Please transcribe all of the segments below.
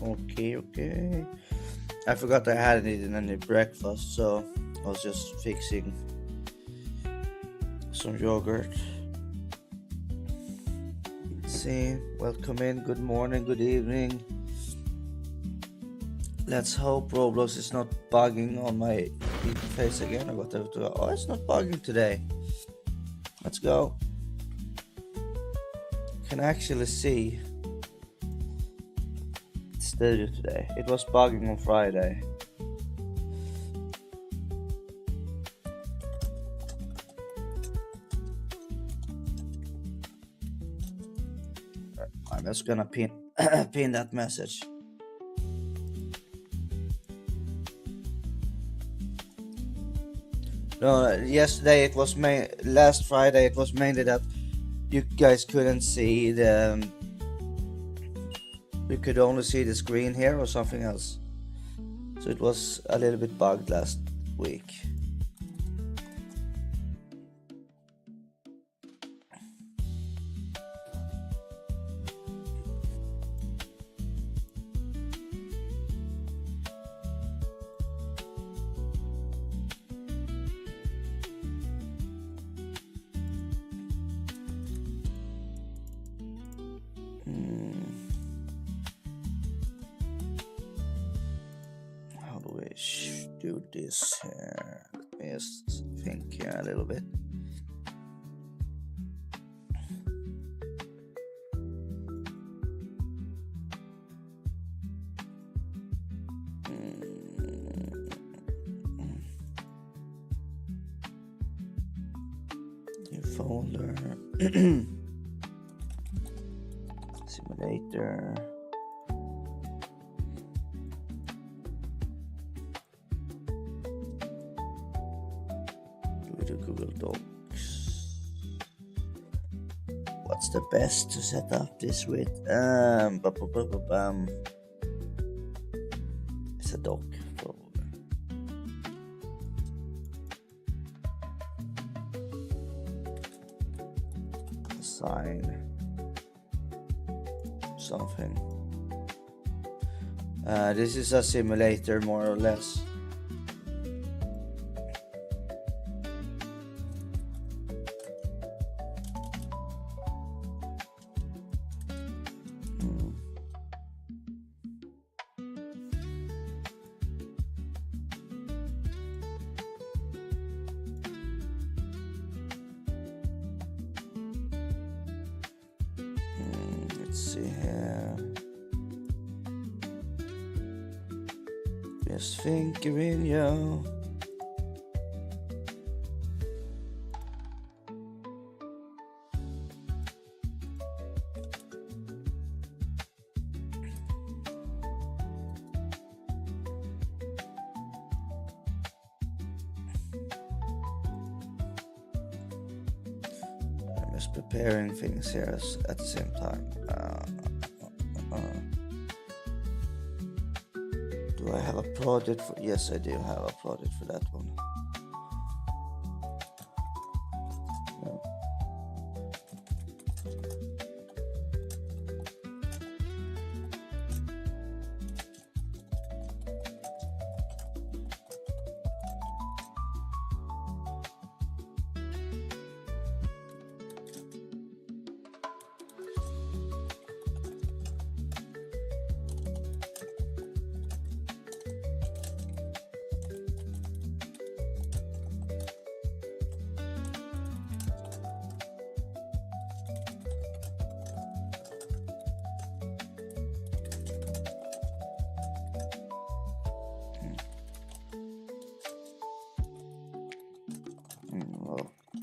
Okay. I forgot I hadn't eaten any breakfast, so I was just fixing some yogurt. See, welcome in. Good morning, good evening. Let's hope Roblox is not bugging on my face again or whatever. Oh, it's not bugging today. Let's go. Can actually see studio today. It was bugging on Friday. I'm just gonna pin pin that message. No, yesterday it was last Friday it was mainly that you guys couldn't see the you could only see the screen here or something else. So it was a little bit bugged last week. How do we do this here? Let me just think here a little bit. New folder. Simulator. Do Google Docs. What's the best to set up this with? It's a doc folder. Assign something. This is a simulator more or less. Let's see here. Just thinking, yo. I'm just preparing things here at the same time. Do I have a project for? Yes, I do have a project for that one. No.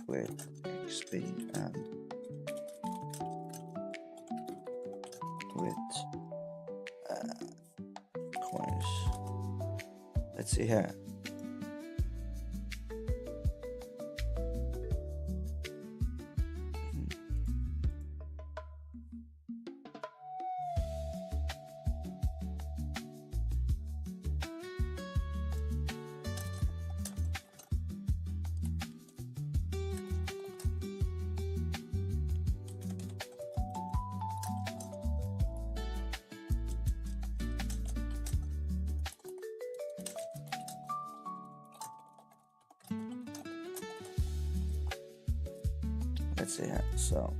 With XP and with coins. Let's see here. let's see here. So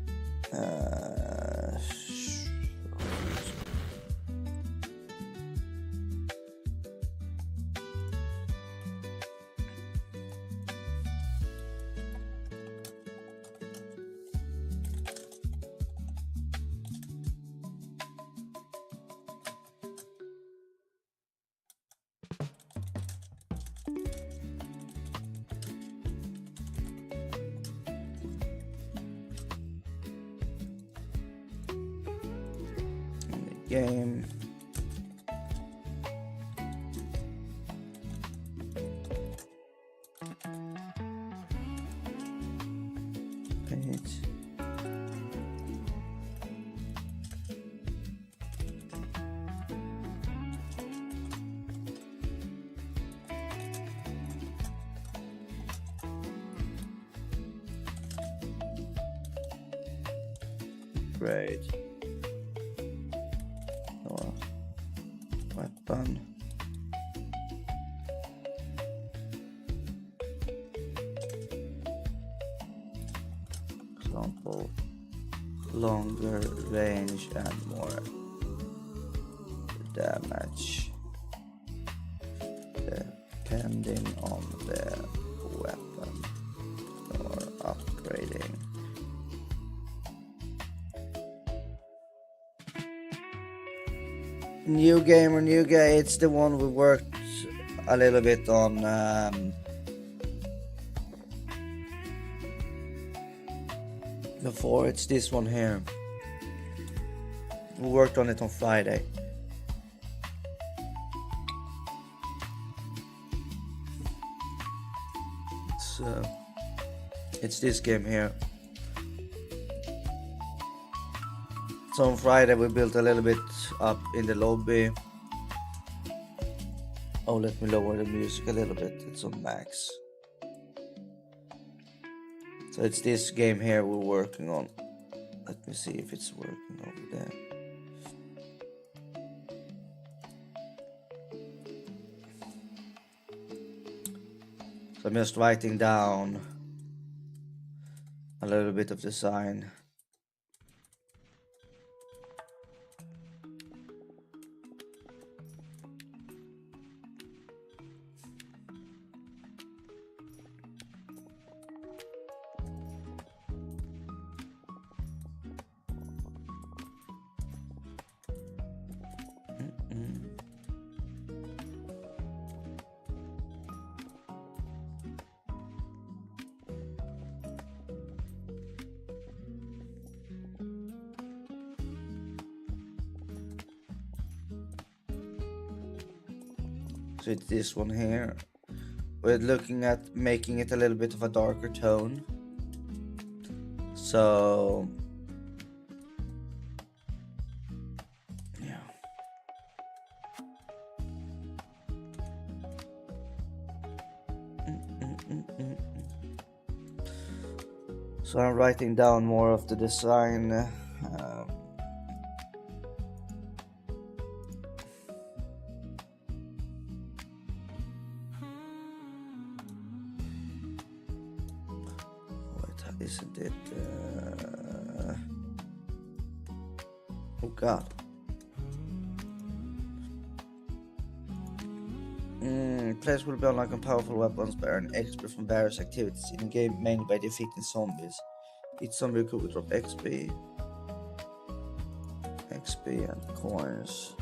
game. Page. Great. Or weapon. Example, longer range and more damage depending on the weapon or upgrading. New gamer, new guy. It's the one we worked a little bit on. Before. It's this one here. We worked on it on Friday. So it's this game here. So on Friday we built a little bit up in the lobby. Oh, let me lower the music a little bit. It's on max. So it's this game here we're working on. Let me see if it's working over there. So I'm just writing down a little bit of design. So it's this one here. We're looking at making it a little bit of a darker tone. So yeah. So I'm writing down more of the design. Isn't it? Oh God. Players will be unlocking powerful weapons by earning XP from various activities in the game, mainly by defeating zombies. Each zombie could drop XP and coins.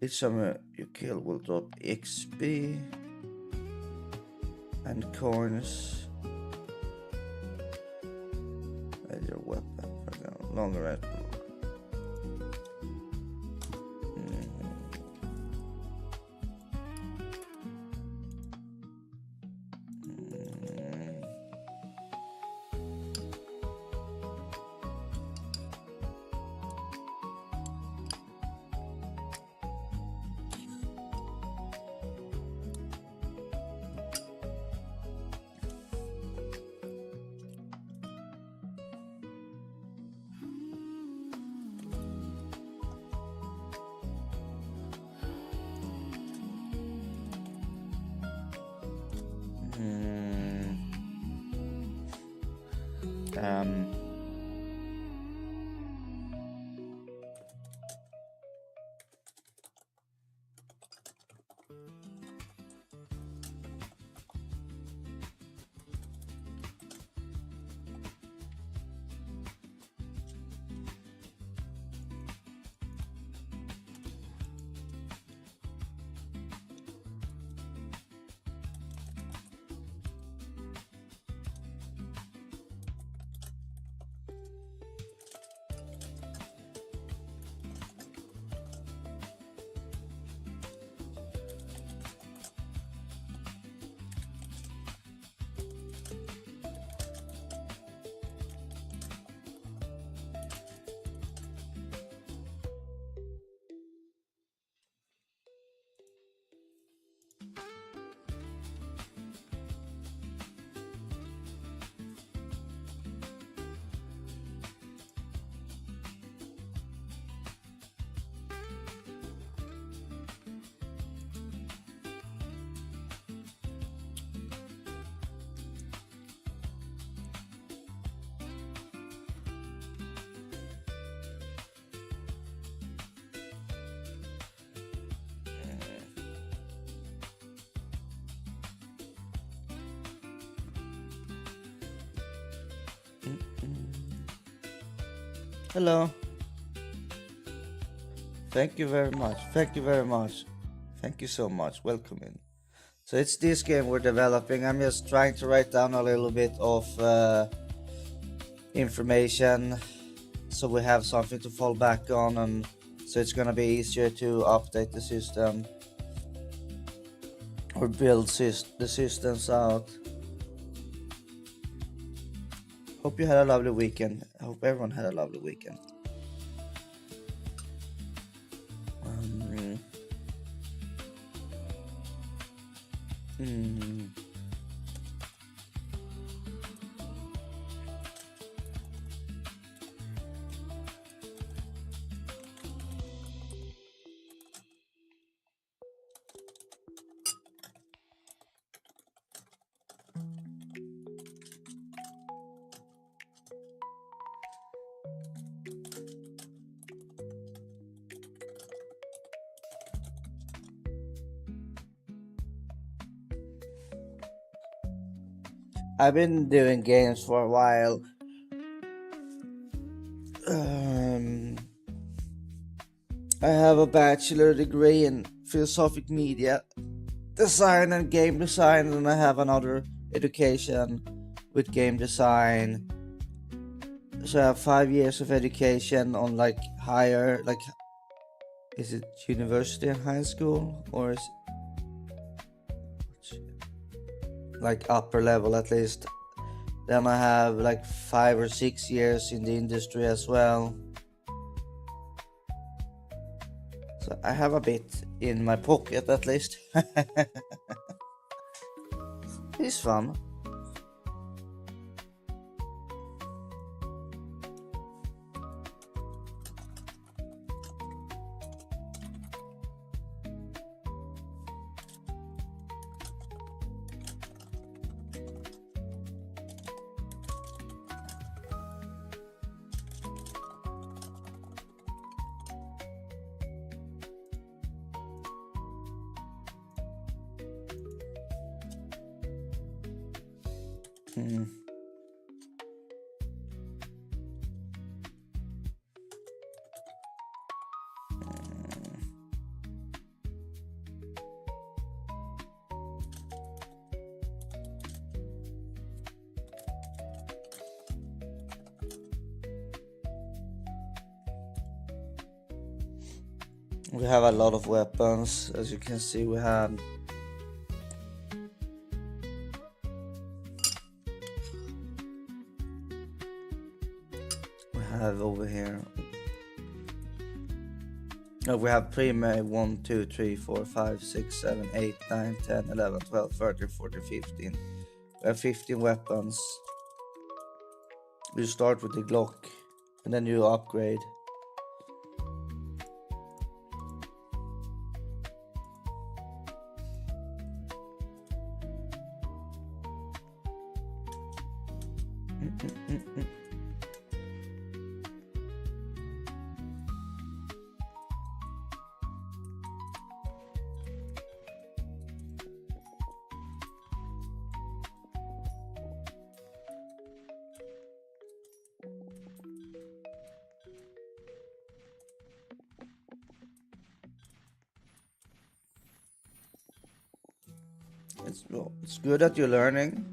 Each zombie you kill will drop XP and coins. As your weapon, for example, longer range. Um, Hello. Thank you very much. Thank you very much. Thank you so much. Welcome in. So it's this game we're developing. I'm just trying to write down a little bit of information so we have something to fall back on, and so it's gonna be easier to update the system or build the systems out. Hope you had a lovely weekend. I hope everyone had a lovely weekend. I've been doing games for a while. I have a bachelor degree in philosophic media design and game design, and I have another education with game design. So I have 5 years of education on like higher, like, is it university and high school, or is like upper level at least. Then I have like 5 or 6 years in the industry as well. So I have a bit in my pocket at least. It's fun. We have a lot of weapons, as you can see. We have over here. We have pre-made 1, 2, 3, 4, 5, 6, 7, 8, 9, 10, 11, 12, 13, 14, 15. We have 15 weapons. You start with the Glock and then you upgrade. It's good that you're learning.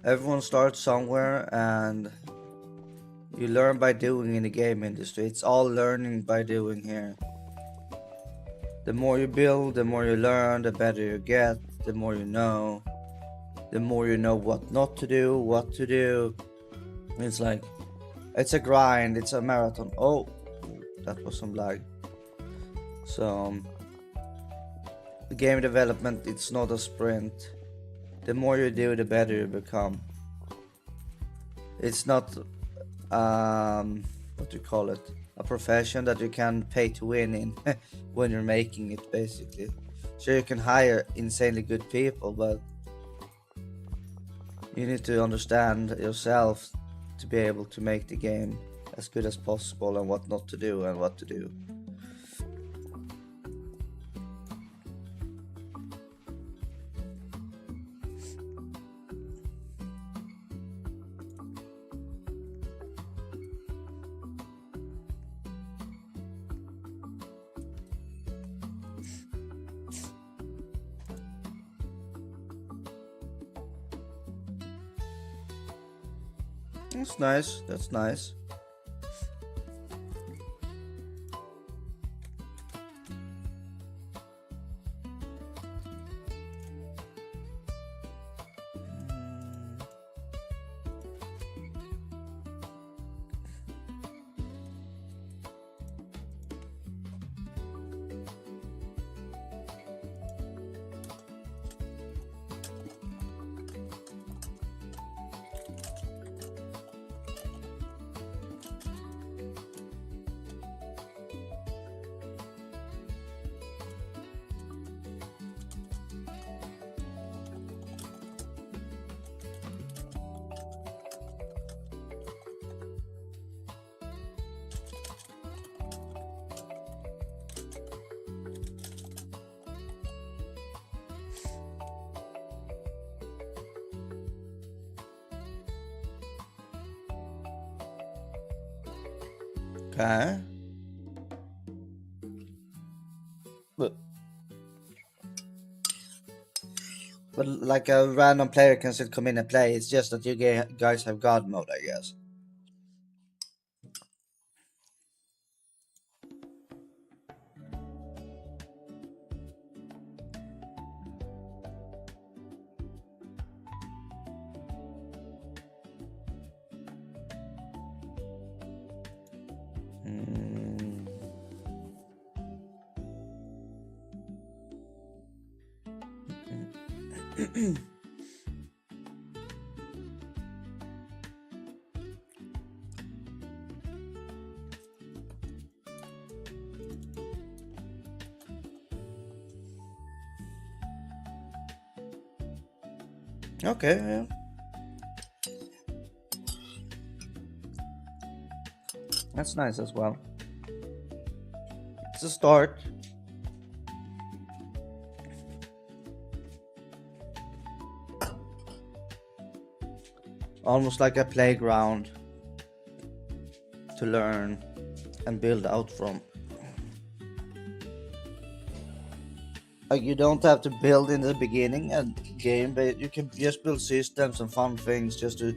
Everyone starts somewhere, and you learn by doing in the game industry. It's all learning by doing here. The more you build, the more you learn, the better you get, the more you know what not to do, what to do. It's like, it's a grind, it's a marathon. Oh, that was some lag. So, the game development, it's not a sprint. The more you do, the better you become. It's not, what do you call it? A profession that you can pay to win in when you're making it, basically. Sure, you can hire insanely good people, but you need to understand yourself to be able to make the game as good as possible, and what not to do and what to do. That's nice. That's nice. Okay. But like a random player can still come in and play. It's just that you guys have God mode, I guess. Mm. Okay, yeah. That's nice as well. It's a start. Almost like a playground to learn and build out from. Like, you don't have to build in the beginning a game, but you can just build systems and fun things just to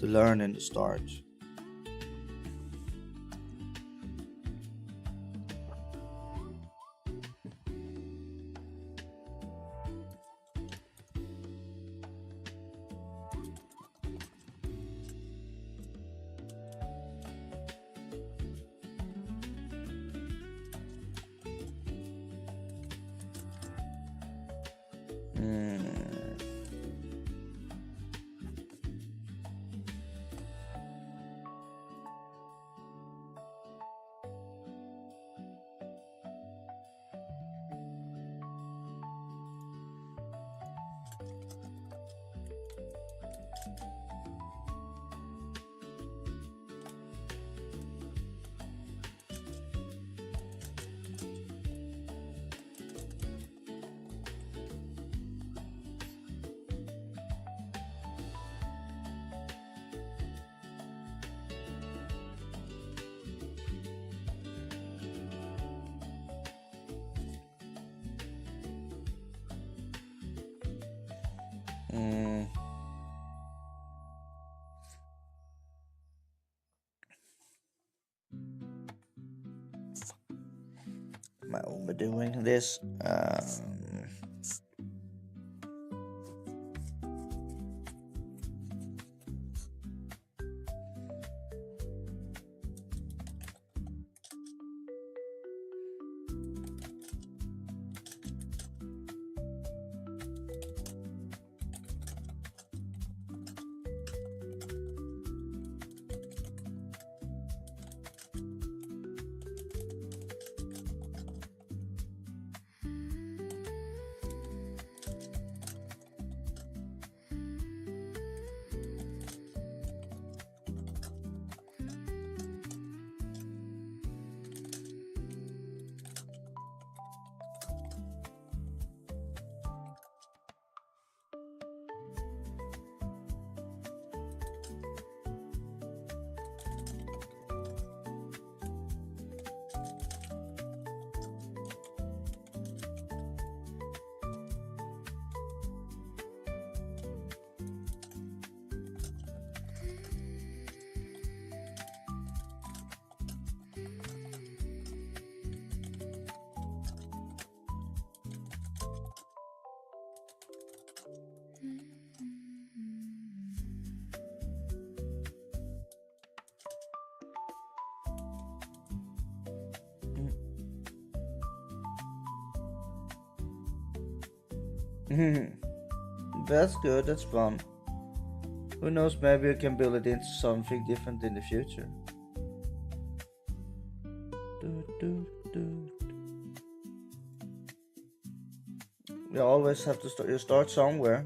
learn in the start. Mm. Am I overdoing this? That's good, that's fun. Who knows, maybe you can build it into something different in the future. You always have to start. You start somewhere.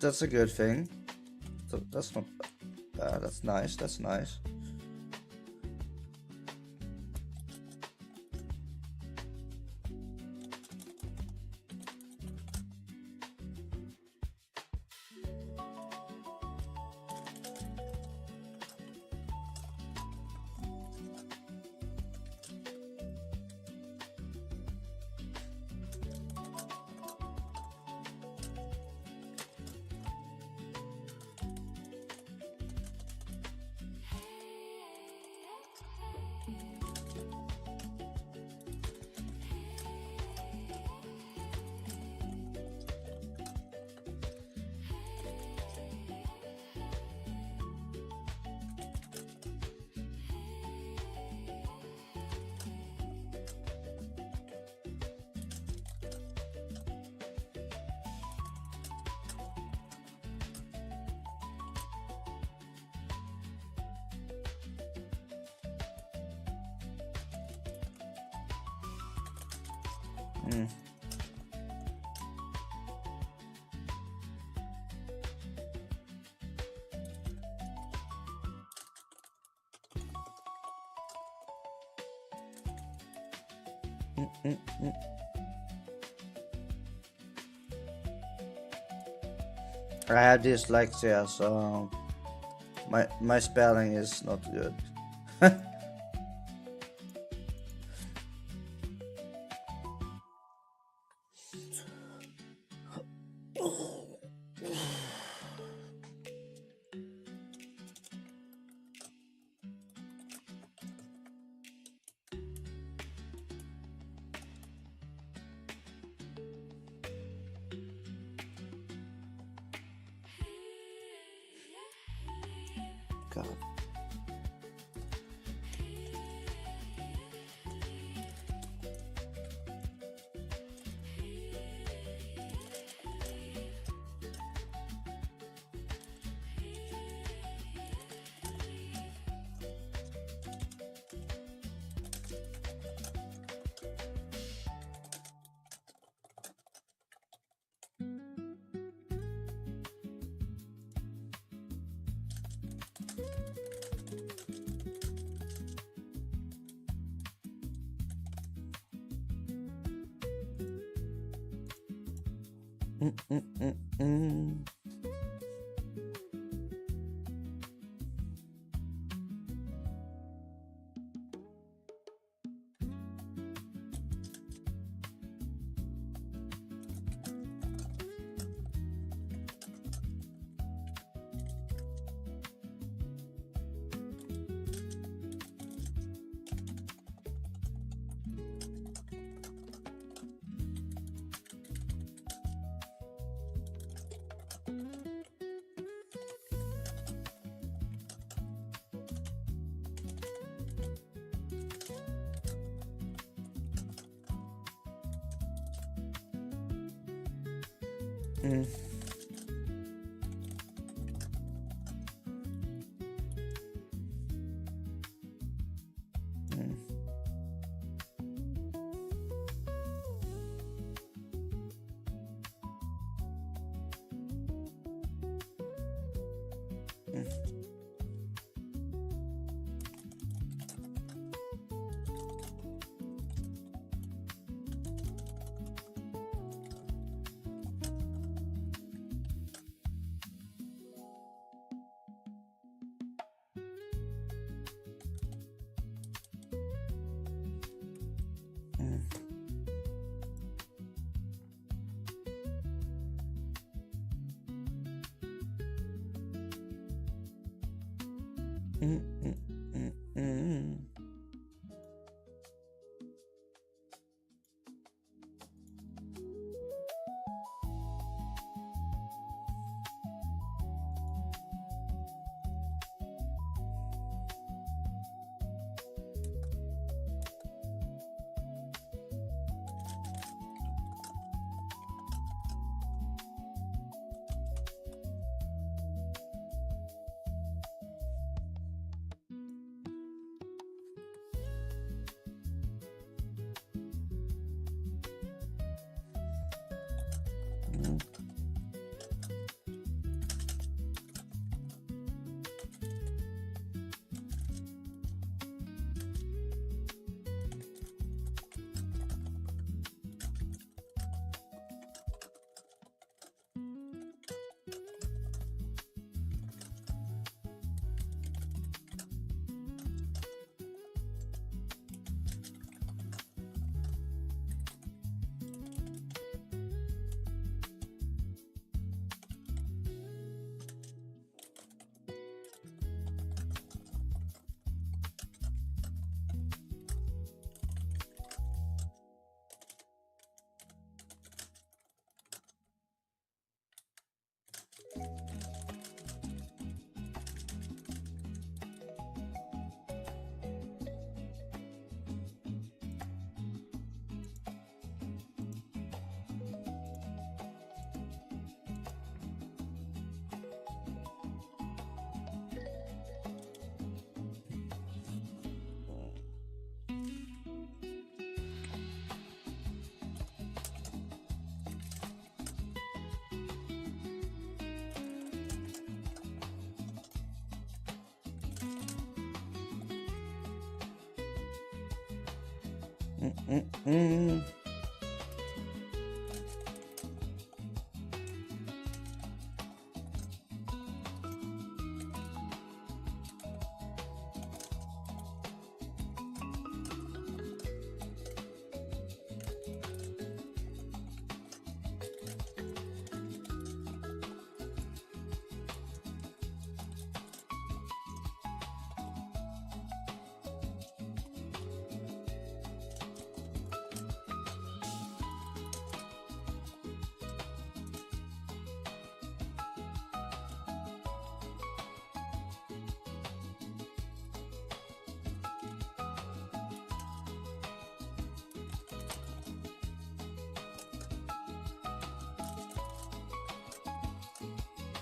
That's a good thing. That's not bad. That's nice. That's nice. Mm. I have dyslexia, so my spelling is not good. god. Mm-mm-mm-mm. Mm. Mm. Mm. Mm. Mm-mm-mm-mm. Mm. Mm-mm-mm.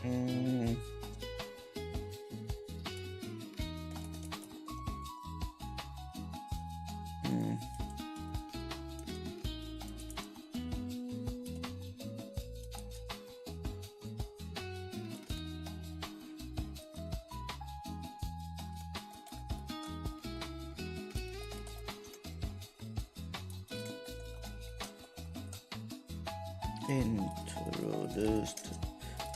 Mm. Mm. Introduced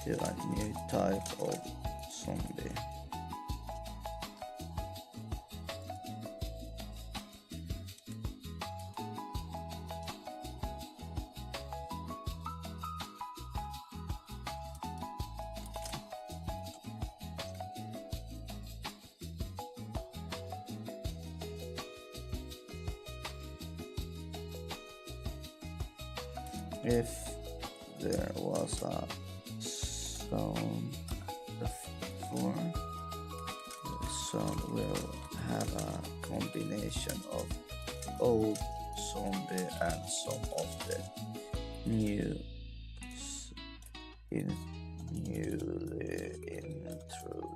to a new type of zombie. If there was a stone before, the zone will have a combination of old zombie and some of the new newly introduced.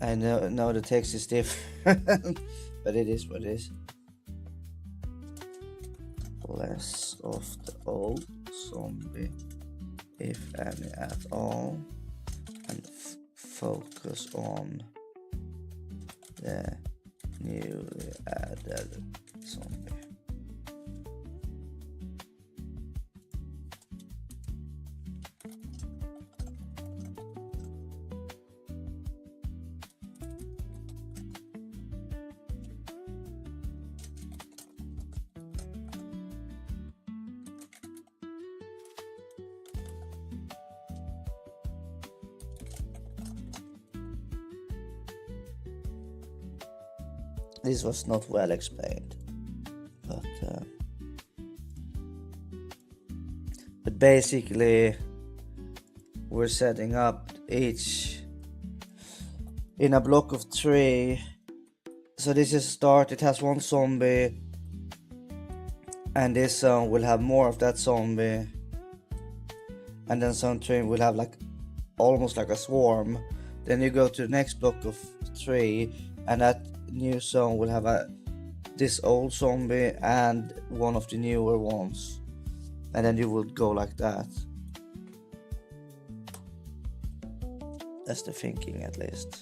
I know the text is different, but it is what it is. Less of the old zombie, if any at all, and focus on the newly added zombie. This was not well explained, but basically we're setting up each in a block of 3. So this is start, it has one zombie, and this will have more of that zombie, and then some train will have like almost like a swarm. Then you go to the next block of 3, and that new zone will have this old zombie and one of the newer ones, and then you would go like that. That's the thinking, at least.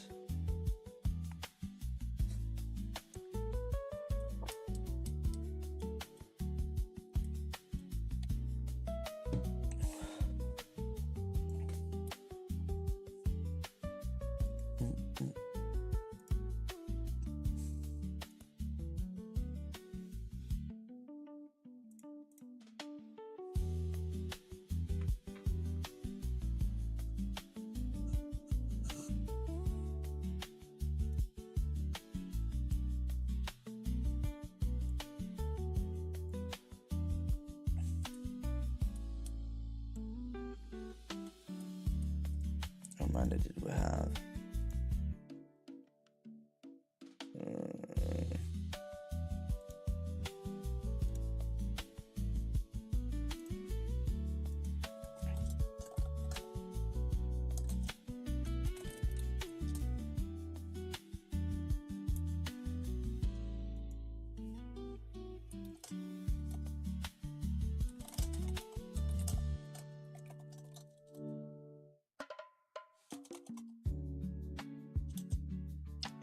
How many did we have?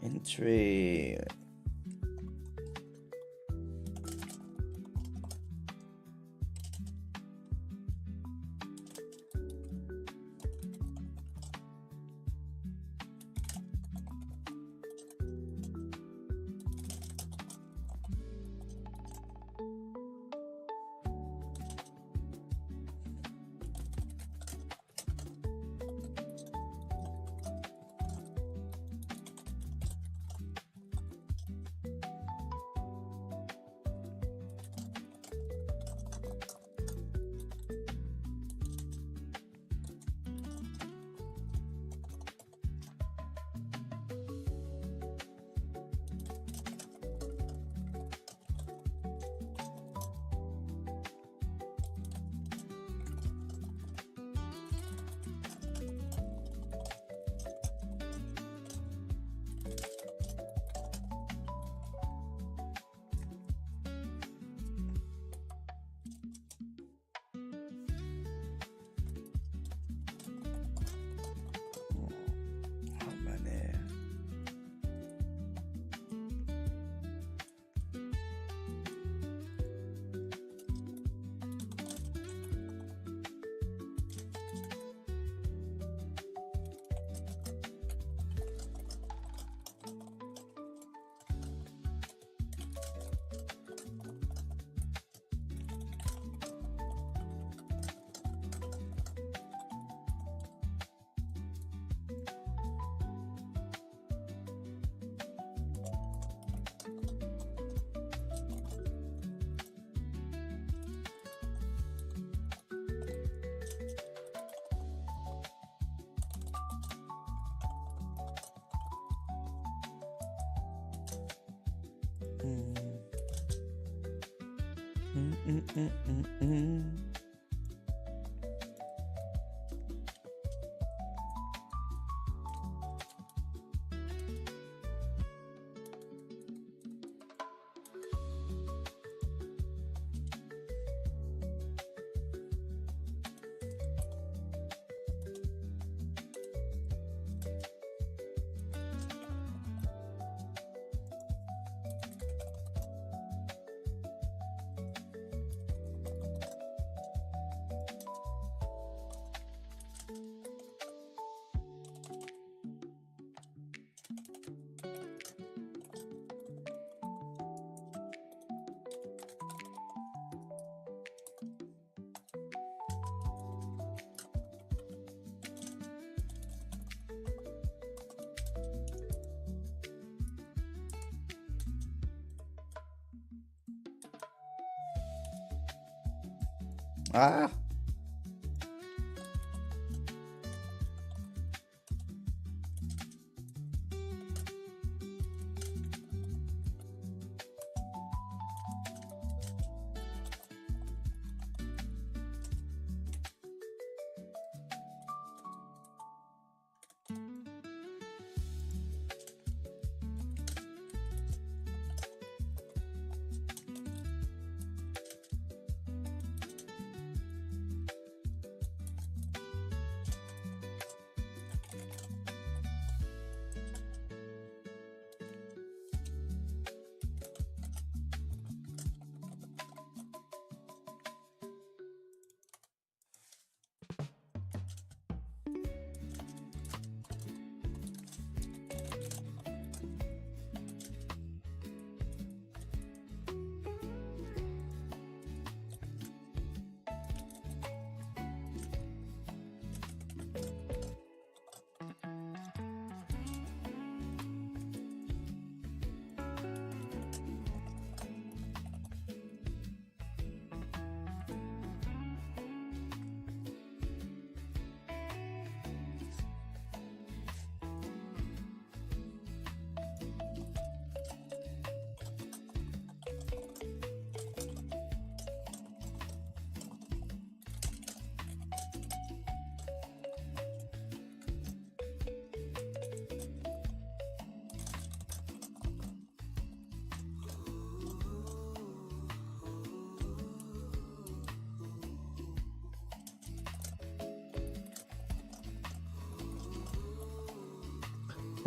In 3. Ah.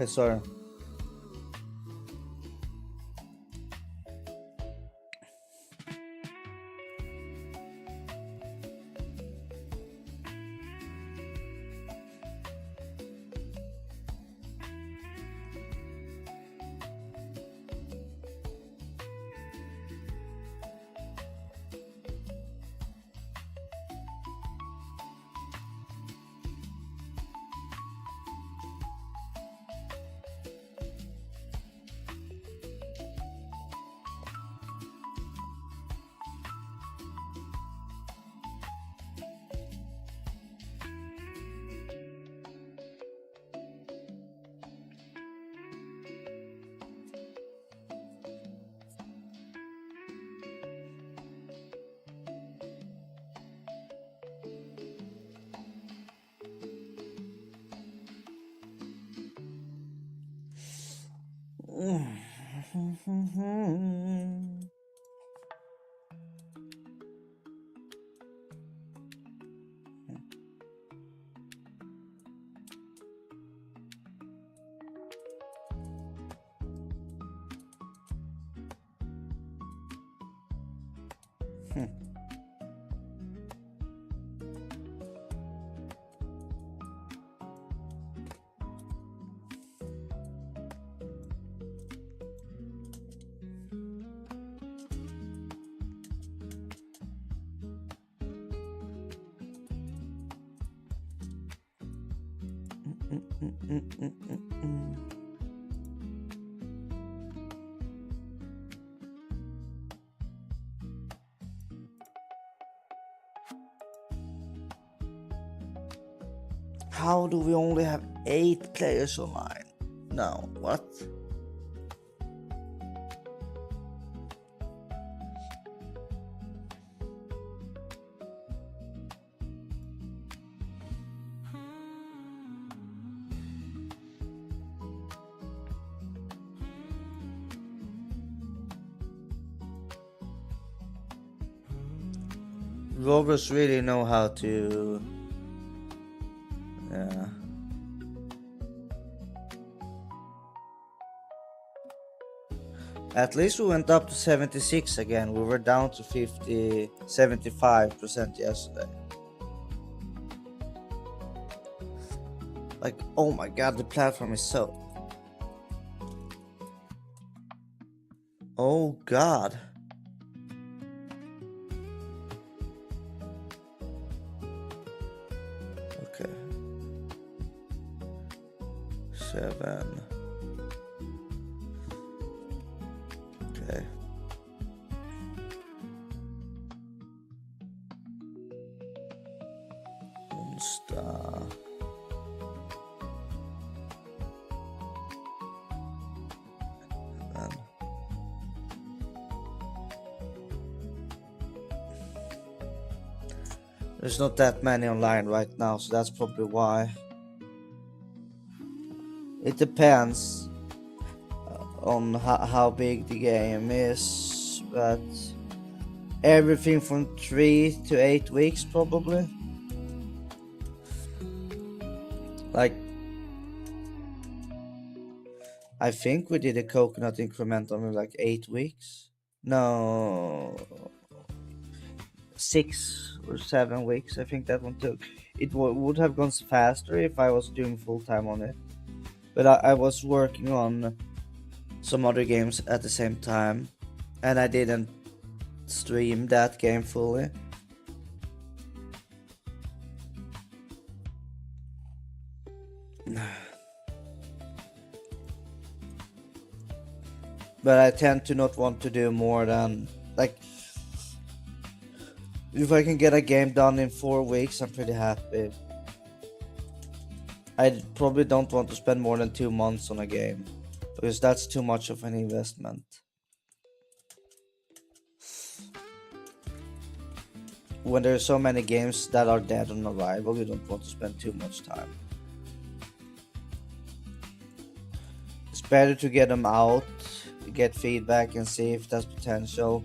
Yes, sir. How do we only have 8 players online? No, what? Roblox really know how to. Yeah. At least we went up to 76 again. We were down to 75% yesterday. Like, oh my god, the platform is so. Oh god. Okay. 7. Okay. Star. And there's not that many online right now, so that's probably why. It depends on how big the game is, but everything from 3 to 8 weeks probably. Like, I think we did a coconut increment on like 8 weeks. No, 6 or 7 weeks. I think that one took. It would have gone faster if I was doing full time on it, but I was working on some other games at the same time, and I didn't stream that game fully. But I tend to not want to do more than, like, if I can get a game done in 4 weeks, I'm pretty happy. I probably don't want to spend more than 2 months on a game, because that's too much of an investment. When there are so many games that are dead on arrival, you don't want to spend too much time. It's better to get them out, get feedback, and see if there's potential,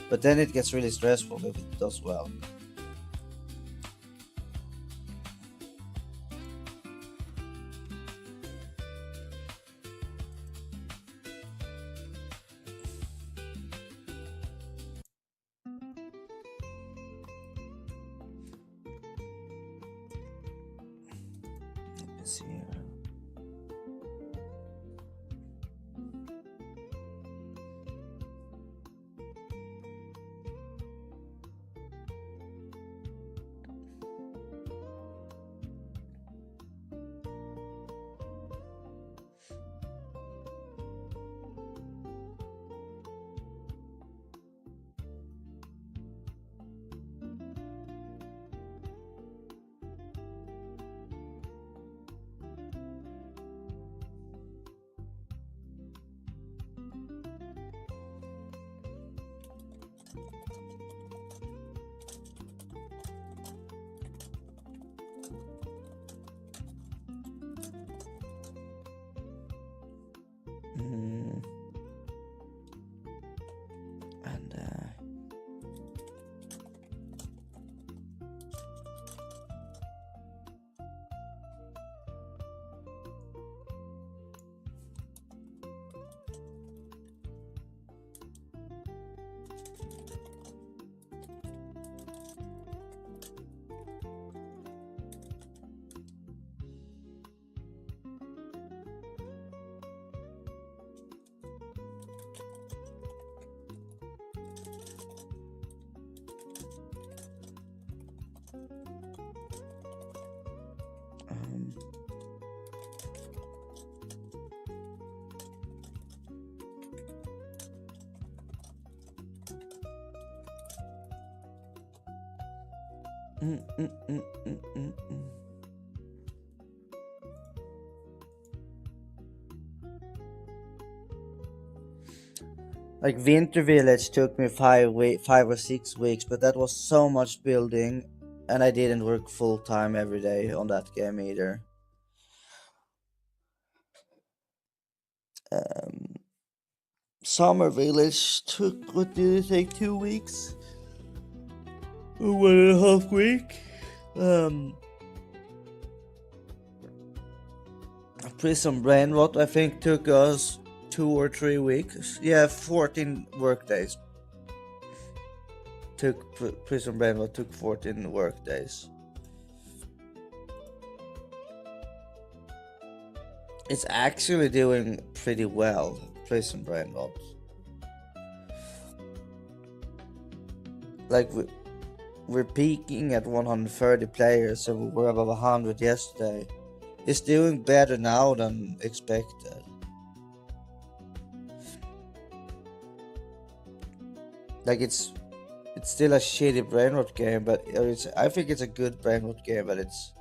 but then it gets really stressful if it does well. Let me see here. And um, mm, mm, mm, mm, mm, mm. Like, Winter Village took me 5 or 6 weeks, but that was so much building, and I didn't work full time every day on that game either. Um, Summer Village took, what did it take, 2 weeks? 1.5 week. Prison Brain Rot, I think, took us 2 or 3 weeks. Yeah, 14 work days. Prison Brain Rot took 14 work days. It's actually doing pretty well, Prison Brain Rot. Like, we're peaking at 130 players, and we were above 100 yesterday. It's doing better now than expected. Like, it's still a shitty brain rot game, but I think it's a good brain rot game, but it's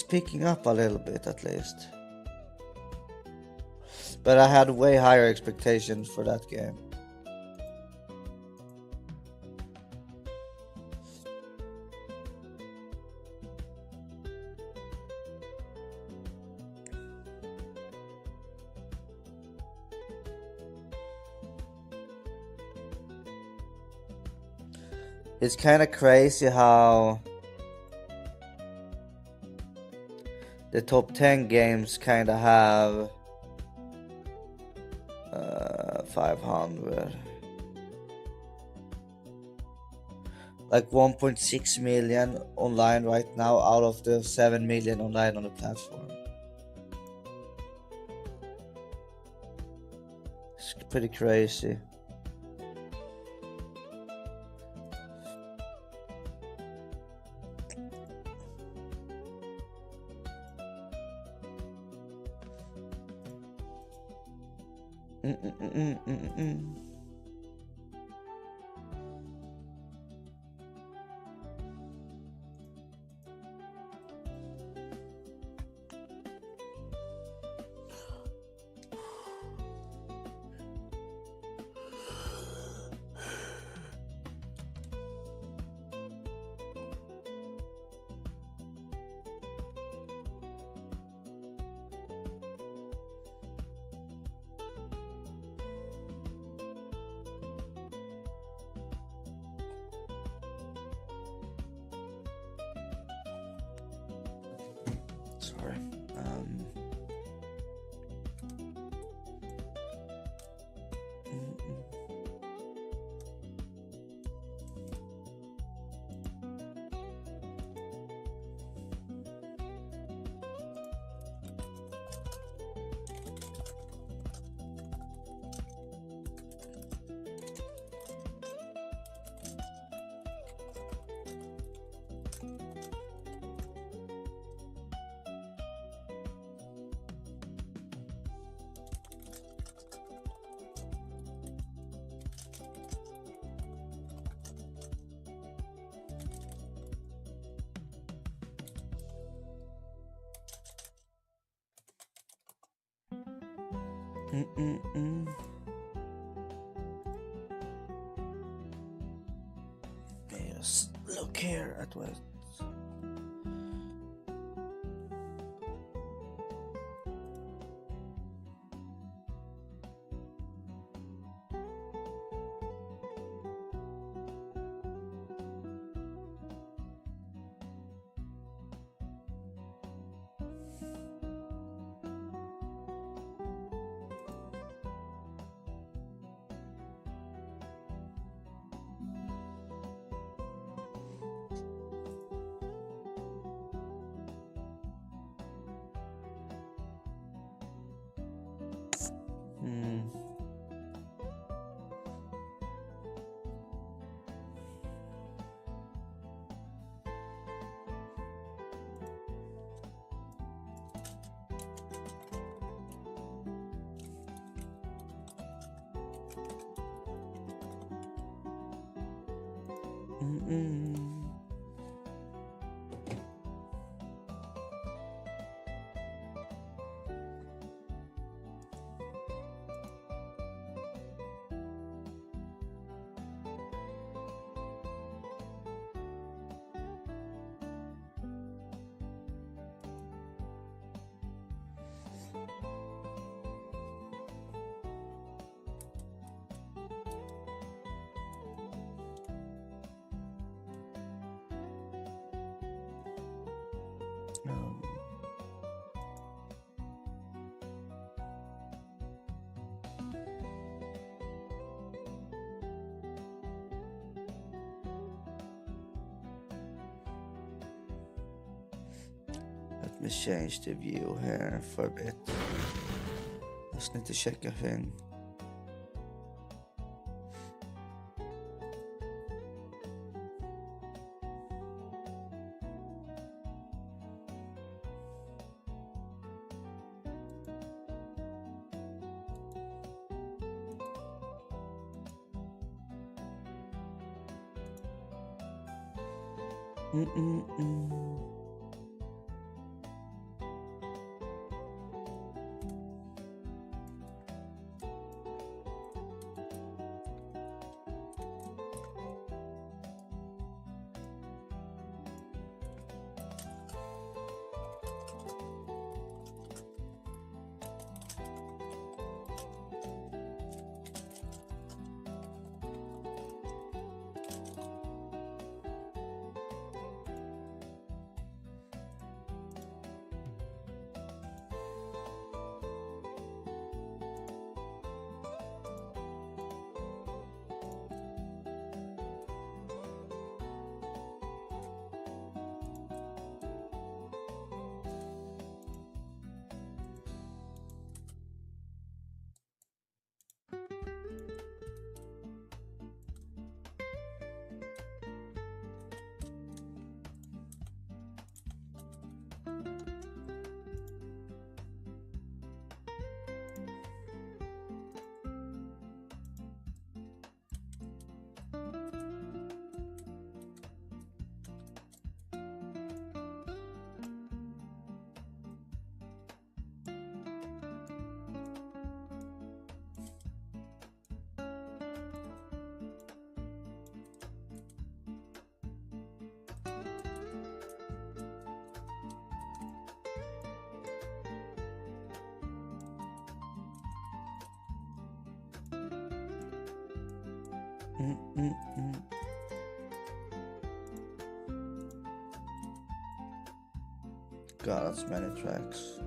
picking up a little bit at least. But I had way higher expectations for that game. It's kind of crazy how the top 10 games kind of have 500. Like 1.6 million online right now out of the 7 million online on the platform. It's pretty crazy. Sorry. Yes, look here at what. me change the view here for a bit. Just need to check a thing. God, that's many tracks.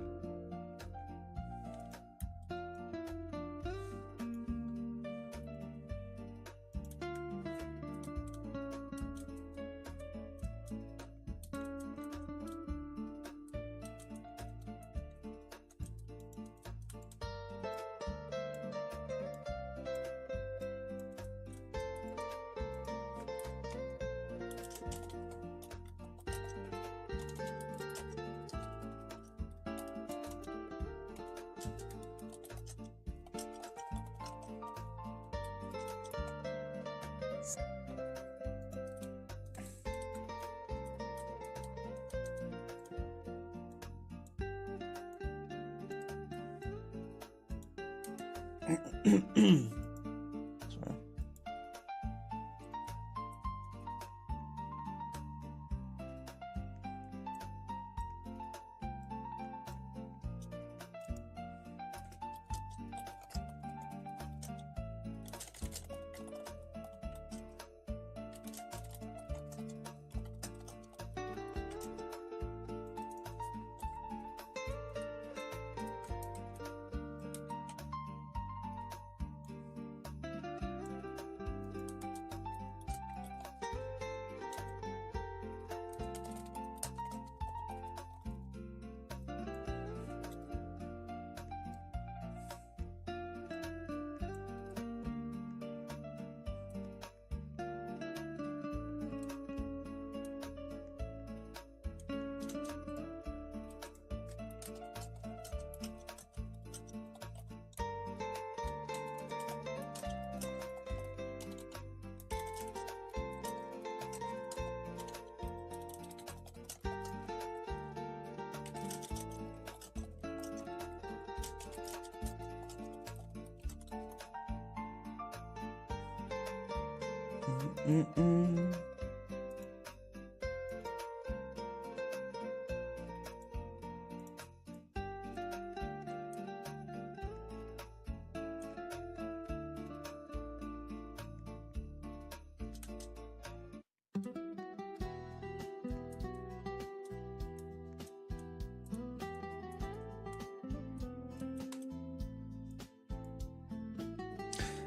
Sorry.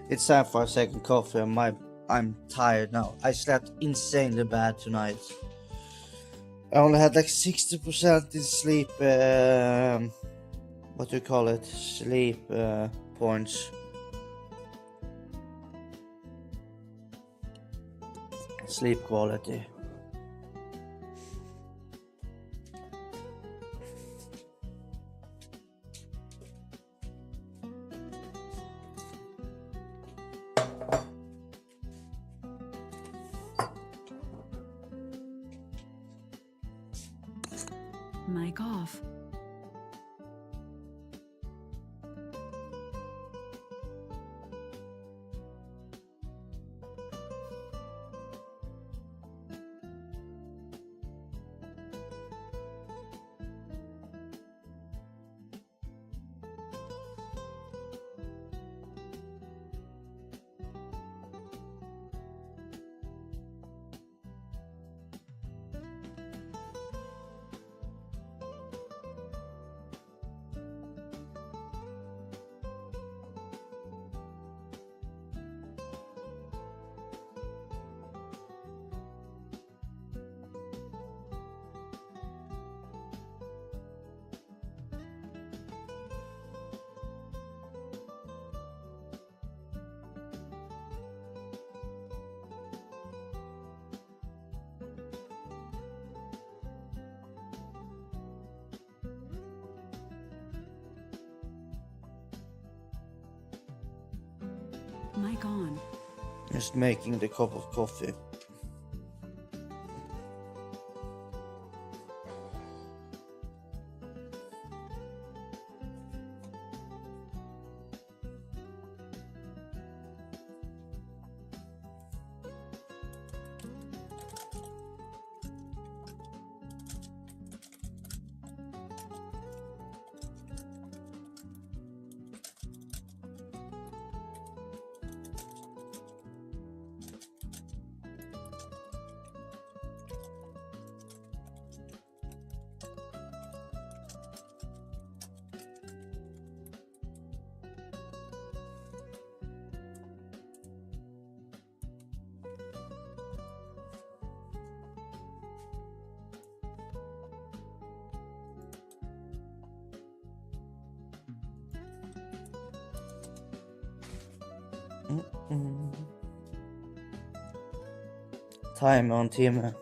It's time for a second coffee. I'm tired now. I slept insanely bad tonight. I only had like 60% in sleep, what do you call it? Sleep points. Sleep quality. Mic off. Mic on. Just making the cup of coffee. Time on timme.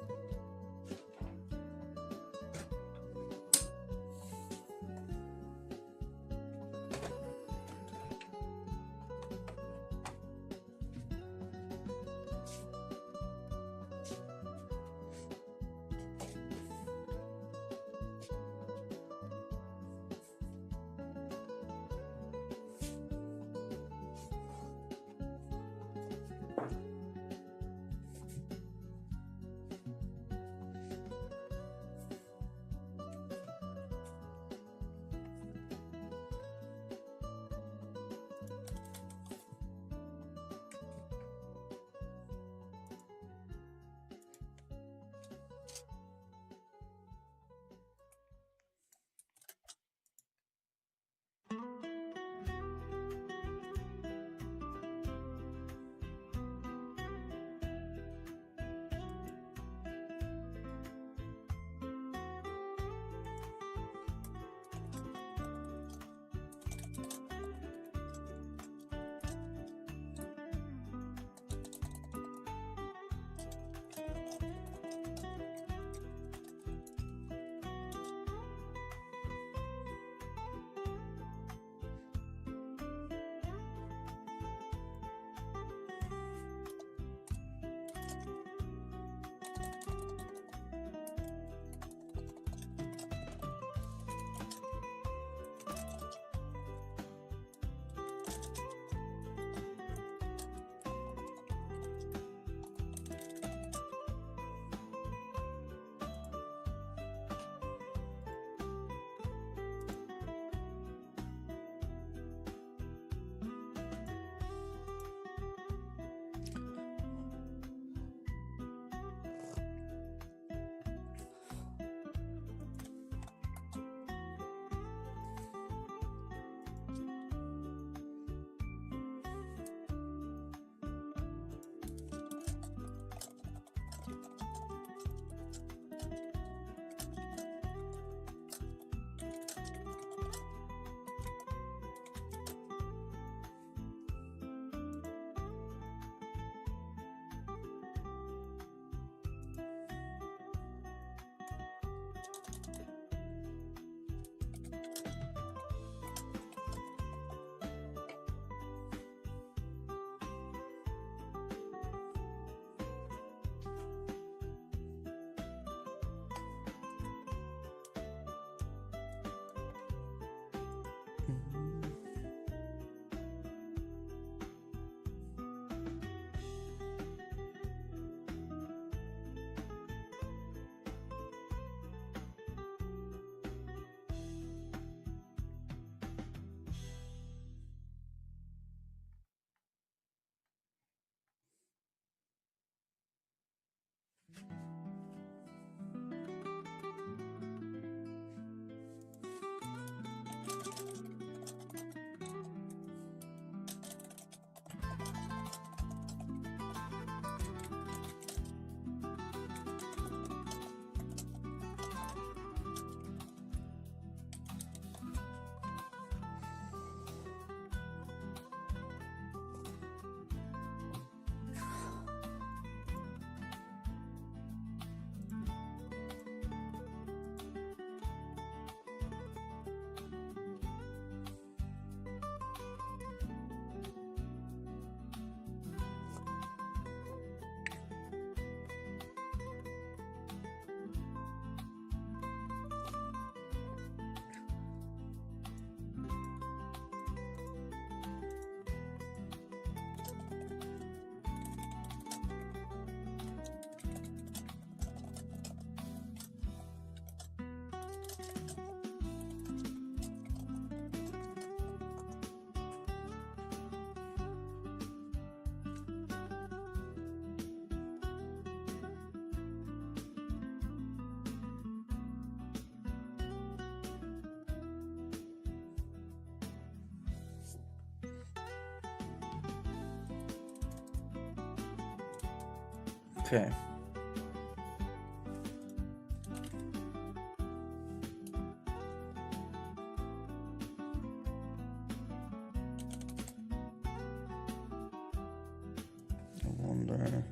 Okay. I wonder.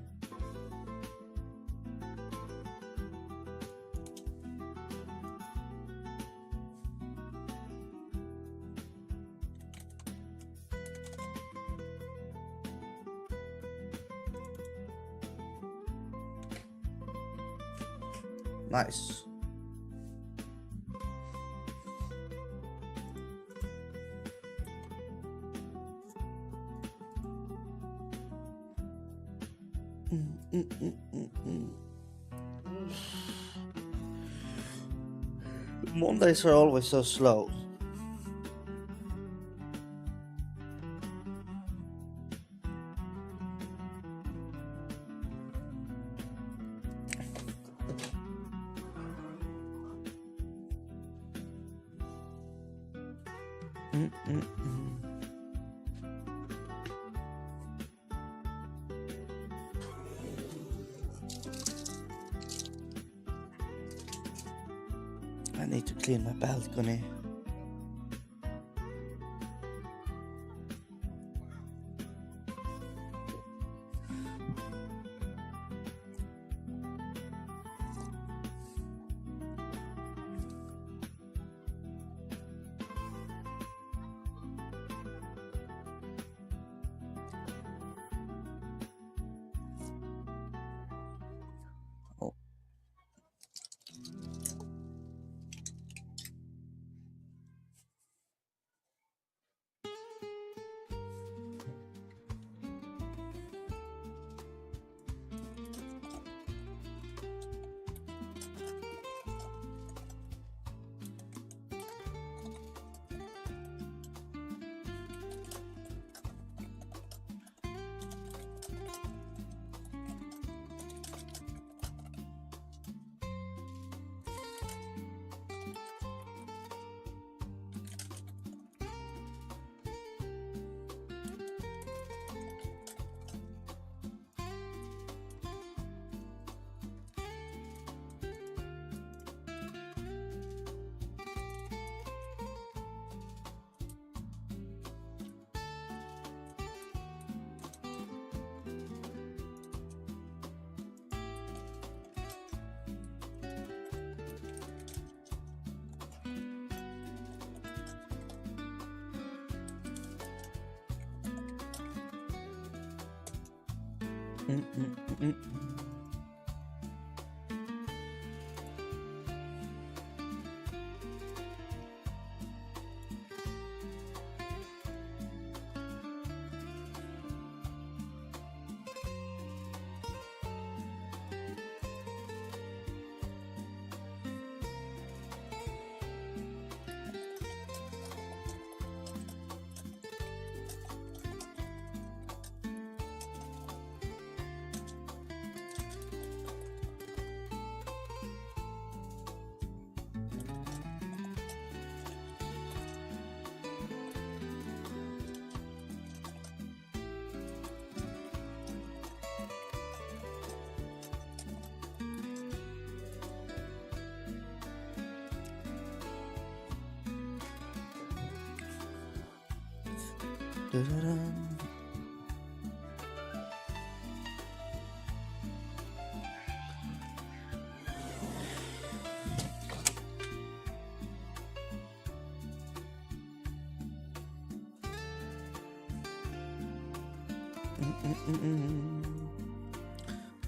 Nice. Mondays are always so slow. I need to clean my balcony. Oh.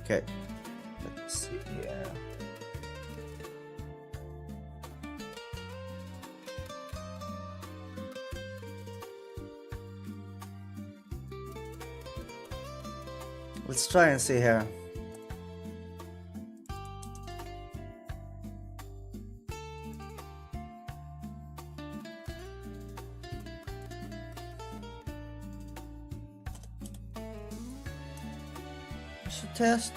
Okay, let's see here. Let's try and see here. Should test.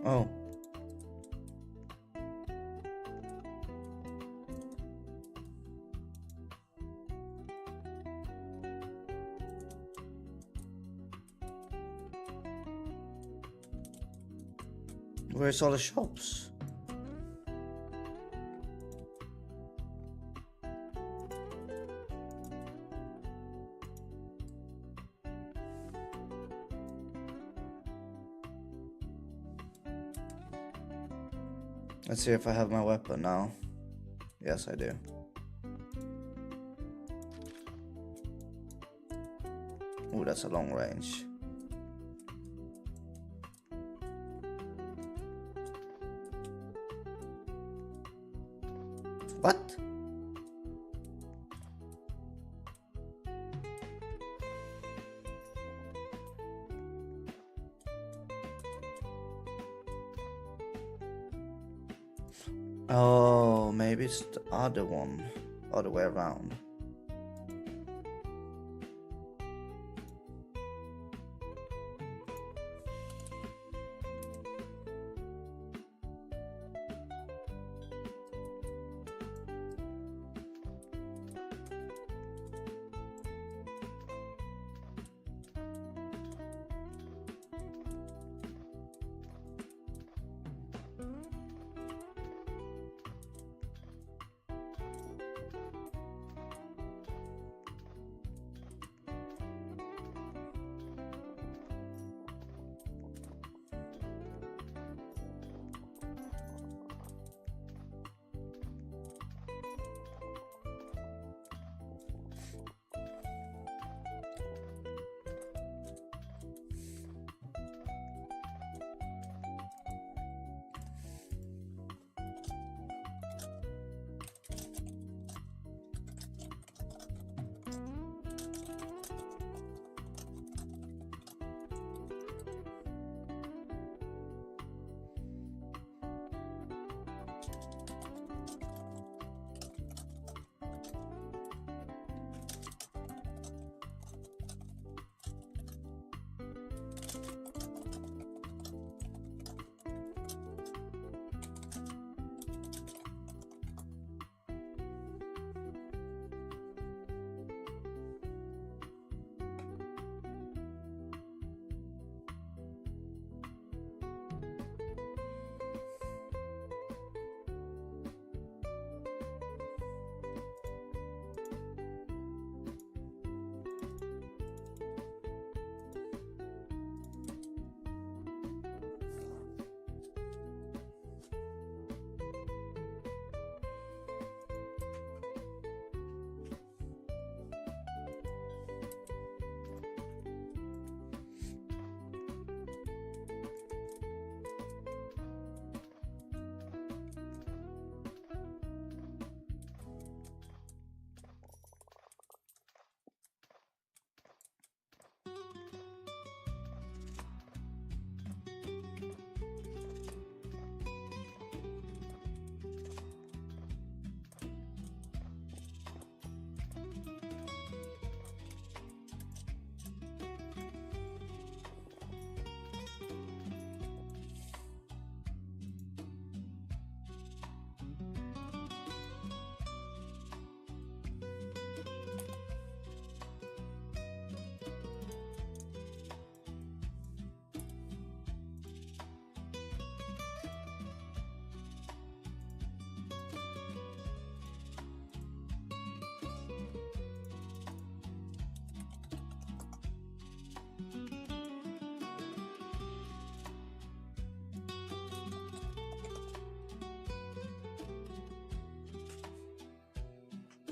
Oh. Where's all the shops? Let's see if I have my weapon now. Yes, I do. Oh, that's a long range. What? Oh, maybe it's the other one. Other way around.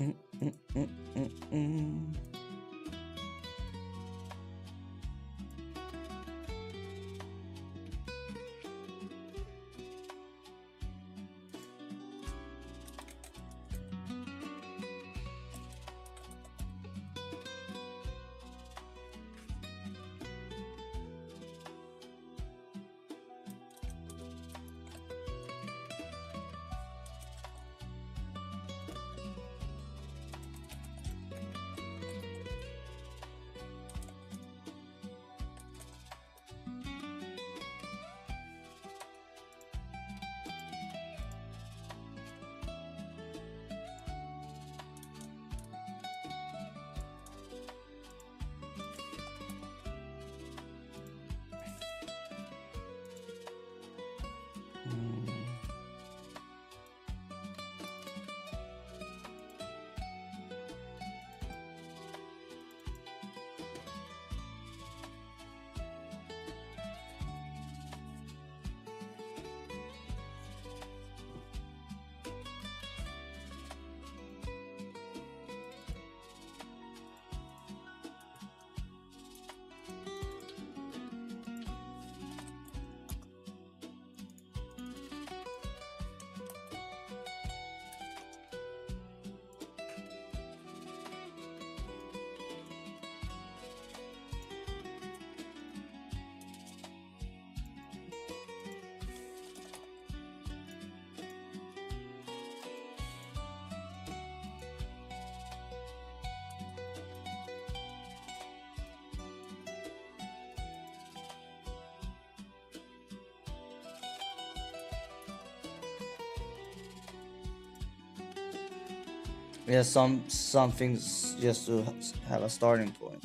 Mm, mm, mm, mm, mm. Yeah, some things just to have a starting point.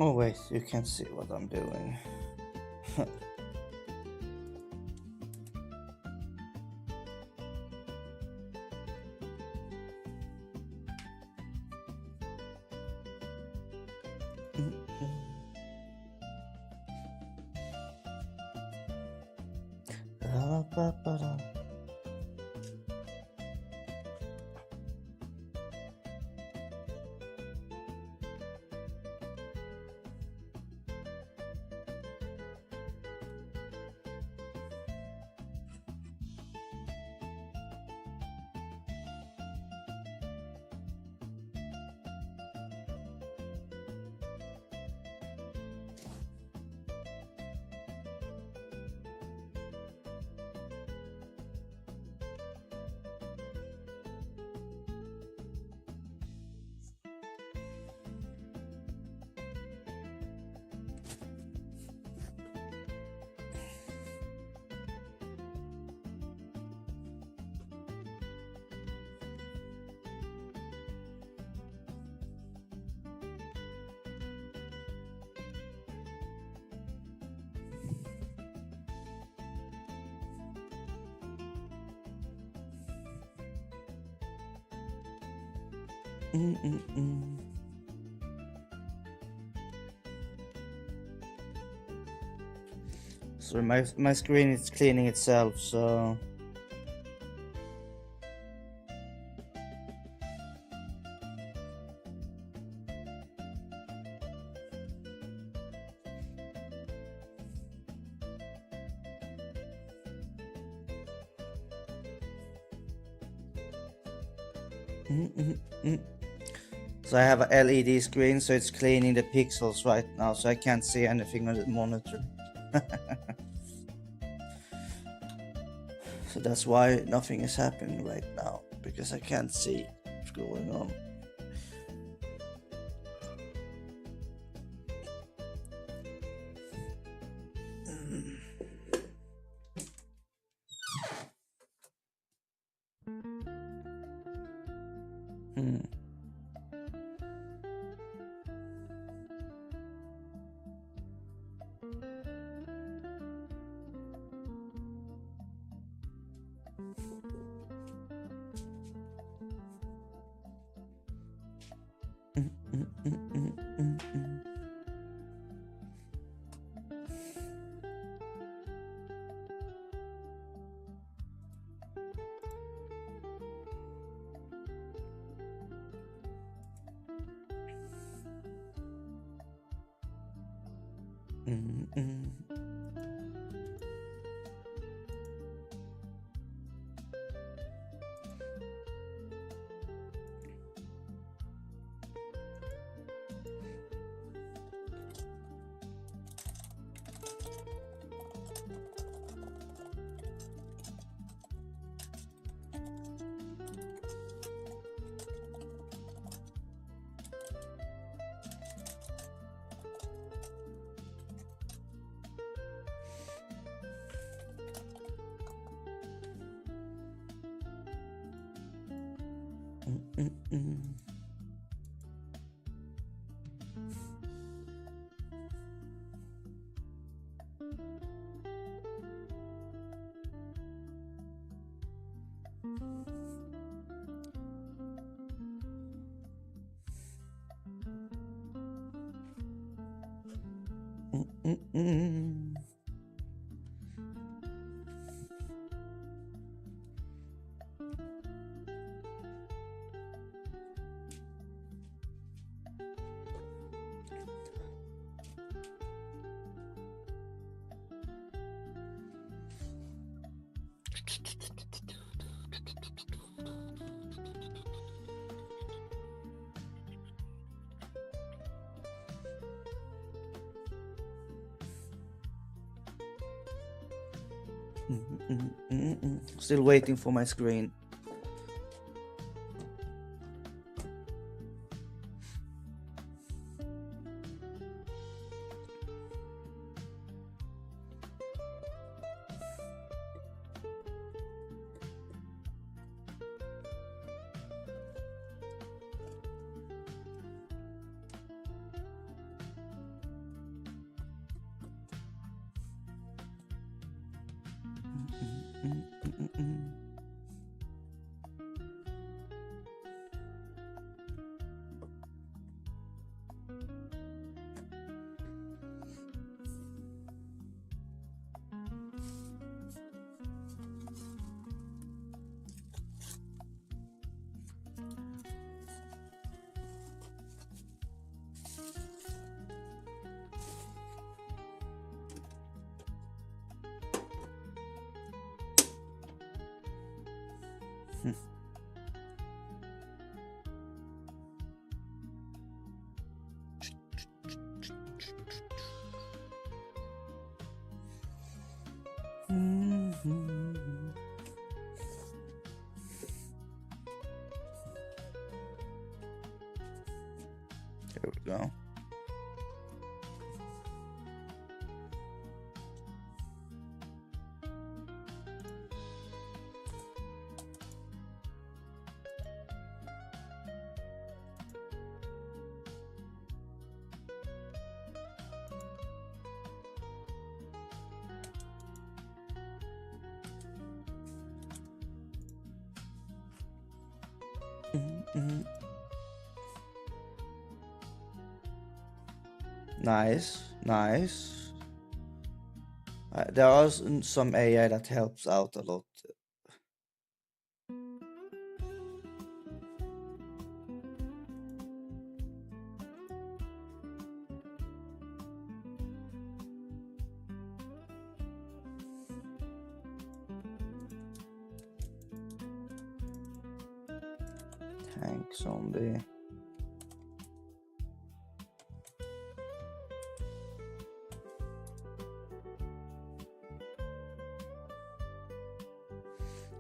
Oh wait, you can't see what I'm doing. So my screen is cleaning itself, so so I have a LED screen, so it's cleaning the pixels right now, so I can't see anything on the monitor. So that's why nothing is happening right now, because I can't see what's going on. Still waiting for my screen. There we go. Nice, nice. There are some AI that helps out a lot. Tank zombie.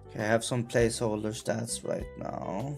Okay, I have some placeholder stats right now.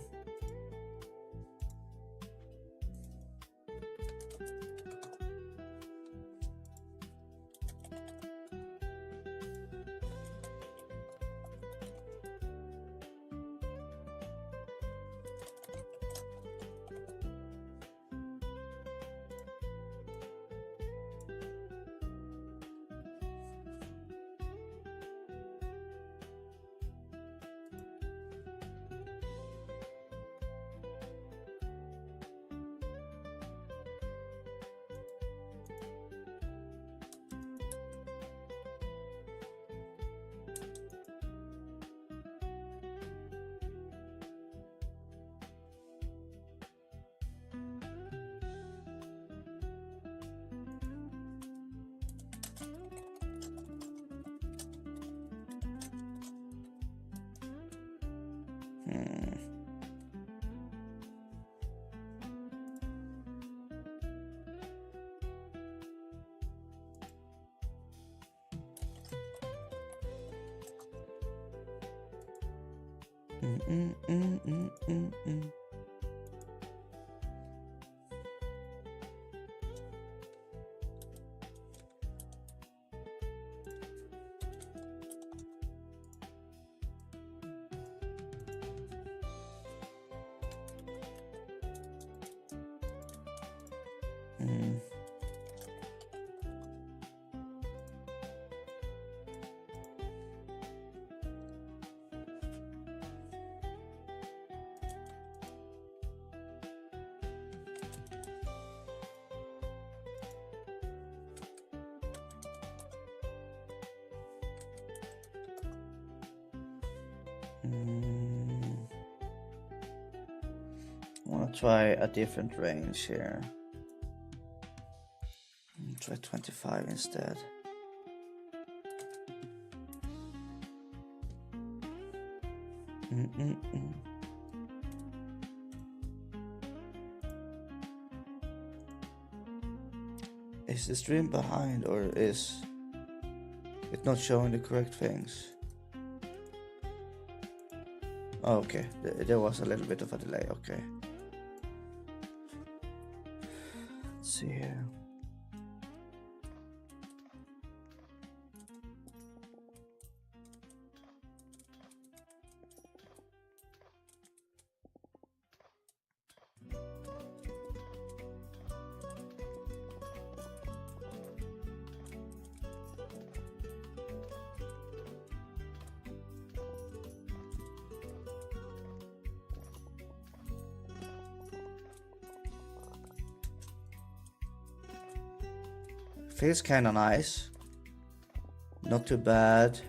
Mm. I want to try a different range here. Try 25 instead. Is the stream behind, or is it not showing the correct things? Oh, okay, there was a little bit of a delay. Okay, let's see here. Feels kind of nice. Not too bad.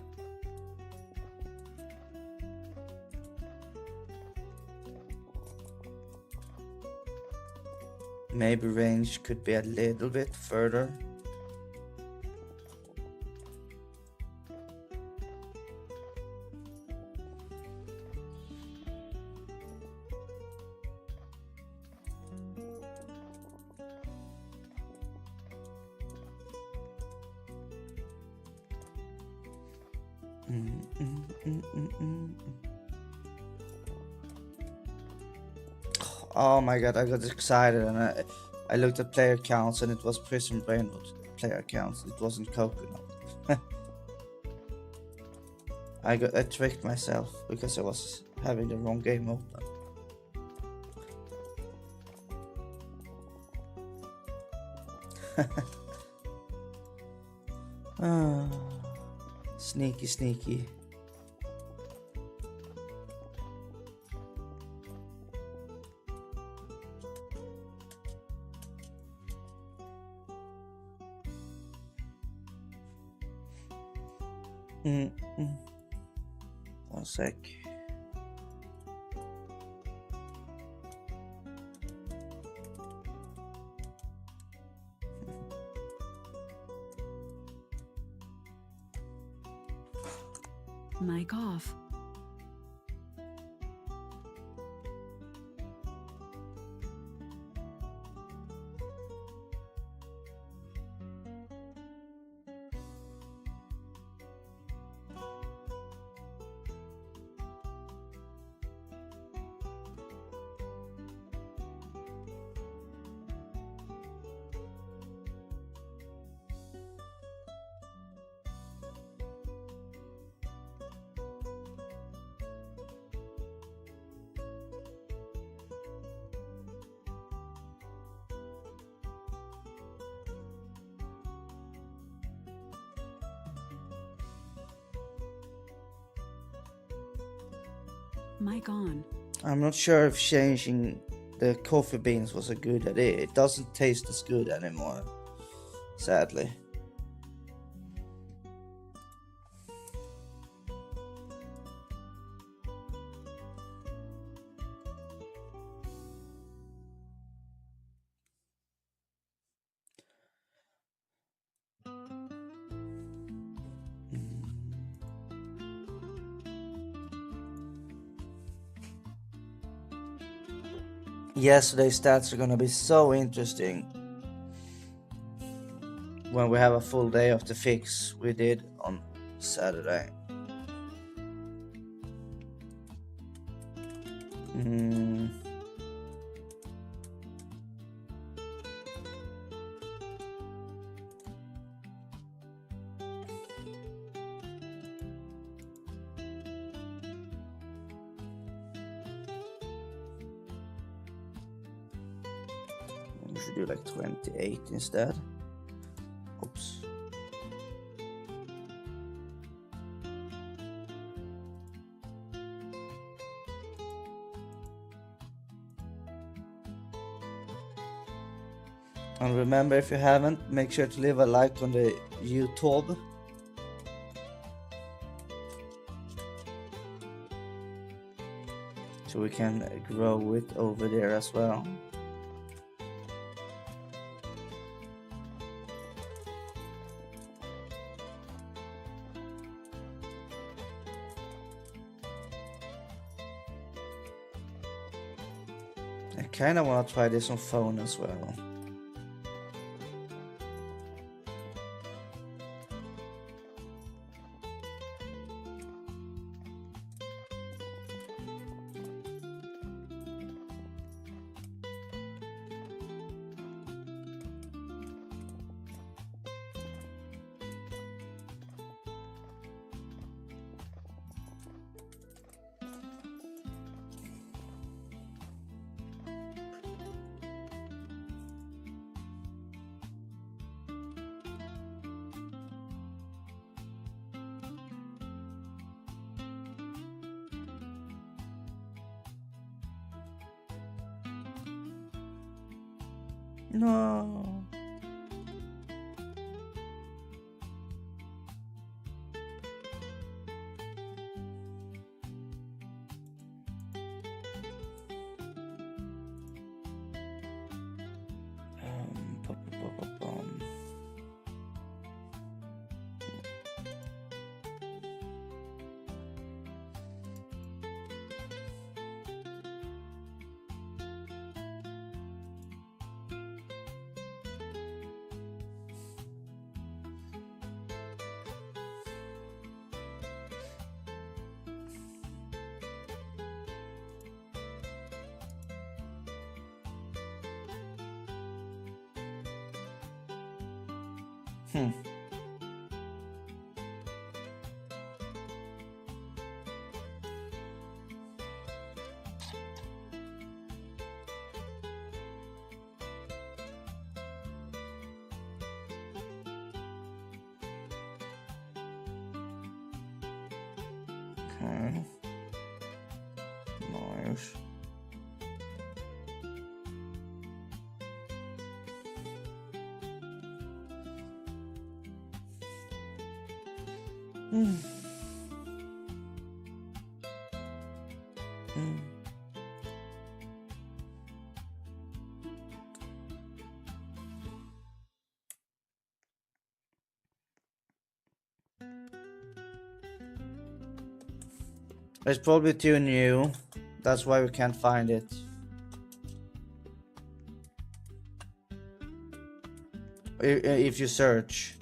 Maybe range could be a little bit further. Oh my god, I got excited and I looked at player counts and it was Prison Brain with player counts. It wasn't Coconut. I tricked myself because I was having the wrong game open. Sneaky, sneaky. One sec. Mic off. Mic on. I'm not sure if changing the coffee beans was a good idea. It doesn't taste as good anymore, sadly. Yesterday's stats are gonna be so interesting when we have a full day of the fix we did on Saturday. should do like 28 instead. Oops. And remember, if you haven't, make sure to leave a like on the YouTube. So we can grow it over there as well. I kind of want to try this on phone as well. No. Bum, bum, bum, bum. Hmm. Okay. Nice. Mm. Mm. It's probably too new. That's why we can't find it. If you search,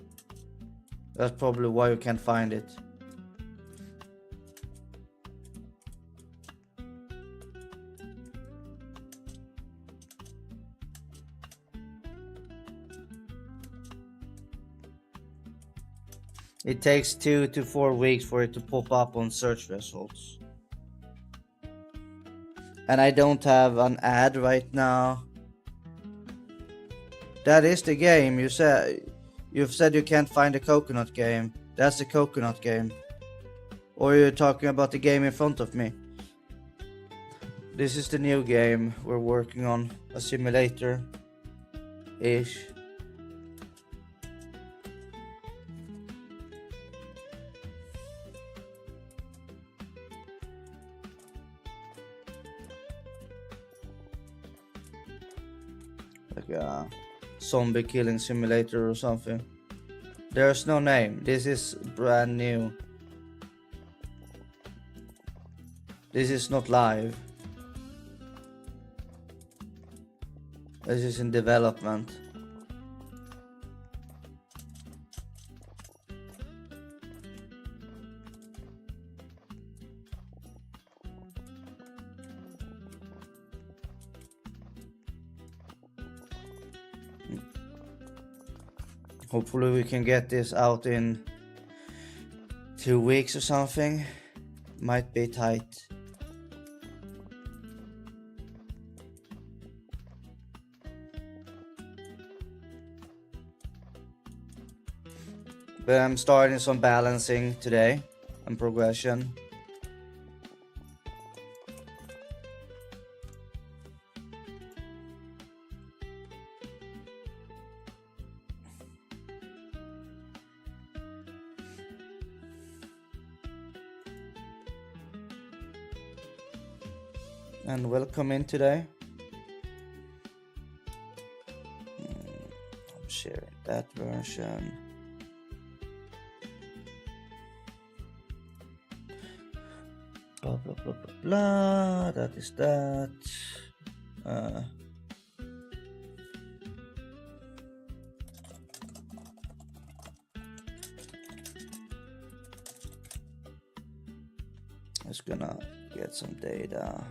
that's probably why you can't find it. It takes 2 to 4 weeks for it to pop up on search results. And I don't have an ad right now. That is the game. You've said you can't find a coconut game. That's the coconut game. Or you're talking about the game in front of me. This is the new game we're working on. A simulator ish. Like a zombie killing simulator or something. There's no name. This is brand new. This is not live. This is in development. Hopefully we can get this out in 2 weeks or something. Might be tight. But I'm starting some balancing today and progression. And welcome in today. I'm sharing that version. Blah blah blah blah blah. That is that. Just gonna get some data.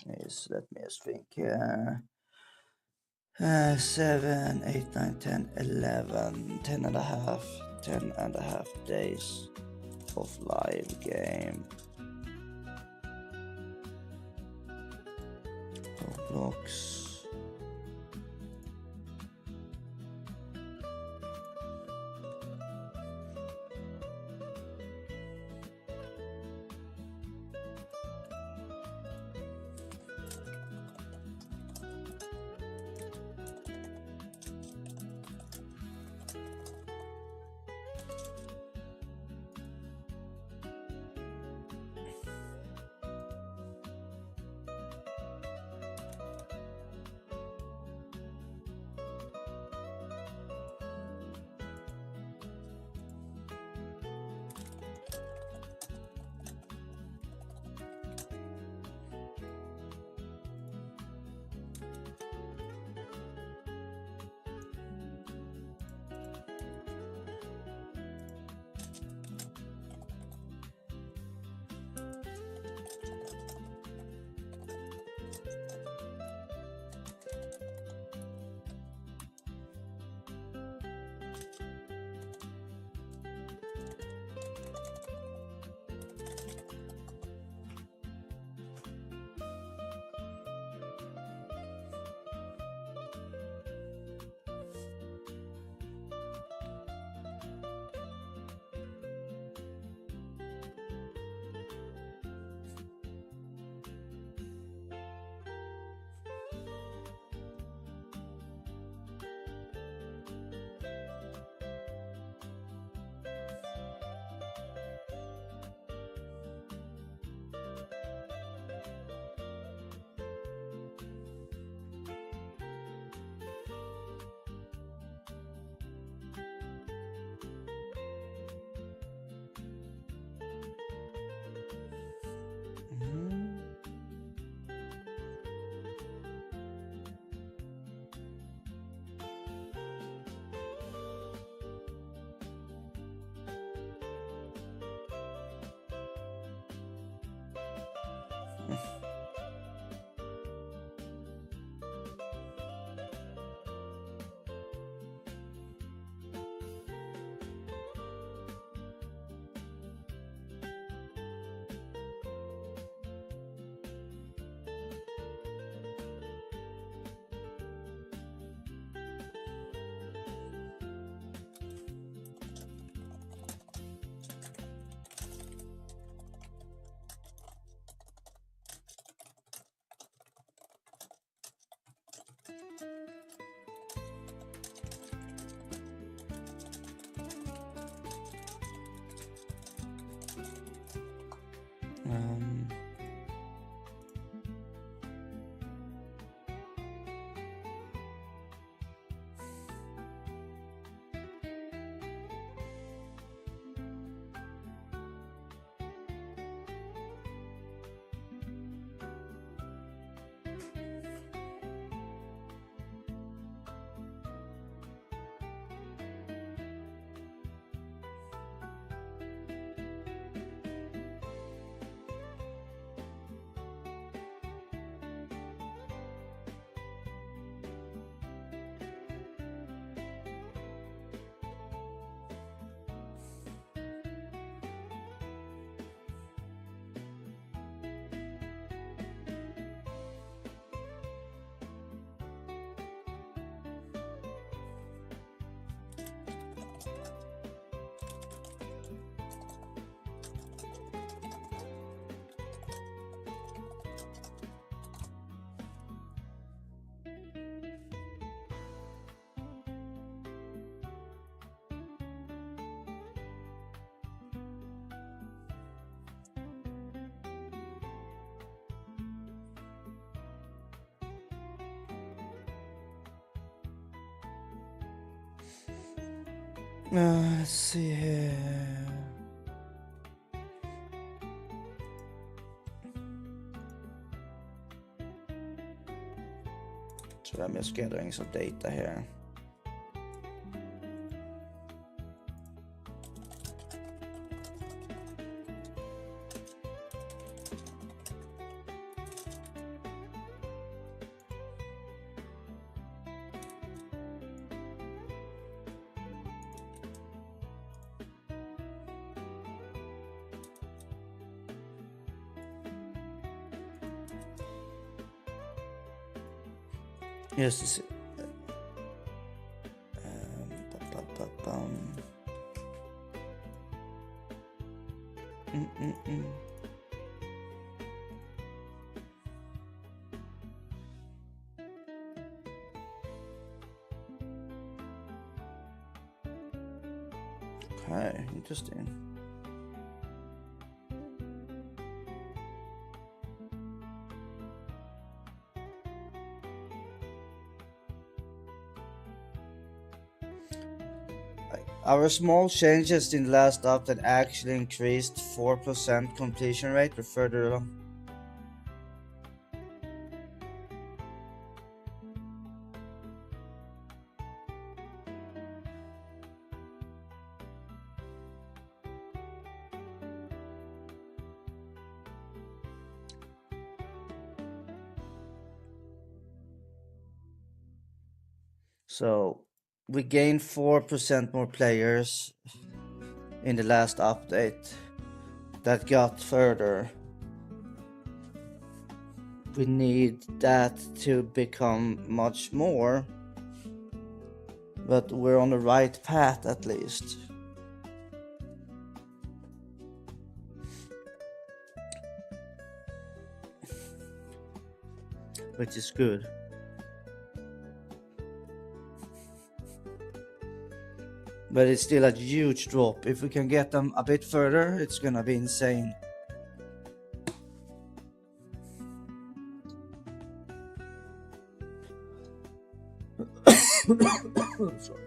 Yes, let me just think here. 7, 8, 9, 10, 11, 10 and a half, 10 and a half days of live game. Roblox. Um, let's see here. So I'm just gathering some data here. Yes, to see. Bum. Okay, interesting. Our small changes in the last update actually increased 4% completion rate or further along. So we gained 4% more players in the last update. That got further. We need that to become much more, but we're on the right path at least. Which is good. But it's still a huge drop. If we can get them a bit further, it's gonna be insane. Sorry.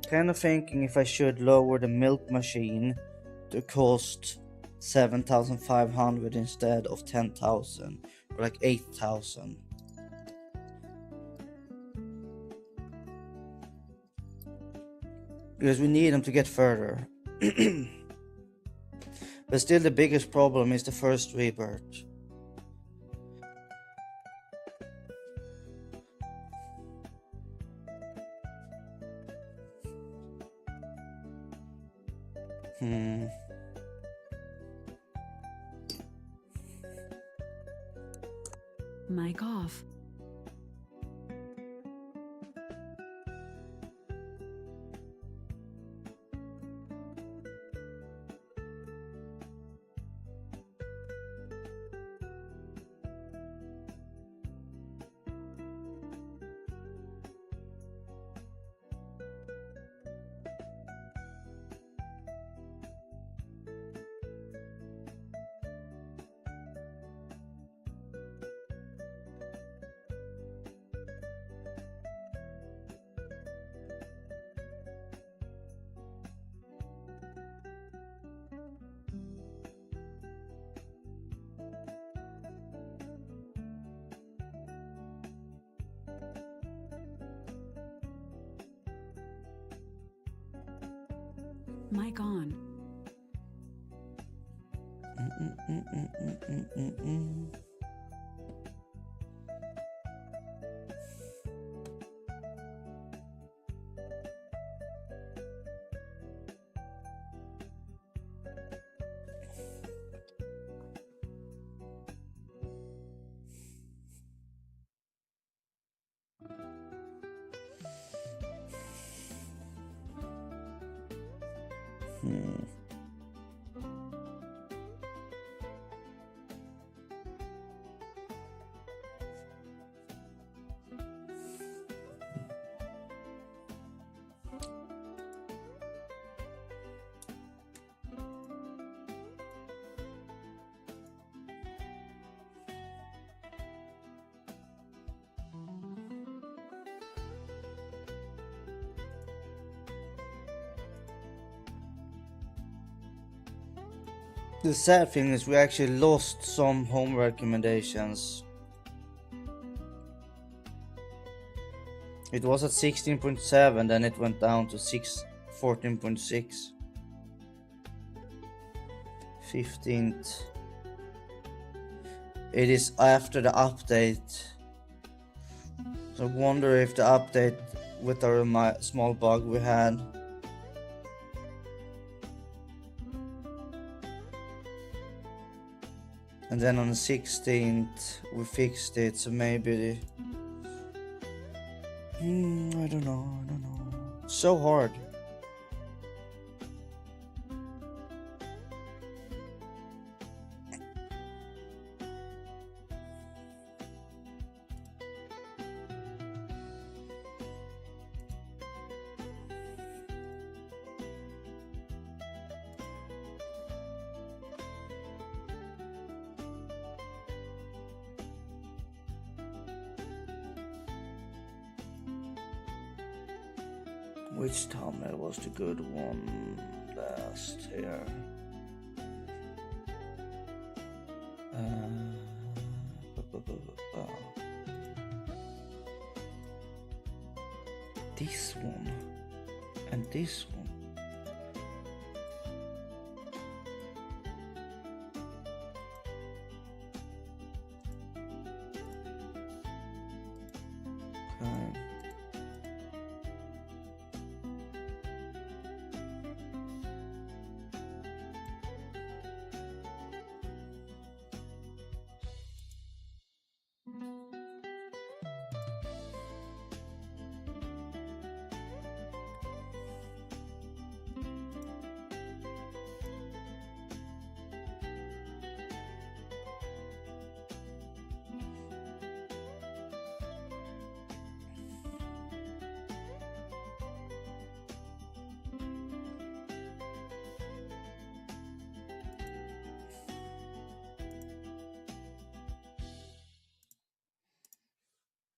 Kind of thinking if I should lower the milk machine to cost 7,500 instead of 10,000 or like 8,000. Because we need them to get further. But still the biggest problem is the first rebirth. Mic off. Mic on. The sad thing is we actually lost some home recommendations. It was at 16.7, then it went down to 14.6. 15th. It is after the update. So I wonder if the update with our small bug we had. And then on the 16th we fixed it, so maybe I don't know. So hard. Which thumbnail was the good one last here? This one and this one.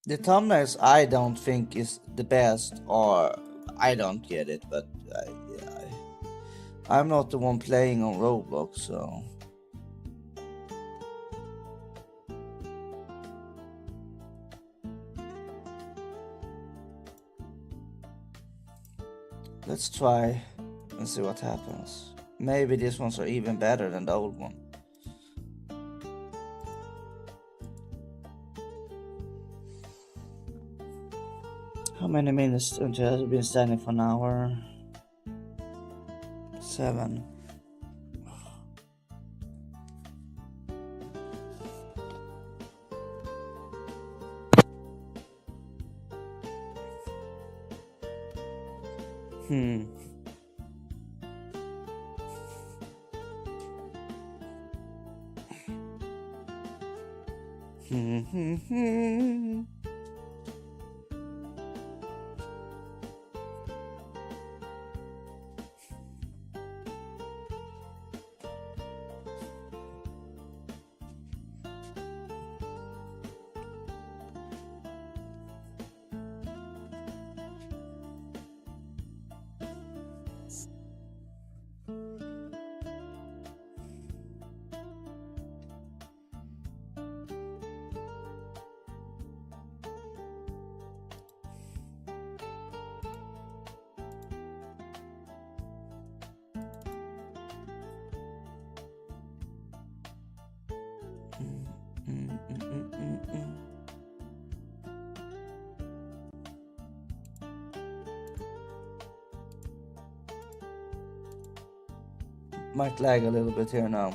The thumbnails I don't think is the best, or I don't get it, but I'm not the one playing on Roblox, so. Let's try and see what happens. Maybe these ones are even better than the old one. How many minutes until I've been standing for an hour? 7. Might lag a little bit here now.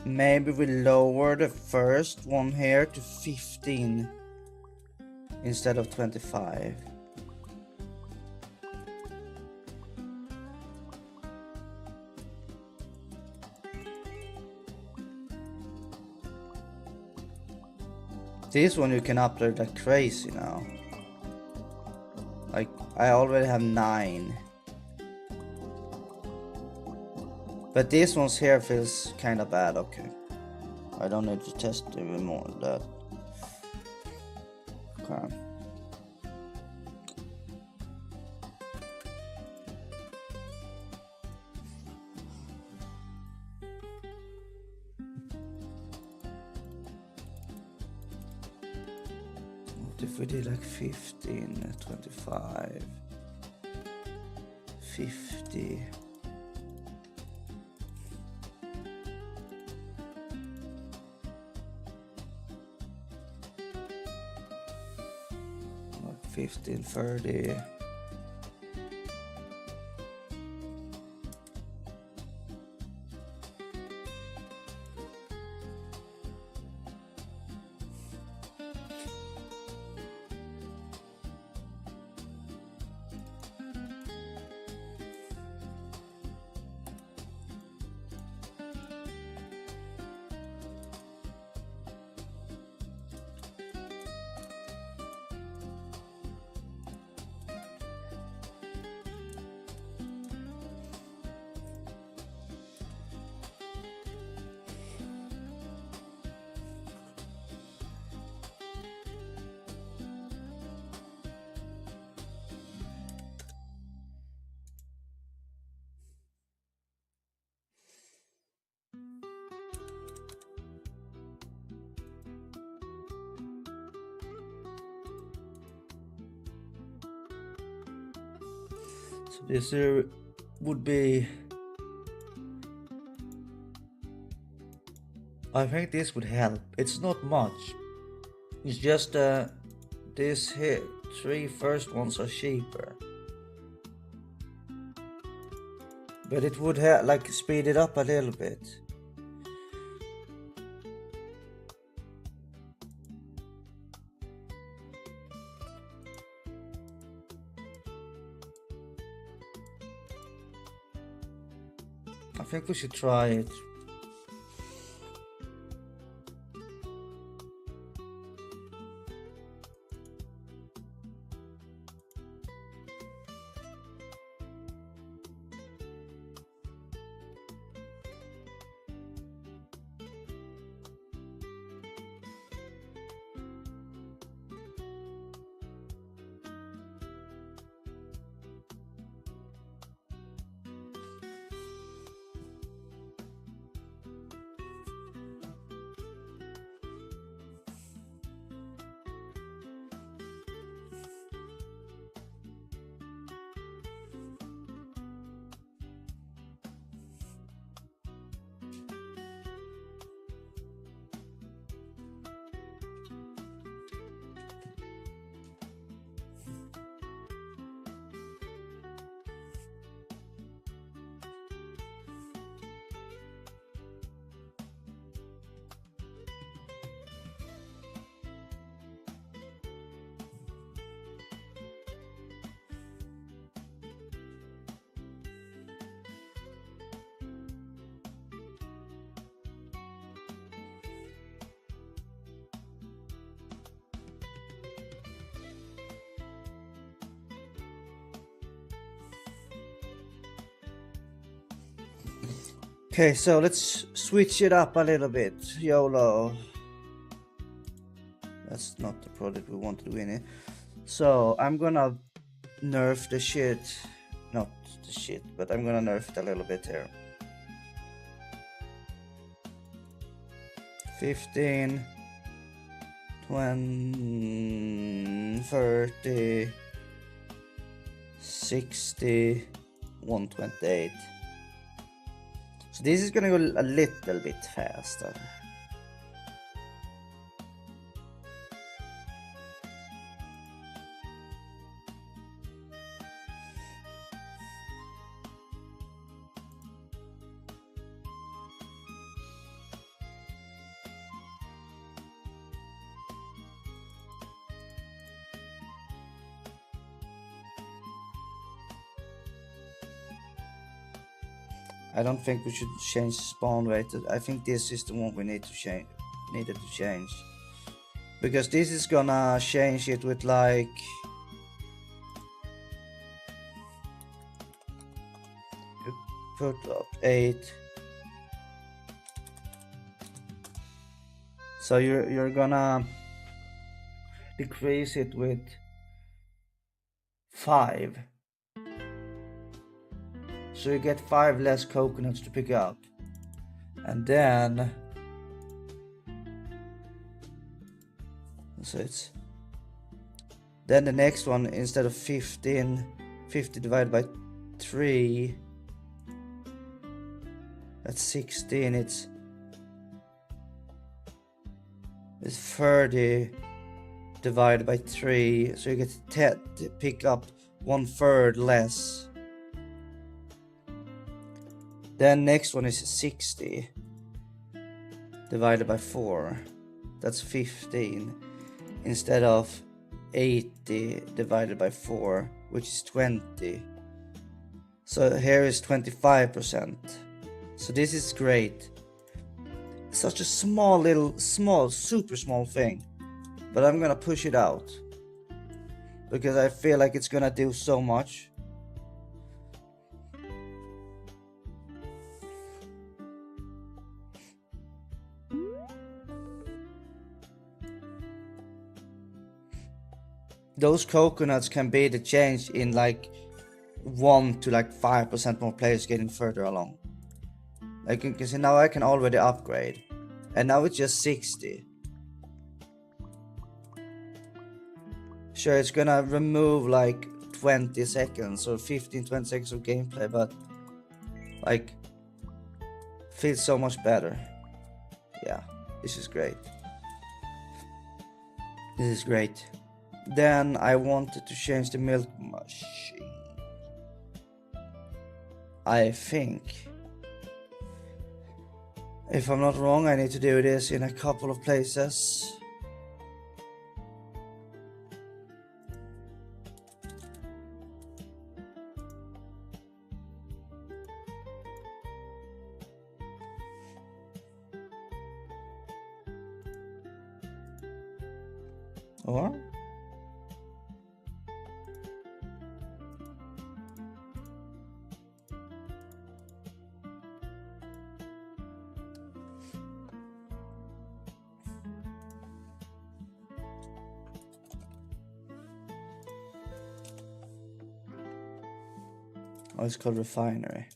Maybe we lower the first one here to 15 instead of 25. This one you can upload like crazy now. Like, I already have 9. But this one's here feels kinda bad, okay. I don't need to test even more than that. Okay. What if we did like 15, 25, 50? Like 15, 30. So this here would be, I think this would help. It's not much. It's just this here 3 first ones are cheaper. But it would like speed it up a little bit. I think we should try it. Okay, so let's switch it up a little bit. YOLO. That's not the product we wanted to win it. So I'm gonna nerf the shit. Not the shit, but I'm gonna nerf it a little bit here. 15, 20, 30, 60, 128. So this is gonna go a little bit faster. I don't think we should change spawn rate. I think this is the one we need to change. Needed to change, because this is gonna change it with like you put up 8. So you're gonna decrease it with 5. So you get 5 less coconuts to pick up. And then so it's then the next one, instead of 50 divided by 3, that's 16. It's 30 divided by 3, so you get 10 to pick up 1/3 less. Then next one is 60 divided by 4, that's 15, instead of 80 divided by 4, which is 20. So here is 25%. So this is great. Such a super small thing, but I'm gonna push it out because I feel like it's gonna do so much. Those coconuts can be the change in like 1 to like 5% more players getting further along. Like you can see now I can already upgrade, and now it's just 60. Sure, it's gonna remove like 20 seconds or 15-20 seconds of gameplay, but like feels so much better. Yeah, this is great. This is great. Then I wanted to change the milk machine. I think, if I'm not wrong, I need to do this in a couple of places. Or it's called refinery.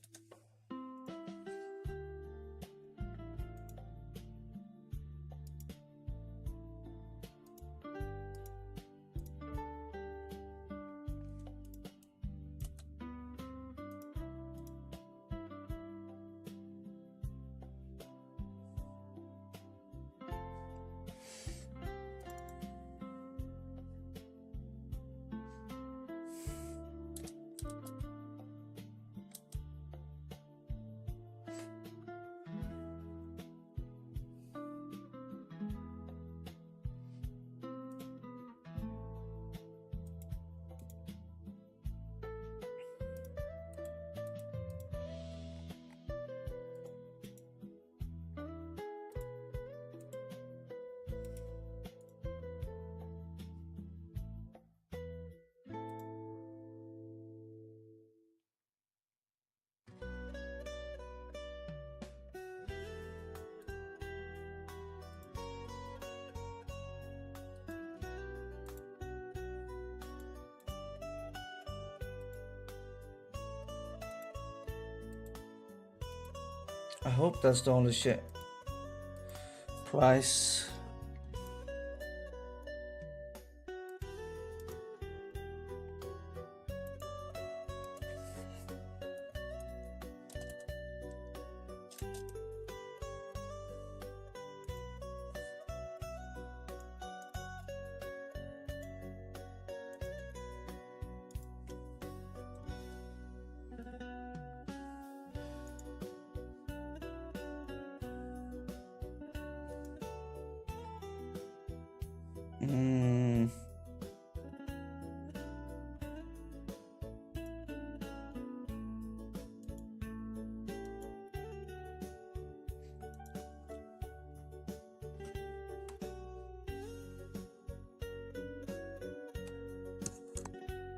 I hope that's the only price.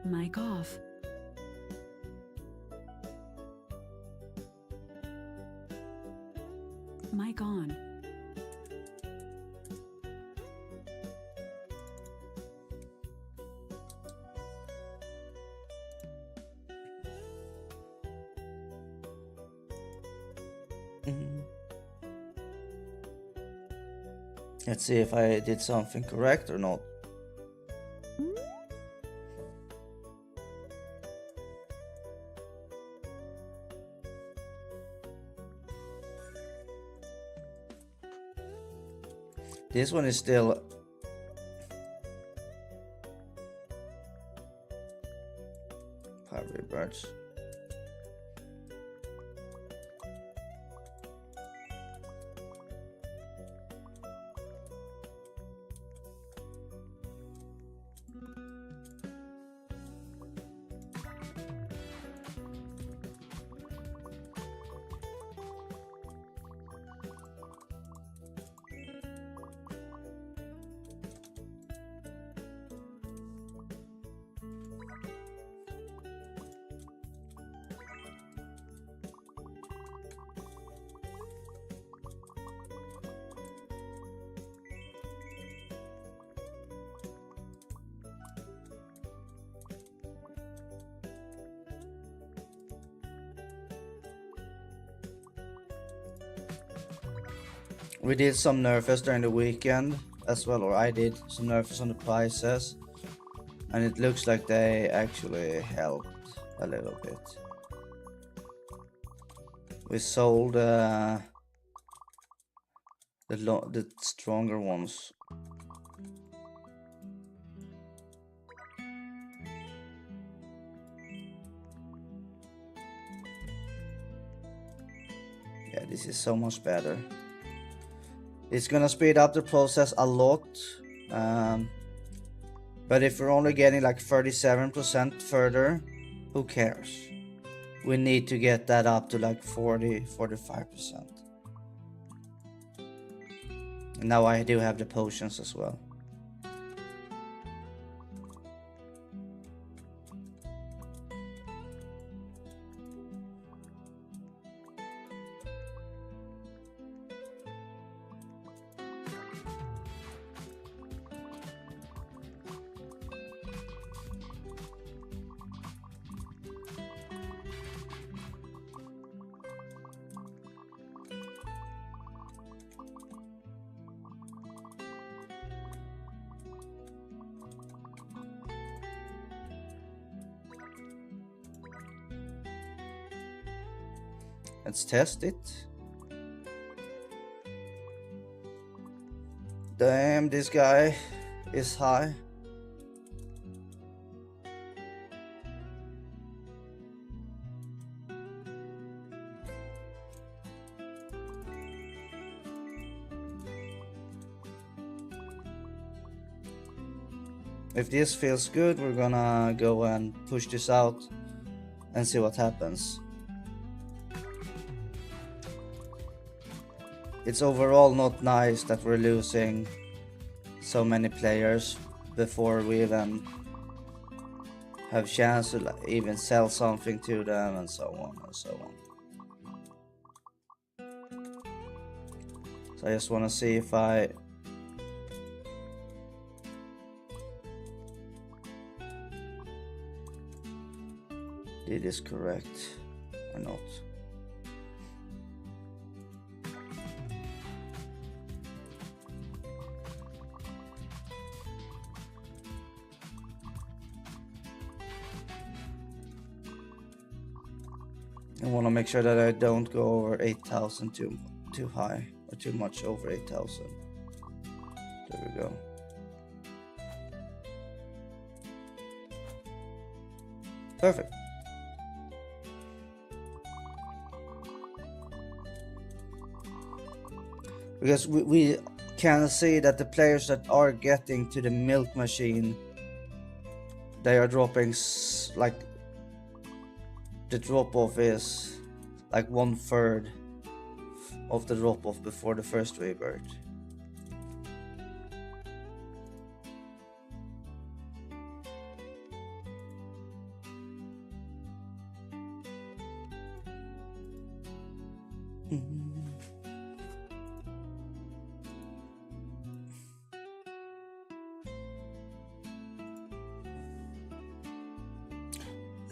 Mic off. Mic on. Let's see if I did something correct or not. This one is still Pirate Birds. We did some nerfs during the weekend as well, or I did some nerfs on the prices, and it looks like they actually helped a little bit. We sold the stronger ones. Yeah, this is so much better. It's gonna speed up the process a lot, but if we're only getting like 37% further, who cares? We need to get that up to like 40-45%. And now I do have the potions as well. Let's test it. Damn, this guy is high. If this feels good, we're gonna go and push this out and see what happens. It's overall not nice that we're losing so many players before we even have chance to even sell something to them, and so on and so on. So I just want to see if I did this correct or not. I want to make sure that I don't go over 8,000 too high or too much over 8,000. There we go. Perfect. Because we can see that the players that are getting to the milk machine, they are dropping like the drop off is like 1/3 of the drop off before the first rebirth.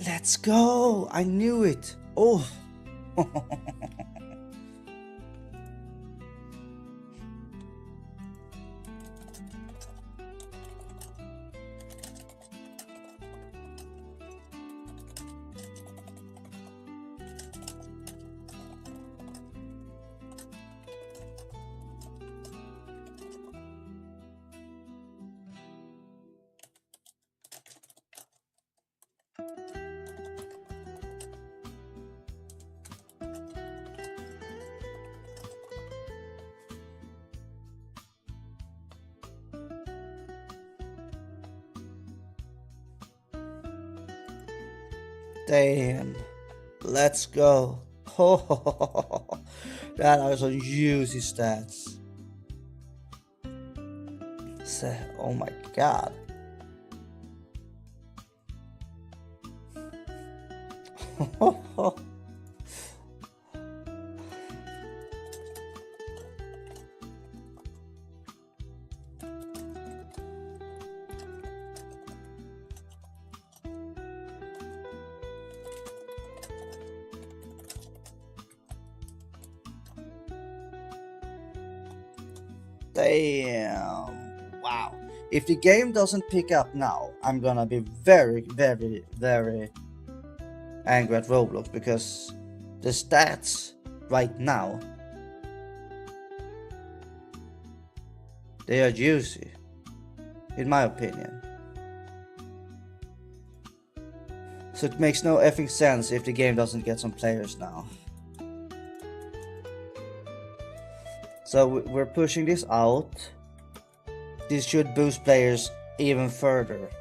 Let's go! I knew it! Oh! Damn. Let's go. Oh, that are some juicy stats. Oh my god. Damn. Wow. If the game doesn't pick up now, I'm gonna be very, very, very angry at Roblox, because the stats right now, they are juicy, in my opinion. So it makes no effing sense if the game doesn't get some players now. So we're pushing this out. This should boost players even further.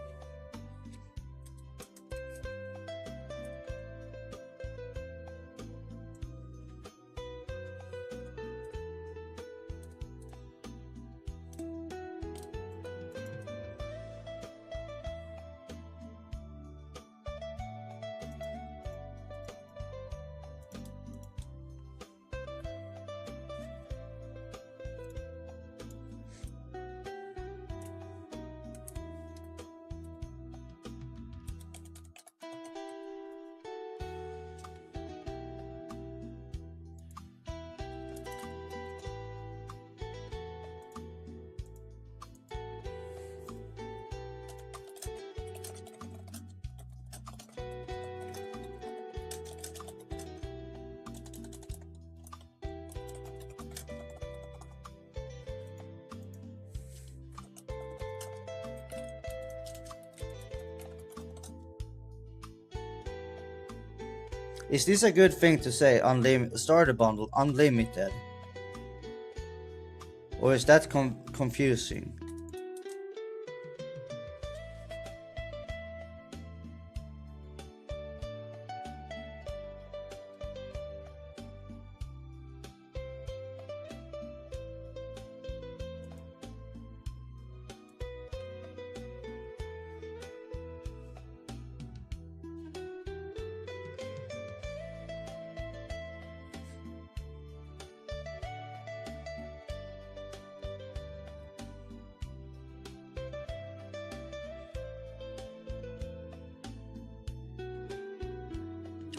Is this a good thing to say, starter bundle unlimited? Or is that confusing?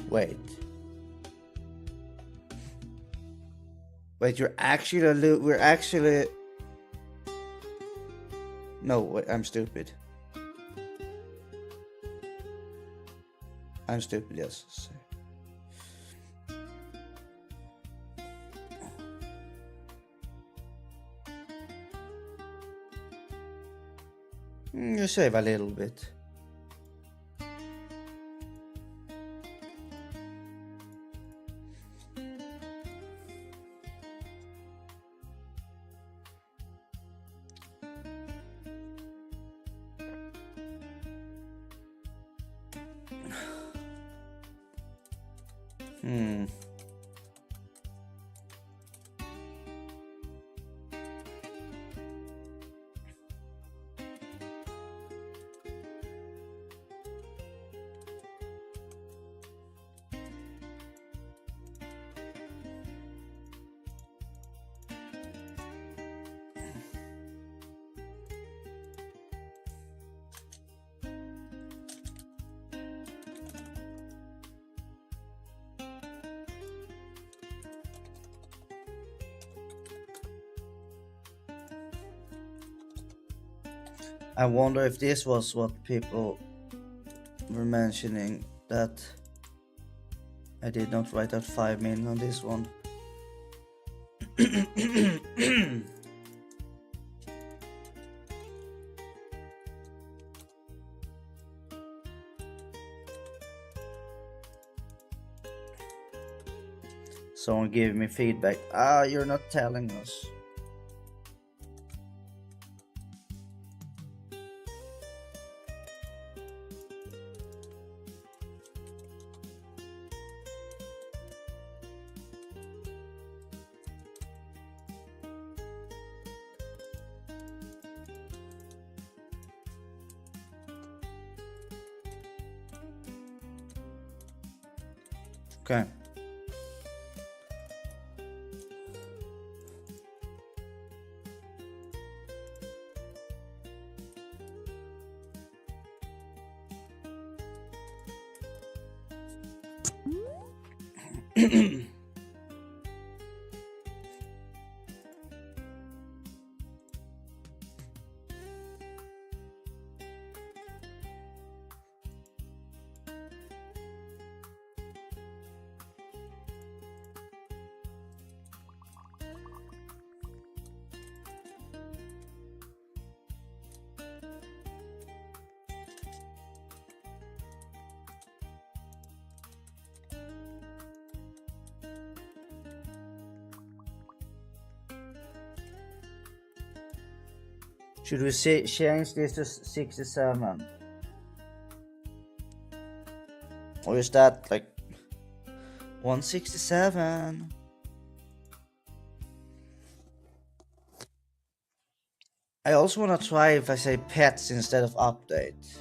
Wait, we're actually. No, wait, I'm stupid. I'm stupid, yes. You save a little bit. Hmm. I wonder if this was what people were mentioning, that I did not write out 5 million on this one. Someone give me feedback. You're not telling us. Okay. Should we change this to 67? Or is that like 167? I also want to try if I say pets instead of update.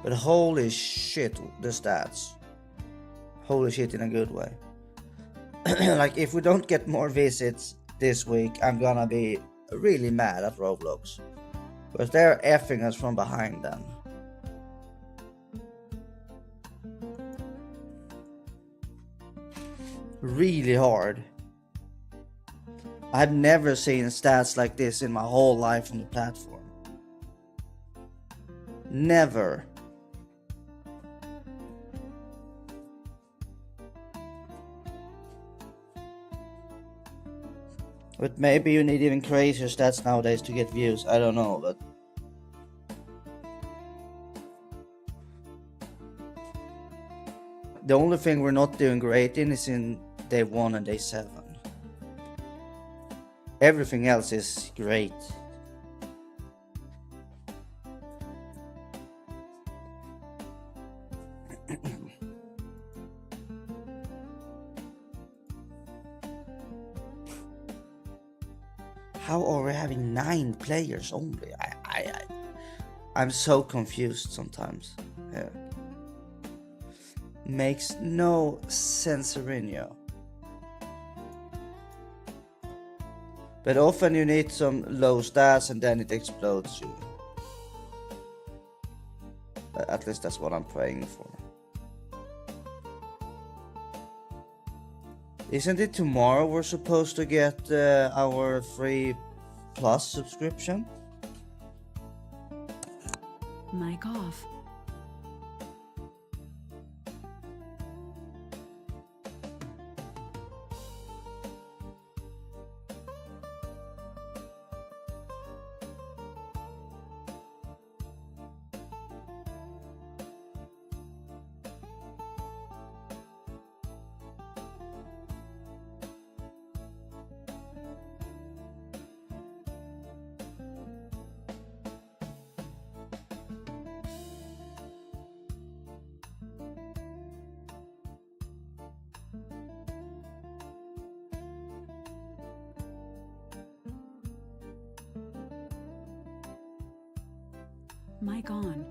But holy shit, the stats. Holy shit in a good way. Like, if we don't get more visits this week, I'm gonna be really mad at Roblox. Because they're effing us from behind then. Really hard. I've never seen stats like this in my whole life on the platform. Never. But maybe you need even crazier stats nowadays to get views. I don't know, but the only thing we're not doing great in is in day 1 and day 7. Everything else is great. How are we having 9 players only? I'm so confused sometimes. Yeah. Makes no sense, Sereno. But often you need some low stats and then it explodes you. At least that's what I'm praying for. Isn't it tomorrow we're supposed to get our free plus subscription? Mic off. Mic on.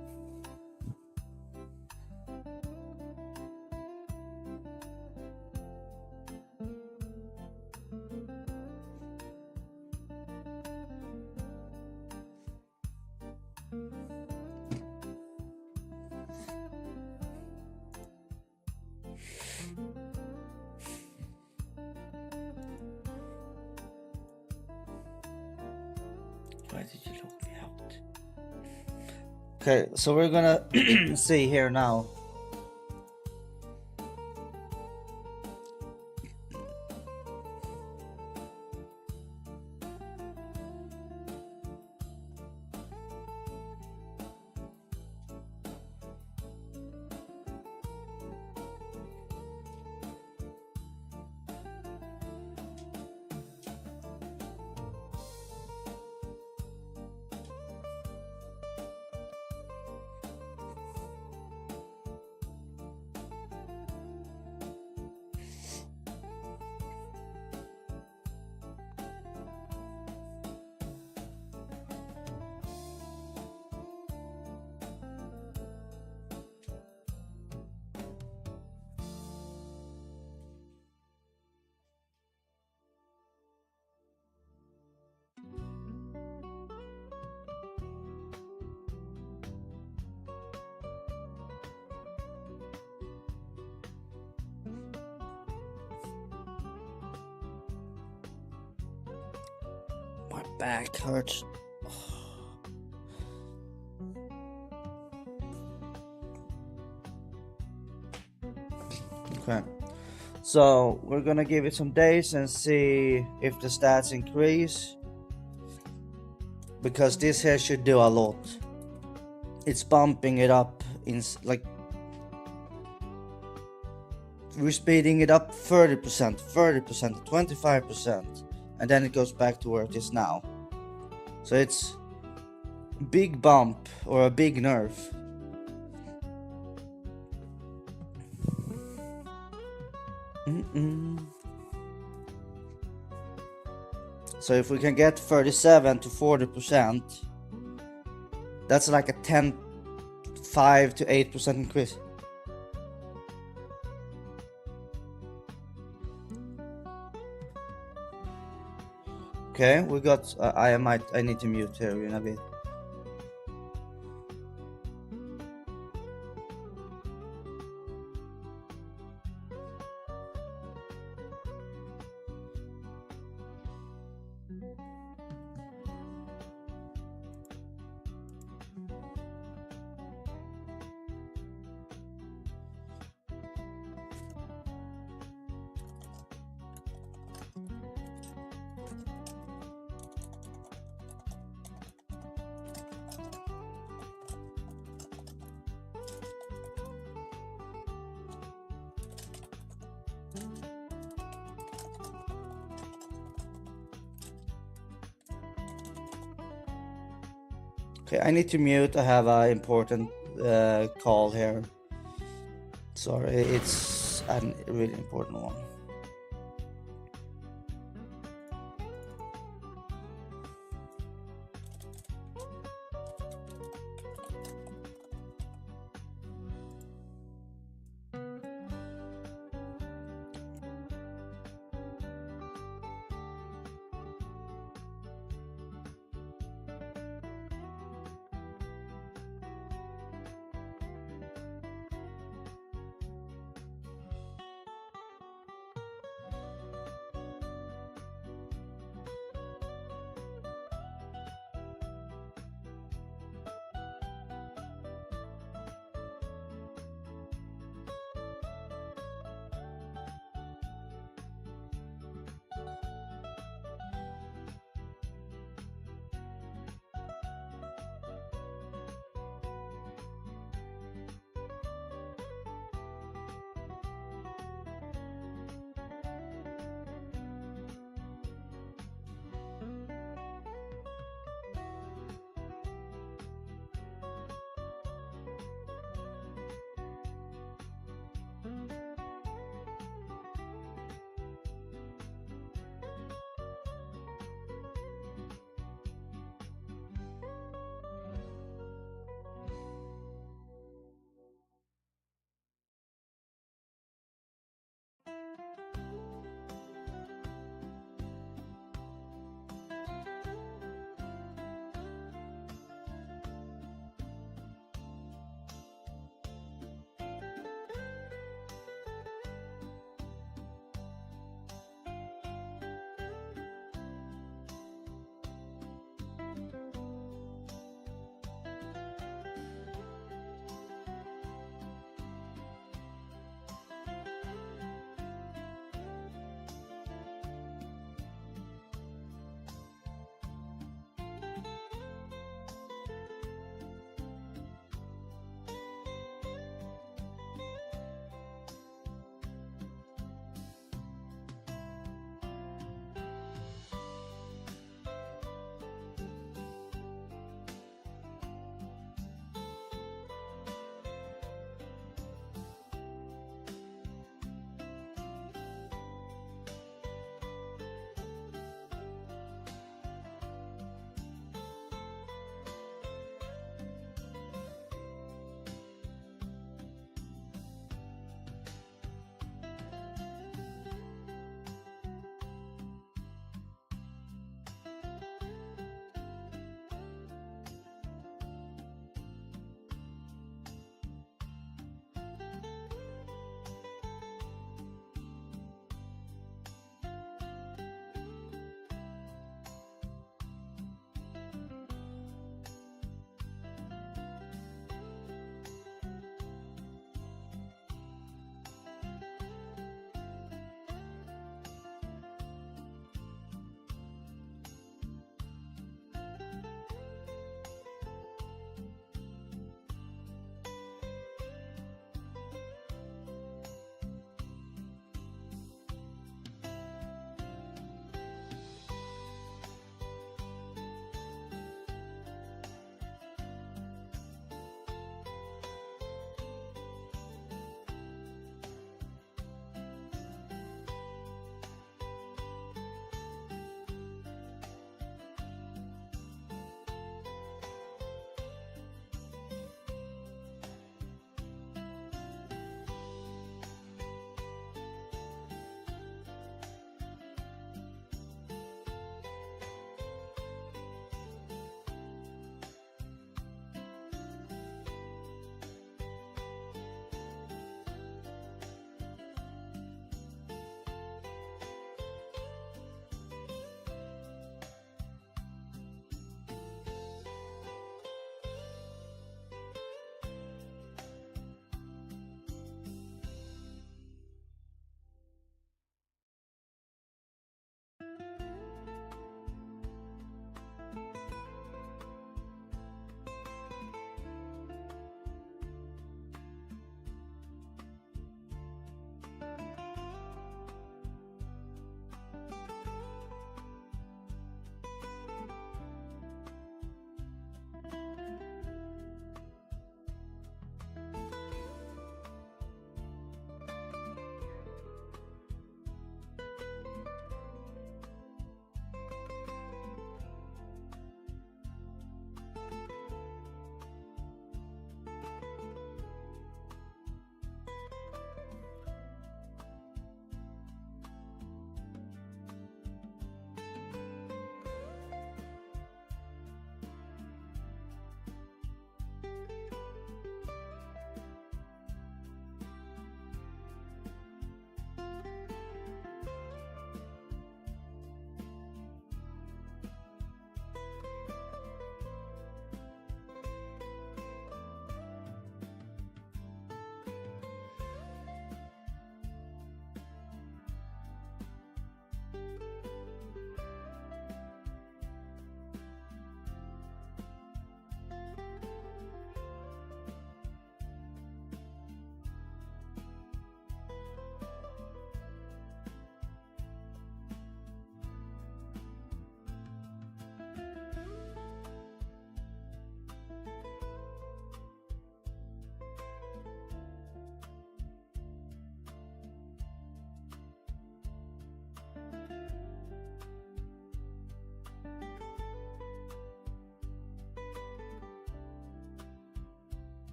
Why did you lock me out? Okay, so we're gonna see here now. My back hurts. Okay, so we're gonna give it some days and see if the stats increase, because this here should do a lot. It's bumping it up in like we're speeding it up 30%, 30%, 25%, and then it goes back to where it is now. So it's a big bump or a big nerf. So if we can get 37 to 40%, that's like a 5 to 8% increase. Okay, we got. I need to mute here in a bit. Okay, I need to mute. I have an important call here. Sorry, it's a really important one.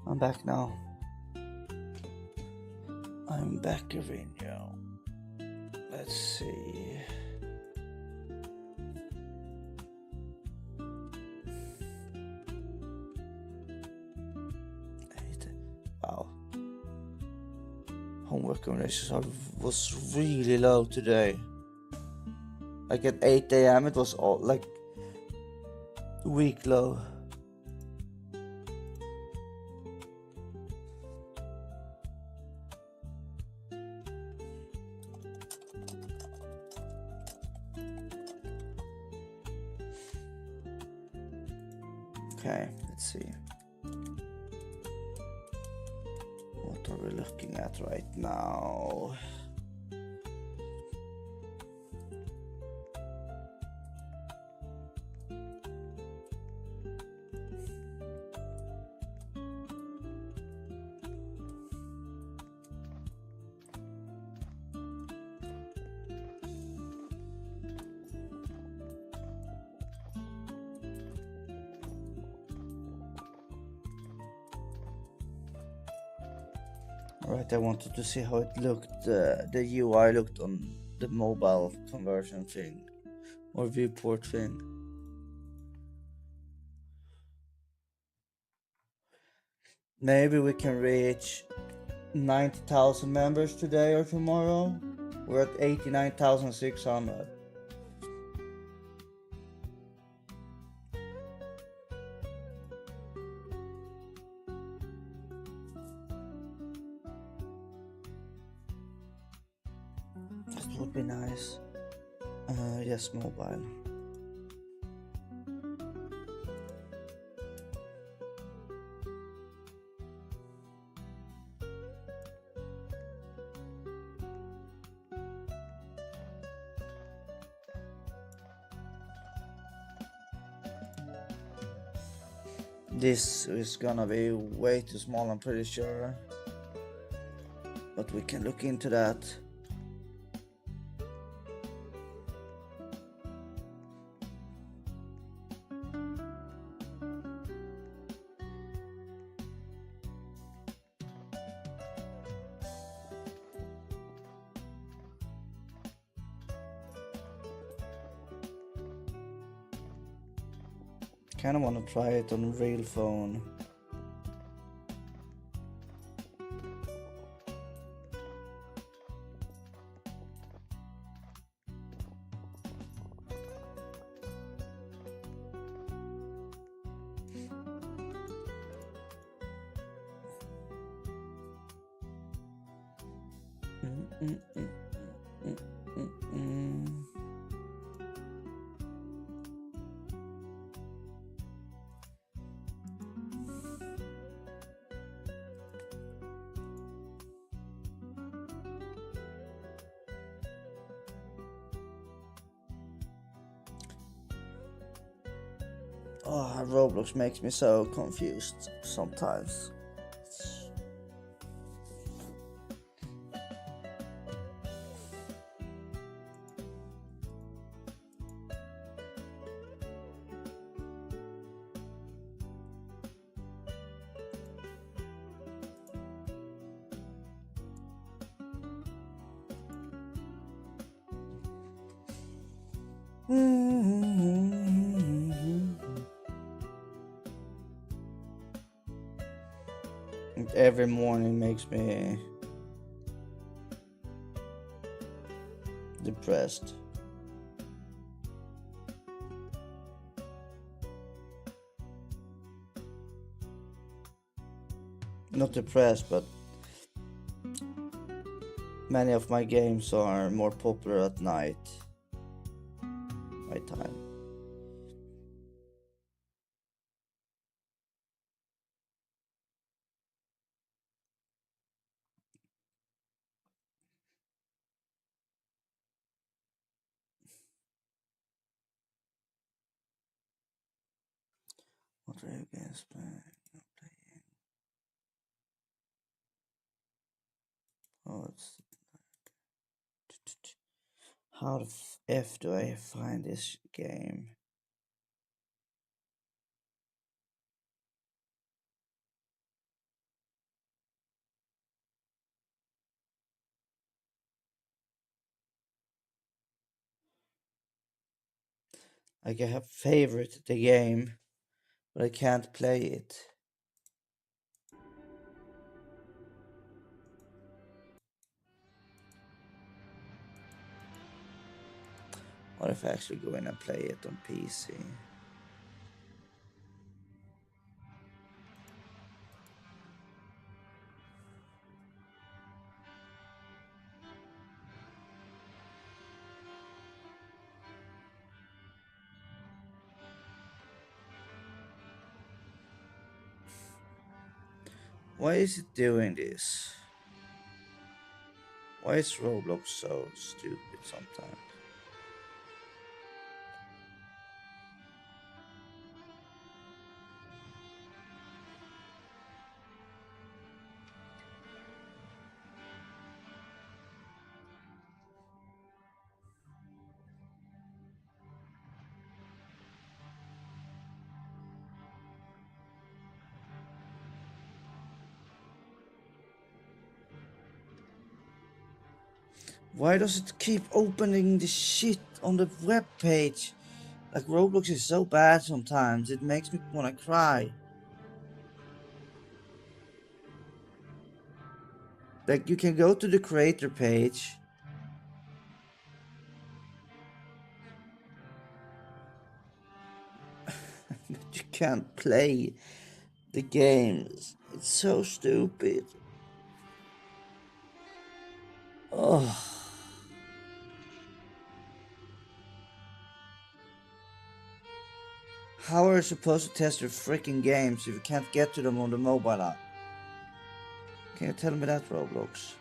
I'm back now. I'm back, Arino. Let's see. Wow. Homework recommendations was really low today. Like at 8 a.m. it was all like week low. Okay, let's see. What are we looking at right now? Alright, I wanted to see how it looked, the UI looked on the mobile conversion thing, or viewport thing. Maybe we can reach 90,000 members today or tomorrow. We're at 89,600. That would be nice. Yes, mobile. This is gonna be way too small, I'm pretty sure. But we can look into that. Kind of want to try it on a real phone. Oh, Roblox makes me so confused sometimes. Every morning makes me depressed. Not depressed, but many of my games are more popular at night. My time. What are you games playing? Oh, it's how the f do I find this game? Like I have favorite the game, but I can't play it. What if I actually go in and play it on PC? Why is it doing this? Why is Roblox so stupid sometimes? Why does it keep opening the shit on the web page? Like Roblox is so bad sometimes, it makes me wanna cry. Like you can go to the creator page. But you can't play the games. It's so stupid. Oh. How are you supposed to test your freaking games if you can't get to them on the mobile app? Can you tell me that, Roblox?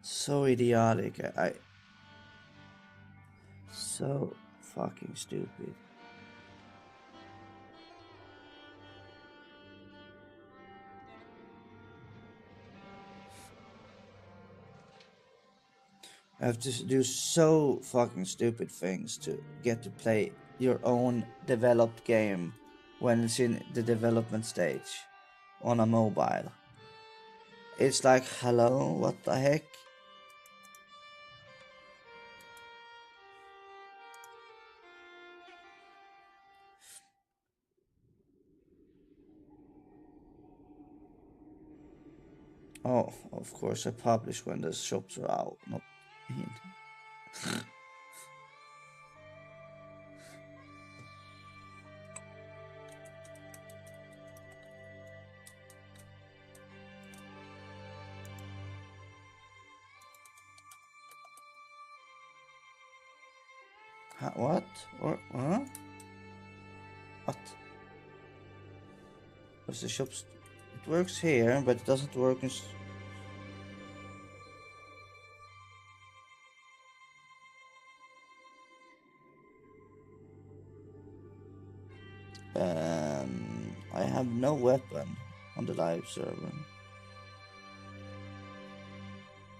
So idiotic. I so fucking stupid. I have to do so fucking stupid things to get to play your own developed game when it's in the development stage on a mobile. It's like, hello, what the heck? Oh, of course, I publish when the shops are out, not in. What? Or huh? What? What's the shops? It works here, but it doesn't work in. I have no weapon on the live server.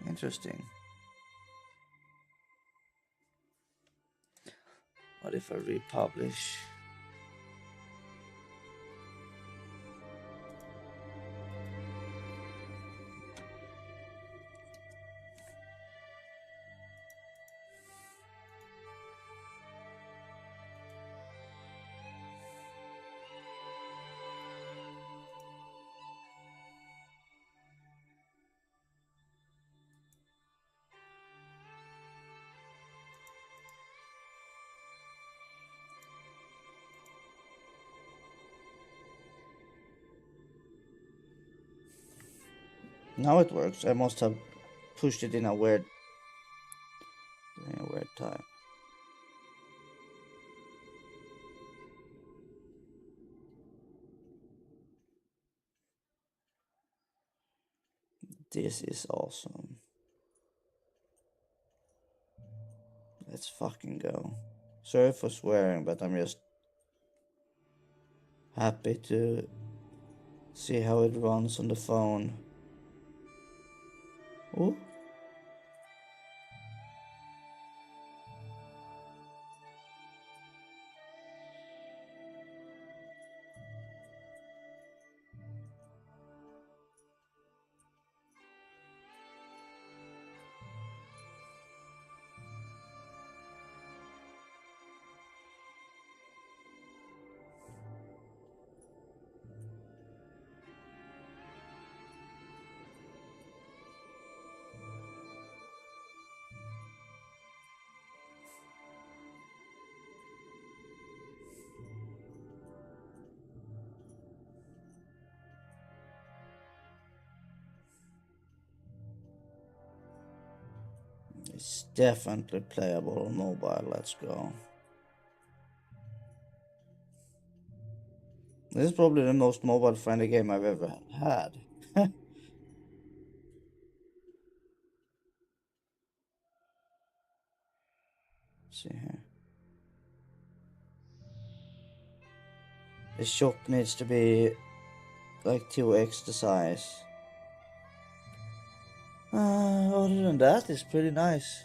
Interesting. What if I republish? Now it works. I must have pushed it in a weird time. This is awesome. Let's fucking go. Sorry for swearing, but I'm just happy to see how it runs on the phone. Oh. It's definitely playable on mobile. Let's go. This is probably the most mobile friendly game I've ever had. Let's see here. The shop needs to be like 2x the size. Other than that, it's pretty nice.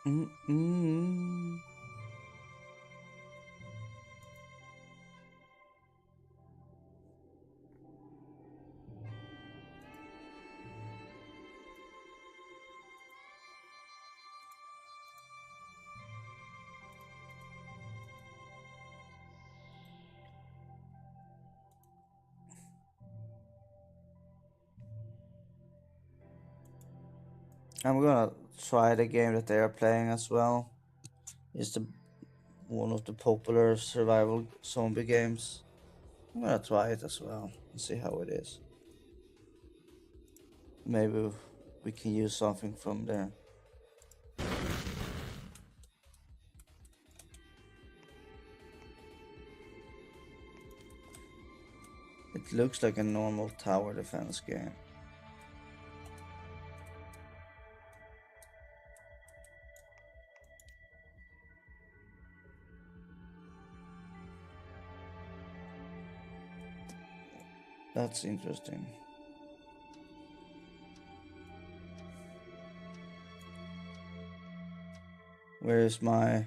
Mm-mm. I'm gonna try the game that they are playing as well. It's one of the popular survival zombie games. I'm gonna try it as well and see how it is. Maybe we can use something from there. It looks like a normal tower defense game. That's interesting. Where is my...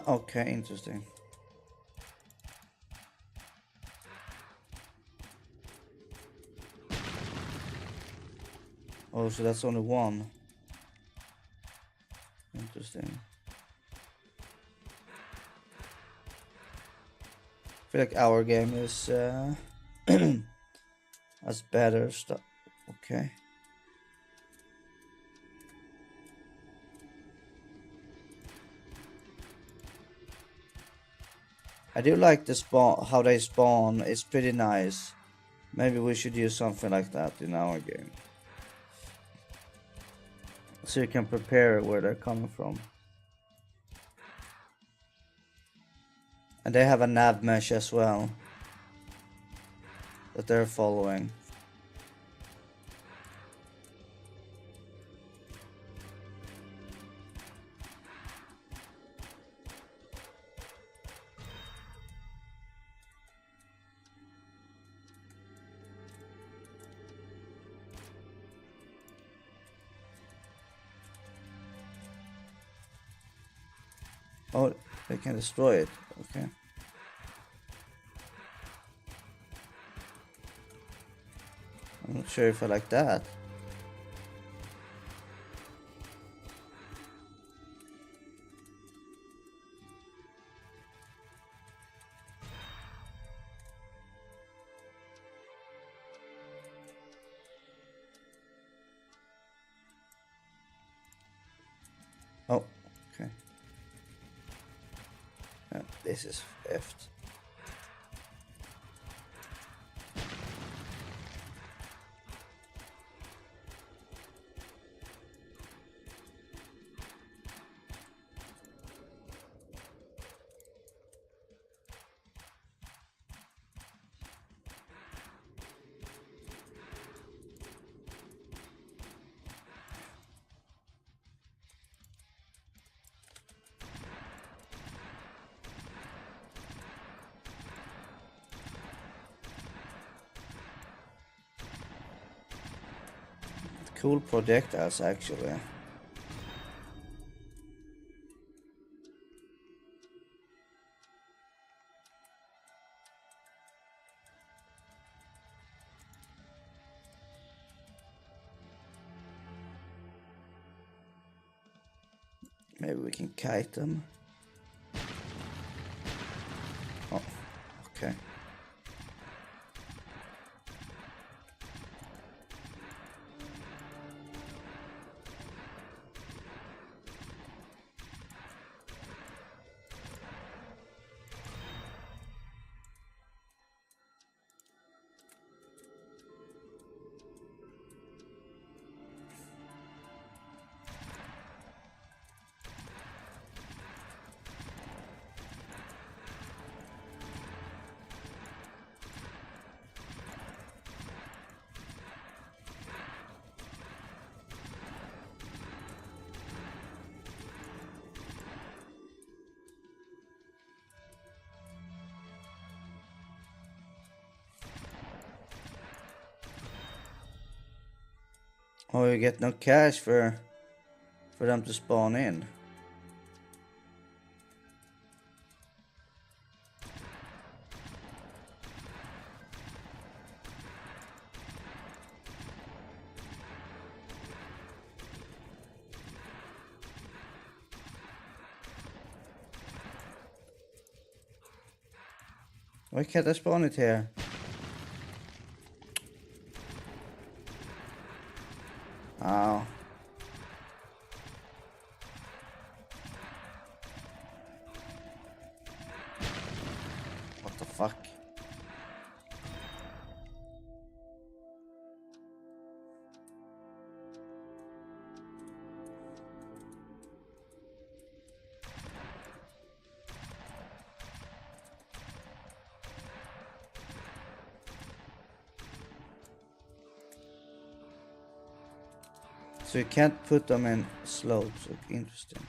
okay, interesting. Oh, so that's only one. Interesting. I feel like our game is has better stuff. Okay. I do like the spawn, how they spawn. It's pretty nice. Maybe we should use something like that in our game, so you can prepare where they're coming from. And they have a nav mesh as well that they're following. Oh, they can destroy it. Okay. I'm not sure if I like that. Oh, okay. This is effed. cool projectiles actually. Maybe we can kite them. Oh, okay. Oh, you get no cash for them to spawn in. Why can't I spawn it here? Oh. What the fuck? So you can't put them in slopes. Okay, interesting.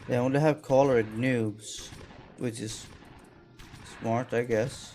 They only have colored noobs, which is smart, I guess.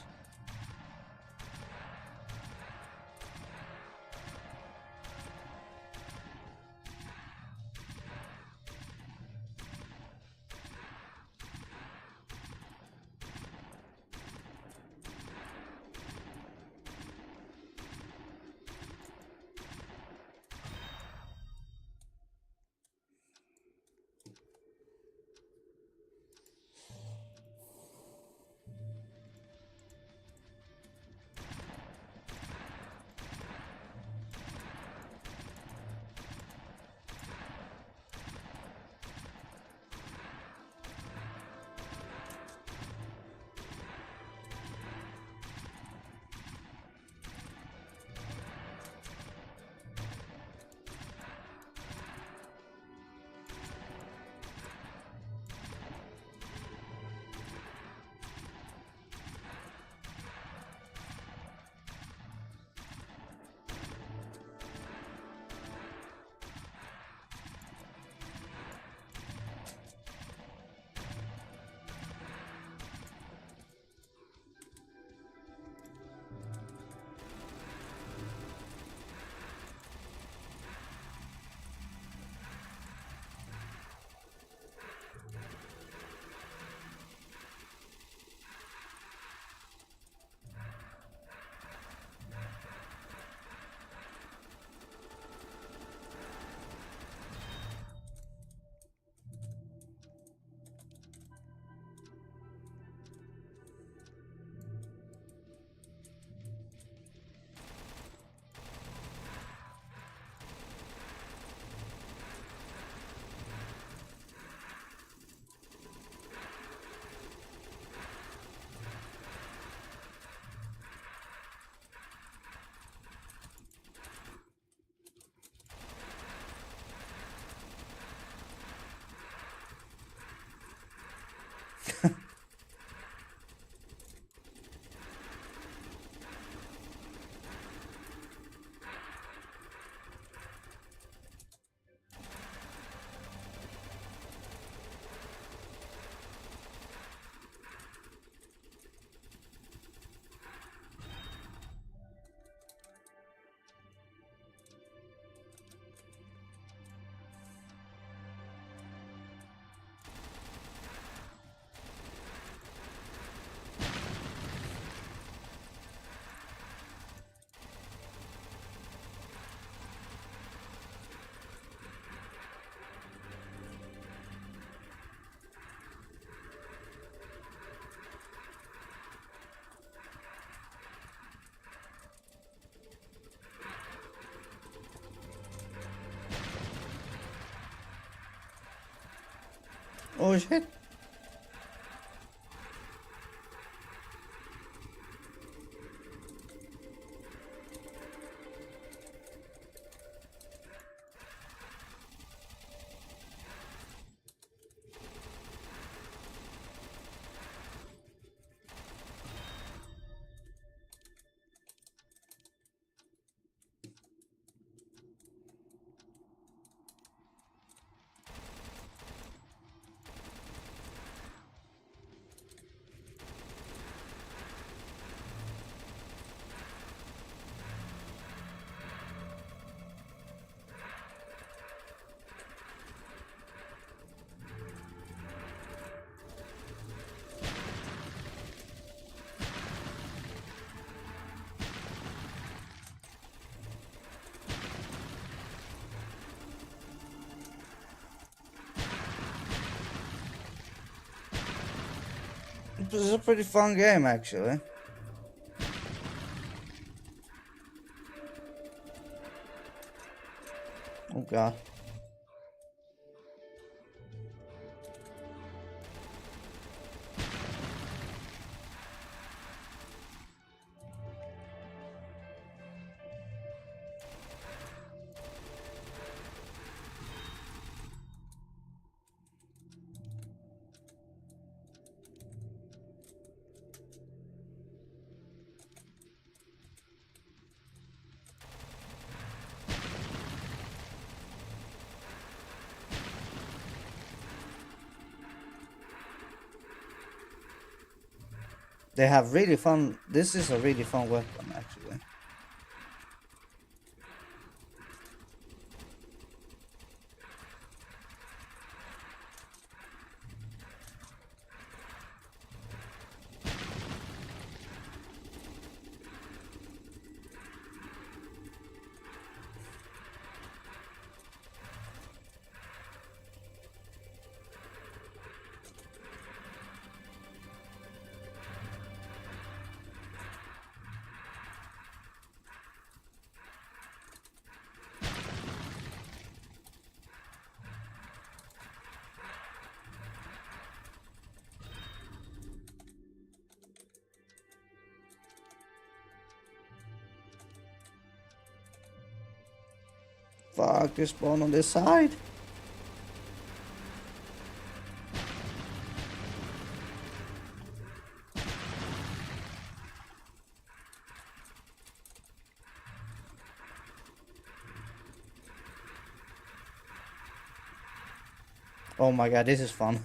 Oh shit. This is a pretty fun game, actually. Oh god. They have really fun. This is a really fun weapon, actually. Fuck, they spawn on this side. Oh my god, this is fun.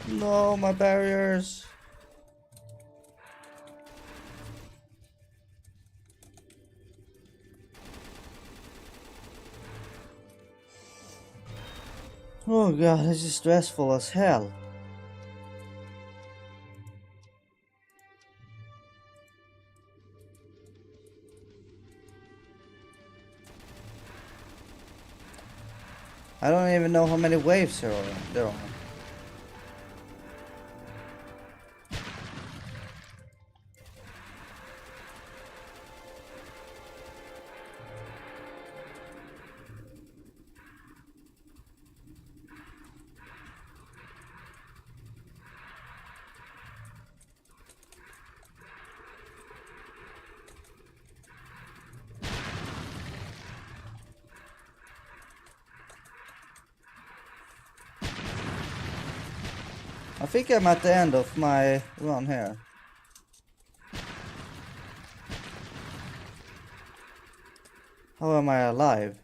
No, my barriers. Oh god, this is stressful as hell. I don't even know how many waves there are. I think I'm at the end of my run here. How am I alive?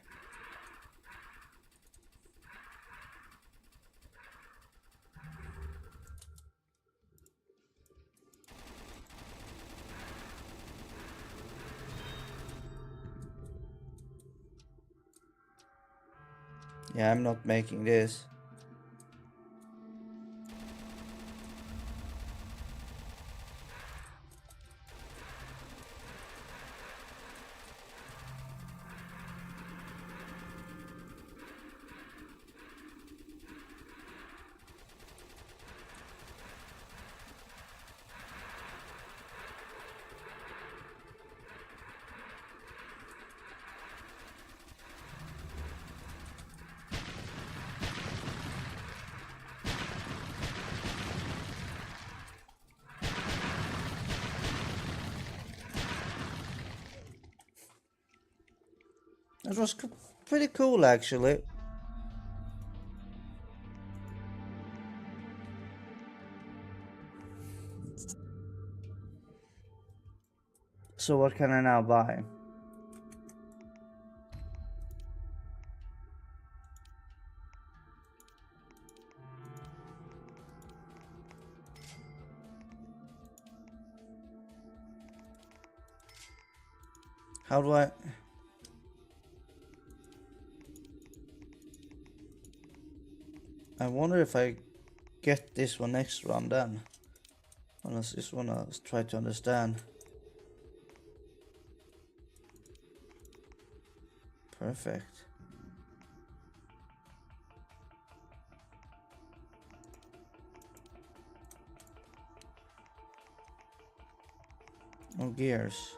Yeah, I'm not making this. It was pretty cool actually. So what can I now buy? How do I... I wonder if I get this one next run then. Unless this one I'll try to understand. Perfect. No gears.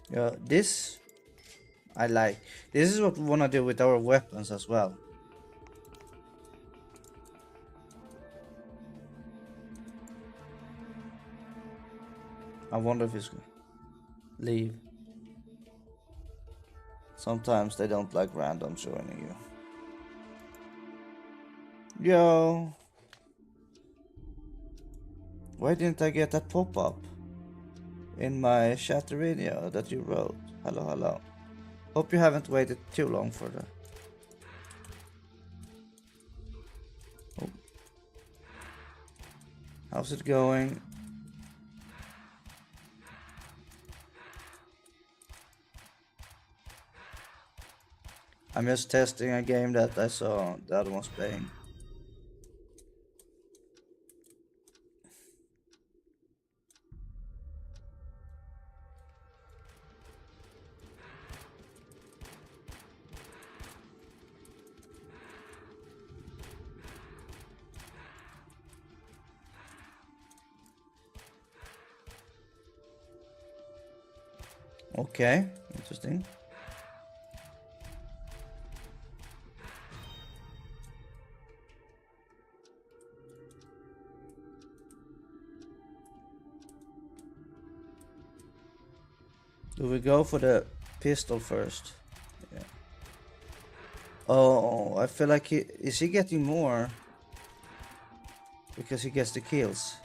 Yeah, this I like. This is what we wanna do with our weapons as well. I wonder if it's leave. Sometimes they don't like random joining you. Yo. Why didn't I get that pop-up in my chatterino that you wrote? Hello, hello. Hope you haven't waited too long for that. Oh. How's it going? I'm just testing a game that I saw the other one's playing. Okay, interesting. Do we go for the pistol first? Yeah. Oh, I feel like is he getting more? Because he gets the kills.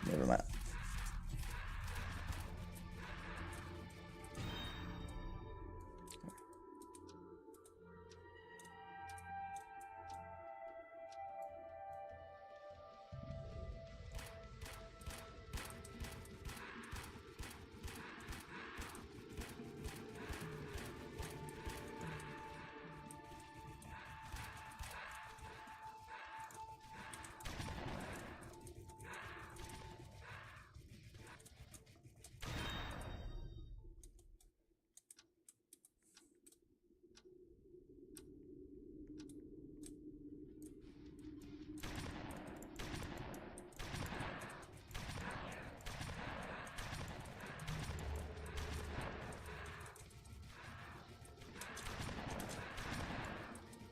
Never mind.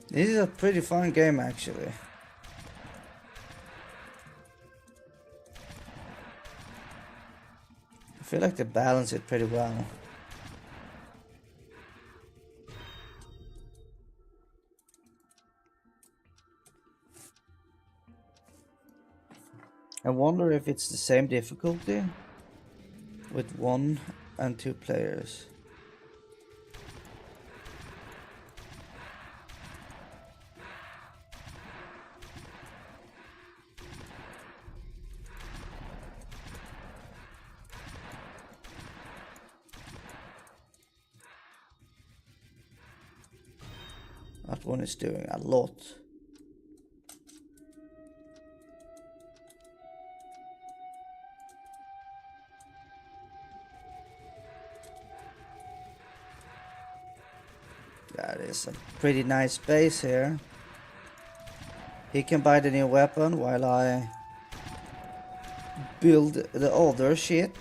This is a pretty fun game actually. I feel like they balance it pretty well. I wonder if it's the same difficulty with 1 and 2 players. That one is doing a lot. That is a pretty nice base here. He can buy the new weapon while I build the other shit.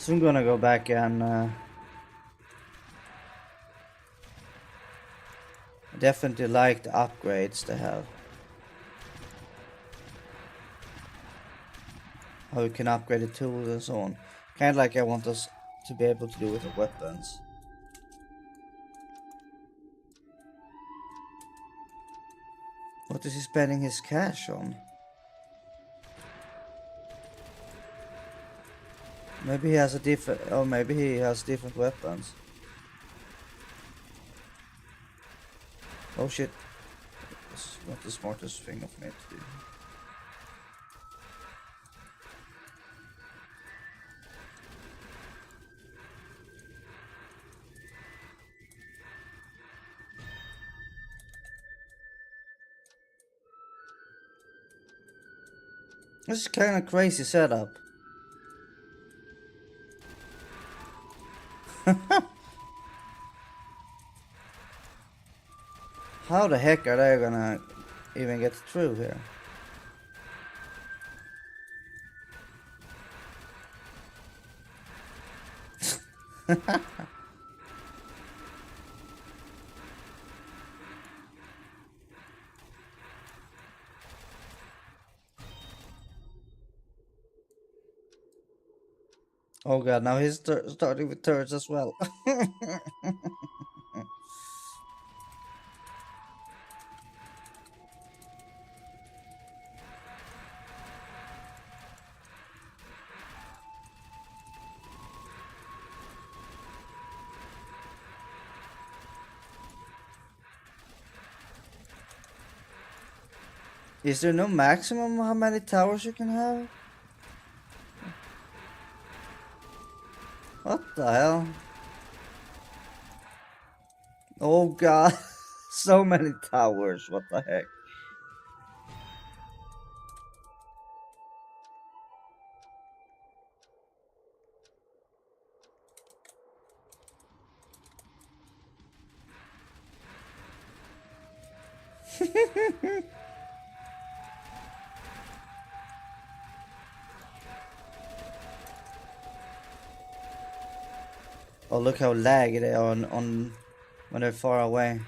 So I'm gonna go back and definitely like the upgrades they have. How you can upgrade the tools and so on. Kind of like I want us to be able to do with the weapons. What is he spending his cash on? Maybe he has a different... Oh, maybe he has different weapons. Oh shit. It's not the smartest thing of me to do. This is kind of crazy setup. How the heck are they gonna even get through here? Oh god, now he's starting with turrets as well. Is there no maximum how many towers you can have? What the hell? Oh god, so many towers, what the heck? Oh, look how laggy they are on when they're far away.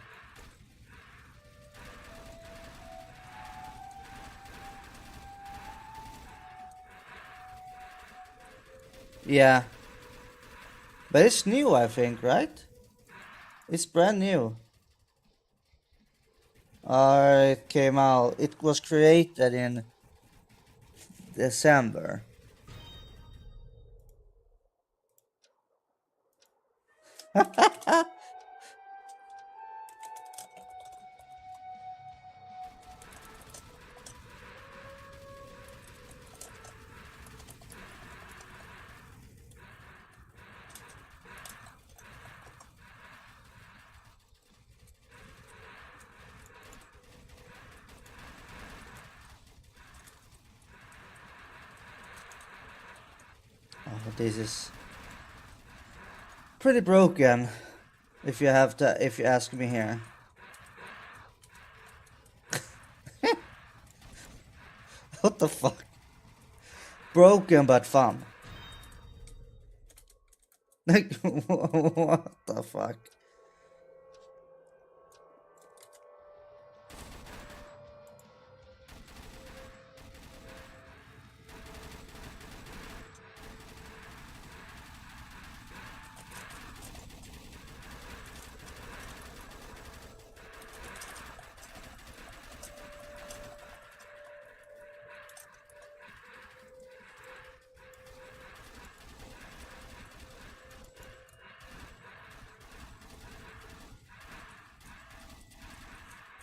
Yeah. But it's new, I think, right? It's brand new. It came out. It was created in December. Oh, this is pretty broken, if you ask me here. What the fuck? Broken but fun. Like, what the fuck?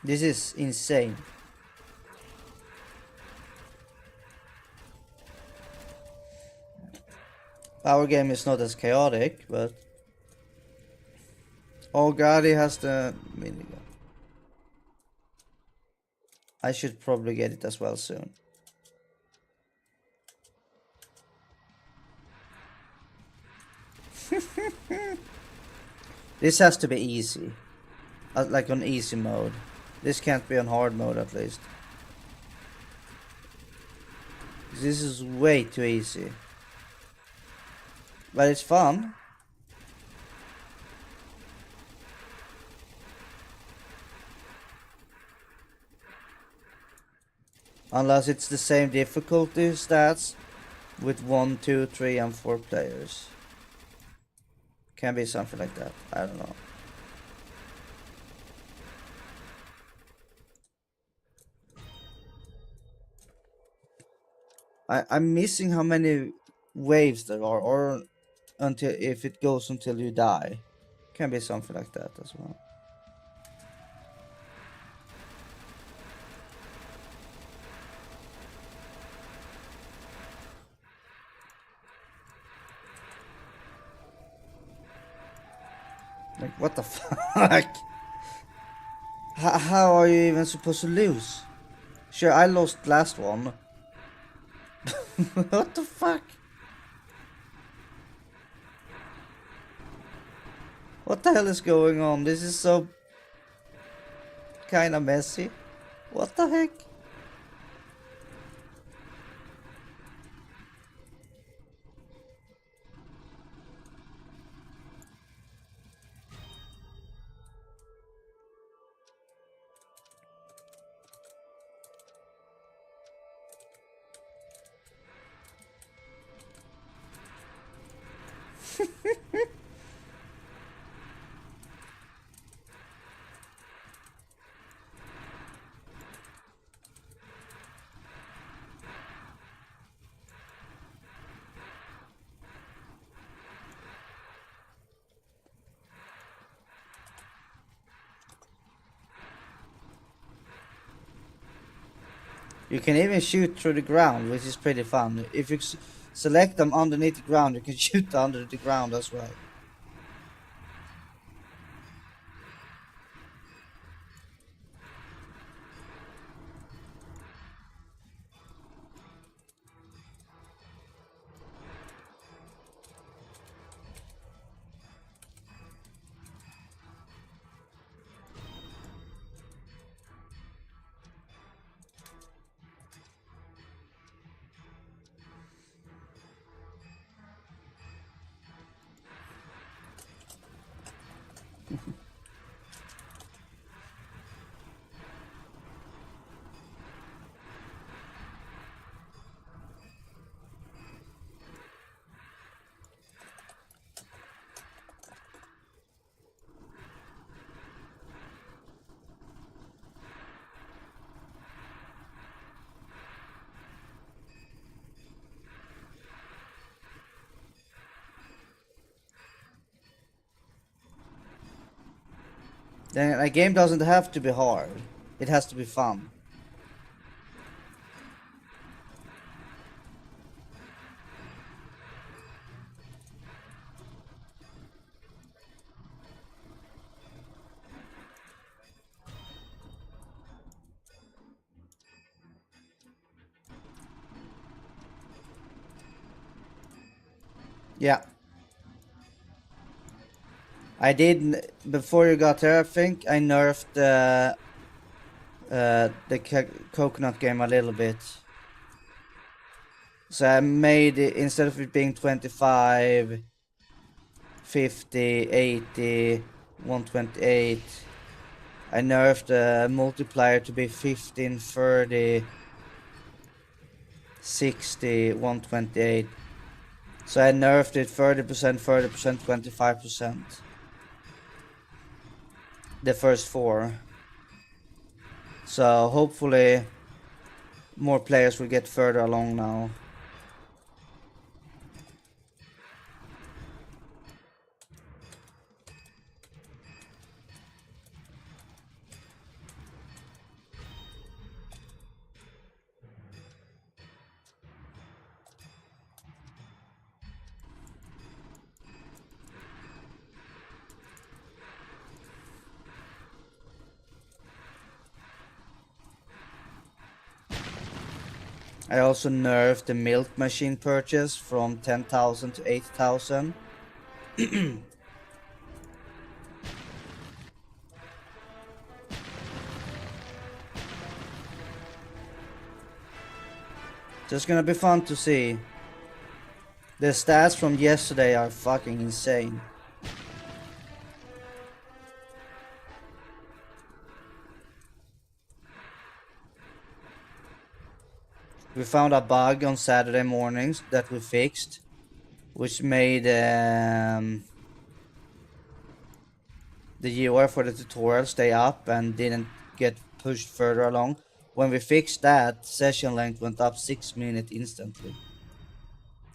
This is insane. Our game is not as chaotic, but... Oh god, he has the minigun. I should probably get it as well soon. This has to be easy. Like on easy mode. This can't be on hard mode at least. This is way too easy. But it's fun. Unless it's the same difficulty stats with 1, 2, 3, and 4 players. Can be something like that. I don't know. I'm missing how many waves there are, or until if it goes until you die. Can be something like that as well. Like, what the fuck? How are you even supposed to lose? Sure, I lost last one. What the fuck? What the hell is going on? This is so kind of messy. What the heck? You can even shoot through the ground, which is pretty fun. If you select them underneath the ground, you can shoot under the ground as well. Then a game doesn't have to be hard. It has to be fun. Yeah. I did, before you got here, I think I nerfed the coconut game a little bit. So I made it, instead of it being 25, 50, 80, 128, I nerfed the multiplier to be 15, 30, 60, 128. So I nerfed it 30%, 30%, 25%. The first 4. So hopefully more players will get further along now. I also nerfed the milk machine purchase from 10,000 to 8,000. Just gonna be fun to see. The stats from yesterday are fucking insane. We found a bug on Saturday mornings that we fixed, which made the UI for the tutorial stay up and didn't get pushed further along. When we fixed that, session length went up 6 minutes instantly.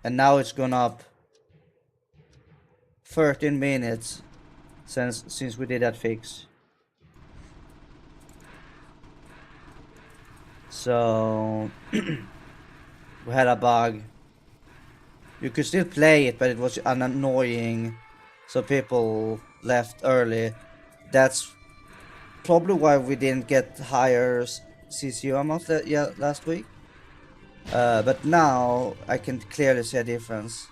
And now it's gone up 13 minutes since we did that fix. So we had a bug. You could still play it, but it was annoying, so people left early. That's probably why we didn't get higher CCU amount last week. But now I can clearly see a difference.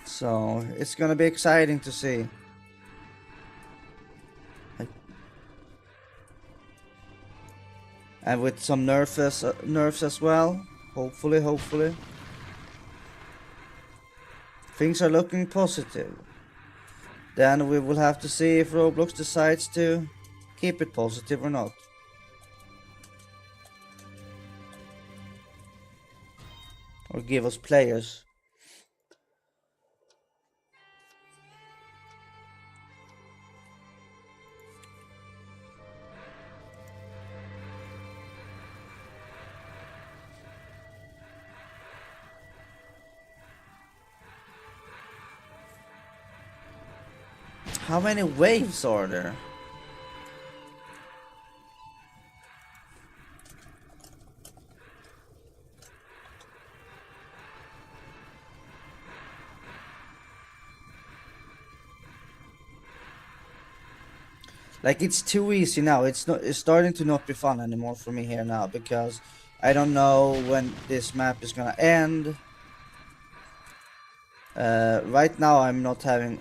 So it's gonna be exciting to see. And with some nerfs as well. Hopefully. Things are looking positive. Then we will have to see if Roblox decides to keep it positive or not. Or give us players. How many waves are there? Like, it's too easy now. It's starting to not be fun anymore for me here now, because I don't know when this map is gonna end. Right now I'm not having...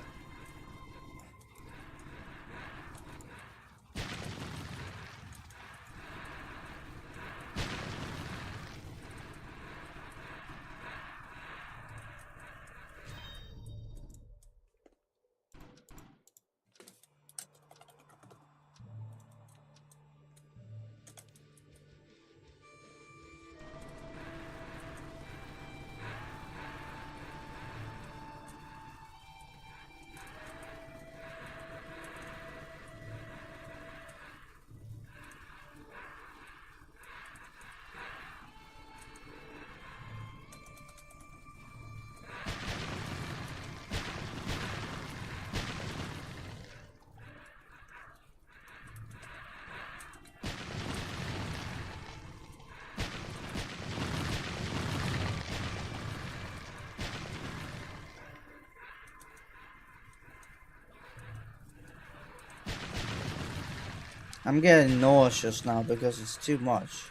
I'm getting nauseous now because it's too much.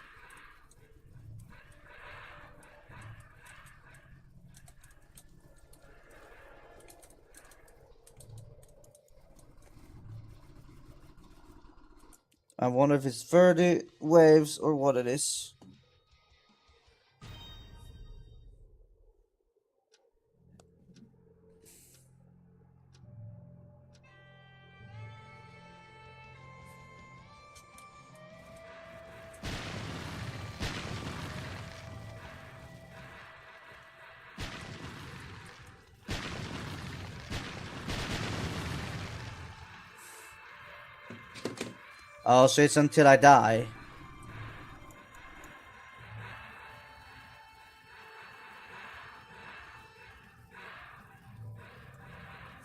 I wonder if it's 30 waves or what it is. Oh, so it's until I die.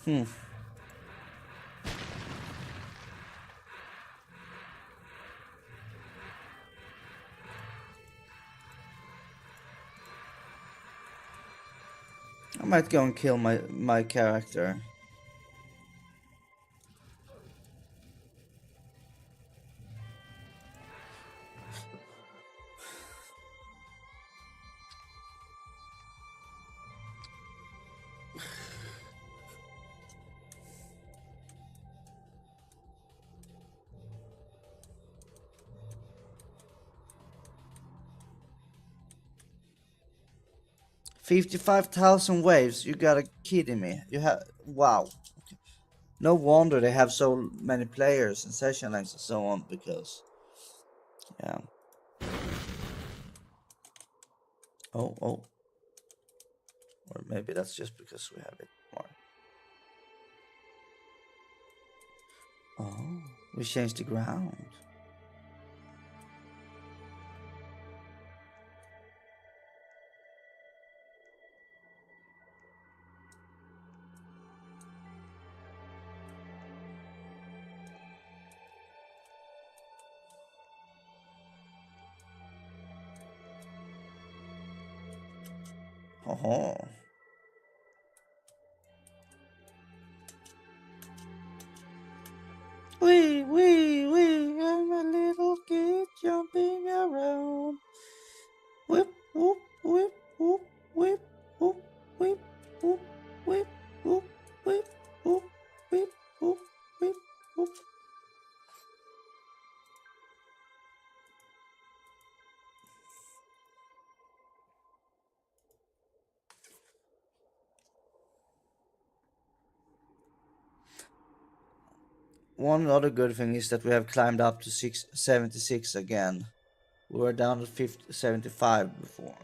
I might go and kill my character. 55,000 waves. You gotta kidding me. You have wow. No wonder they have so many players and session lengths and so on because yeah. Oh. Or maybe that's just because we have it more. Oh, we changed the ground. Oh. Wee, I'm a little kid jumping around. Whip, whoop, whip, whoop, whip, whoop, whip, whoop, whip, whoop, whip, whoop, whip, whoop, whip, whoop. One other good thing is that we have climbed up to 76 again. We were down to 75 before.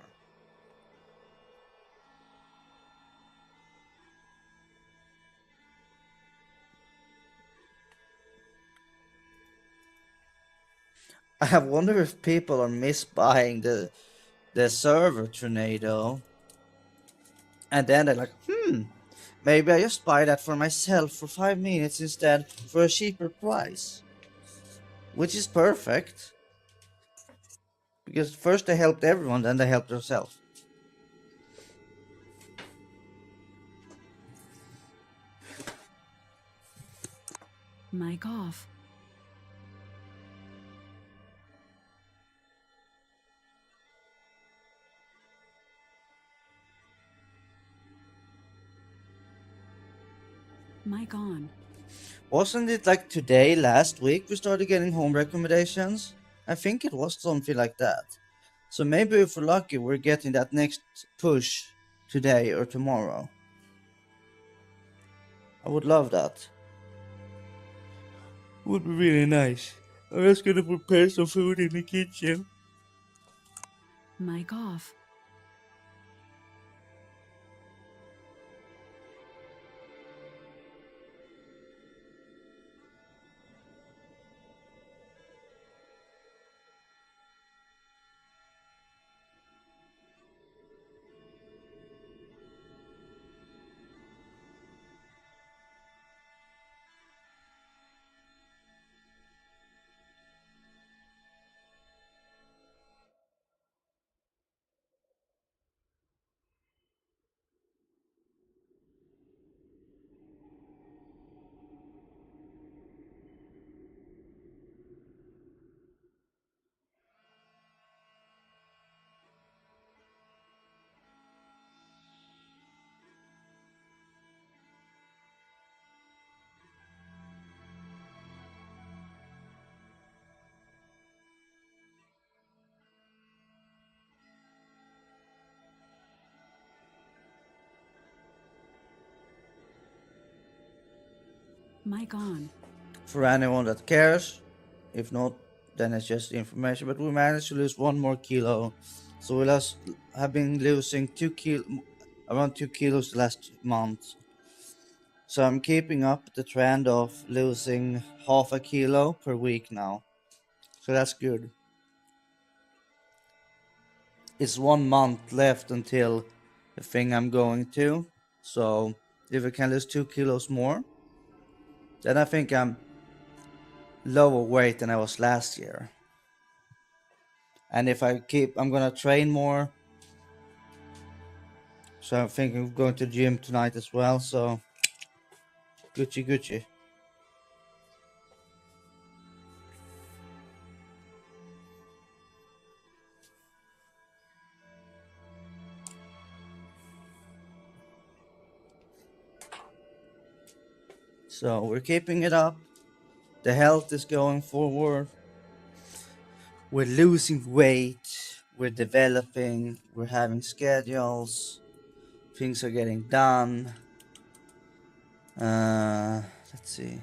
I wonder if people are misbuying the server tornado. And then they're like, maybe I just buy that for myself for 5 minutes instead for a cheaper price. Which is perfect. Because first they helped everyone, then they helped themselves. Mic off. Mic on. Wasn't it like today, last week, we started getting home recommendations? I think it was something like that. So maybe if we're lucky, we're getting that next push today or tomorrow. I would love that. Would be really nice. I'm just gonna prepare some food in the kitchen. Mic off. Mic on. For anyone that cares, if not, then it's just information. But we managed to lose 1 more kilo, so we have been losing around 2 kilos the last month. So I'm keeping up the trend of losing half a kilo per week now. So that's good. It's 1 month left until the thing I'm going to. So if I can lose 2 kilos more, then I think I'm lower weight than I was last year. And if I'm gonna train more. So I'm thinking of going to the gym tonight as well. So Gucci. So we're keeping it up. The health is going forward. We're losing weight. We're developing. We're having schedules. Things are getting done. Let's see.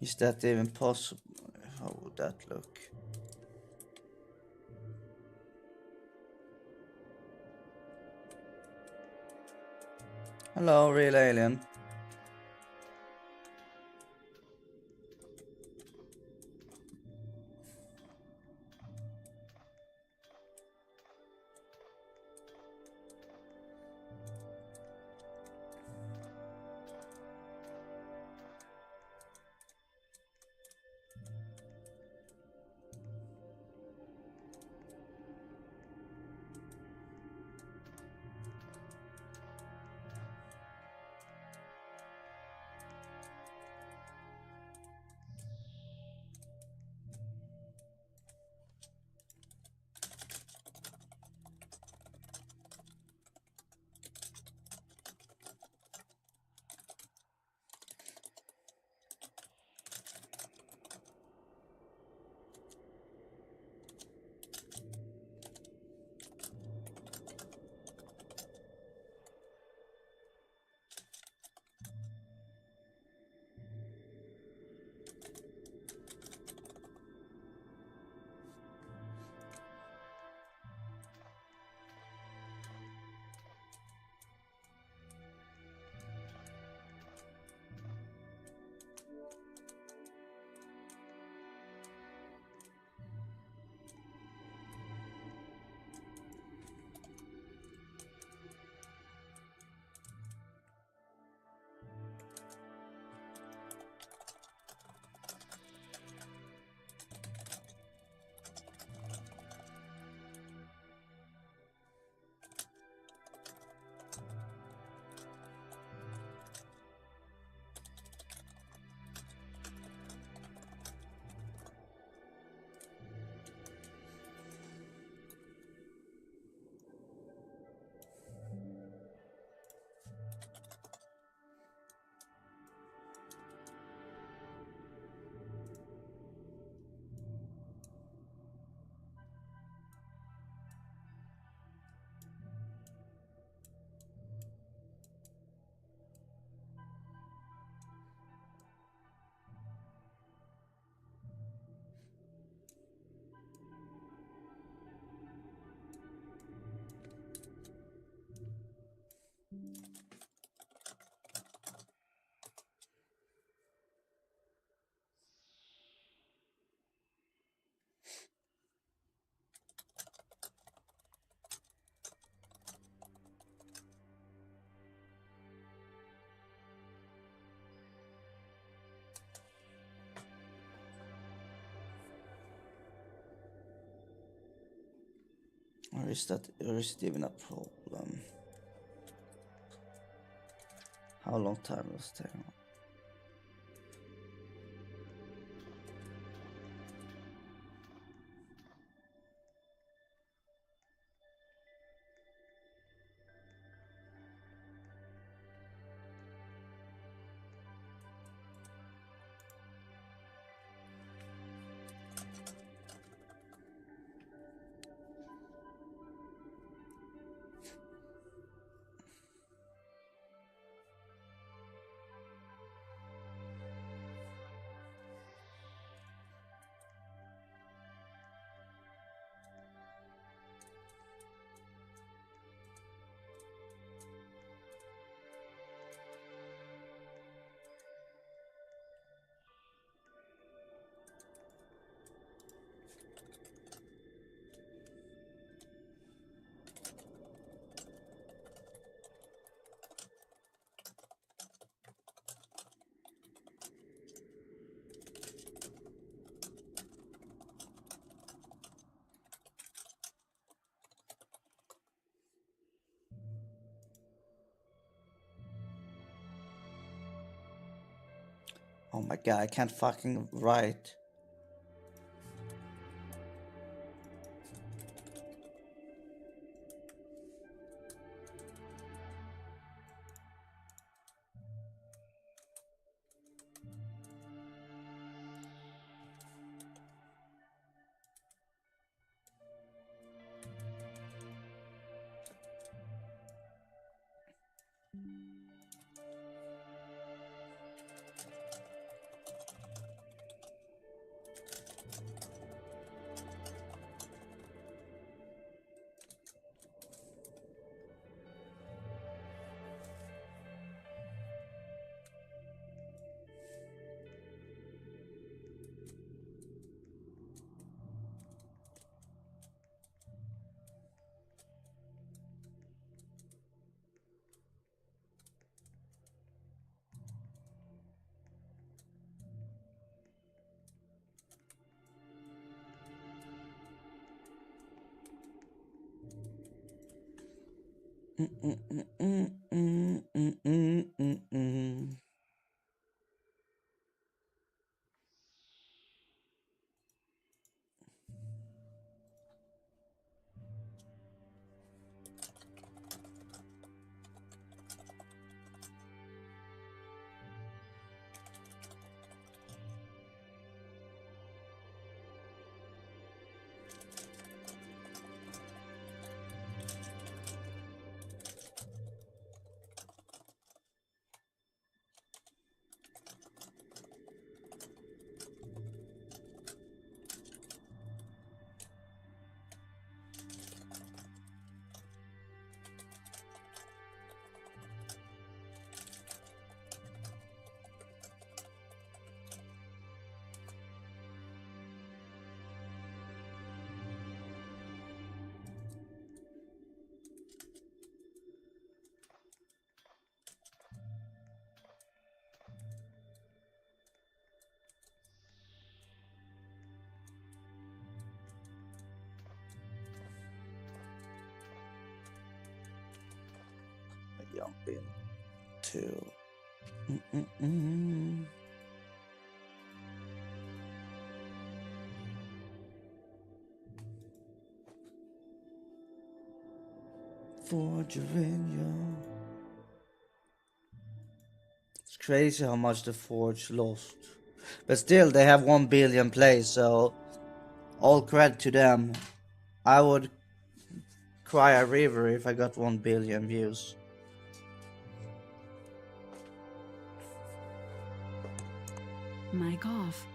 Is that even possible? How would that look? Hello, real alien. Or is it even a problem? How long time does it take? Oh my god, I can't fucking write. Jump into. Forge your. It's crazy how much the Forge lost. But still, they have 1 billion plays, so all credit to them. I would cry a river if I got 1 billion views. Mic off.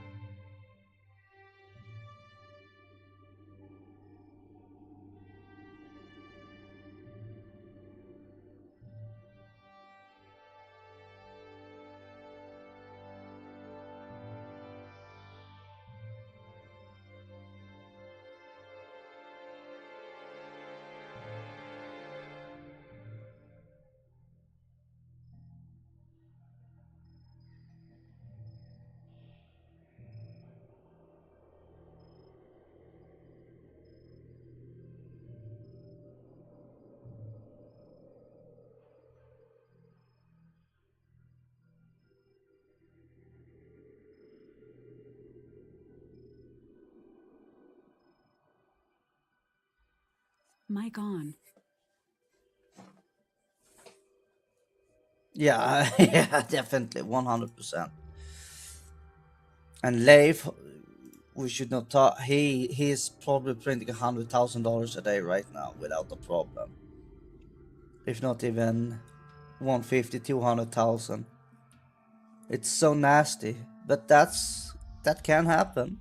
Mic on. Yeah, yeah, definitely, 100%. And Leif, we should not talk. He's probably printing $100,000 a day right now without a problem. If not even 150, 200,000. It's so nasty, but that can happen.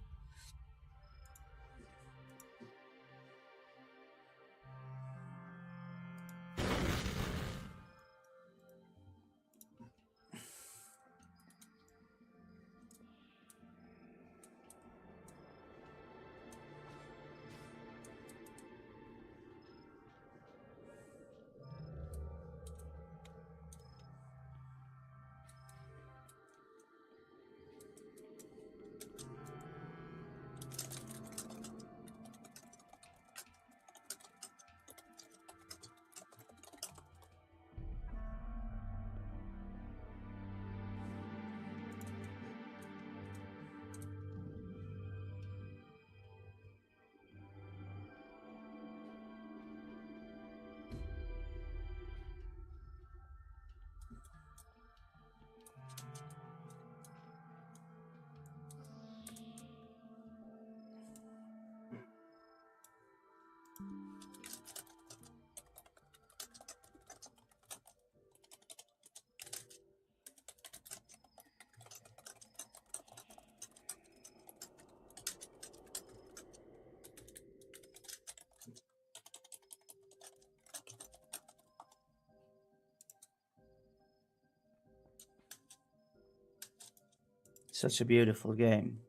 Such a beautiful game.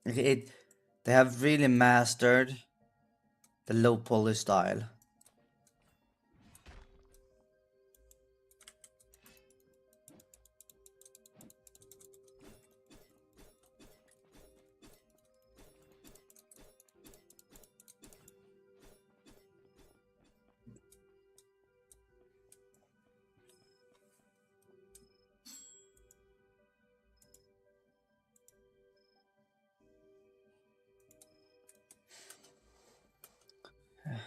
They have really mastered the low poly style.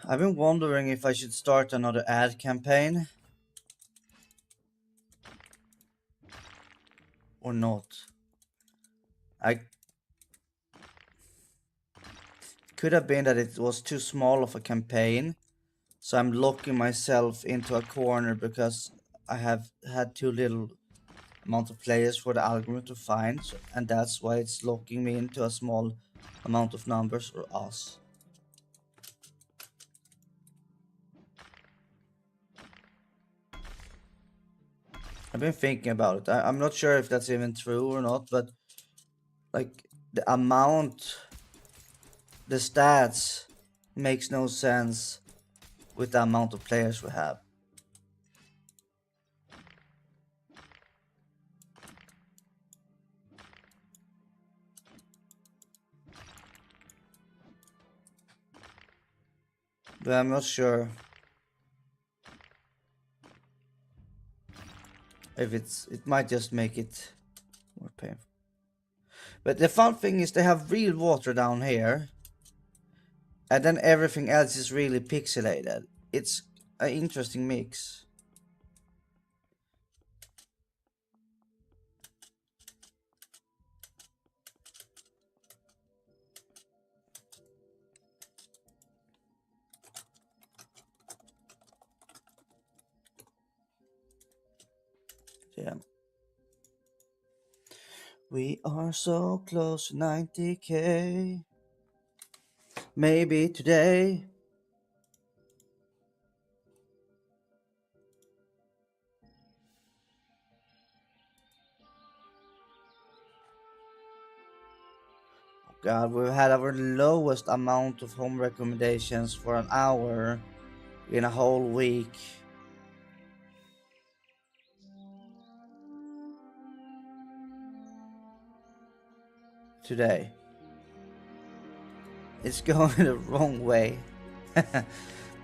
I've been wondering if I should start another ad campaign or not. I could have been that it was too small of a campaign, so I'm locking myself into a corner because I have had too little amount of players for the algorithm to find, and that's why it's locking me into a small amount of numbers or us. I've been thinking about it. I'm not sure if that's even true or not, but like the amount, the stats makes no sense with the amount of players we have. But I'm not sure if it might just make it more painful. But the fun thing is they have real water down here, and then everything else is really pixelated. It's an interesting mix. Yeah. We are so close to 90K. Maybe today. God, we've had our lowest amount of home recommendations for an hour in a whole week. Today. It's going the wrong way.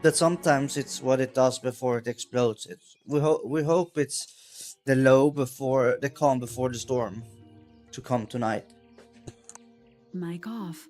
But sometimes it's what it does before it explodes. We hope it's the low before the calm before the storm to come tonight. Mic off.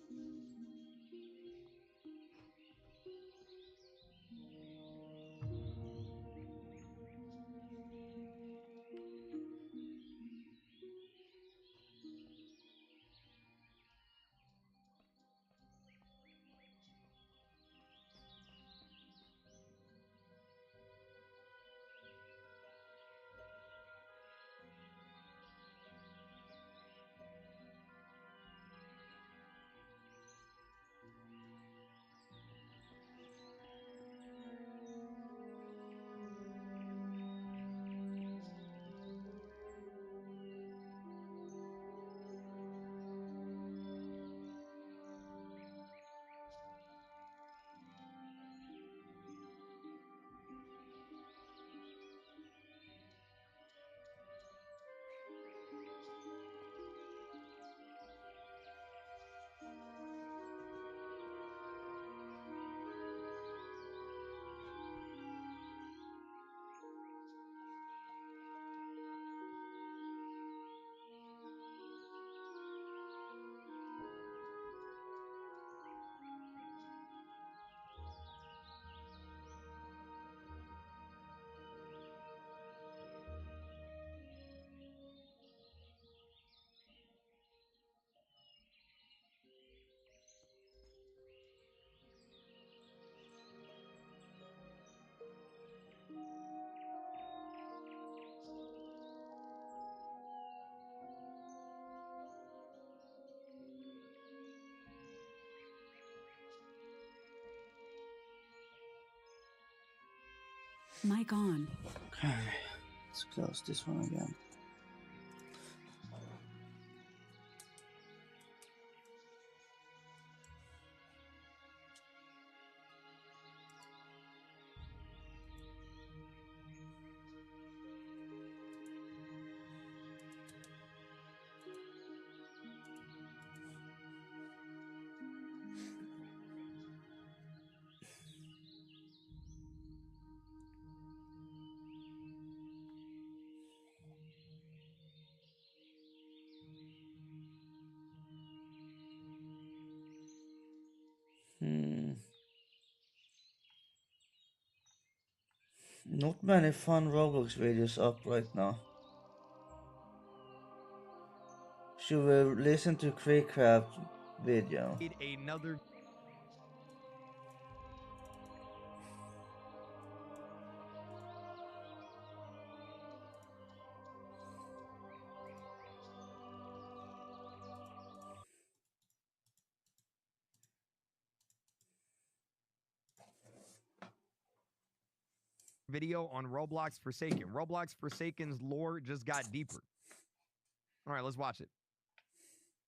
Mic on. Okay, let's close this one again. Not many fun Roblox videos up right now. Should we listen to Craycraft video? Another video on Roblox Forsaken. Roblox Forsaken's lore just got deeper. All right, let's watch it.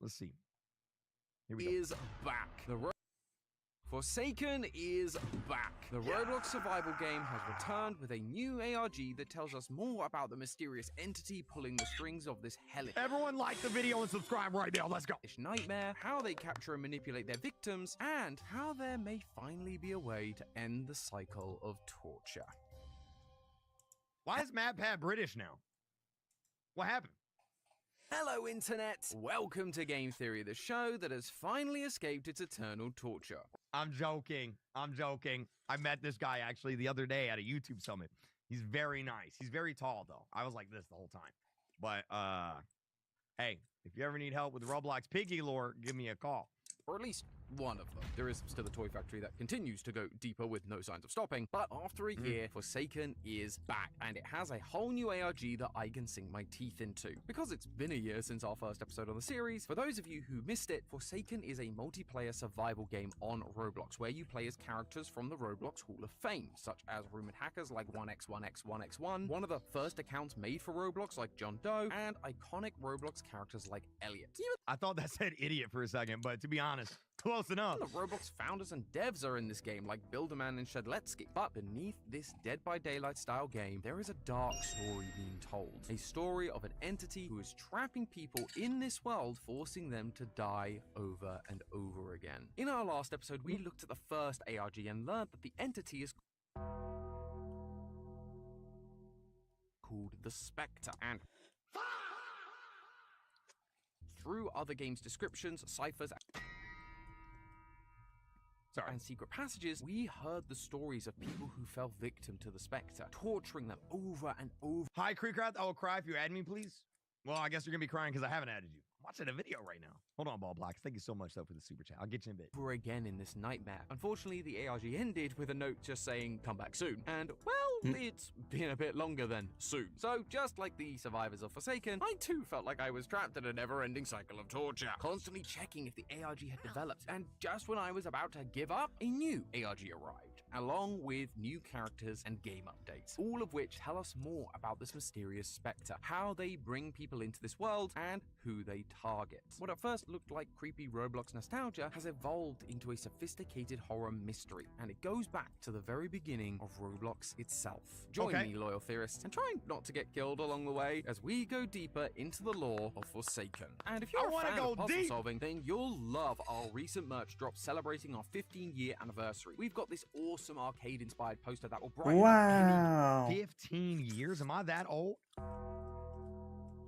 Let's see. Here we go. Is back. Forsaken is back. The Roblox survival game has returned with a new ARG that tells us more about the mysterious entity pulling the strings of this hellish Everyone like the video and subscribe right now. Let's go. nightmare, how they capture and manipulate their victims, and how there may finally be a way to end the cycle of torture. Why is MatPat British now? What happened? Hello, Internet! Welcome to Game Theory, the show that has finally escaped its eternal torture. I'm joking. I'm joking. I met this guy actually the other day at a YouTube summit. He's very nice. He's very tall though. I was like this the whole time. But hey, if you ever need help with Roblox Piggy lore, give me a call. Or at least one of them. There is still a toy factory that continues to go deeper with no signs of stopping, but after a year, Forsaken is back, and it has a whole new ARG that I can sink my teeth into. Because it's been a year since our first episode on the series, for those of you who missed it, Forsaken is a multiplayer survival game on Roblox, where you play as characters from the Roblox Hall of Fame, such as rumored hackers like 1x1x1x1, one of the first accounts made for Roblox like John Doe, and iconic Roblox characters like Elliot. I thought that said idiot for a second, but to be honest, close enough. The Roblox founders and devs are in this game, like Builderman and Shedletsky. But beneath this Dead by Daylight style game, there is a dark story being told. A story of an entity who is trapping people in this world, forcing them to die over and over again. In our last episode, we looked at the first ARG and learned that the entity is called the Spectre, and through other games' descriptions, ciphers, and secret passages, we heard the stories of people who fell victim to the Spectre, torturing them over and over. Hi, Creekcraft. I will cry if you add me, please. Well, I guess you're gonna be crying because I haven't added you. I'm watching a video right now. Hold on, Ball Blocks. Thank you so much, though, for the super chat. I'll get you in a bit. Over again in this nightmare. Unfortunately, the ARG ended with a note just saying, come back soon. And, well, it's been a bit longer than soon. So, just like the survivors of Forsaken, I too felt like I was trapped in a never-ending cycle of torture, constantly checking if the ARG had developed. And just when I was about to give up, a new ARG arrived, along with new characters and game updates, all of which tell us more about this mysterious Spectre, how they bring people into this world, and who they target. What at first looked like creepy Roblox nostalgia has evolved into a sophisticated horror mystery, and it goes back to the very beginning of Roblox itself. Join me, loyal theorists, and try not to get killed along the way as we go deeper into the lore of Forsaken. And if you're a fan of puzzle solving, then you'll love our recent merch drop celebrating our 15-year anniversary. We've got this awesome arcade-inspired poster that will brighten up any 15 years? Am I that old?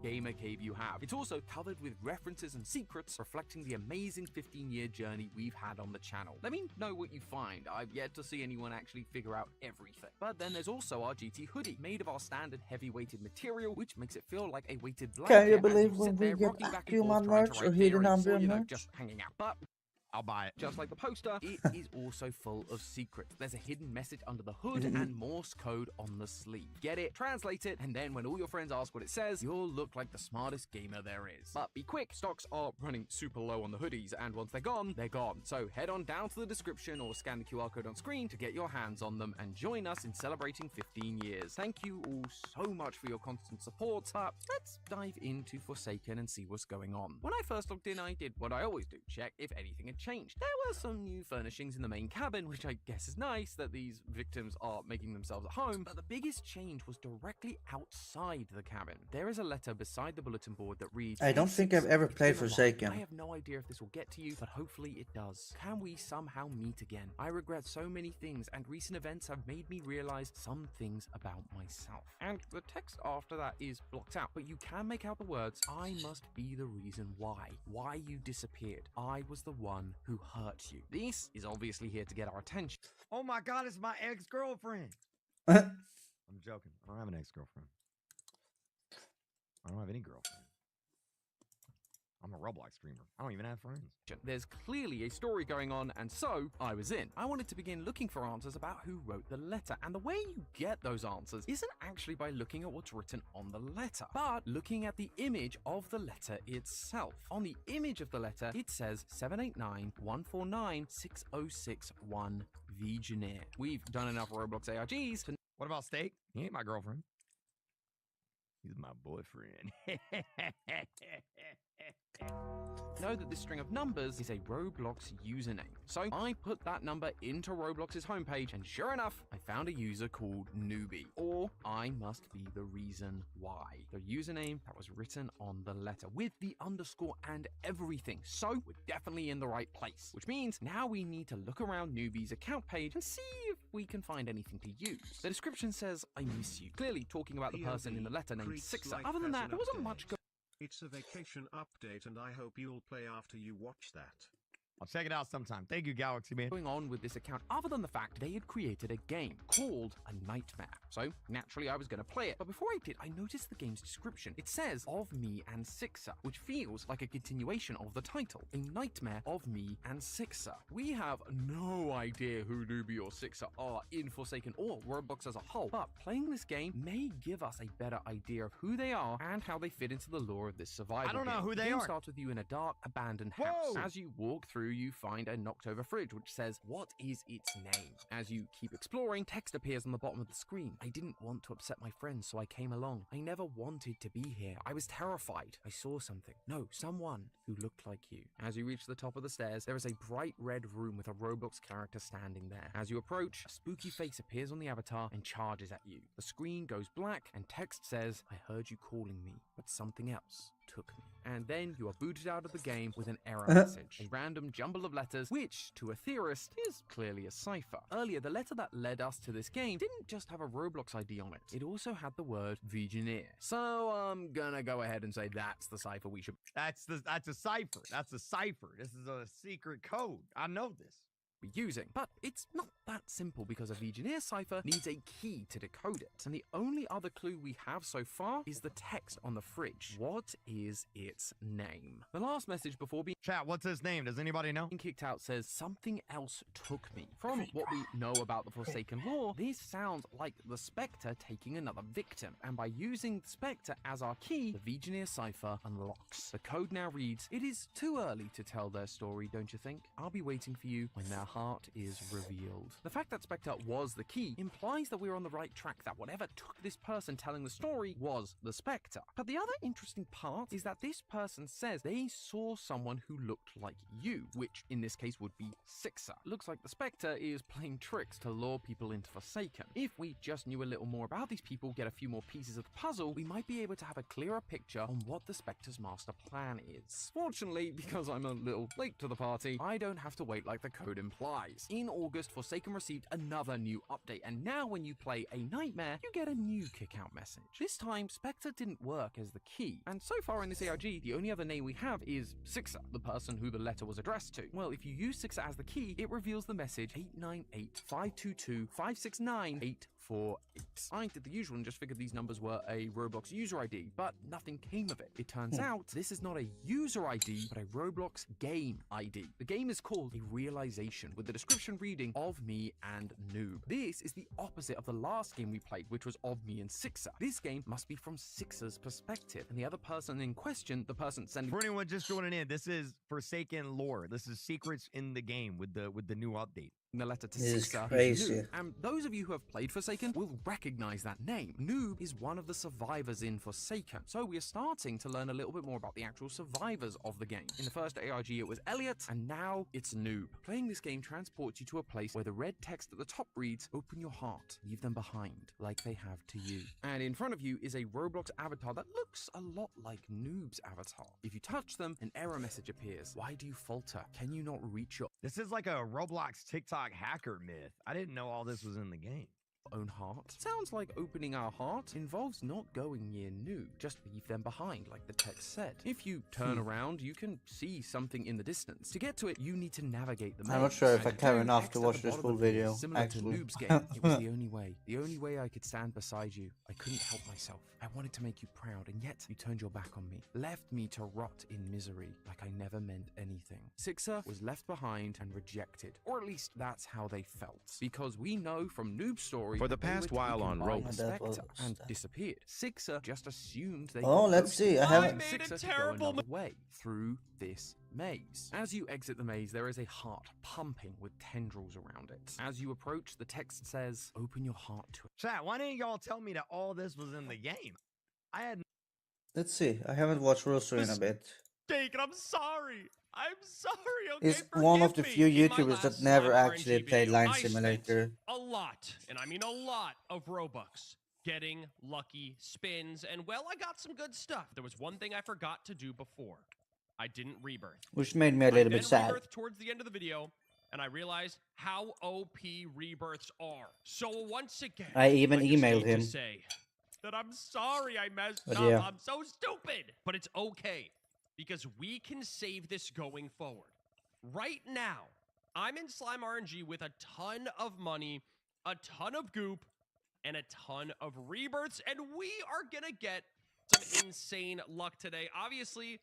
gamer cave you have. It's also covered with references and secrets reflecting the amazing 15-year journey we've had on the channel. Let me know what you find. I've yet to see anyone actually figure out everything. But then there's also our GT hoodie, made of our standard heavy-weighted material, which makes it feel like a weighted blanket. Can you believe when we get Human merch or HiddenUmbreon merch? Just hanging out. But I'll buy it. Just like the poster, it is also full of secrets. There's a hidden message under the hood and Morse code on the sleeve. Get it, translate it, and then when all your friends ask what it says, you'll look like the smartest gamer there is. But be quick, stocks are running super low on the hoodies, and once they're gone, they're gone. So head on down to the description or scan the QR code on screen to get your hands on them and join us in celebrating 15 years. Thank you all so much for your constant support, but let's dive into Forsaken and see what's going on. When I first logged in, I did what I always do, check if anything had changed. There were some new furnishings in the main cabin, which I guess is nice that these victims are making themselves at home, but the biggest change was directly outside the cabin. There is a letter beside the bulletin board that reads, I don't think I've ever "It's played been a while. Forsaken. I have no idea if this will get to you, but hopefully it does. Can we somehow meet again? I regret so many things, and recent events have made me realize some things about myself." And the text after that is blocked out, but you can make out the words, "I must be the reason why you disappeared. I was the one who hurt you." This is obviously here to get our attention. Oh my God, it's my ex-girlfriend. Uh, I'm joking. I don't have an ex-girlfriend. I don't have any girlfriend. I'm a Roblox streamer. I don't even have friends. There's clearly a story going on, and so I was in. I wanted to begin looking for answers about who wrote the letter, and the way you get those answers isn't actually by looking at what's written on the letter, but looking at the image of the letter itself. On the image of the letter, it says 789-149-6061 Vigenere. We've done enough Roblox ARGs to What about Steak? He ain't my girlfriend. He's my boyfriend. know that this string of numbers is a Roblox username. So I put that number into Roblox's homepage, and sure enough, I found a user called Newbie, or I must be the reason why. The username that was written on the letter with the underscore and everything. So we're definitely in the right place, which means now we need to look around Newbie's account page and see if we can find anything to use. The description says, "I miss you," clearly talking about the person in the letter named Sixer. Other than that, there wasn't much going. It's a vacation update and I hope you'll play after you watch that. I'll check it out sometime. Thank you, Galaxy Man. Going on with this account other than the fact they had created a game called A Nightmare. So naturally I was going to play it, but before I did, I noticed the game's description. It says "of me and Sixer," which feels like a continuation of the title, A Nightmare of Me and Sixer. We have no idea who Newbie or Sixer are in Forsaken or Roblox as a whole, but playing this game may give us a better idea of who they are and how they fit into the lore of this survival I don't know game. who they The game are. starts with you in a dark, abandoned house. Whoa! As you walk through, you find a knocked over fridge which says, "What is its name?" As you keep exploring, text appears on the bottom of the screen. "I didn't want to upset my friends, so I came along. I never wanted to be here. I was terrified. I saw something. No, someone who looked like you." As you reach the top of the stairs, there is a bright red room with a Roblox character standing there. As you approach, a spooky face appears on the avatar and charges at you. The screen goes black and text says, "I heard you calling me, but something else took me." And then you are booted out of the game with an error message, a random jumble of letters, which, to a theorist, is clearly a cipher. Earlier, the letter that led us to this game didn't just have a Roblox ID on it, it also had the word Vigenere. So I'm gonna go ahead and say that's the cipher we should That's a cipher. That's a cipher. This is a secret code. I know this. be using. But it's not that simple because a Vigenere cipher needs a key to decode it. And the only other clue we have so far is the text on the fridge. What is its name? The last message before being Chat, what's his name? Does anybody know? kicked out says, "Something else took me." From what we know about the Forsaken lore, this sounds like the Spectre taking another victim. And by using the Spectre as our key, the Vigenere cipher unlocks. The code now reads, "It is too early to tell their story, don't you think? I'll be waiting for you when their heart is revealed." The fact that Spectre was the key implies that we're on the right track, that whatever took this person telling the story was the Spectre. But the other interesting part is that this person says they saw someone who looked like you, which in this case would be Sixer. Looks like the Spectre is playing tricks to lure people into Forsaken. If we just knew a little more about these people, get a few more pieces of the puzzle, we might be able to have a clearer picture on what the Spectre's master plan is. Fortunately, because I'm a little late to the party, I don't have to wait like the code implies. In August, Forsaken received another new update, and now when you play A Nightmare, you get a new kickout message. This time, Spectre didn't work as the key, and so far in this ARG, the only other name we have is Sixer, the person who the letter was addressed to. Well, if you use Sixer as the key, it reveals the message 898-522-569-8 448. I did the usual and just figured these numbers were a Roblox user ID, but nothing came of it. It turns out this is not a user ID, but a Roblox game ID. The game is called A Realization, with the description reading of me and Noob. This is the opposite of the last game we played, which was of me and Sixer. This game must be from Sixer's perspective, and the other person in question, the person sending— For anyone just joining in, this is Forsaken lore. This is secrets in the game with the new update. the letter to This is Sixer crazy. Noob. And those of you who have played Forsaken will recognize that name. Noob is one of the survivors in Forsaken. So we are starting to learn a little bit more about the actual survivors of the game. In the first ARG it was Elliot, and now it's Noob. Playing this game transports you to a place where the red text at the top reads, "Open your heart, leave them behind, like they have to you." And in front of you is a Roblox avatar that looks a lot like Noob's avatar. If you touch them, an error message appears. Why do you falter? Can you not reach your This is like a Roblox TikTok hacker myth. I didn't know all this was in the game. own heart? Sounds like opening our heart involves not going near Noob, just leave them behind like the text said. If you turn around, you can see something in the distance. To get to it, you need to navigate the maze. I'm not sure if I And care do enough to X at watch the this bottom full of the page, video, similar actually. to Noob's game. It was the only way I could stand beside you. I couldn't help myself. I wanted to make you proud, and yet you turned your back on me, left me to rot in misery like I never meant anything. Sixer was left behind and rejected, or at least that's how they felt, because we know from Noob's story For the they were past while taken on by Roblox. That was Spectre and sad. disappeared. Sixer just assumed they Oh, got let's ghosted, see. I haven't- and I made a Sixer could terrible go another way through this maze. As you exit the maze, there is a heart pumping with tendrils around it. As you approach, the text says, "Open your heart to it." Chat, why didn't y'all tell me that all this was in the game? I had Let's see. I haven't watched Rooster in a bit. mistake, and I'm sorry. I'm sorry, okay? It's one of the Forgive few me. In my YouTubers that last never live actually RNG played video, Line I spent Simulator. a lot, and I mean a lot of Robux getting lucky spins, and well, I got some good stuff. There was one thing I forgot to do before. I didn't rebirth. Which made me a little I bit then sad. rebirthed towards the end of the video, and I realized how OP rebirths are. So once again, I even just emailed need to him. say that I'm sorry I messed But up. yeah. I'm so stupid. But it's okay, because we can save this going forward. Right now, I'm in Slime RNG with a ton of money, a ton of goop, and a ton of rebirths, and we are gonna get some insane luck today. Obviously,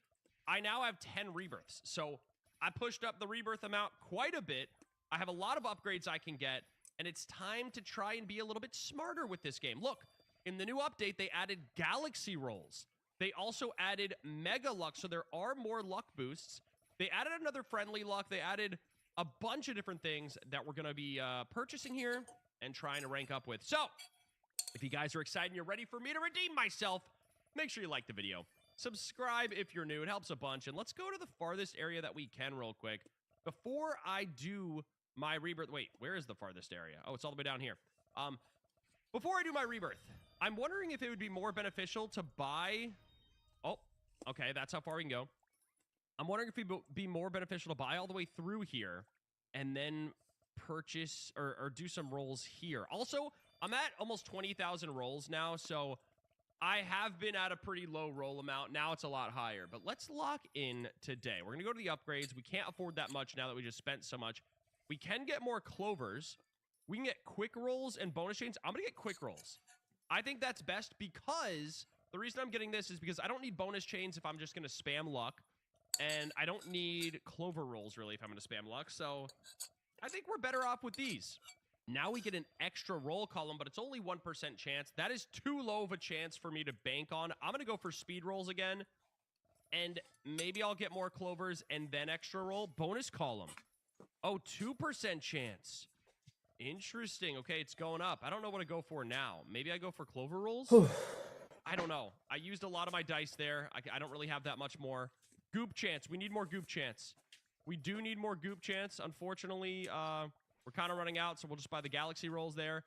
I now have 10 rebirths, so I pushed up the rebirth amount quite a bit. I have a lot of upgrades I can get, and it's time to try and be a little bit smarter with this game. Look, in the new update, they added galaxy rolls. They also added mega luck, so there are more luck boosts. They added another friendly luck. They added a bunch of different things that we're going to be purchasing here and trying to rank up with. So, if you guys are excited and you're ready for me to redeem myself, make sure you like the video. Subscribe if you're new. It helps a bunch. And let's go to the farthest area that we can real quick. Before I do my rebirth... Wait, where is the farthest area? Oh, it's all the way down here. Before I do my rebirth, I'm wondering if it would be more beneficial to buy... Oh, okay, that's how far we can go. I'm wondering if it would be more beneficial to buy all the way through here and then purchase or do some rolls here. Also, I'm at almost 20,000 rolls now, so I have been at a pretty low roll amount. Now it's a lot higher, but let's lock in today. We're going to go to the upgrades. We can't afford that much now that we just spent so much. We can get more clovers. We can get quick rolls and bonus chains. I'm going to get quick rolls. I think that's best because the reason I'm getting this is because I don't need bonus chains if I'm just going to spam luck. And I don't need clover rolls, really, if I'm going to spam luck. So I think we're better off with these. Now we get an extra roll column, but it's only 1% chance. That is too low of a chance for me to bank on. I'm going to go for speed rolls again. And maybe I'll get more clovers and then extra roll. Bonus column. Oh, 2% chance. Interesting. Okay, it's going up. I don't know what to go for now. Maybe I go for clover rolls? I don't know. I used a lot of my dice there. I don't really have that much more. Goop chance. We need more goop chance. We do need more goop chance. Unfortunately, we're kind of running out, so we'll just buy the galaxy rolls there.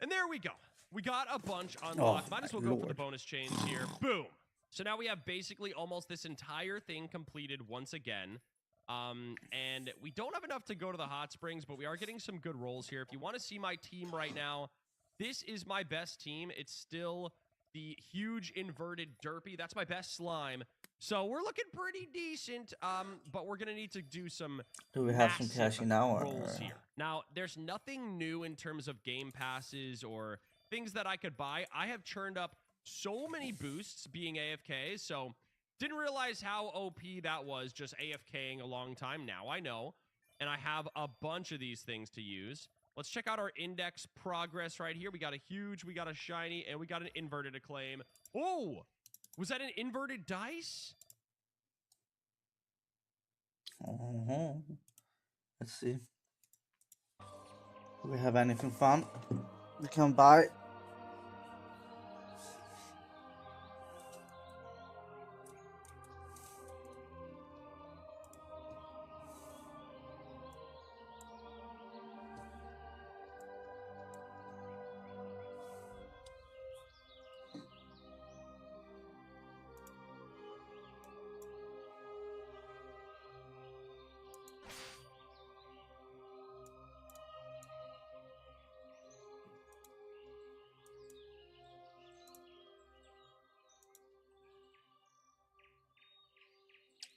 And there we go. We got a bunch unlocked. Oh, Might as well my go for the lord. bonus chains here. Boom. So now we have basically almost this entire thing completed once again. And we don't have enough to go to the hot springs, but we are getting some good rolls here. If you want to see my team right now, this is my best team. It's still the huge inverted derpy. That's my best slime. So we're looking pretty decent, but we're going to need to do some Do we have some massive cash in our rolls here. Now, there's nothing new in terms of game passes or things that I could buy. I have churned up so many boosts being AFK, so didn't realize how OP that was just AFKing a long time. Now I know, and I have a bunch of these things to use. Let's check out our index progress right here. We got a huge, we got a shiny, and we got an inverted acclaim. Oh! Was that an inverted dice? Let's see. Do we have anything fun we can buy?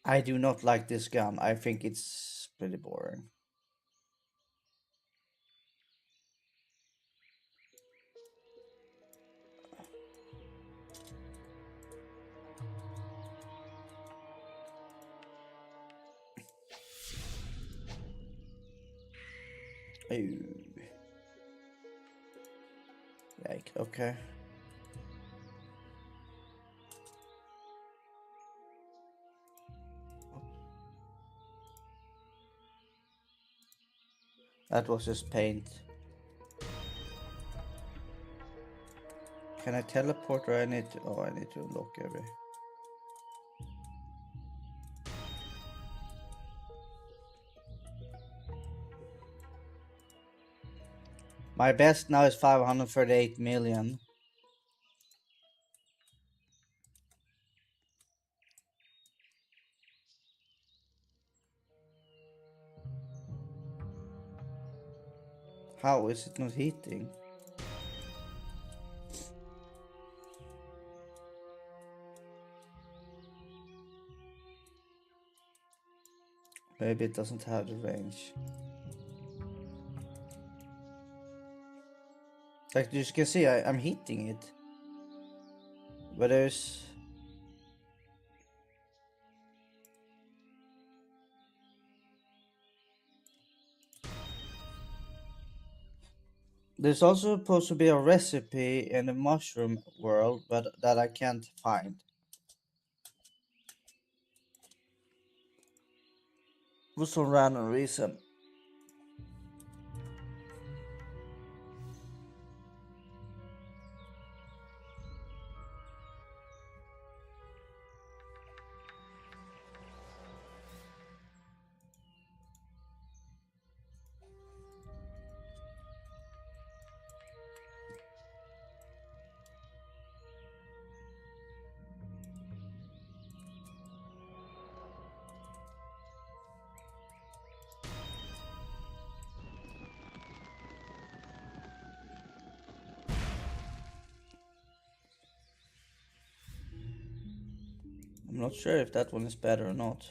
I do not like this gun. I think it's pretty boring. Oh. Like, okay. That was just paint. Can I teleport or I need to... Oh, I need to unlock every... My best now is 538 million. How is it not heating? Maybe it doesn't have the range. Like you can see, I'm heating it. But there's also supposed to be a recipe in the mushroom world, but that I can't find. For some random reason. I'm not sure if that one is better or not.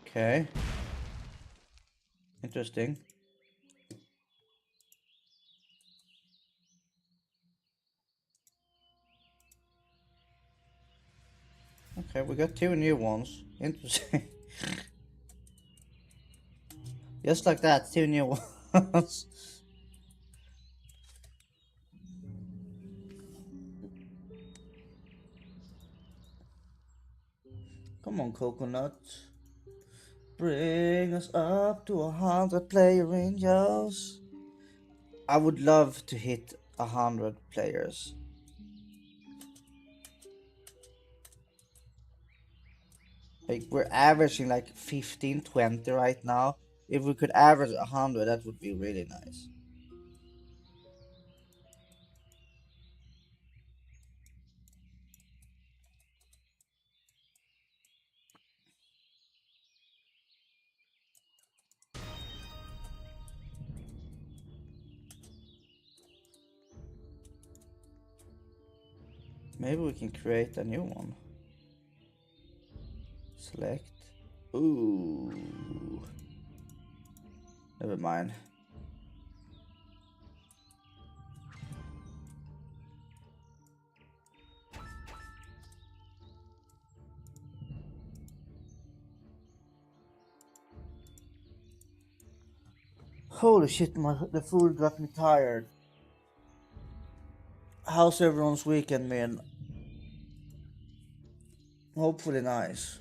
Okay. Interesting. Okay, we got two new ones. Interesting. Just like that, two new ones. Come on, Coconut. Bring us up to 100 player angels. I would love to hit 100 players. Like we're averaging like 15, 20 right now. If we could average 100, that would be really nice. Maybe we can create a new one. Select. Ooh. Never mind. Holy shit, the food got me tired. How's everyone's weekend, man? Hopefully nice.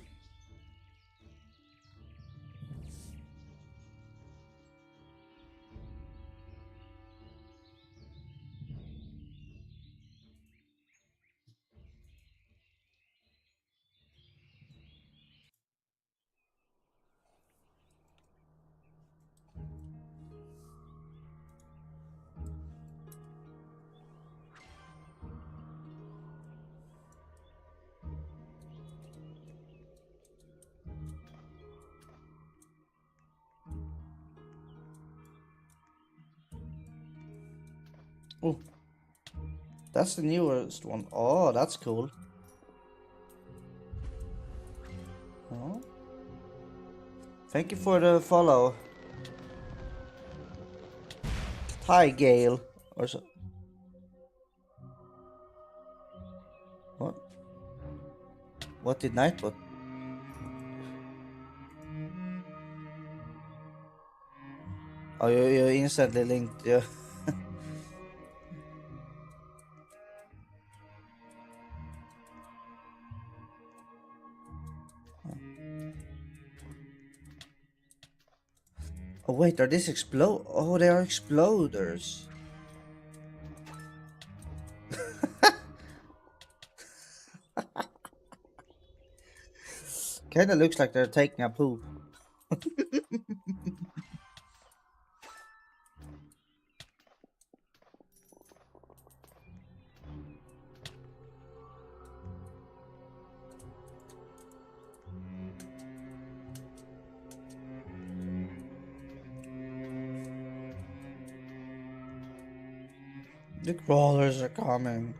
Oh, that's the newest one. Oh, that's cool. Oh. Thank you for the follow. Hi, Gale. Or so. What? What did Nightbot? Oh, you instantly linked. Yeah. Oh wait, are these explode? Oh, they are exploders. Kinda looks like they're taking a poop. The crawlers are coming.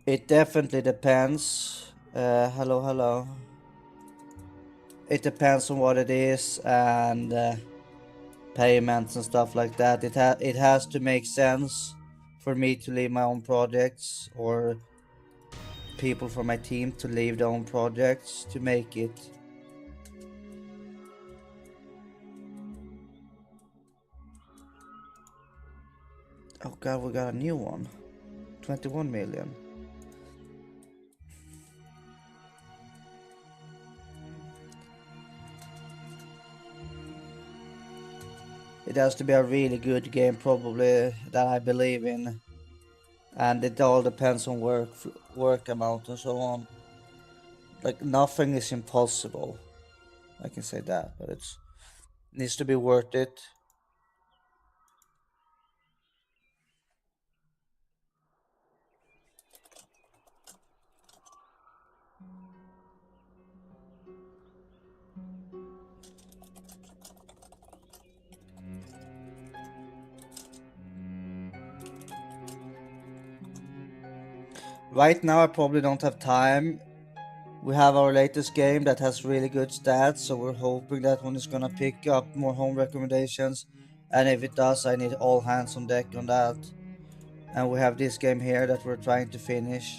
It definitely depends. Hello, hello. It depends on what it is and payments and stuff like that. It has to make sense for me to leave my own projects or people from my team to leave their own projects to make it. Oh god, we got a new one. 21 million. It has to be a really good game, probably, that I believe in. And it all depends on work amount and so on. Like, nothing is impossible. I can say that, but it needs to be worth it. Right now I probably don't have time. We have our latest game that has really good stats, so we're hoping that one is gonna pick up more home recommendations. And if it does, I need all hands on deck on that. And we have this game here that we're trying to finish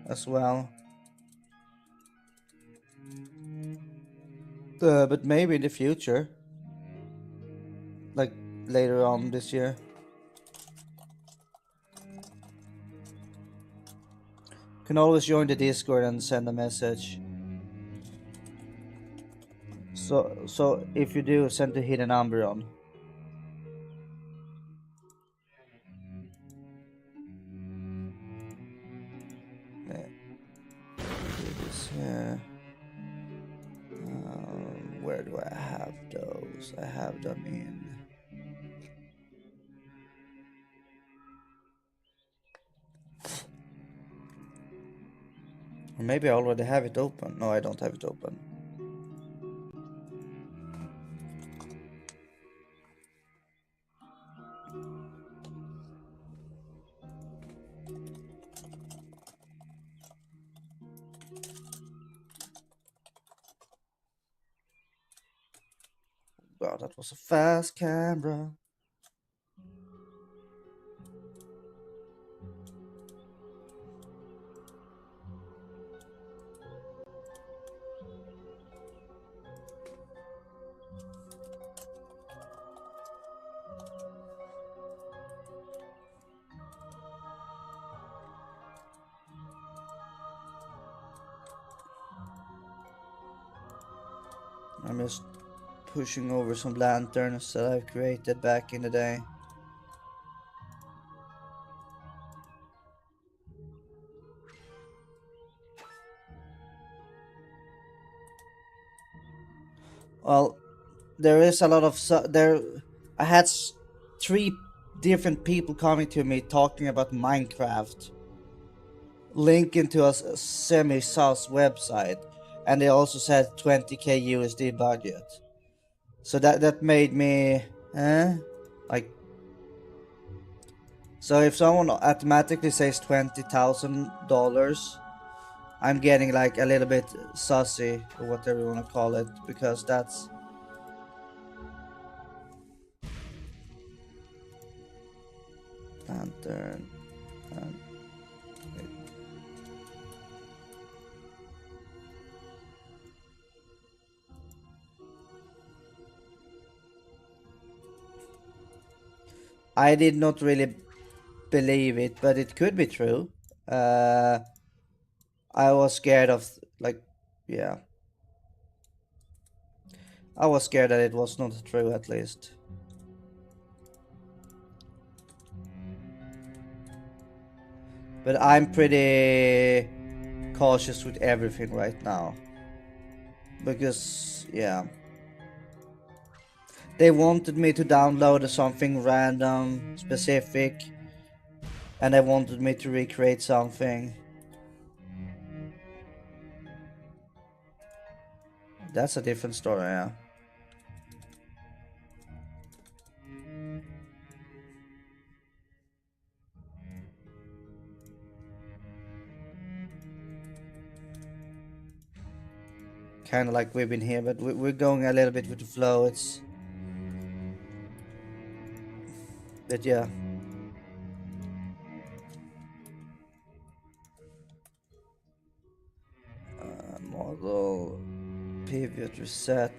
as well. But maybe in the future. Like later on this year. Can always join the Discord and send a message. So if you do, send to HiddenUmbreon. Where do I have those? I have them in. Or maybe I already have it open. No, I don't have it open. Wow, that was a fast camera. I'm just pushing over some lanterns that I've created back in the day. Well, there is a lot of I had 3 different people coming to me talking about Minecraft, linking to a semi-sus website, and they also said 20k USD budget. So that made me, like. So if someone automatically says $20,000, I'm getting like a little bit sussy, or whatever you want to call it, because that's. Lantern. I did not really believe it, but it could be true. I was scared of, like, yeah. I was scared that it was not true, at least. But I'm pretty cautious with everything right now. Because, yeah. They wanted me to download something random, specific. And they wanted me to recreate something. That's a different story, yeah. Kind of like we've been here, but we're going a little bit with the flow. But yeah. Model pivot reset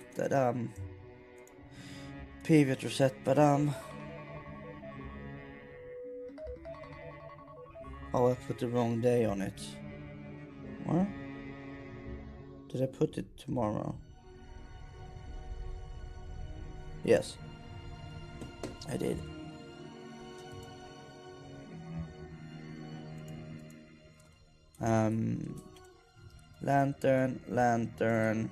pivot reset oh, I put the wrong day on it. What? Did I put it tomorrow? Yes, I did. Lantern.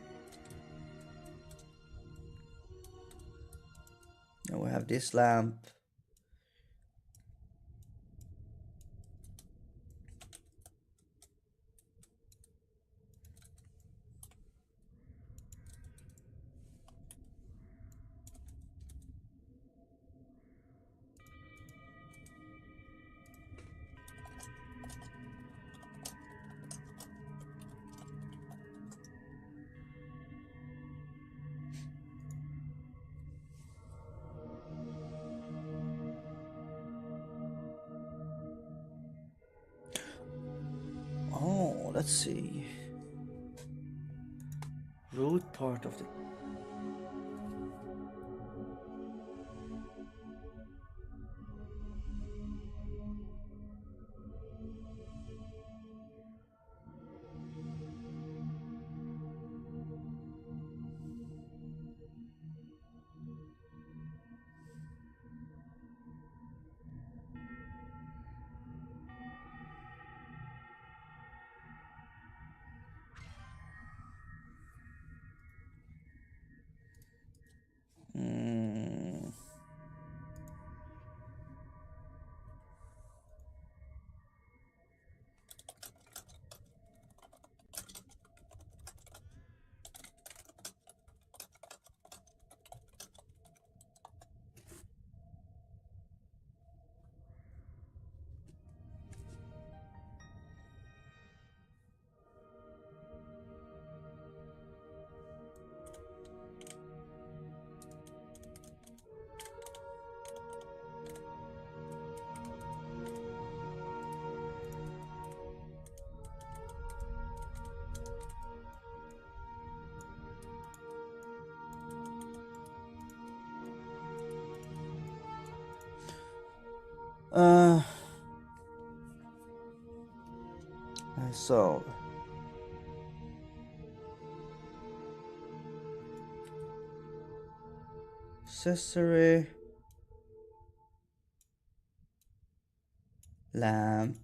Now we have this lamp. Oh, let's see. Root part of the. So accessory, lamp,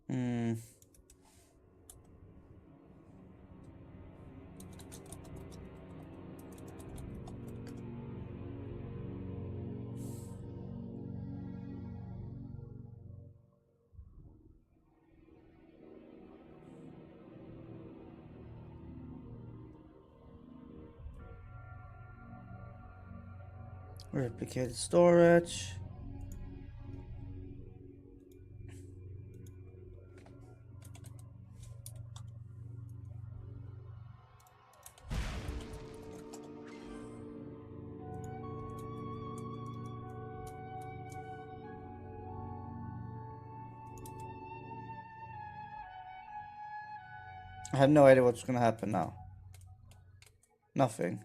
hmm. Replicated storage. I have no idea what's gonna happen now. Nothing.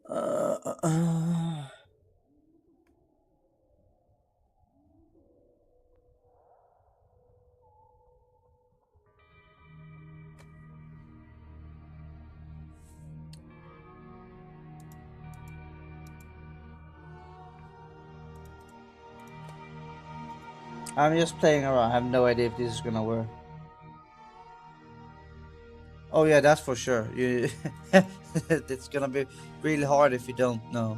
Uh, uh, I'm just playing around. I have no idea if this is gonna work. Oh yeah, that's for sure. You, it's gonna be really hard if you don't know.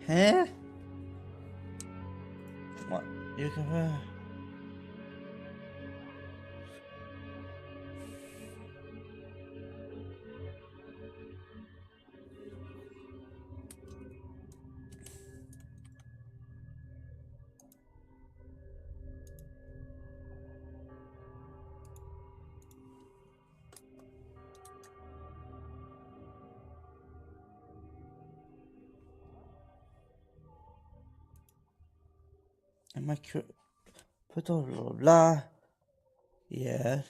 Huh? What? You can. Am I put all blah blah? Yeah.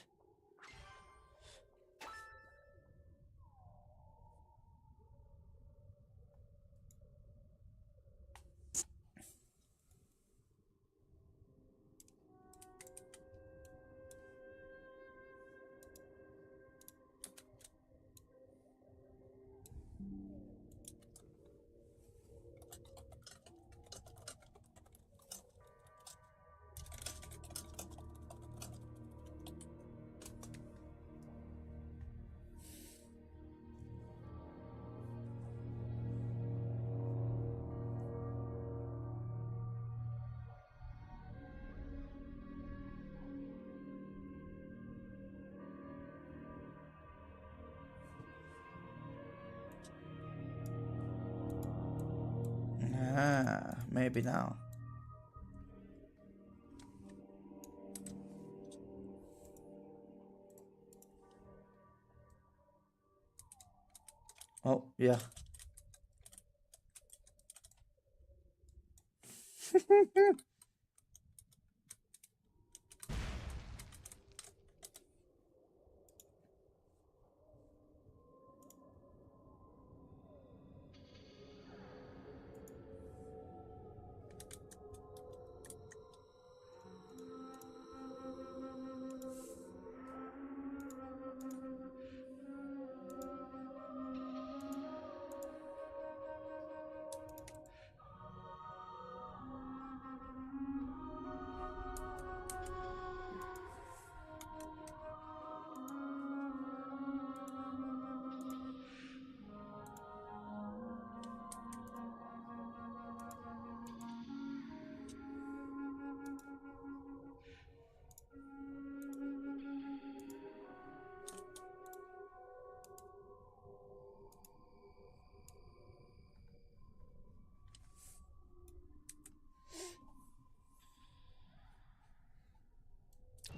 Maybe now. Oh, yeah.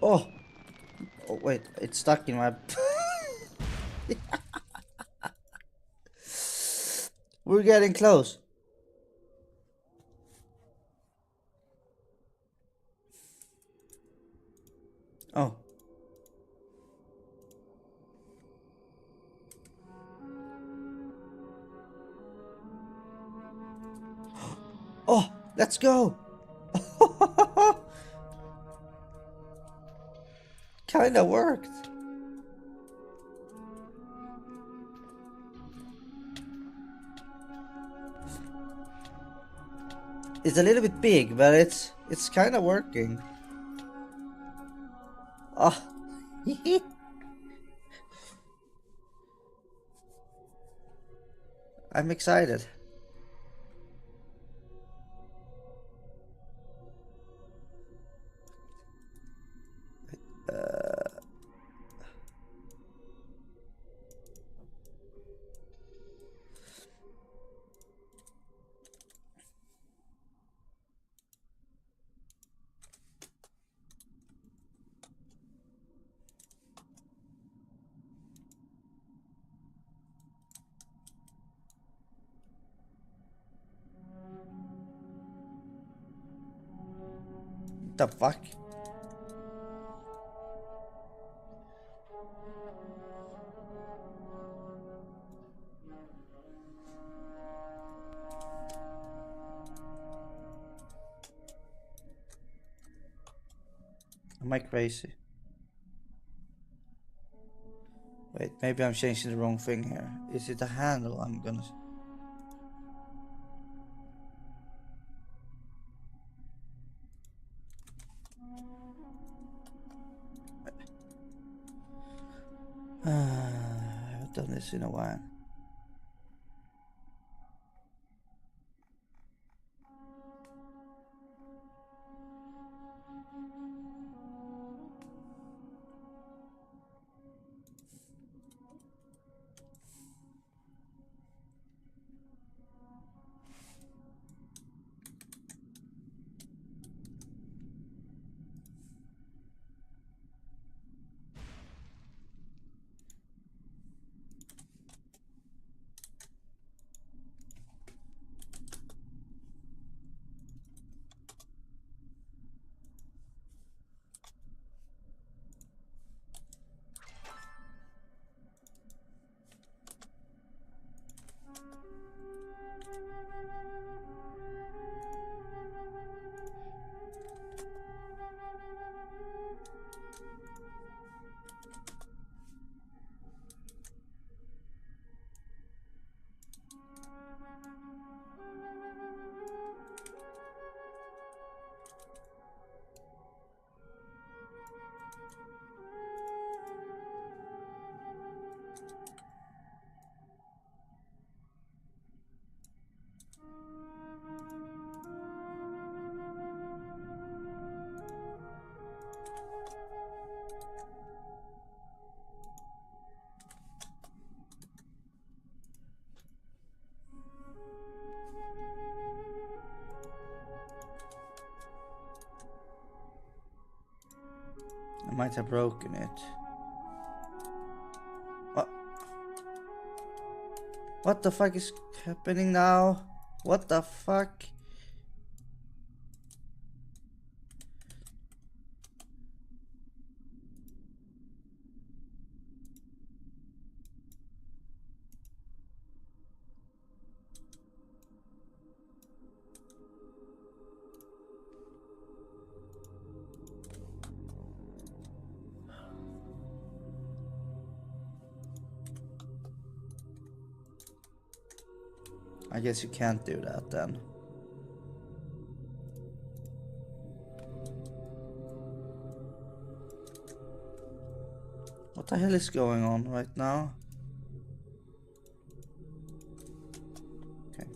Oh! Oh, wait, it's stuck in my... We're getting close. Oh. Oh, let's go. Kinda worked. It's a little bit big, but it's kind of working. Oh. I'm excited. The fuck? Am I crazy? Wait, maybe I'm changing the wrong thing here. Is it a handle I'm gonna... I haven't done this in a while. I might have broken it. What? What the fuck is happening now? What the fuck? I guess you can't do that then. What the hell is going on right now? Okay.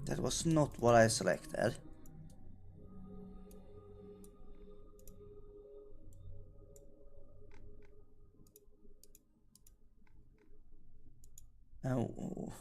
That was not what I selected. Oh.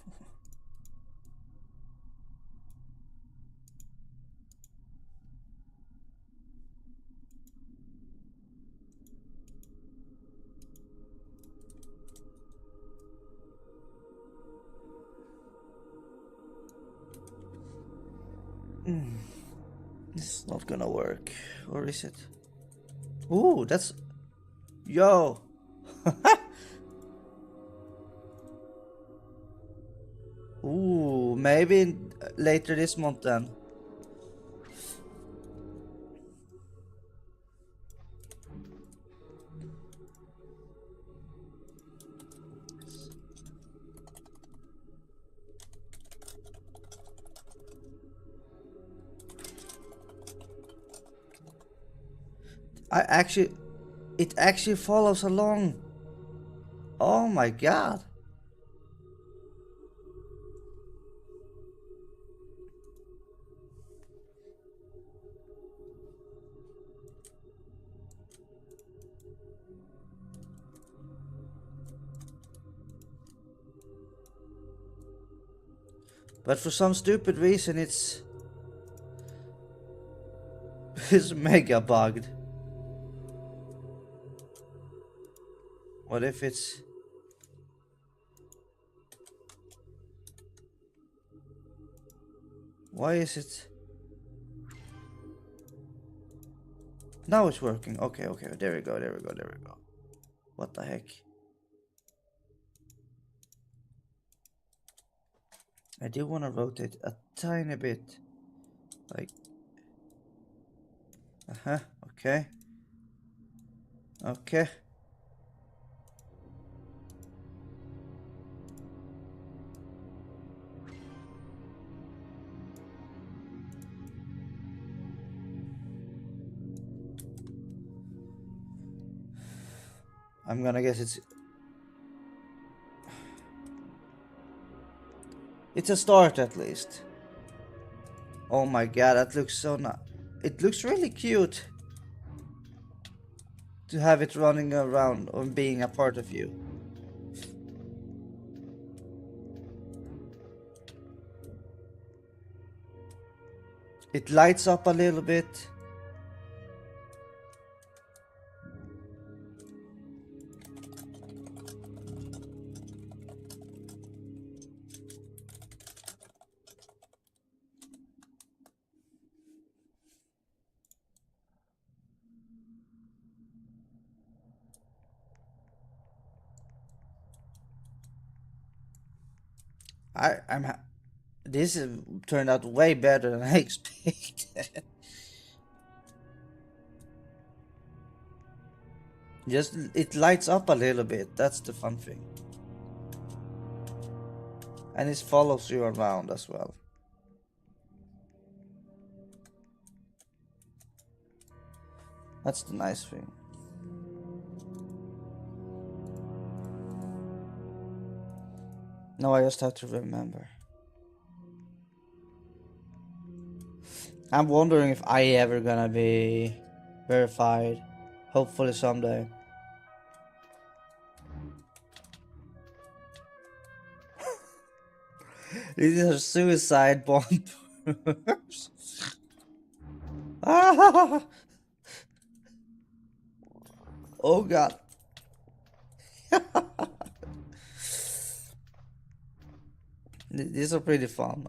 This is not gonna work. Or is it? Ooh, that's... Yo! Ooh, maybe later this month then. It actually follows along. Oh my god. But for some stupid reason it's it's mega bugged. What if it's... Why is it... Now it's working. Okay, there we go. What the heck? I do want to rotate a tiny bit. Like... okay. Okay. I'm gonna guess it's a start at least. Oh my god, that looks so nice. It looks really cute to have it running around or being a part of you. It lights up a little bit. This turned out way better than I expected. Just it lights up a little bit. That's the fun thing. And it follows you around as well. That's the nice thing. Now I just have to remember. I'm wondering if I ever gonna be verified. Hopefully someday. These are suicide bombers. Ah! Oh god. These are pretty fun.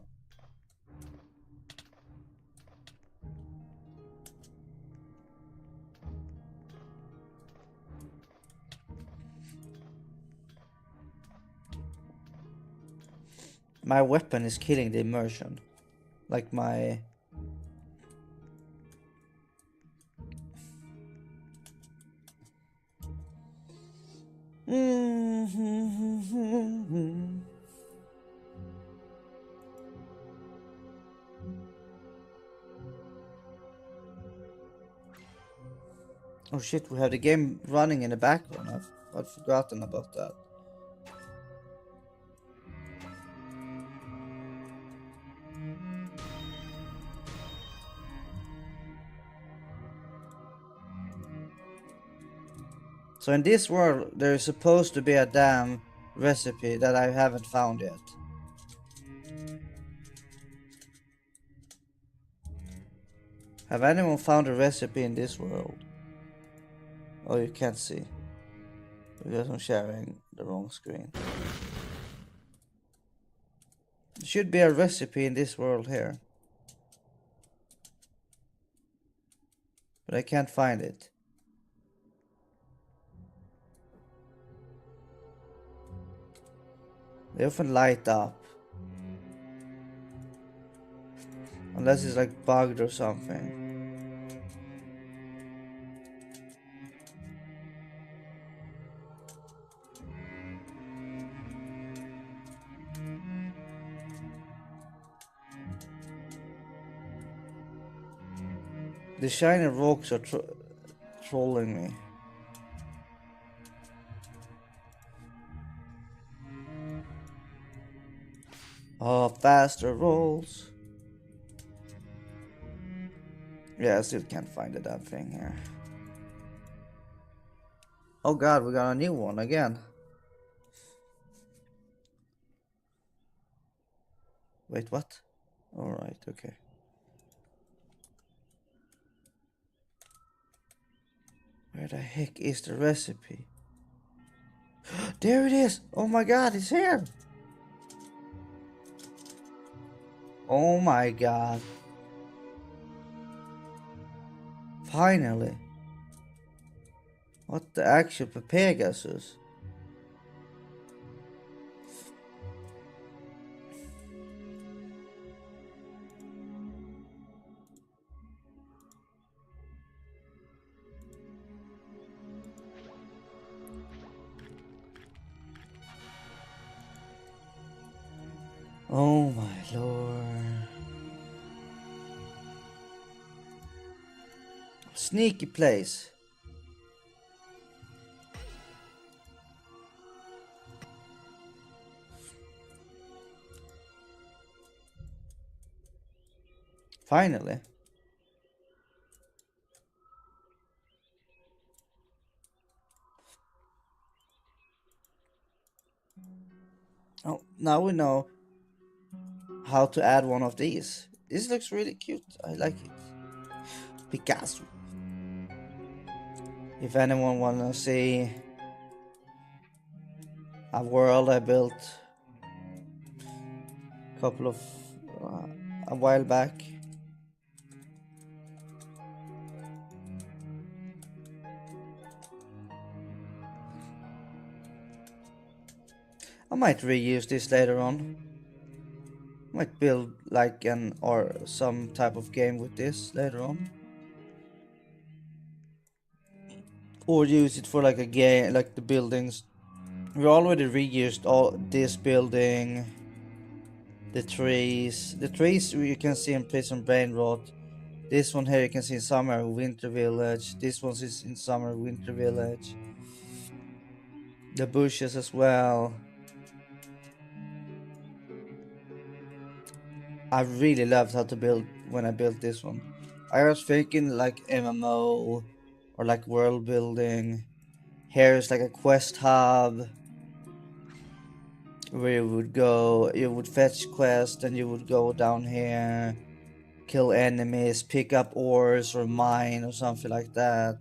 My weapon is killing the immersion. Like my... Oh shit, we have the game running in the background. I've forgotten about that. So in this world, there is supposed to be a damn recipe that I haven't found yet. Have anyone found a recipe in this world? Oh, you can't see. Because I'm sharing the wrong screen. There should be a recipe in this world here. But I can't find it. They often light up. Unless it's like bugged or something. The shiny rocks are trolling me. Oh, faster rolls. Yeah, I still can't find the damn thing here. Oh god, we got a new one again. Wait, what? Alright, okay. Where the heck is the recipe? There it is! Oh my god, it's here! Oh my god. Finally. What the actual Pegasus? Oh my lord. Sneaky place. Finally. Oh, now we know how to add one of these. This looks really cute. I like it. Picasso. If anyone wanna see a world I built a while back. I might reuse this later on. Might build like an or some type of game with this later on. Or use it for like a game, like the buildings. We already reused all this building, the trees. The trees you can see in Prison Brain Rot. This one here you can see in Summer Winter Village. This one is in Summer Winter Village. The bushes as well. I really loved how to build when I built this one. I was thinking like MMO or like world building. Here is like a quest hub where you would go, you would fetch quests and you would go down here, kill enemies, pick up ores or mine or something like that.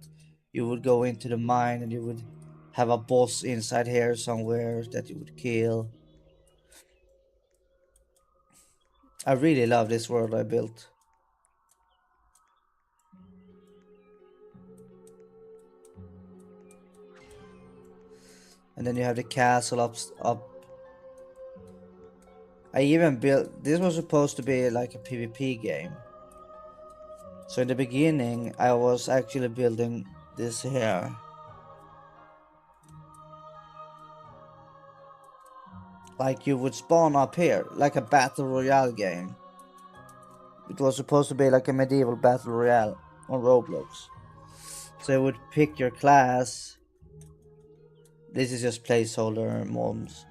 You would go into the mine and you would have a boss inside here somewhere that you would kill. I really love this world I built. And then you have the castle up. I even built, this was supposed to be like a PvP game. So in the beginning, I was actually building this here. Like you would spawn up here, like a battle royale game. It was supposed to be like a medieval battle royale on Roblox. So you would pick your class. This is just placeholder mobs.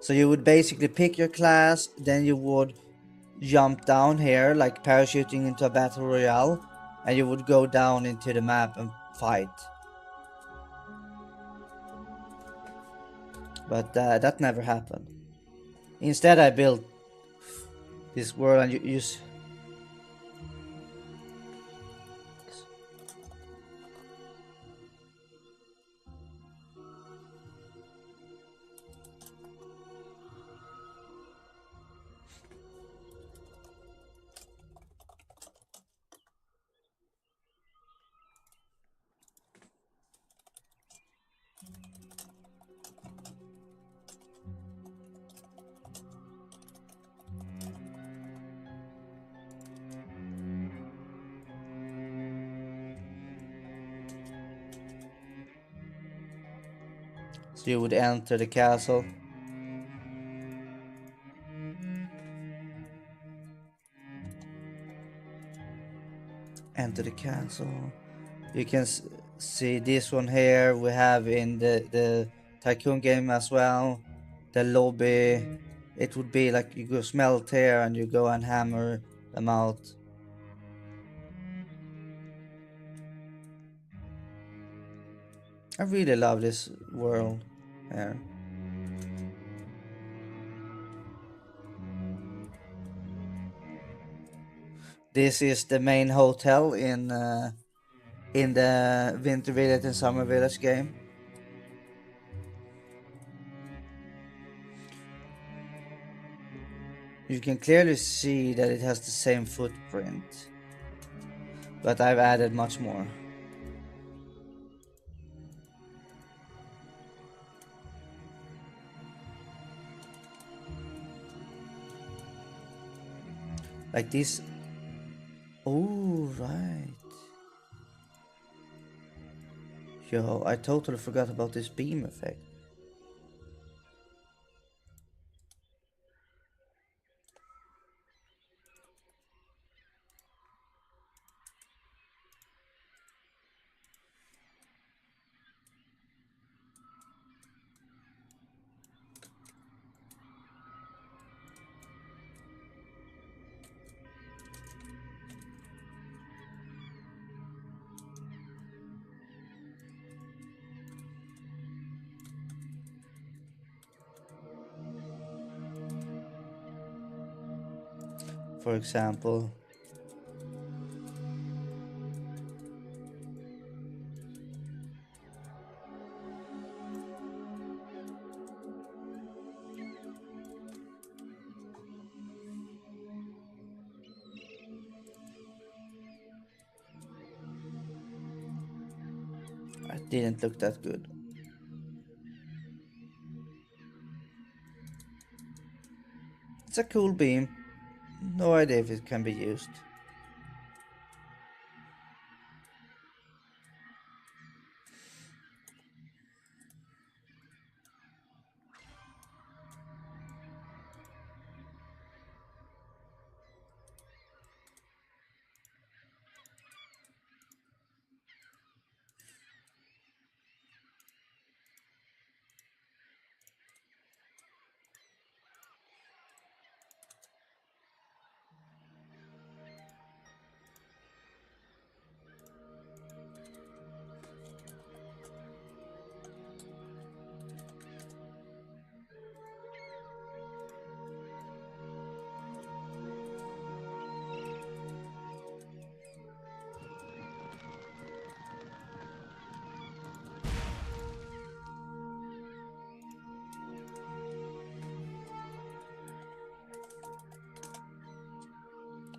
So you would basically pick your class, then you would jump down here, like parachuting into a battle royale, and you would go down into the map and fight. But that never happened. Instead, I built this world, and you so you would enter the castle. Enter the castle. You can see this one here we have in the Tycoon game as well. The lobby, it would be like you go smelt here and you go and hammer them out. I really love this world here. This is the main hotel in the Winter Village and Summer Village game. You can clearly see that it has the same footprint, but I've added much more. Like this. Oh, right. Yo, I totally forgot about this beam effect. For example, It didn't look that good. It's a cool beam. No idea if it can be used.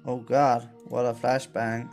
Oh god, what a flashbang.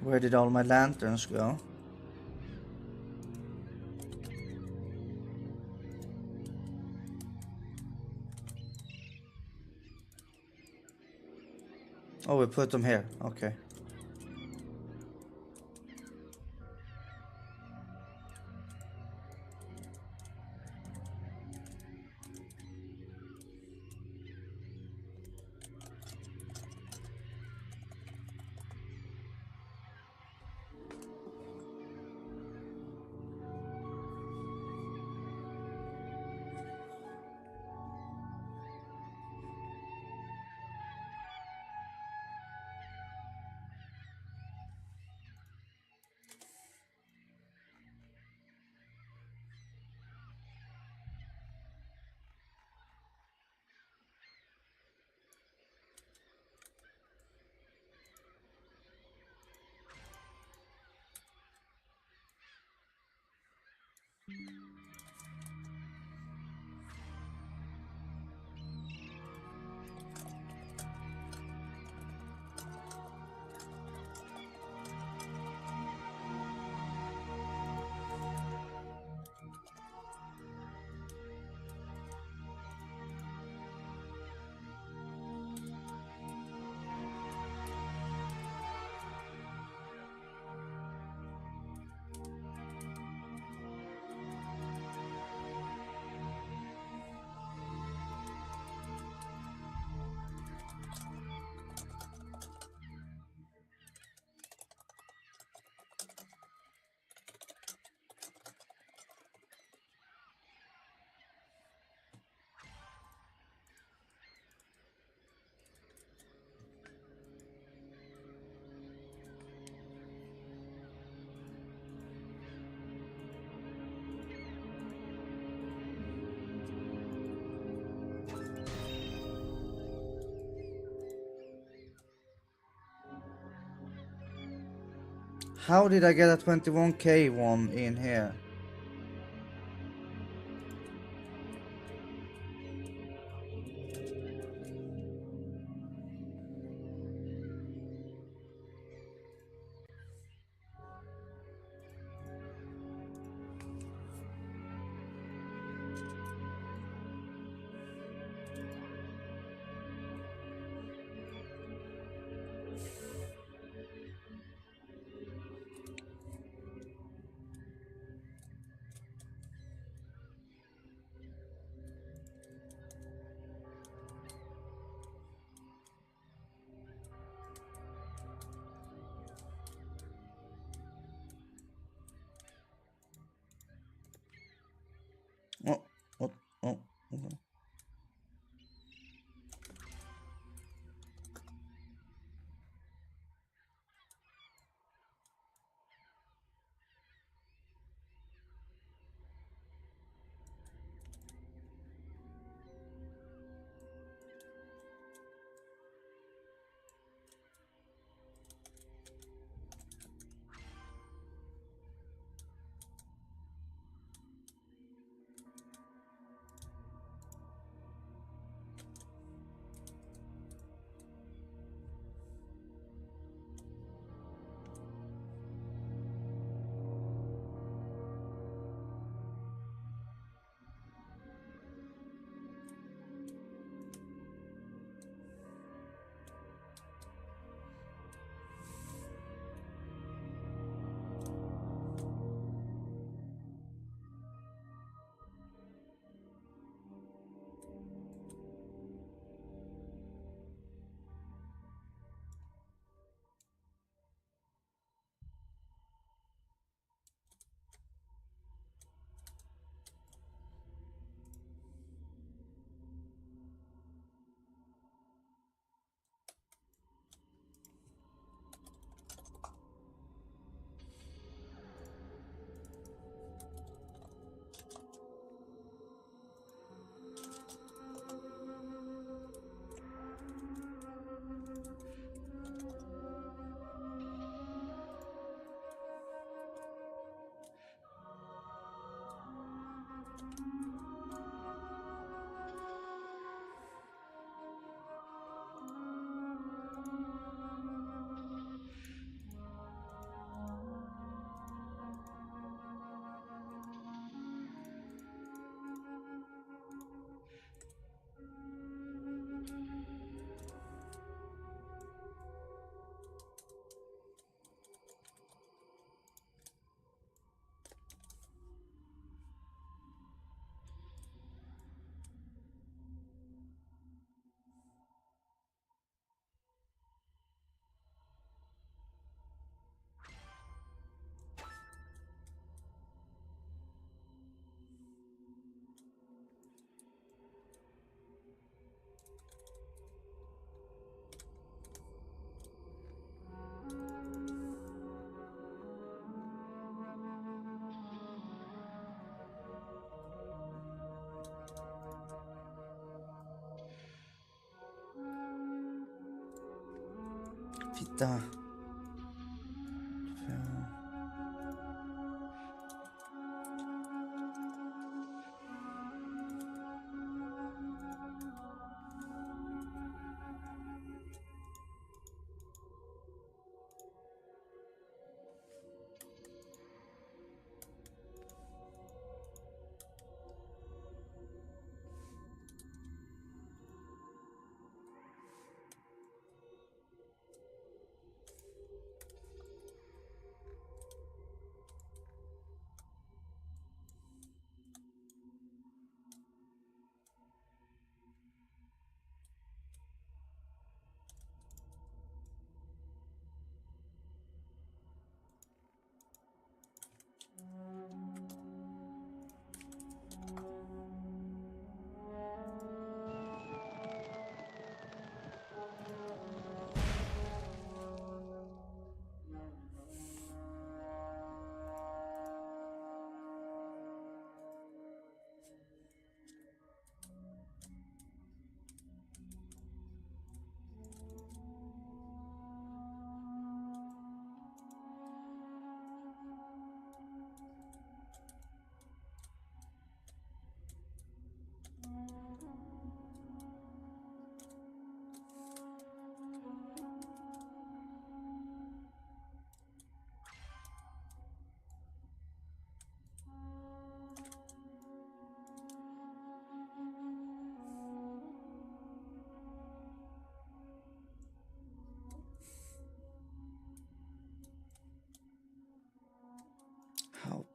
Where did all my lanterns go? Oh, we put them here. Okay. How did I get a 21k one in here? Oh, oh, oh. Okay. Titta.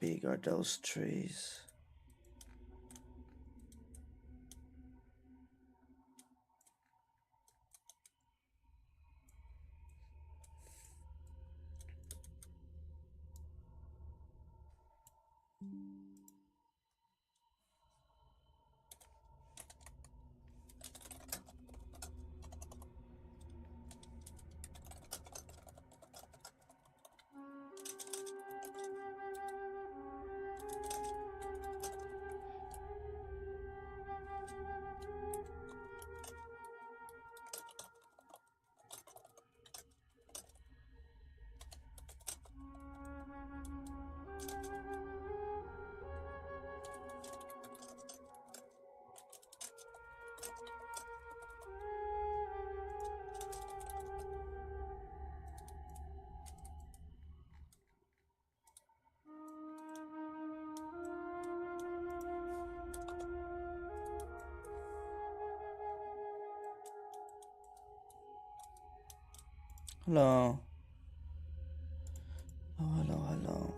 big are those trees? Hello. Oh, hello, hello.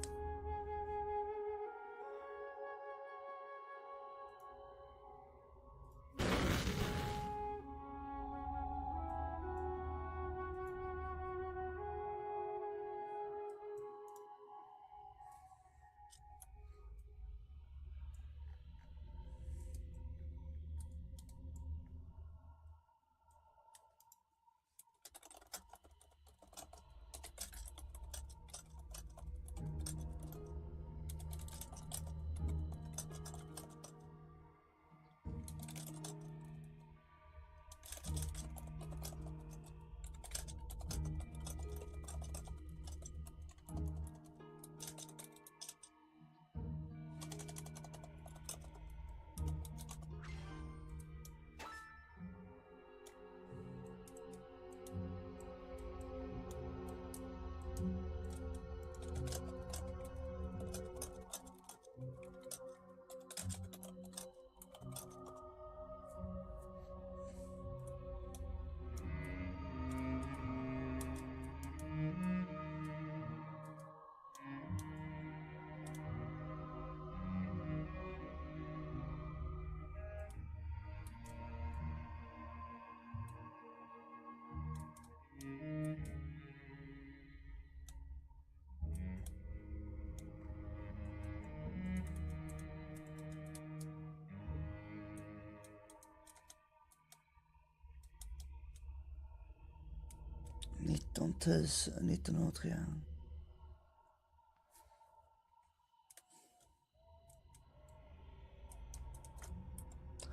HiddenUmbreon.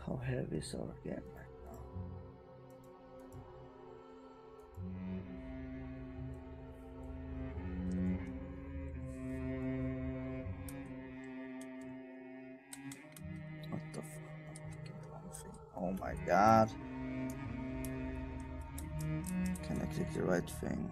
How heavy is our game right now? What the fuck? Oh my god. Can I click the right thing?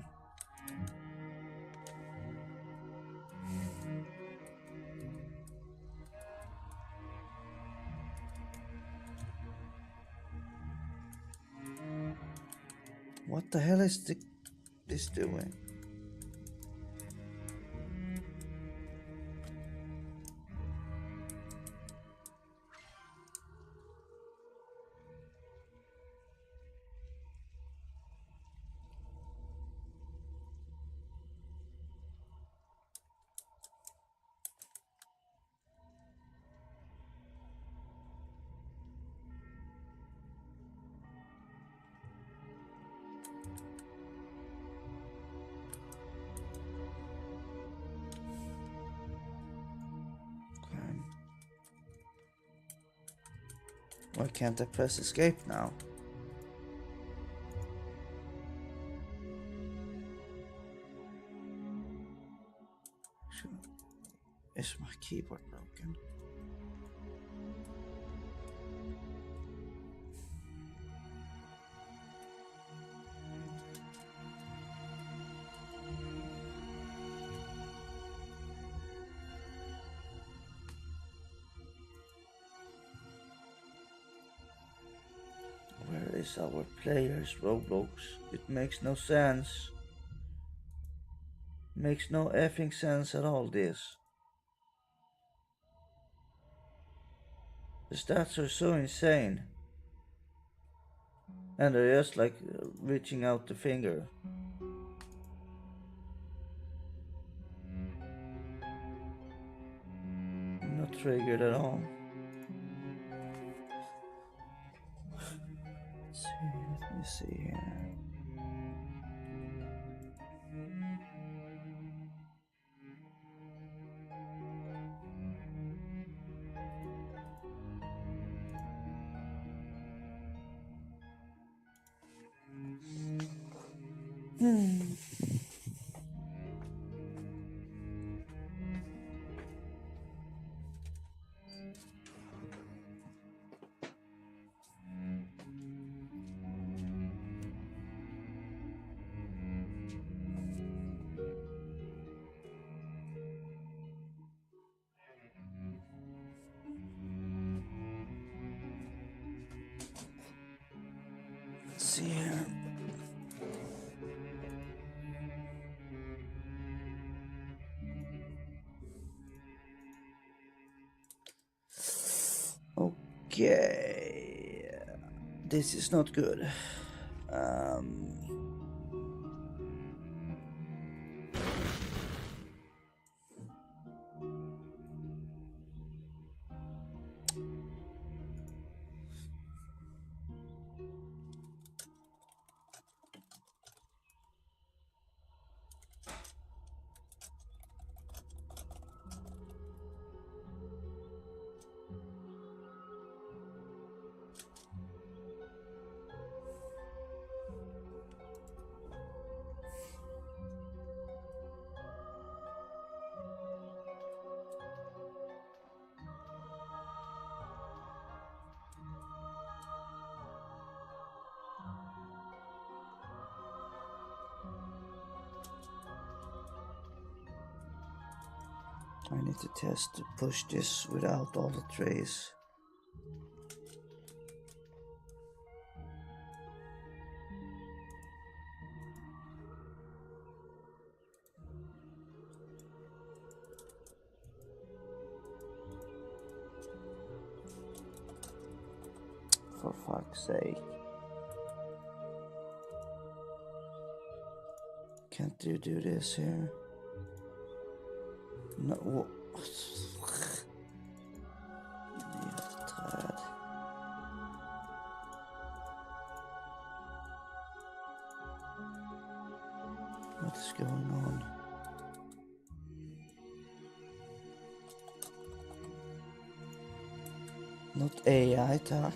What the hell is this doing? Why can't I press escape now? Is my keyboard broken? Where is our players, Roblox? It makes no sense. Makes no effing sense at all, this. The stats are so insane. And they're just like reaching out the finger. Not triggered at all. Let me see here. Let's see here. Okay, this is not good. I need to test to push this without all the trays. For fuck's sake. Can't you do this here? No. Träd. What is going on? Not AI, tack.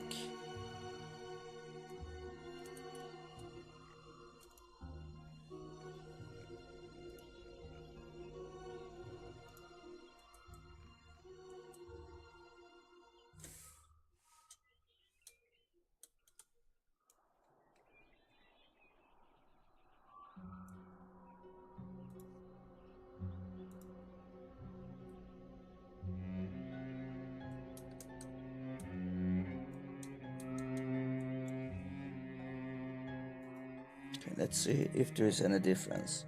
Okay, let's see if there is any difference.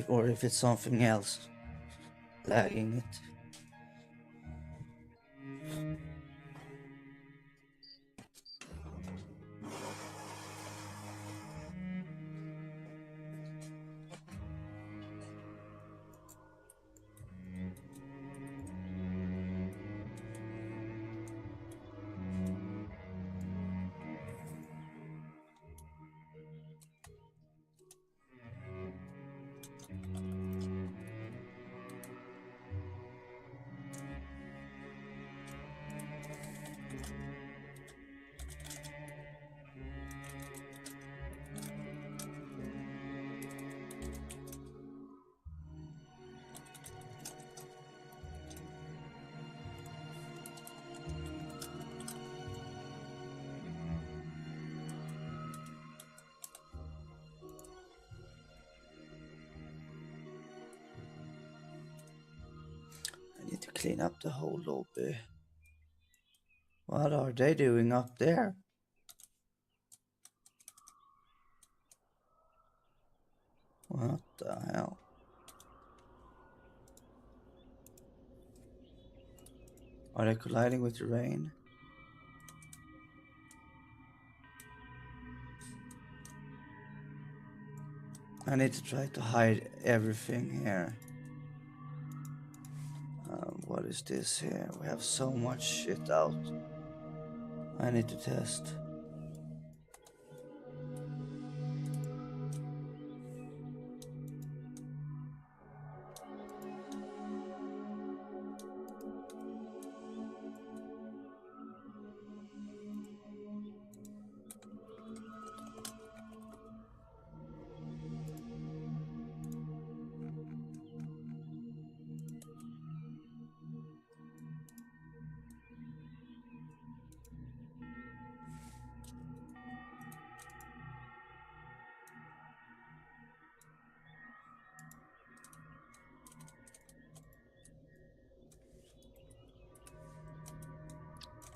Or if it's something else lagging it. I need to clean up the whole lobby. What are they doing up there? What the hell? Are they colliding with the rain? I need to try to hide everything here. What is this here? We have so much shit out. I need to test.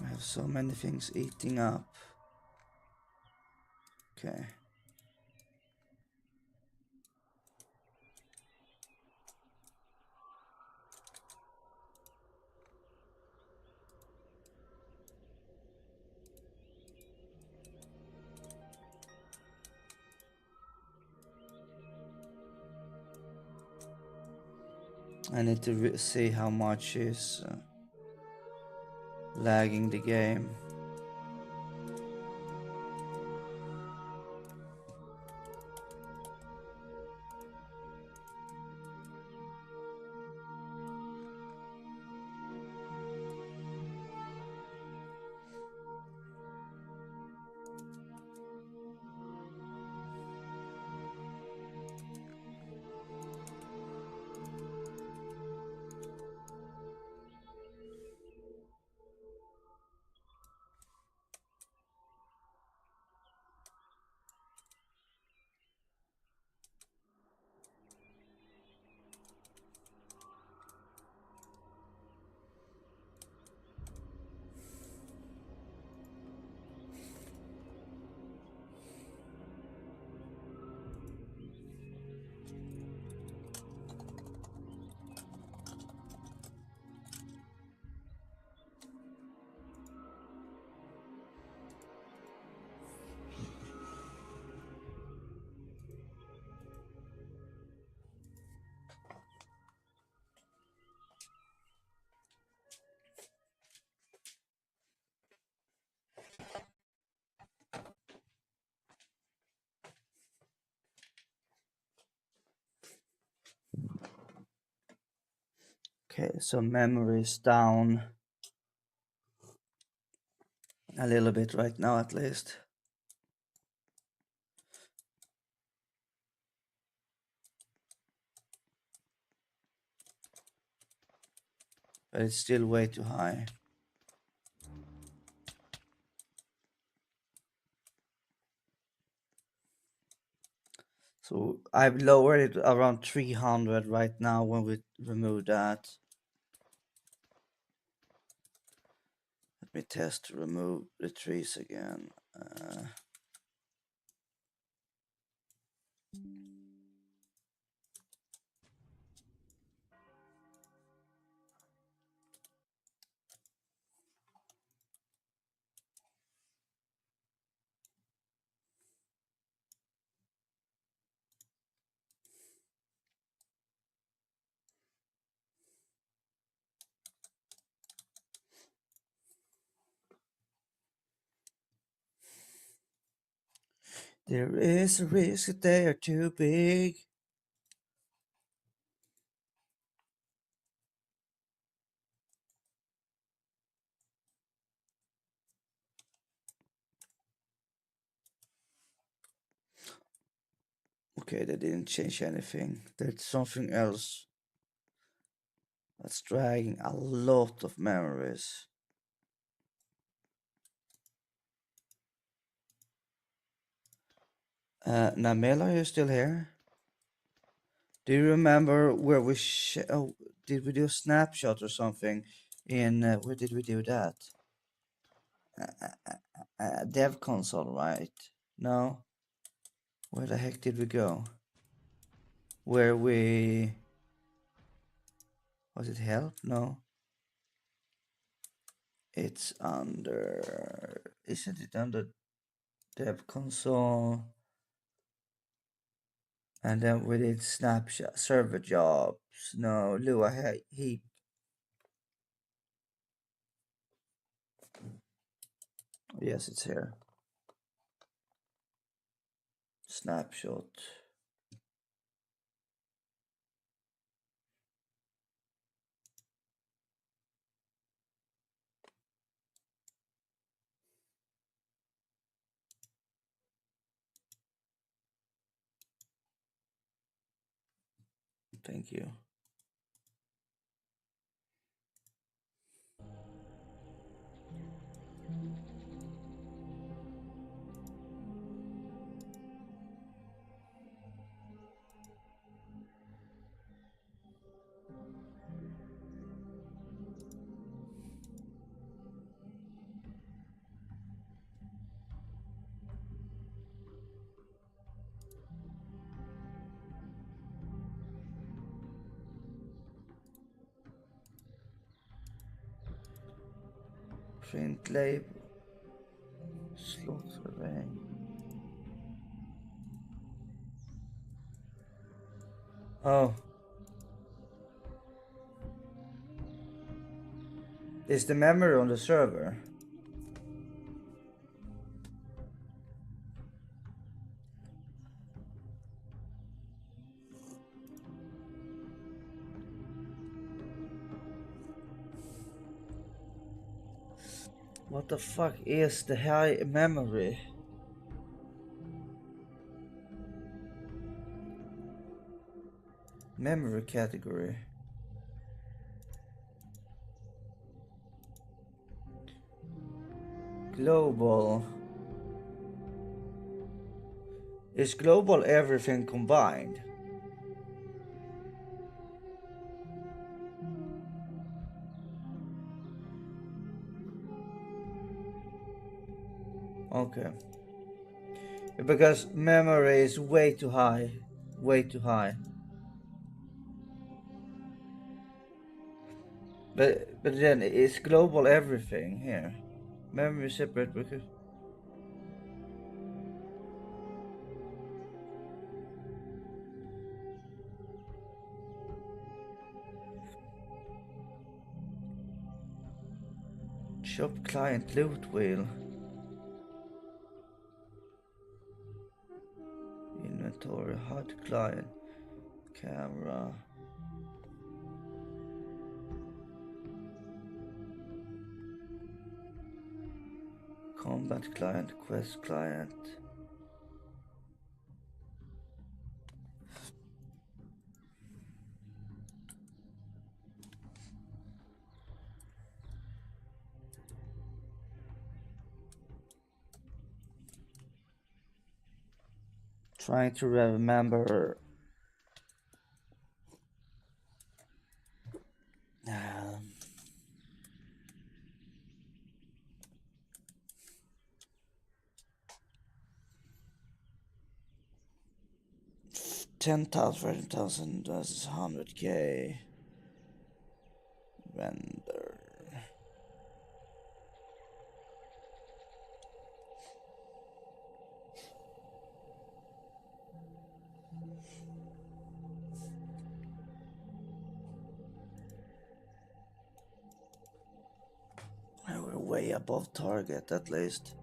I have so many things eating up. Okay. I need to see how much is lagging the game. Okay, so memory is down a little bit right now at least. But it's still way too high. So I've lowered it around 300 right now when we remove that. Let me test to remove the trees again. There is a risk that they are too big. Okay, they didn't change anything. There's something else that's dragging a lot of memories. Namel, are you still here? Do you remember where we did we do a snapshot or something? In where did we do that? Dev console, right? No. Where the heck did we go? where we... Was it help? No. It's under... Isn't it under dev console? And then we did snapshot server jobs. No, Lua he. Yes, it's here. Snapshot. Thank you. Print label. Slot array. Oh. Is the memory on the server? What the fuck is the high memory? Memory category. Global. Is global everything combined? Okay. Because memory is way too high. Way too high. But then it's global everything here. Memory separate because shop client loot wheel. Inventory HUD client camera. Combat client, quest client. Trying to remember. 10,000, 30,000, that's 100k. Render. We're way above target at least.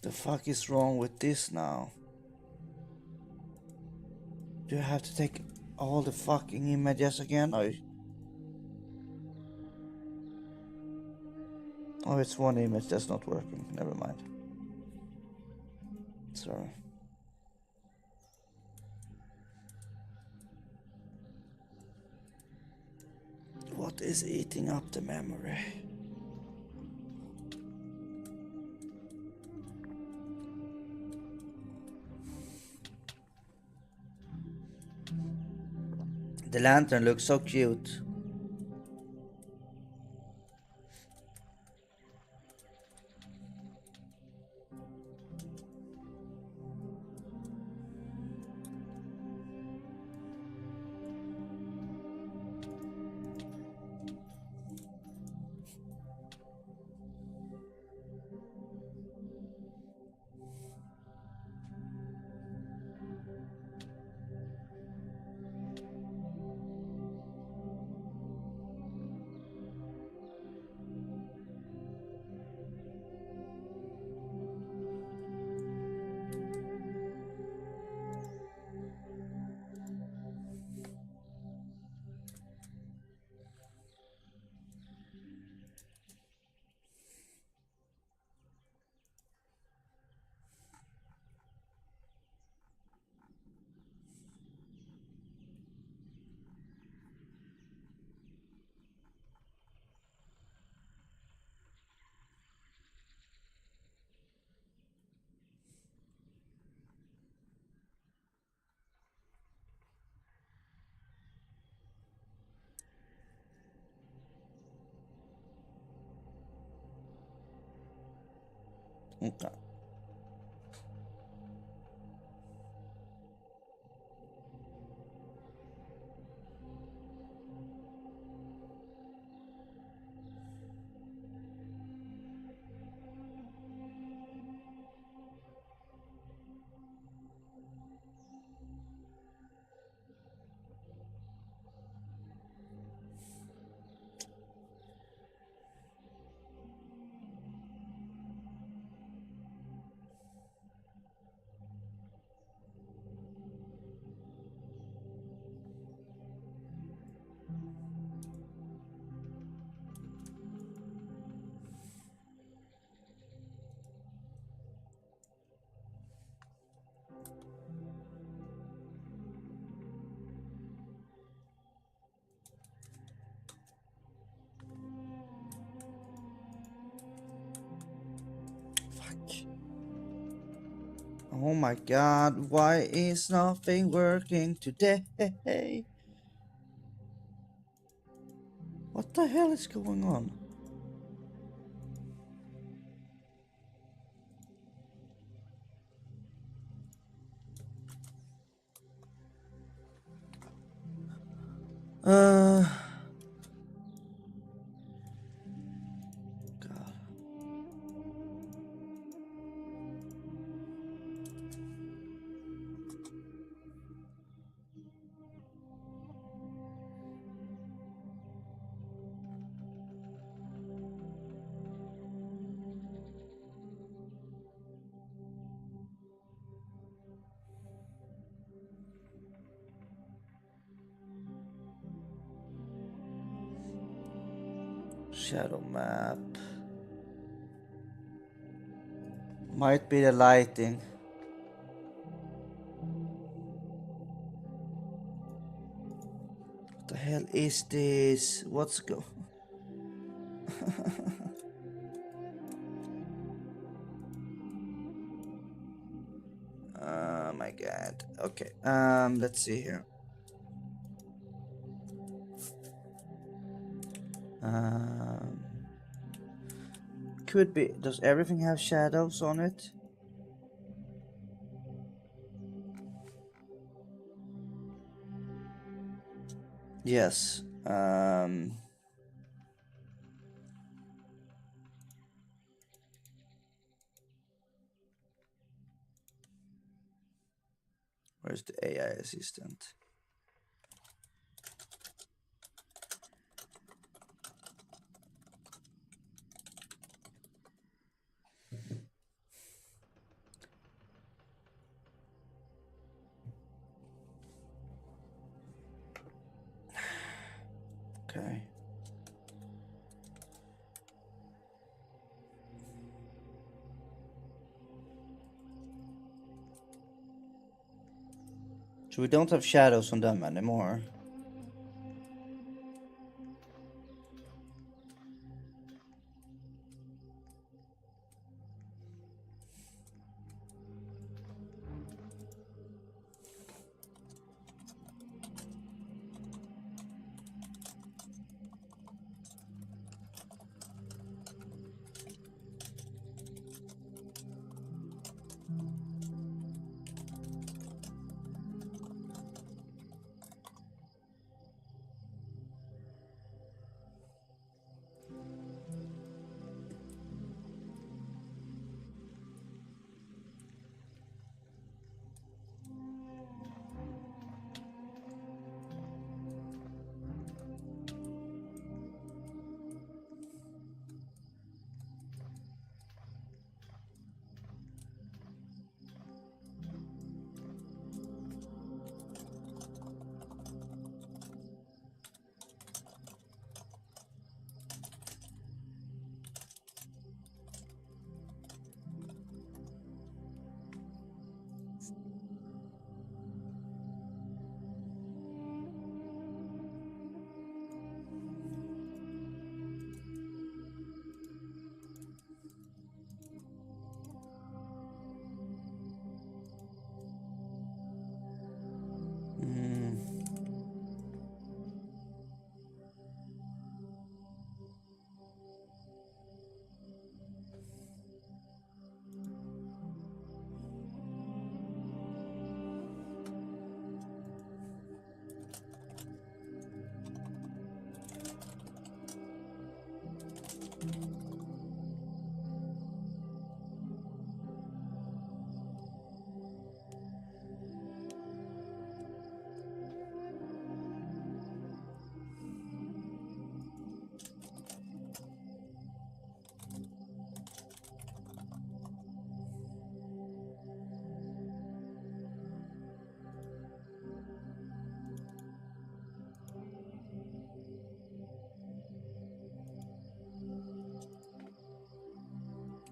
The fuck is wrong with this now? Do I have to take all the fucking images again? Oh, it's one image that's not working. Never mind. Sorry. What is eating up the memory? The lantern looks so cute. Okay. Oh my god, why is nothing working today? What the hell is going on? God. Shadow map. Might be the lighting. What the hell is this? What's go? Oh my god. Okay. Let's see here. Could be. Does everything have shadows on it? Yes. Where's the AI assistant? So we don't have shadows on them anymore.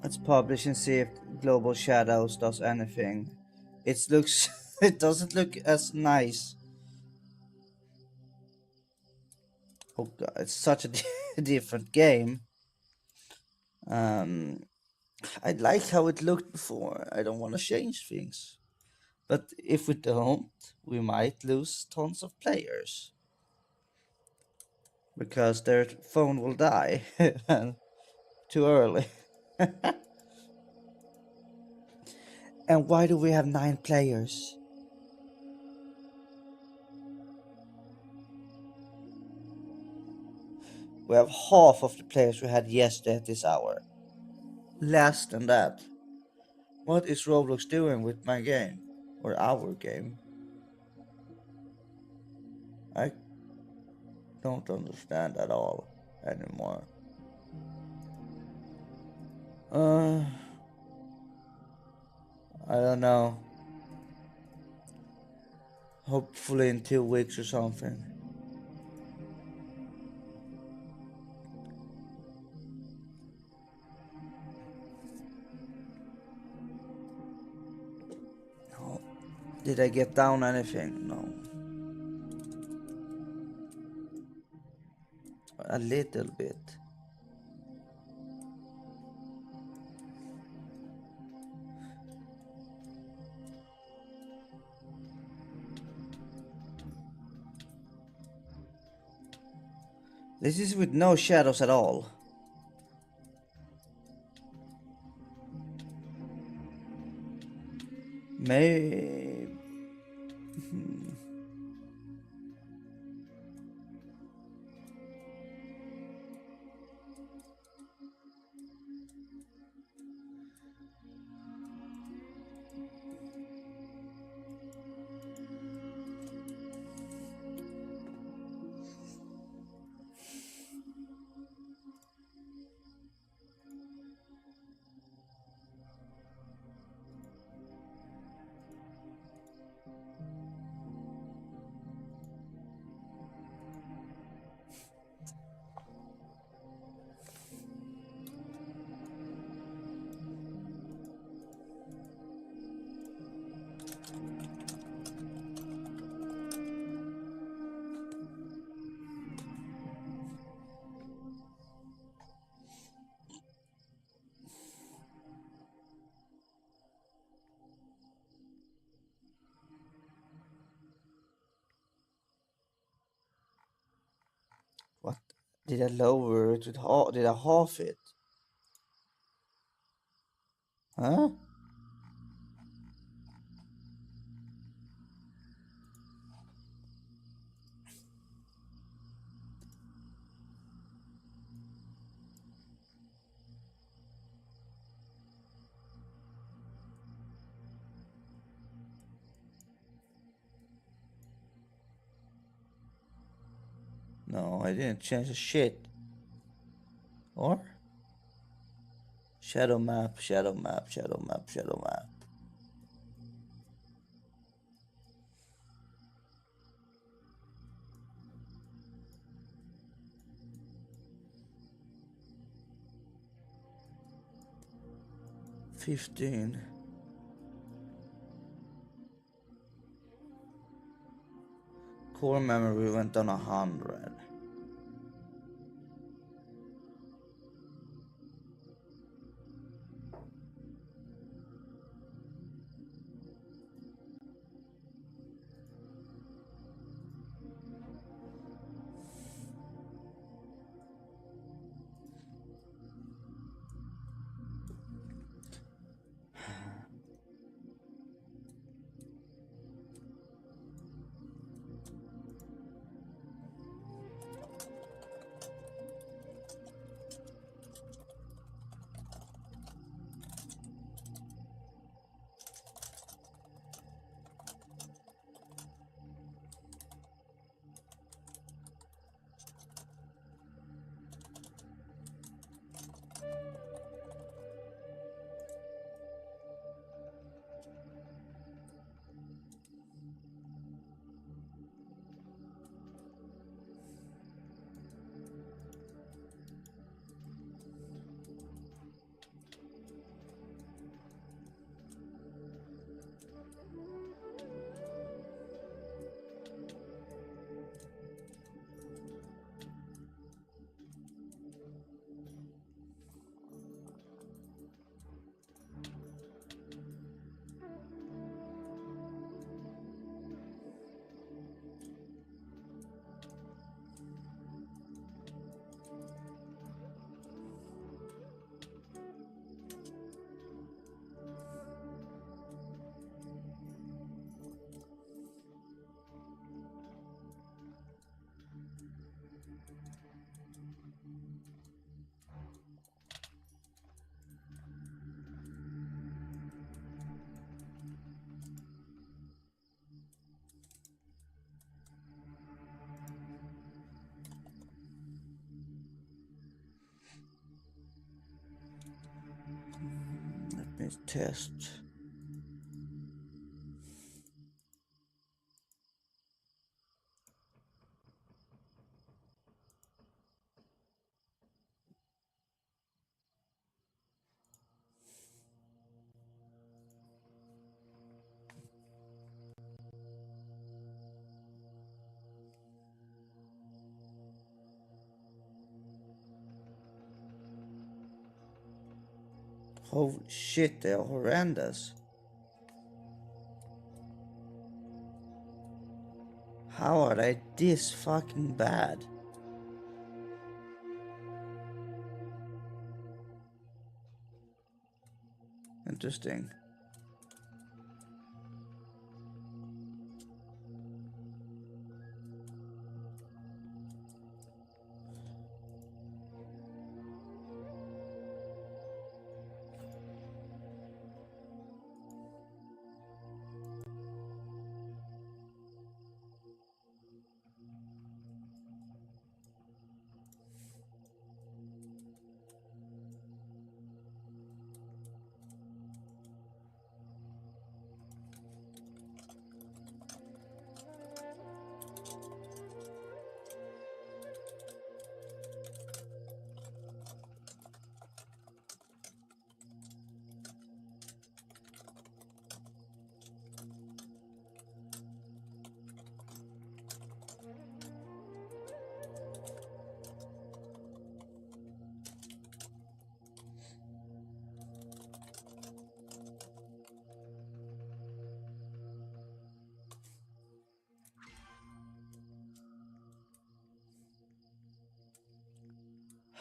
Let's publish and see if Global Shadows does anything. It looks it doesn't look as nice. Oh god, it's such a different game. I liked how it looked before. I don't want to change things. But if we don't, we might lose tons of players. Because their phone will die too early. And why do we have 9 players? We have half of the players we had yesterday at this hour. Less than that. What is Roblox doing with my game? Or our game? I don't understand at all anymore. I don't know. Hopefully in 2 weeks or something. Oh, did I get down anything? No. A little bit. This is with no shadows at all. Maybe. Did I lower it with half? Did I half it? Huh? No, I didn't change the shit. Or? Shadow map, shadow map, shadow map, shadow map. $15. Core memory went on 100. Let me test. Holy shit, they're horrendous. How are they this fucking bad? Interesting.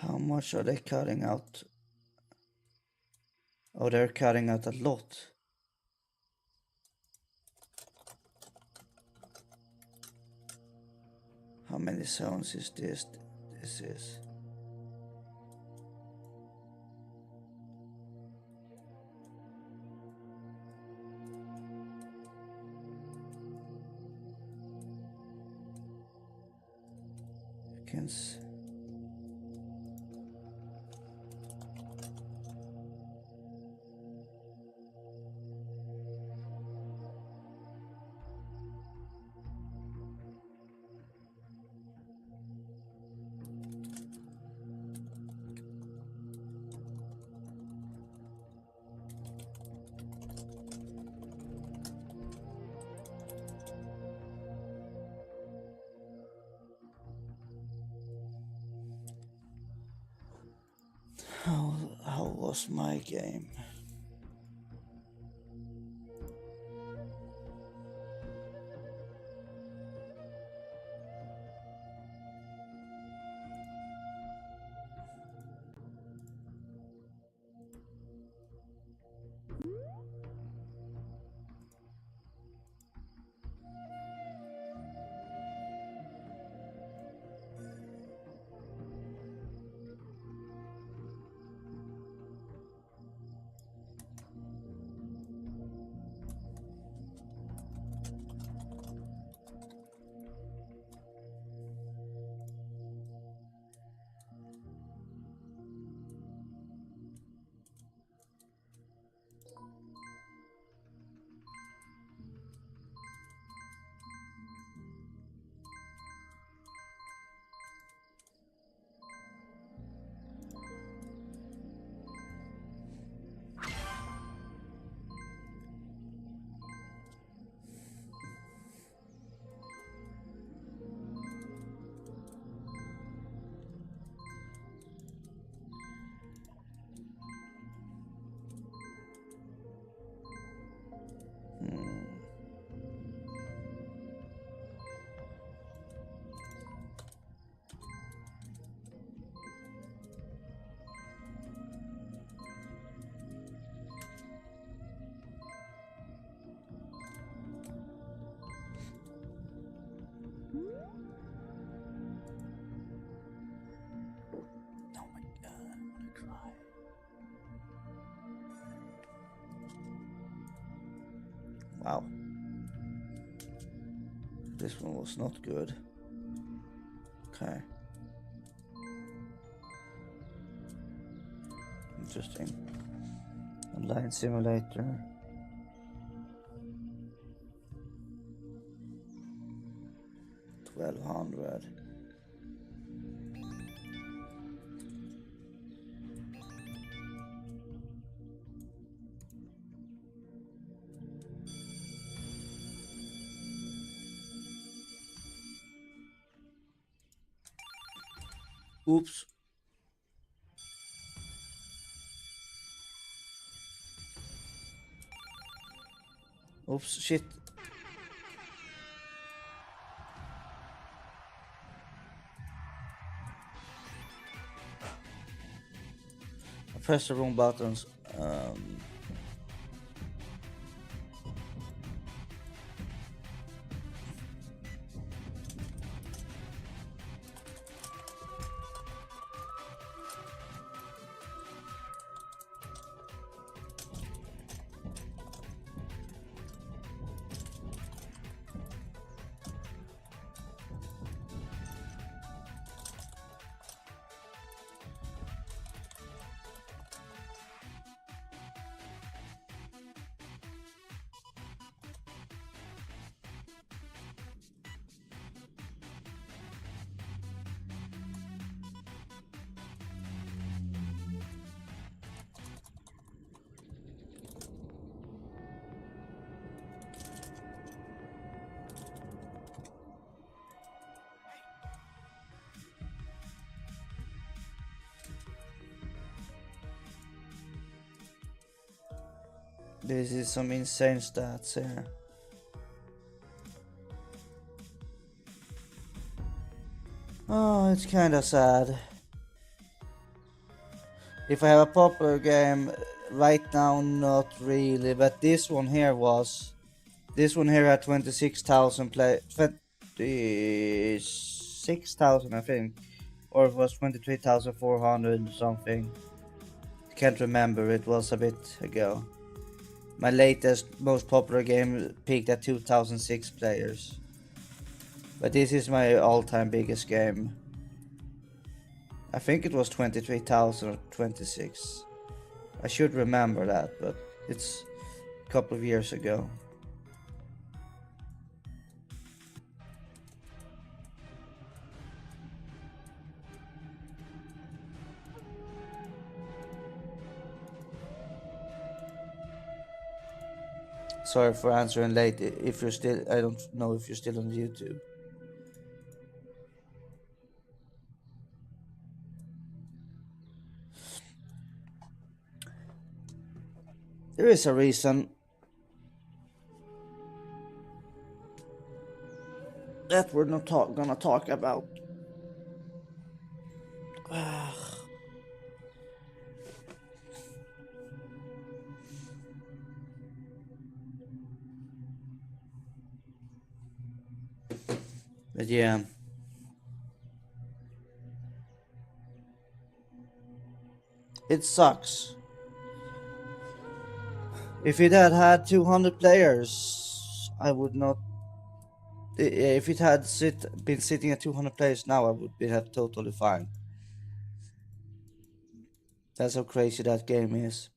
How much are they cutting out? Oh, they're cutting out a lot. How many zones is this? This is... You can see... How was my game? Oh my god, I'm gonna cry. Wow. This one was not good. Okay. Interesting. Online simulator. $1,200. Oops. Oops, shit. I pressed the wrong buttons. This is some insane stats here. Oh, it's kinda sad. If I have a popular game right now, not really, but this one here had 26,000 play, 26,000 I think, or it was 23,400 something. Can't remember, it was a bit ago. My latest, most popular game peaked at 2006 players. But this is my all-time biggest game. I think it was 23,000 or 26. I should remember that, but it's a couple of years ago. Sorry for answering late. If you're still, I don't know if you're still on YouTube. There is a reason that we're not gonna talk about. But yeah. It sucks. If it had 200 players, I would not. If it had been sitting at 200 players now, I would be totally fine. That's how crazy that game is.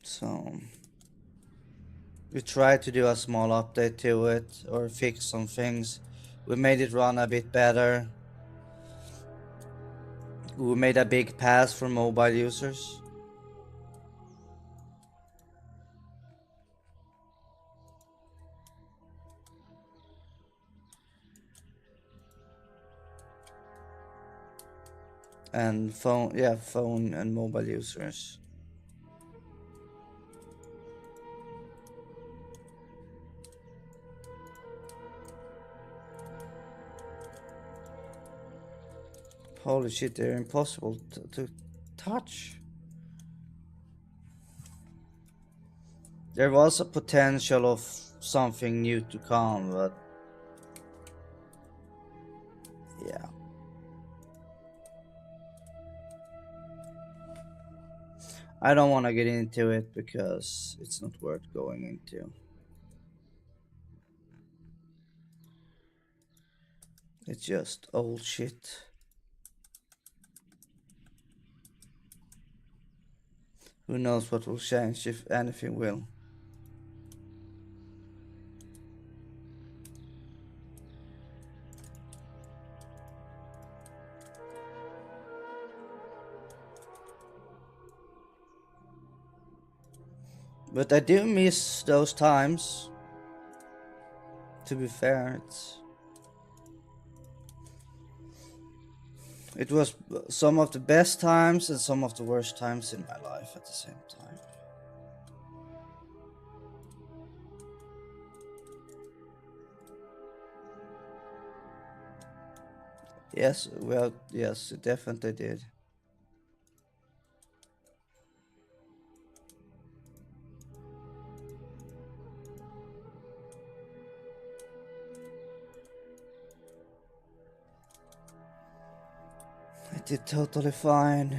So we tried to do a small update to it or fix some things. We made it run a bit better. We made a big pass for mobile users. And phone and mobile users. Holy shit, they're impossible to touch. There was a potential of something new to come, but yeah. I don't want to get into it because it's not worth going into. It's just old shit. Who knows what will change, if anything will. But I do miss those times. To be fair, it was some of the best times and some of the worst times in my life at the same time. Yes, well, yes, it definitely did. I did totally fine.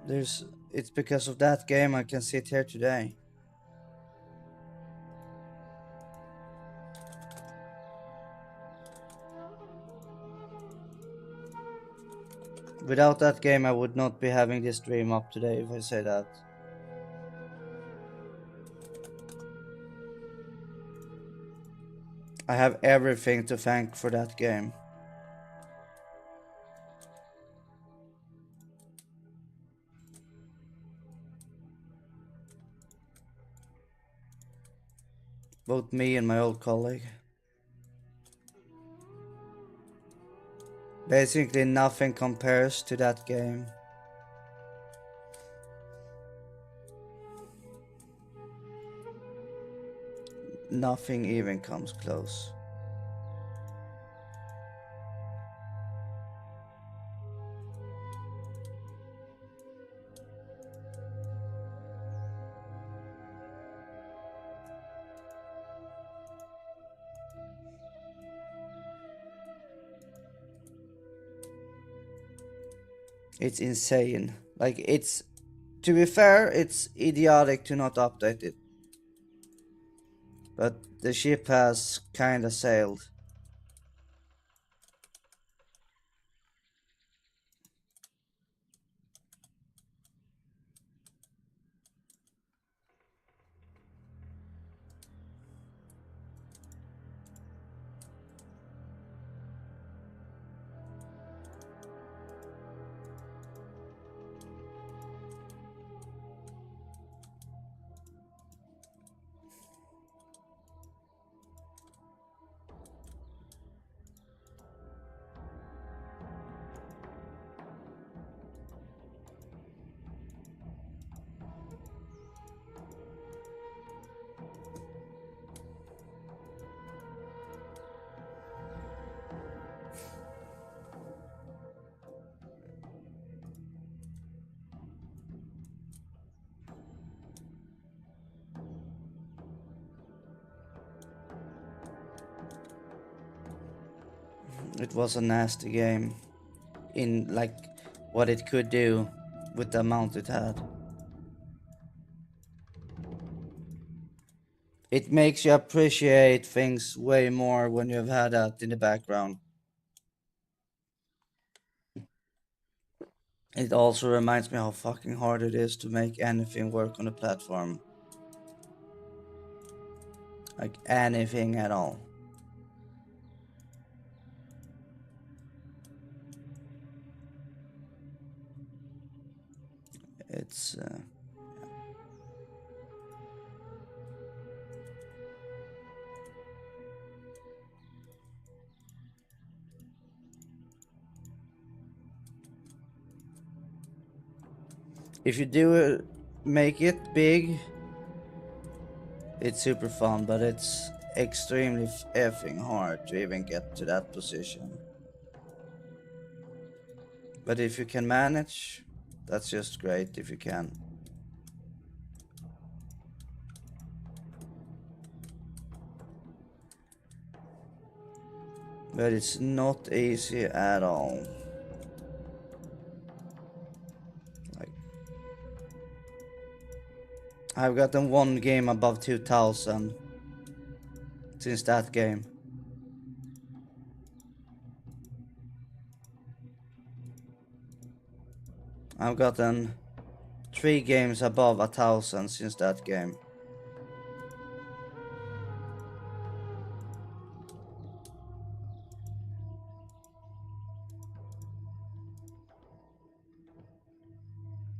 It's because of that game I can sit here today. Without that game I would not be having this stream up today, if I say that. I have everything to thank for that game. Both me and my old colleague. Basically nothing compares to that game. Nothing even comes close. It's insane. Like, it's, to be fair, it's idiotic to not update it. But the ship has kinda sailed. It was a nasty game in like what it could do with the amount it had. It makes you appreciate things way more when you've had that in the background. It also reminds me how fucking hard it is to make anything work on a platform. Like anything at all. It's if you do it, make it big, it's super fun, but it's extremely effing hard to even get to that position. But if you can manage, that's just great if you can. But it's not easy at all. Like, I've gotten one game above 2000 since that game. I've gotten 3 games above 1000 since that game.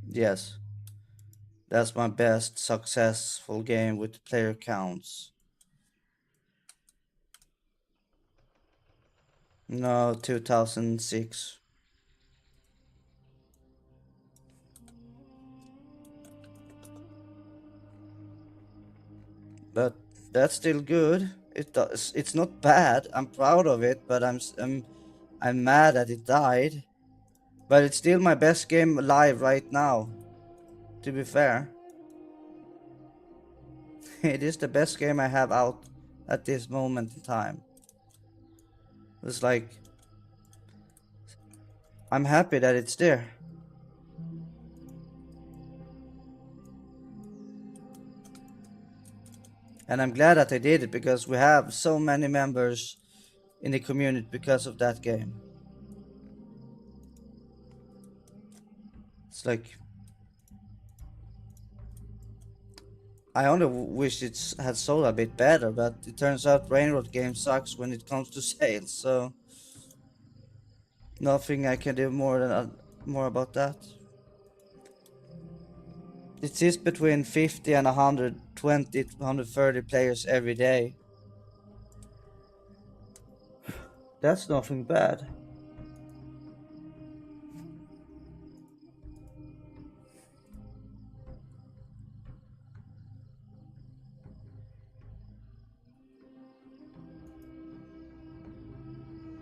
Yes. That's my best successful game with player counts. No, 2006. But that's still good. It's not bad. I'm proud of it, but I'm mad that it died. But it's still my best game live right now. To be fair. It is the best game I have out at this moment in time. It's like, I'm happy that it's there. And I'm glad that I did it because we have so many members in the community because of that game. It's like, I only wish it had sold a bit better, but it turns out Railroad game sucks when it comes to sales, so nothing I can do more about that. It is between 50 and 120 to 130 players every day. That's nothing bad.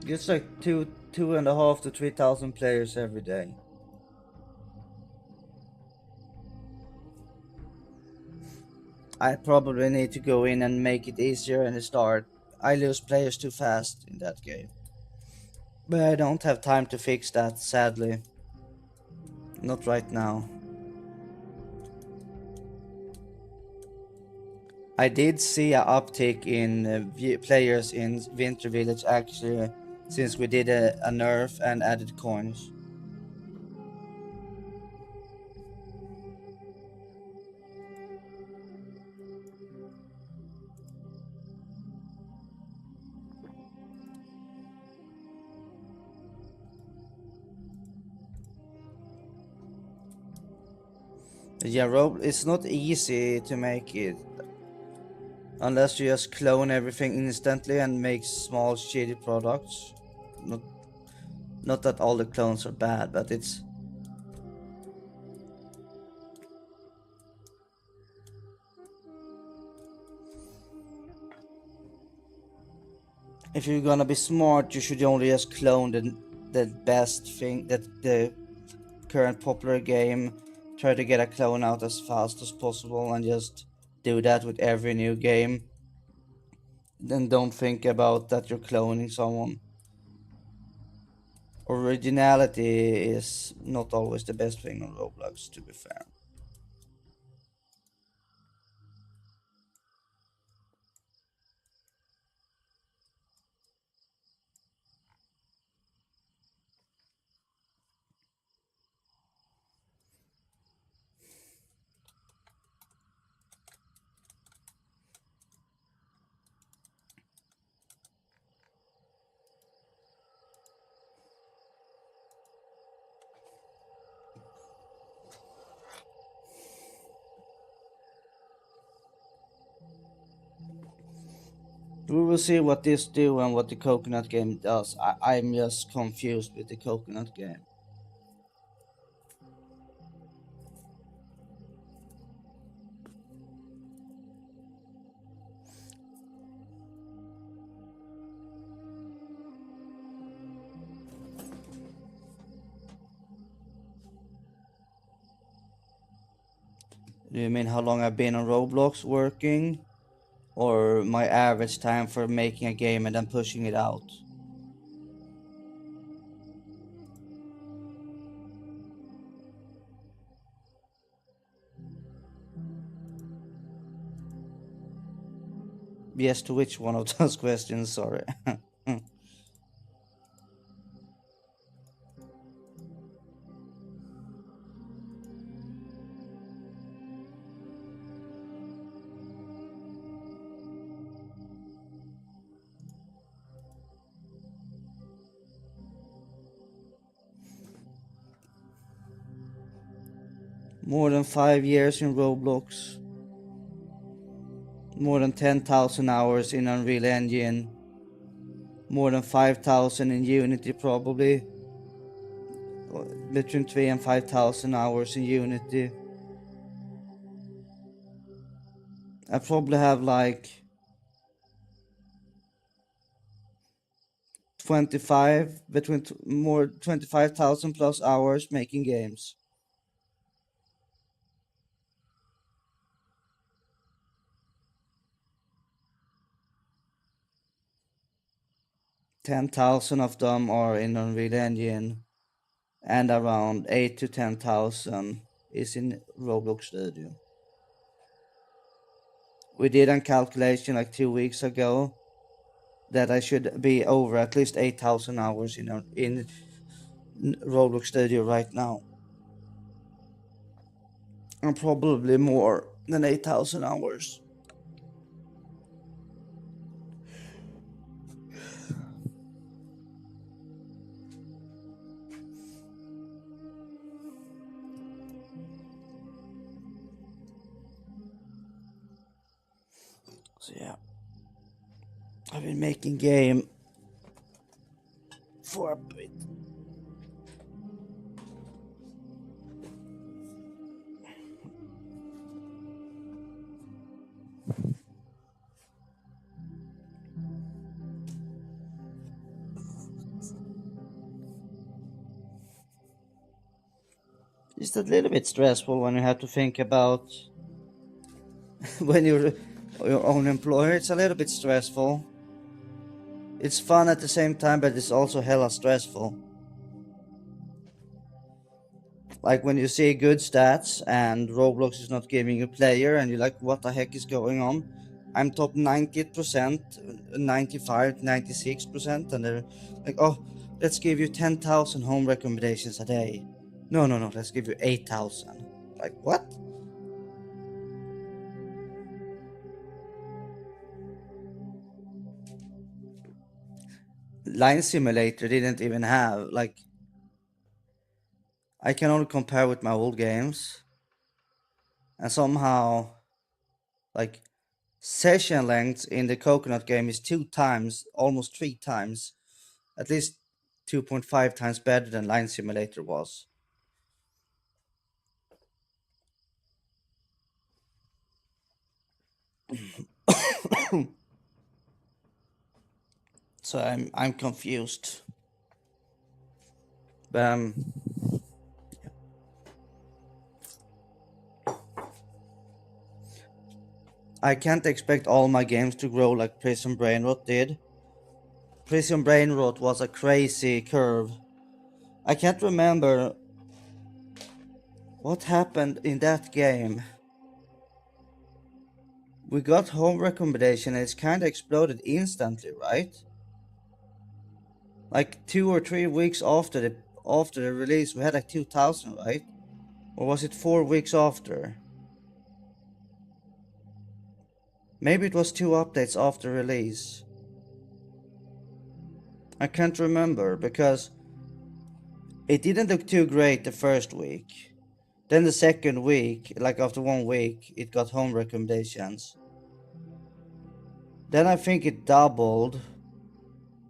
It's like 2,500 to 3,000 players every day. I probably need to go in and make it easier in the start. I lose players too fast in that game. But I don't have time to fix that, sadly. Not right now. I did see an uptick in players in Winter Village actually, since we did a nerf and added coins. Yeah, it's not easy to make it. Unless you just clone everything instantly and make small shitty products. Not that all the clones are bad, but it's... If you're gonna be smart, you should only just clone the best thing, that the current popular game. Try to get a clone out as fast as possible and just do that with every new game. Then don't think about that you're cloning someone. Originality is not always the best thing on Roblox, to be fair. We will see what this do and what the coconut game does. I'm just confused with the coconut game. Do you mean how long I've been on Roblox working? Or my average time for making a game and then pushing it out? Yes, to which one of those questions? Sorry. More than 5 years in Roblox. More than 10,000 hours in Unreal Engine. More than 5,000 in Unity probably. Between 3 and 5,000 hours in Unity. I probably have like 25,000 plus hours making games. $10,000 of them are in Unreal Engine, and around 8 to 10,000 is in Roblox Studio. We did a calculation like 2 weeks ago that I should be over at least 8,000 hours in Roblox Studio right now. And probably more than 8,000 hours. So yeah, I've been making game for a bit. It's a little bit stressful when you have to think about when you're your own employer. It's a little bit stressful. It's fun at the same time, but it's also hella stressful. Like when you see good stats and Roblox is not giving you player and you're like, what the heck is going on? I'm top 90%, 95, 96%, and they're like, oh, let's give you 10,000 home recommendations a day. No, let's give you 8,000. Like, what? Line Simulator didn't even have, like, I can only compare with my old games. And somehow, like, session length in the Coconut game is 2 times, almost 3 times, at least 2.5 times better than Line Simulator was. So I'm confused. But I can't expect all my games to grow like Prison Brain Rot did. Prison Brain Rot was a crazy curve. I can't remember what happened in that game. We got home recommendation and it's kinda exploded instantly, right? Like 2 or 3 weeks after the release, we had like 2,000, right? Or was it 4 weeks after? Maybe it was 2 updates after release. I can't remember because it didn't look too great the first week. Then the second week, like after 1 week, it got home recommendations. Then I think it doubled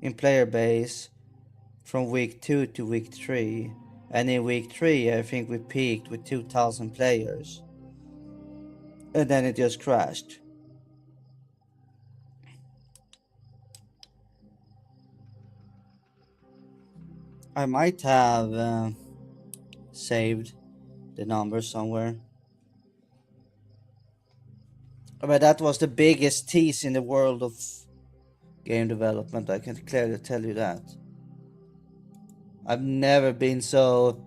in player base from week 2 to week 3. And in week 3, I think we peaked with 2,000 players. And then it just crashed. I might have saved the numbers somewhere. But that was the biggest tease in the world of game development, I can clearly tell you that. I've never been so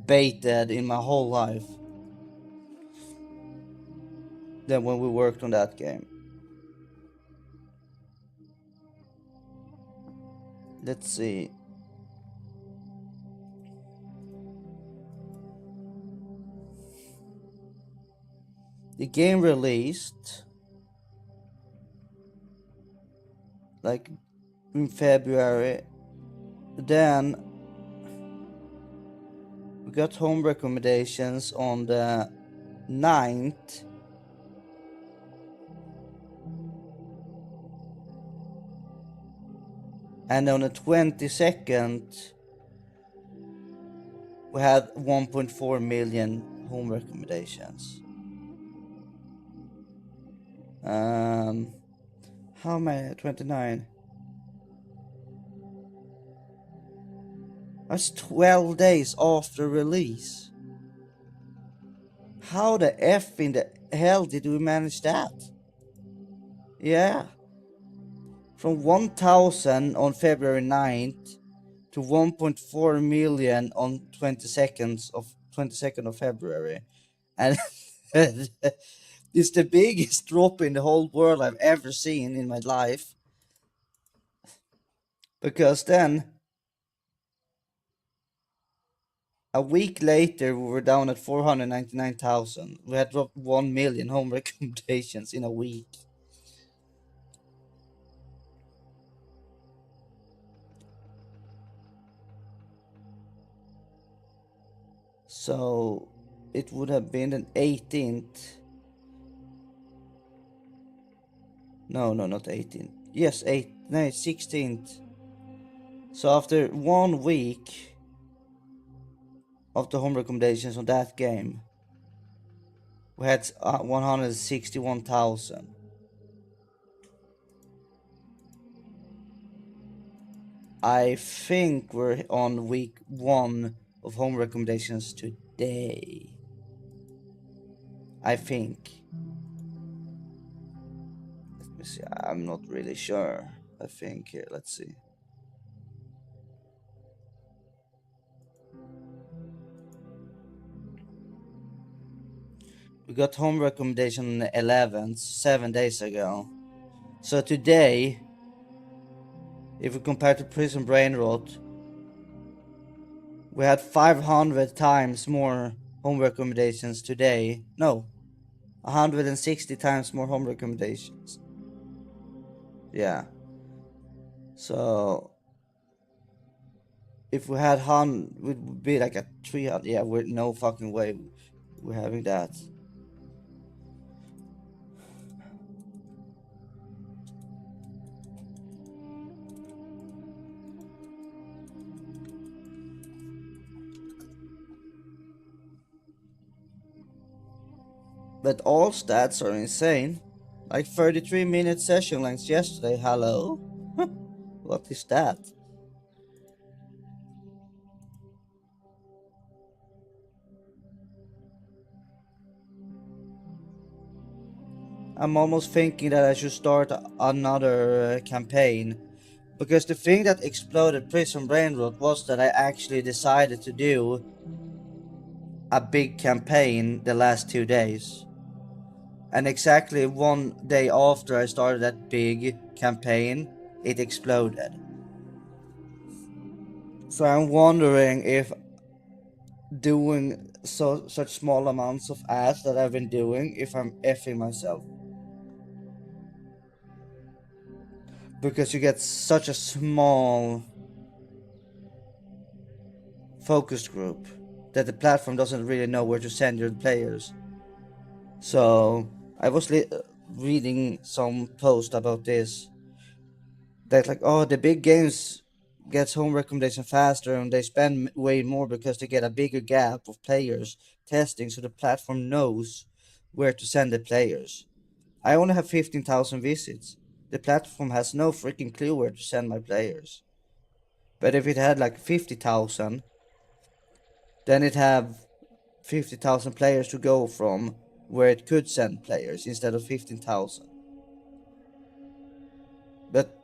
baited in my whole life than when we worked on that game. Let's see. The game released like in February. Then we got home recommendations on the 9th. And on the 22nd, we had 1.4 million home recommendations. How many? 29. That's 12 days after release. How the F in the hell did we manage that? Yeah. From 1,000 on February 9th to 1.4 million on 22nd of February. And it's the biggest drop in the whole world I've ever seen in my life. Because then a week later we were down at 499,000. We had dropped 1 million home recommendations in a week. So it would have been an 18th. No, not 18th. Yes, 16th. So after 1 week of the home recommendations on that game, we had 161,000. I think we're on week 1 of home recommendations today. I think. Let me see. I'm not really sure. I think here. Let's see. We got home recommendation on the 11th, 7 days ago. So today, if we compare to Prison Brain Rot, we had 500 times more home recommendations today. No, 160 times more home recommendations. Yeah. So if we had it would be like a 300. Yeah, we're no fucking way we're having that. But all stats are insane. Like 33-minute session lengths yesterday. Hello? What is that? I'm almost thinking that I should start another campaign. Because the thing that exploded Prison Brain Rot was that I actually decided to do a big campaign the last 2 days. And exactly 1 day after I started that big campaign, it exploded. So I'm wondering if doing such small amounts of ads that I've been doing, if I'm effing myself. Because you get such a small focus group that the platform doesn't really know where to send your players. So I was reading some post about this, that like, oh, the big games gets home recommendation faster and they spend way more because they get a bigger gap of players testing, so the platform knows where to send the players. I only have 15,000 visits. The platform has no freaking clue where to send my players. But if it had like 50,000, then it have 50,000 players to go from where it could send players instead of 15,000. But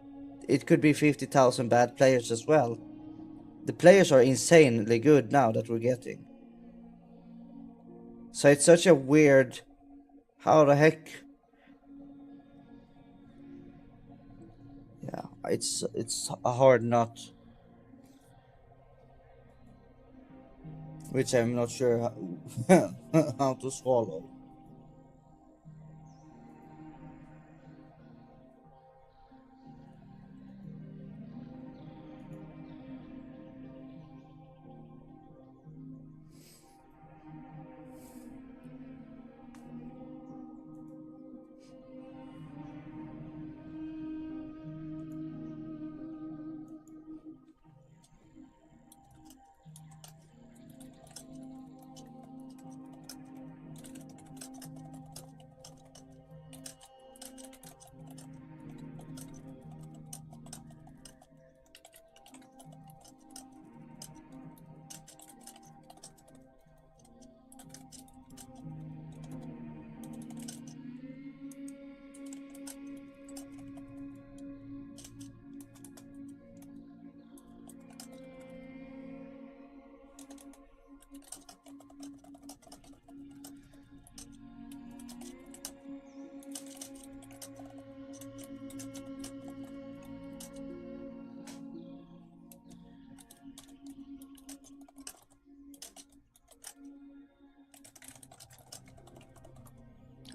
it could be 50,000 bad players as well. The players are insanely good now that we're getting. So it's such a weird... How the heck... Yeah, it's a hard nut. Which I'm not sure how to swallow.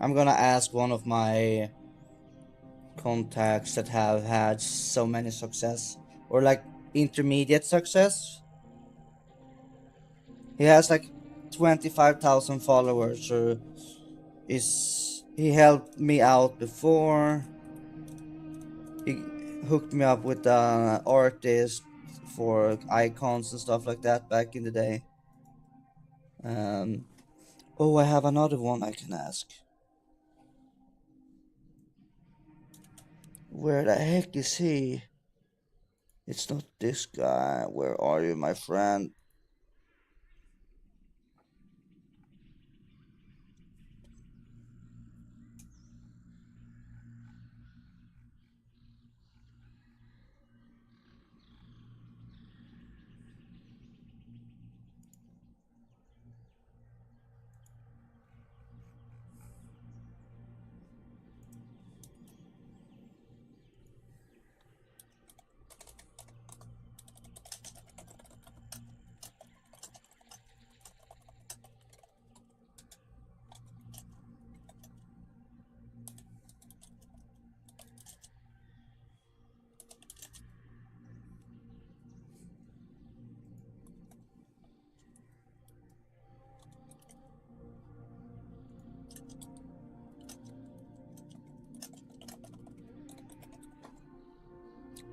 I'm gonna ask one of my contacts that have had so many success, or like intermediate success. He has like 25,000 followers, or he helped me out before. He hooked me up with an artist for icons and stuff like that back in the day. Oh, I have another one I can ask. Where the heck is he? It's not this guy. Where are you, my friend?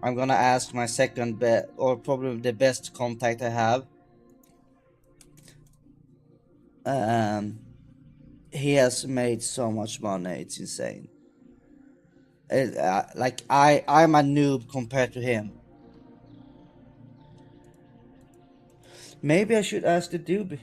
I'm gonna ask my second best, or probably the best contact I have. He has made so much money, it's insane. Like I'm a noob compared to him. Maybe I should ask the dude.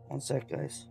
One sec, guys.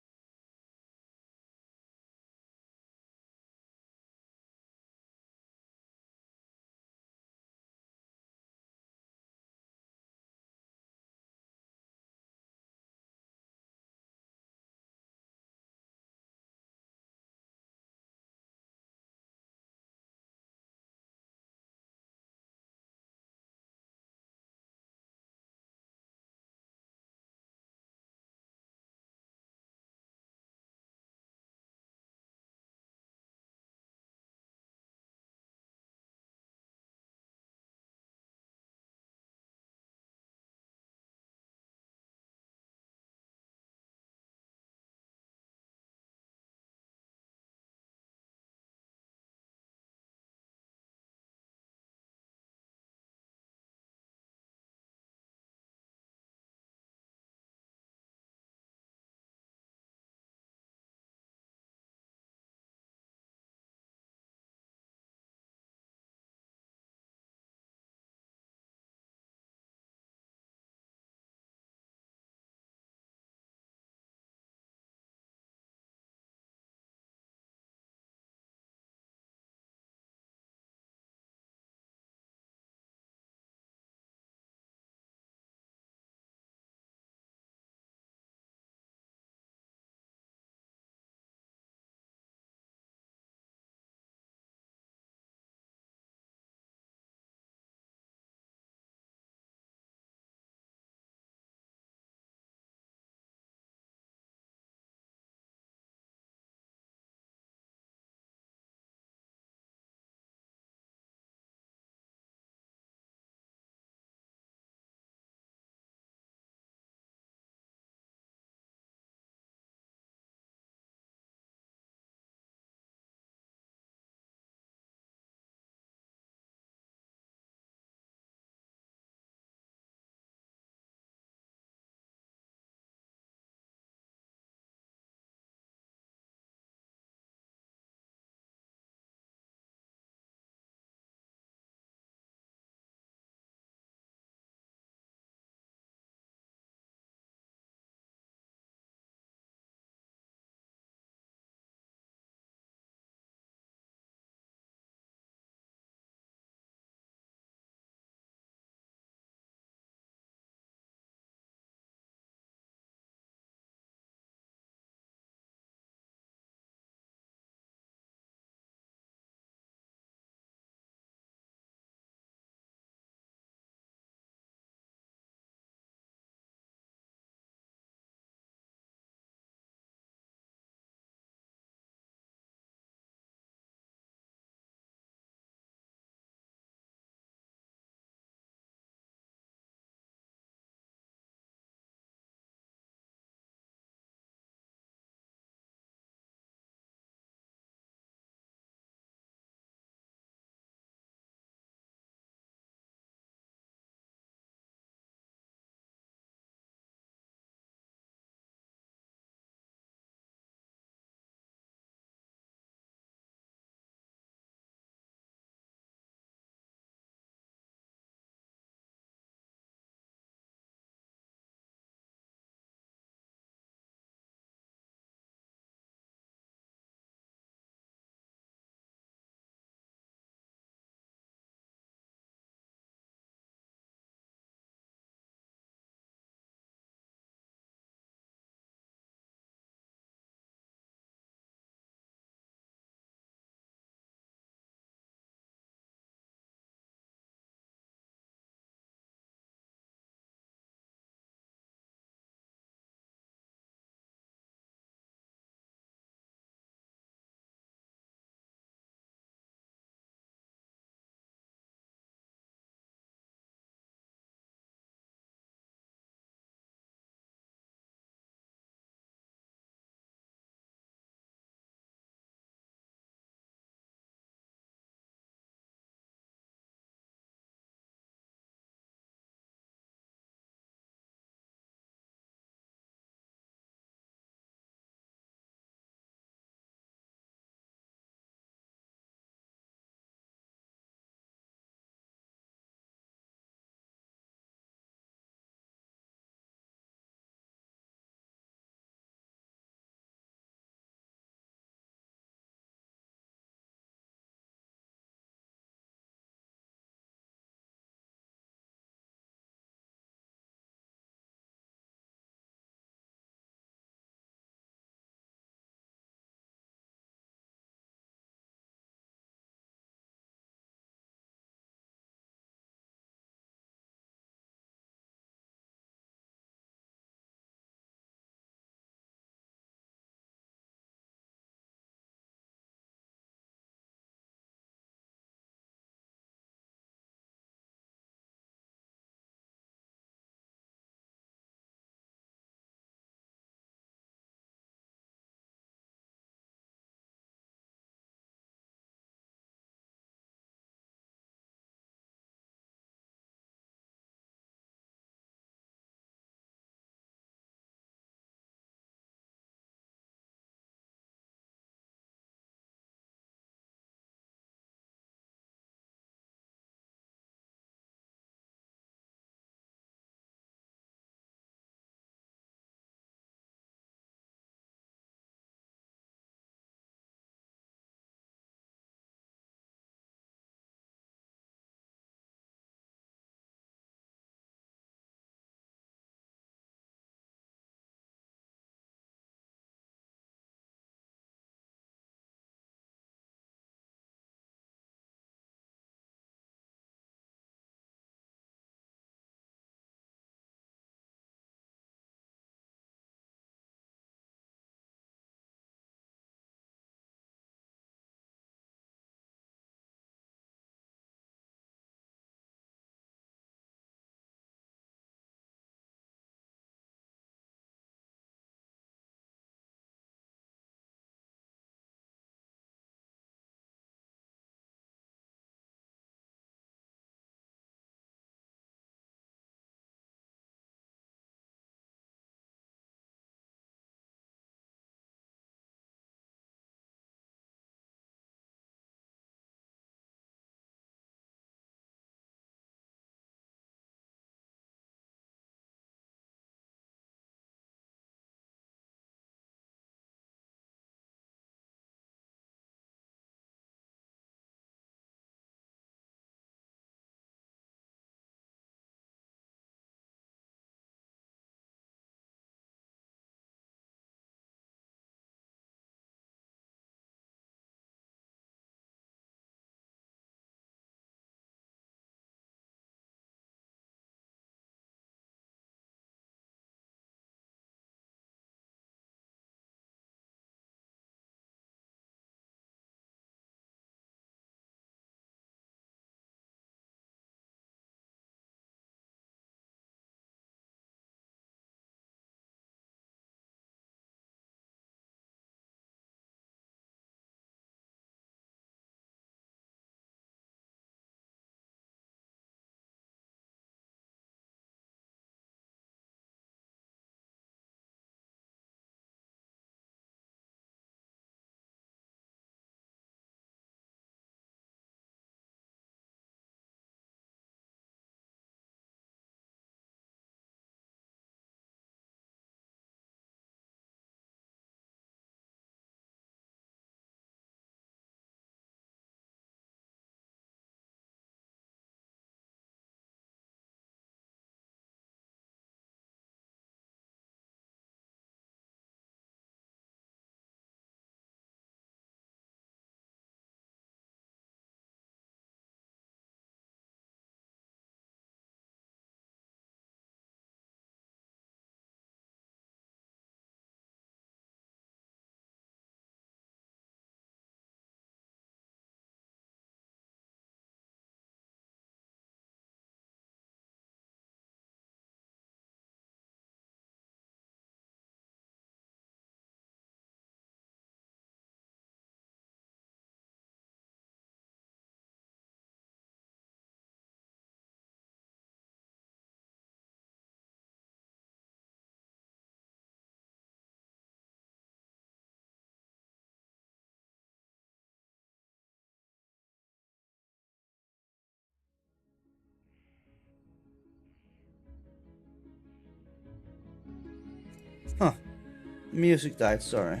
Music died, sorry.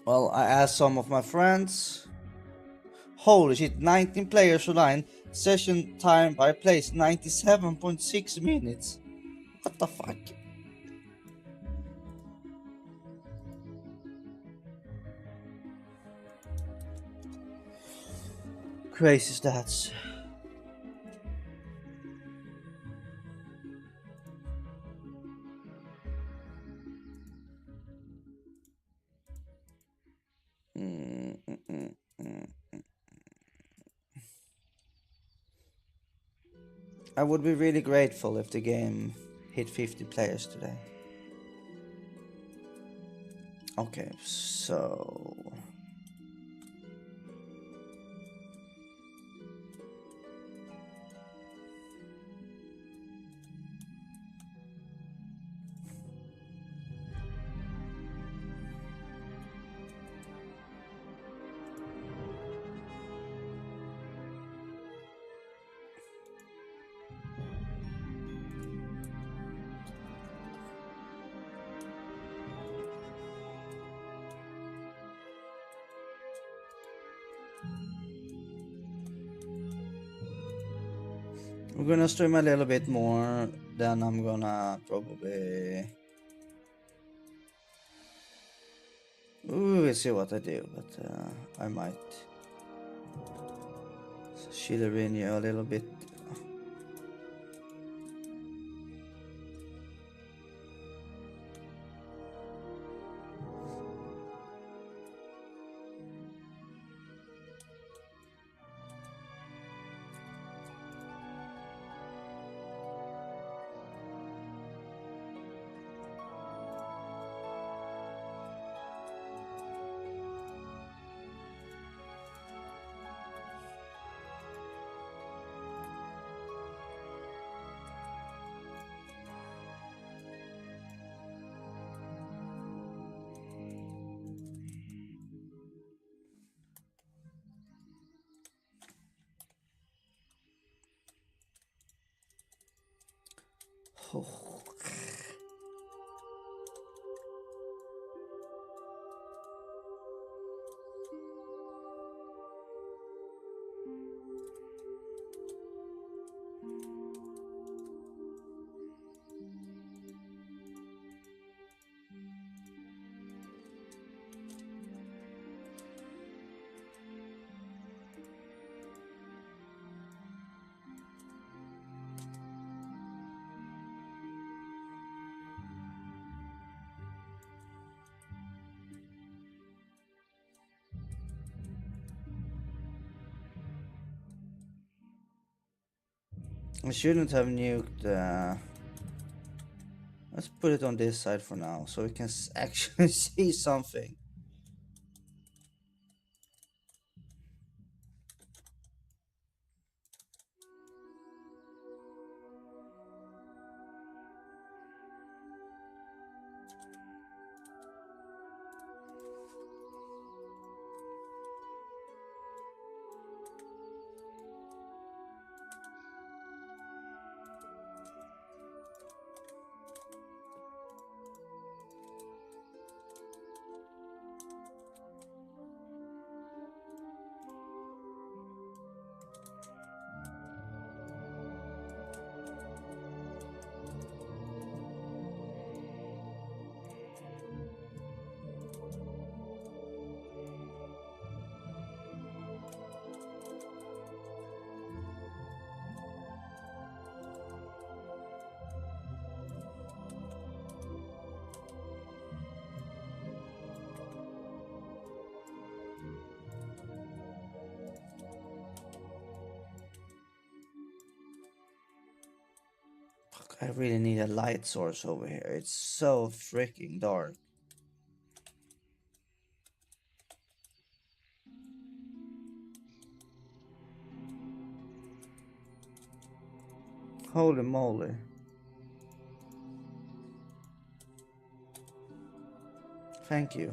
Well, I asked some of my friends. Holy shit, 19 players online. Session time by place 97.6 minutes. What the fuck? Crazy stats. I would be really grateful if the game hit 50 players today. Okay, so... I'm gonna stream a little bit more, then I'm gonna probably... We'll see what I do, but I might chill in you a little bit. Oh. I shouldn't have nuked. Let's put it on this side for now, so we can actually see something. I really need a light source over here. It's so freaking dark. Holy moly. Thank you.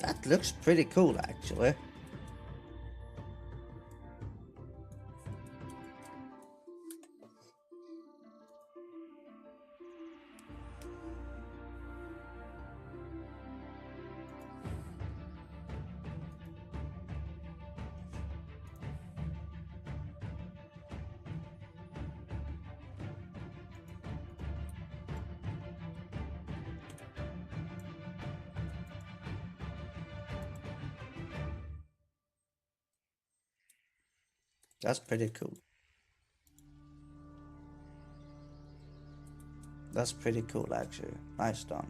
That looks pretty cool, actually. That's pretty cool. That's pretty cool, actually. Nice done.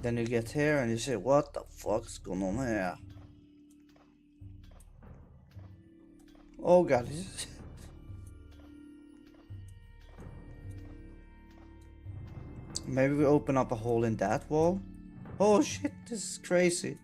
Then you get here and you say, what the fuck's going on here? Oh god. Maybe we open up a hole in that wall? Oh shit, this is crazy.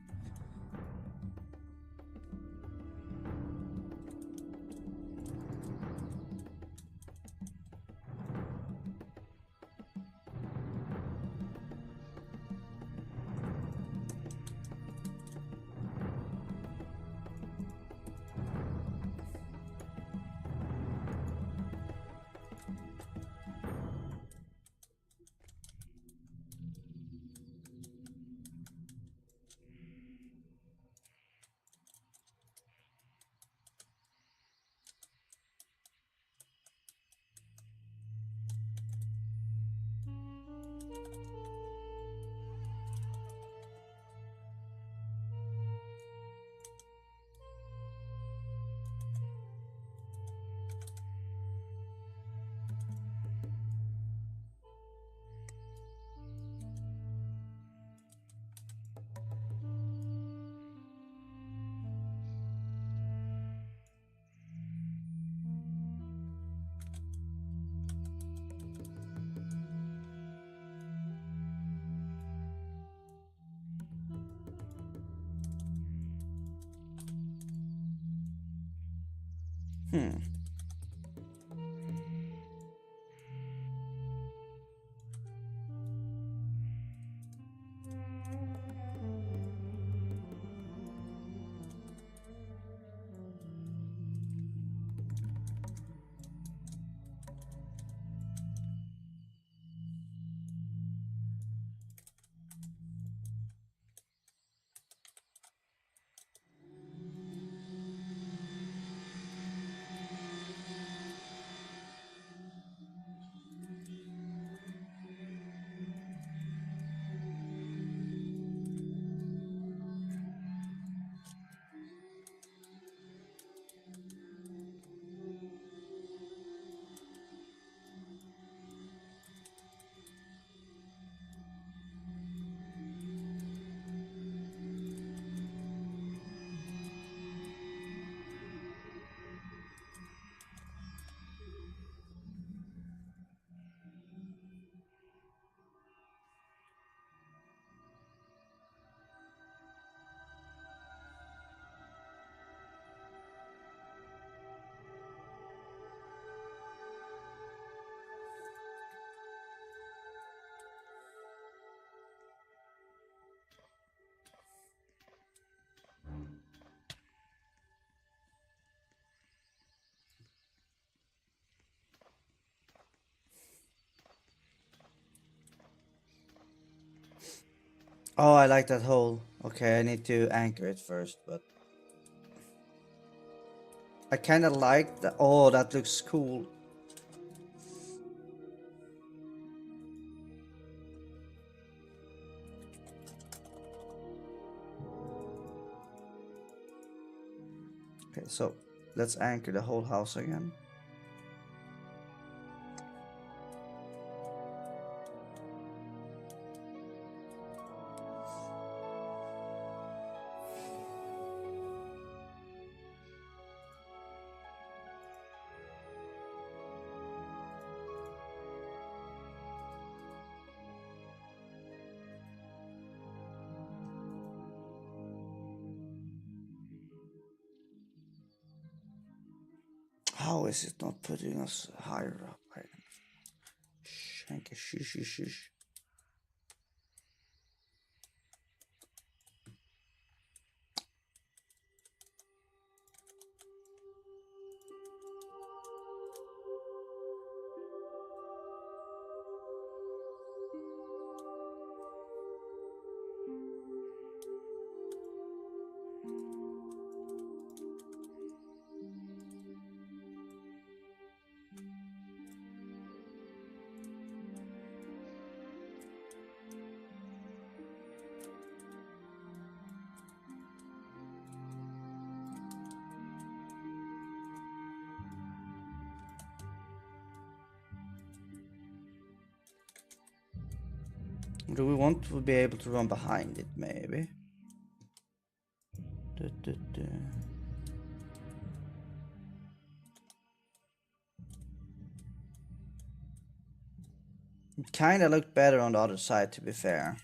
Hmm. Oh, I like that hole. Okay, I need to anchor it first, but I kind of like that. Oh, that looks cool. Okay, so let's anchor the whole house again. How is it not putting us higher up? Shank, shush. Do we want to be able to run behind it, maybe? It kinda looked better on the other side, to be fair.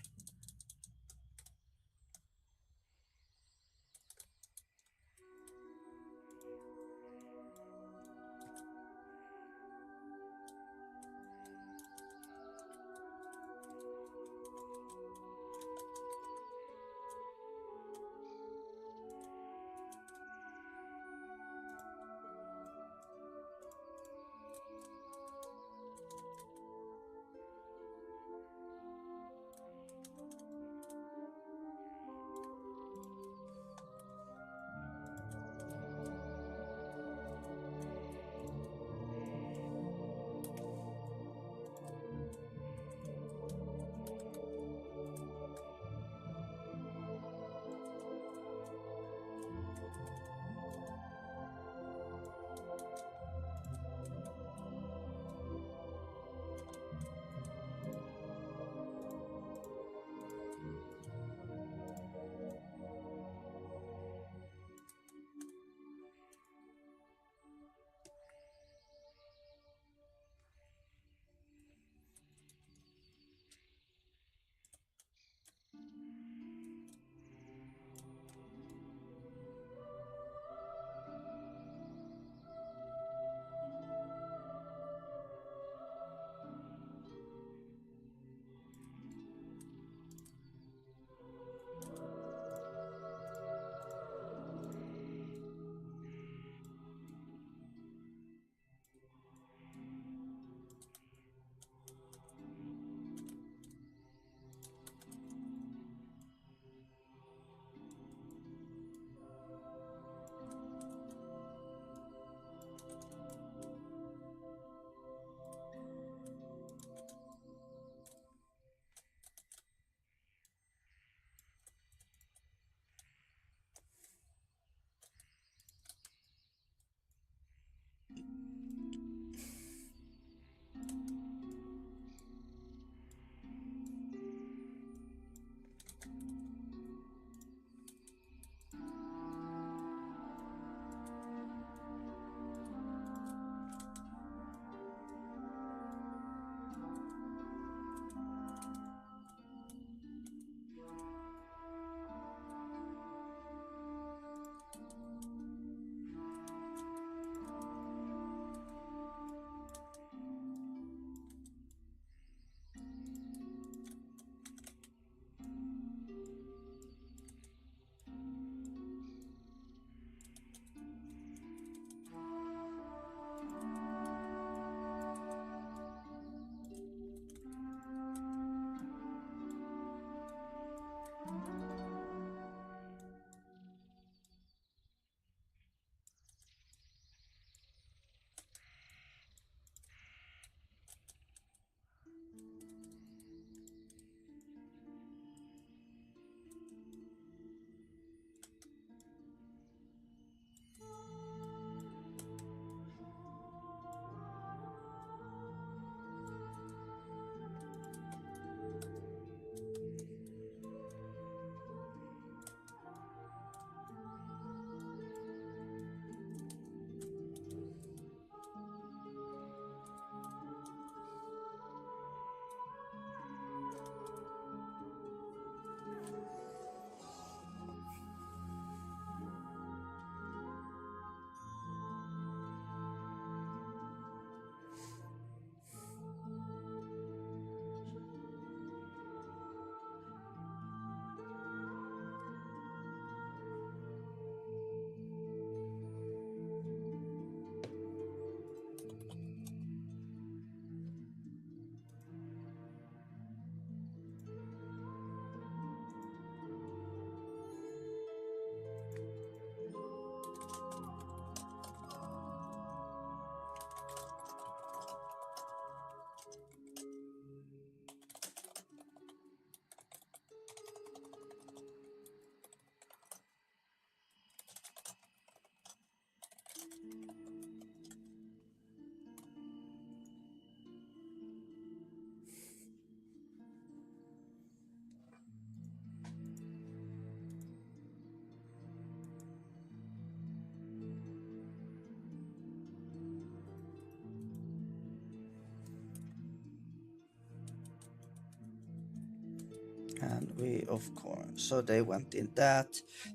we of course, so they went in that.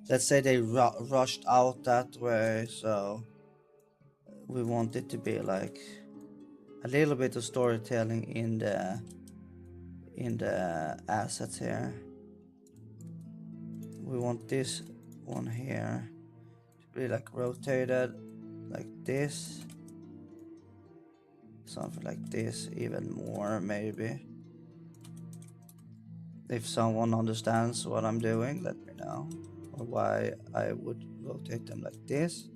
Let's say they rushed out that way, so we want it to be like a little bit of storytelling in the assets here. We want this one here to be like rotated like this, something like this, even more maybe. If someone understands what I'm doing, let me know, or why I would rotate them like this.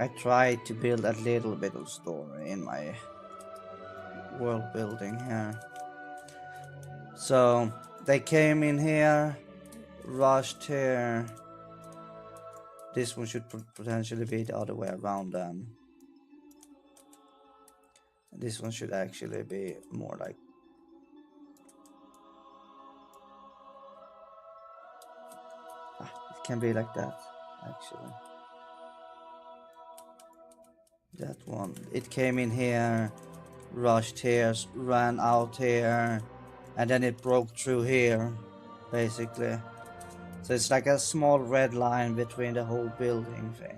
I tried to build a little bit of story in my world building here. So they came in here, rushed here. This one should potentially be the other way around then. This one should actually be more like... it can be like that, actually. That one. It came in here, rushed here, ran out here, and then it broke through here, basically. So it's like a small red line between the whole building thing.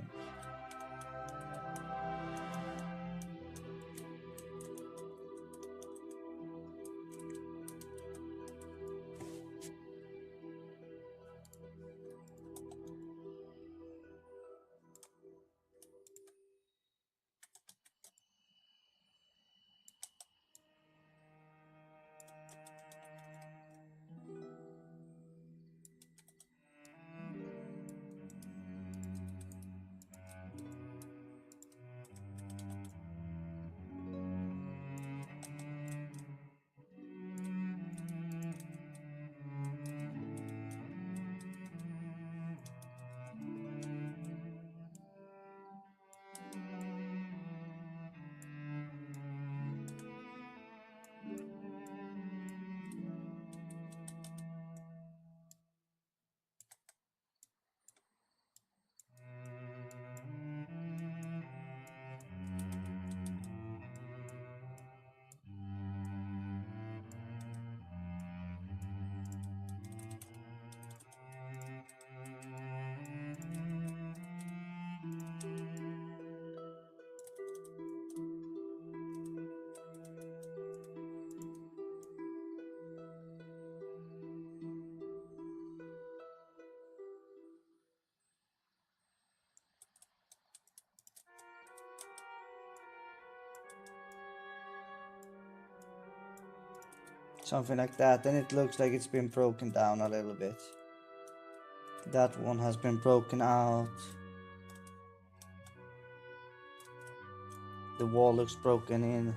Something like that. Then it looks like it's been broken down a little bit. That one has been broken out. The wall looks broken in.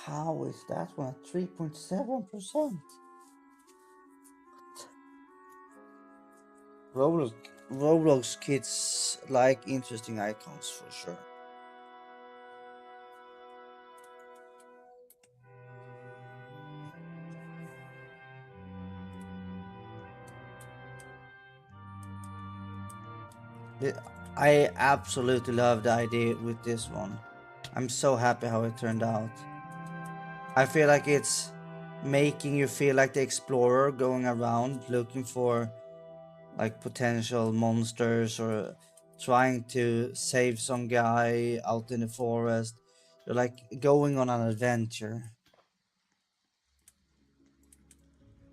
How is that one at 3.7%? Roblox kids like interesting icons for sure. I absolutely love the idea with this one. I'm so happy how it turned out. I feel like it's making you feel like the explorer going around looking for like potential monsters or trying to save some guy out in the forest. You're like going on an adventure.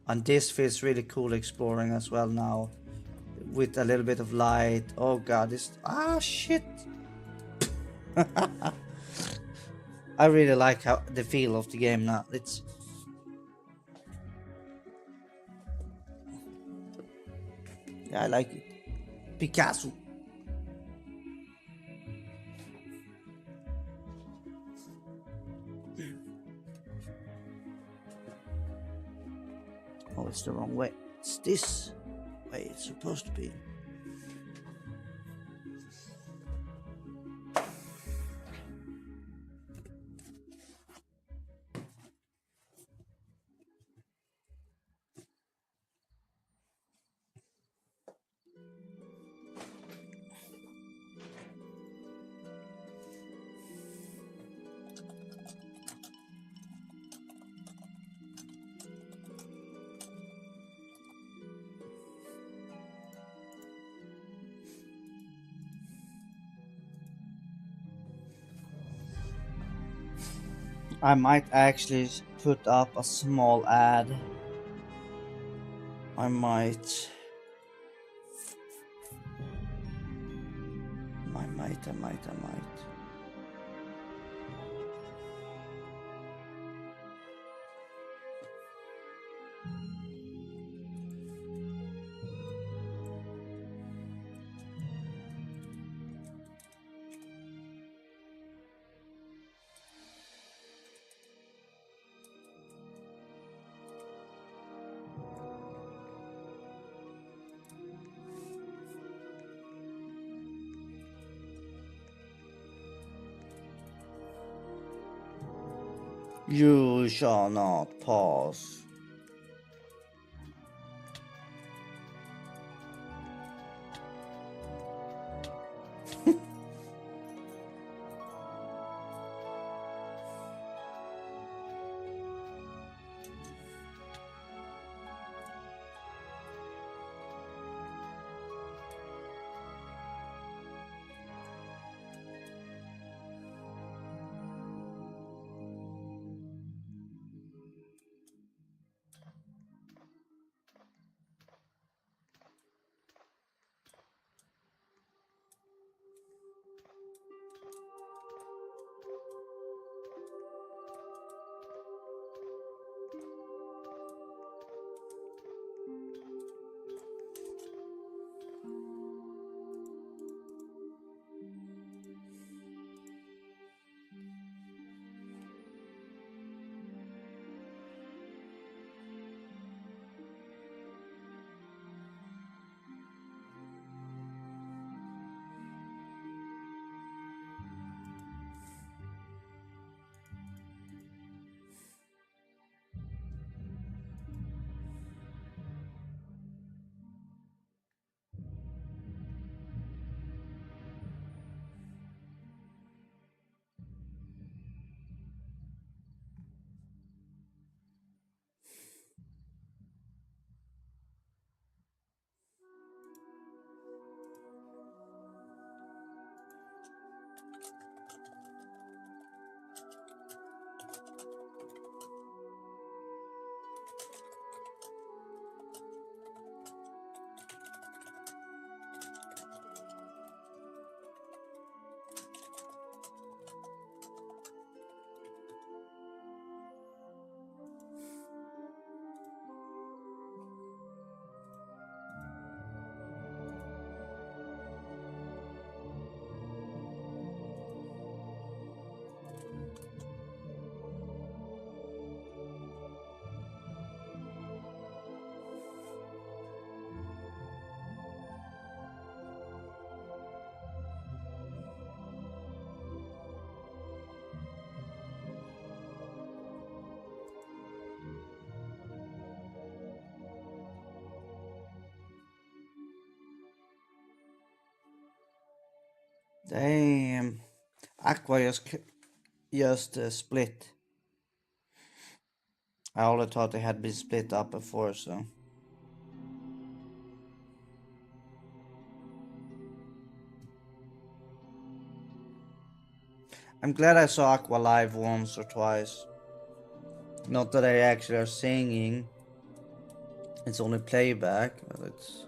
And this feels really cool exploring as well now. With a little bit of light. Oh god, this shit. I really like how the feel of the game now. It's I like it. Picasso. Oh, it's the wrong way. It's this way it's supposed to be. I might actually put up a small ad. I might. I might. You shall not pass. Damn. Aqua just split. I only thought they had been split up before, so. I'm glad I saw Aqua live once or twice. Not that they actually are singing. It's only playback. But it's...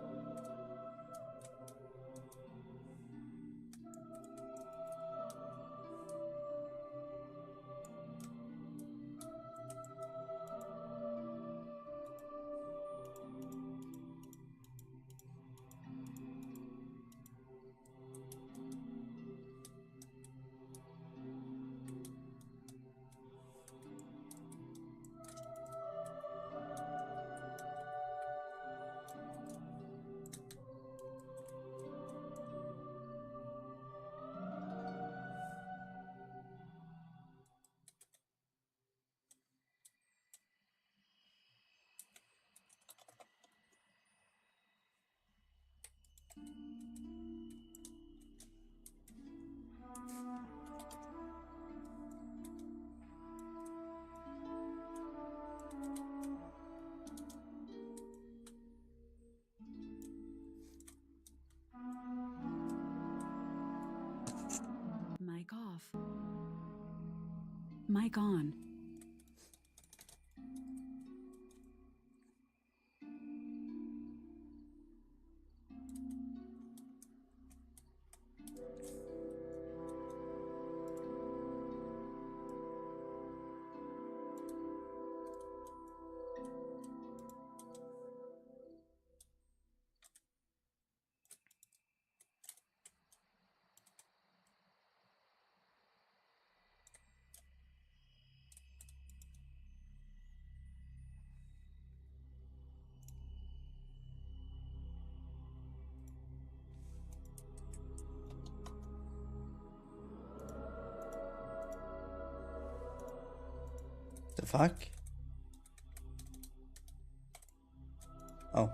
Mic off. Mic on. The fuck? Oh.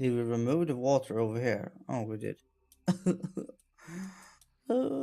Did we remove the water over here? Oh, we did. Uh,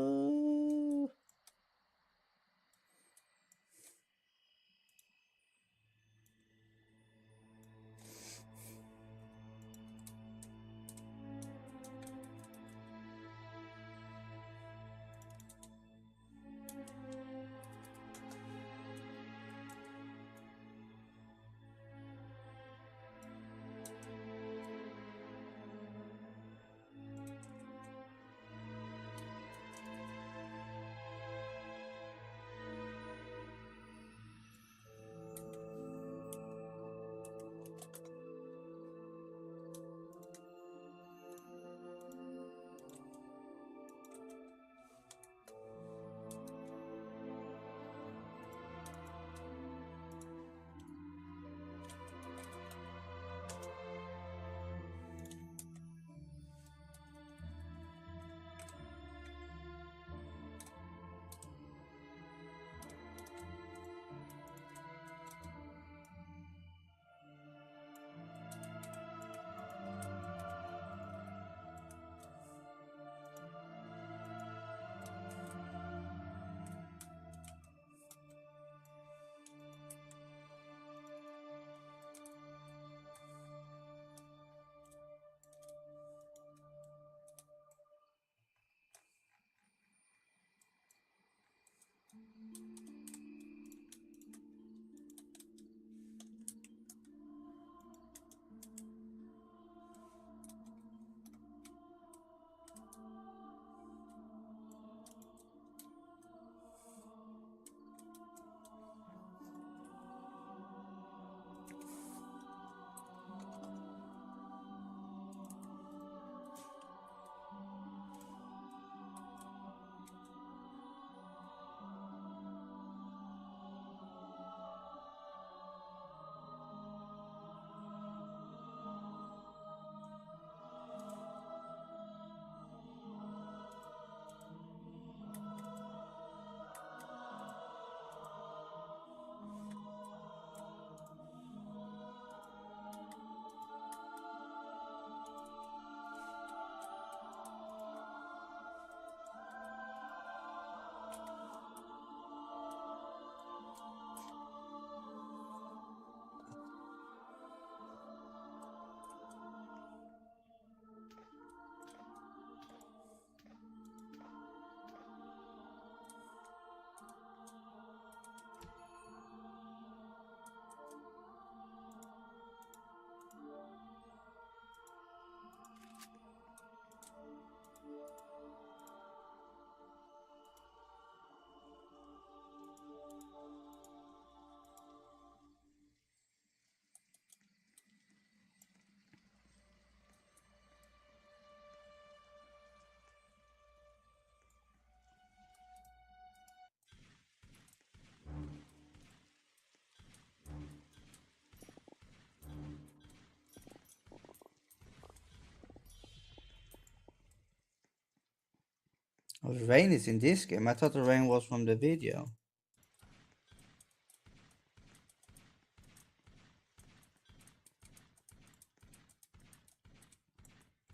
Oh, the rain is in this game. I thought the rain was from the video.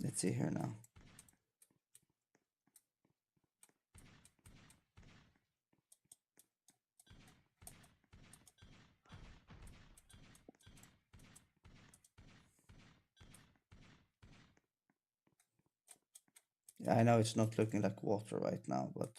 Let's see here now. Yeah, I know it's not looking like water right now, but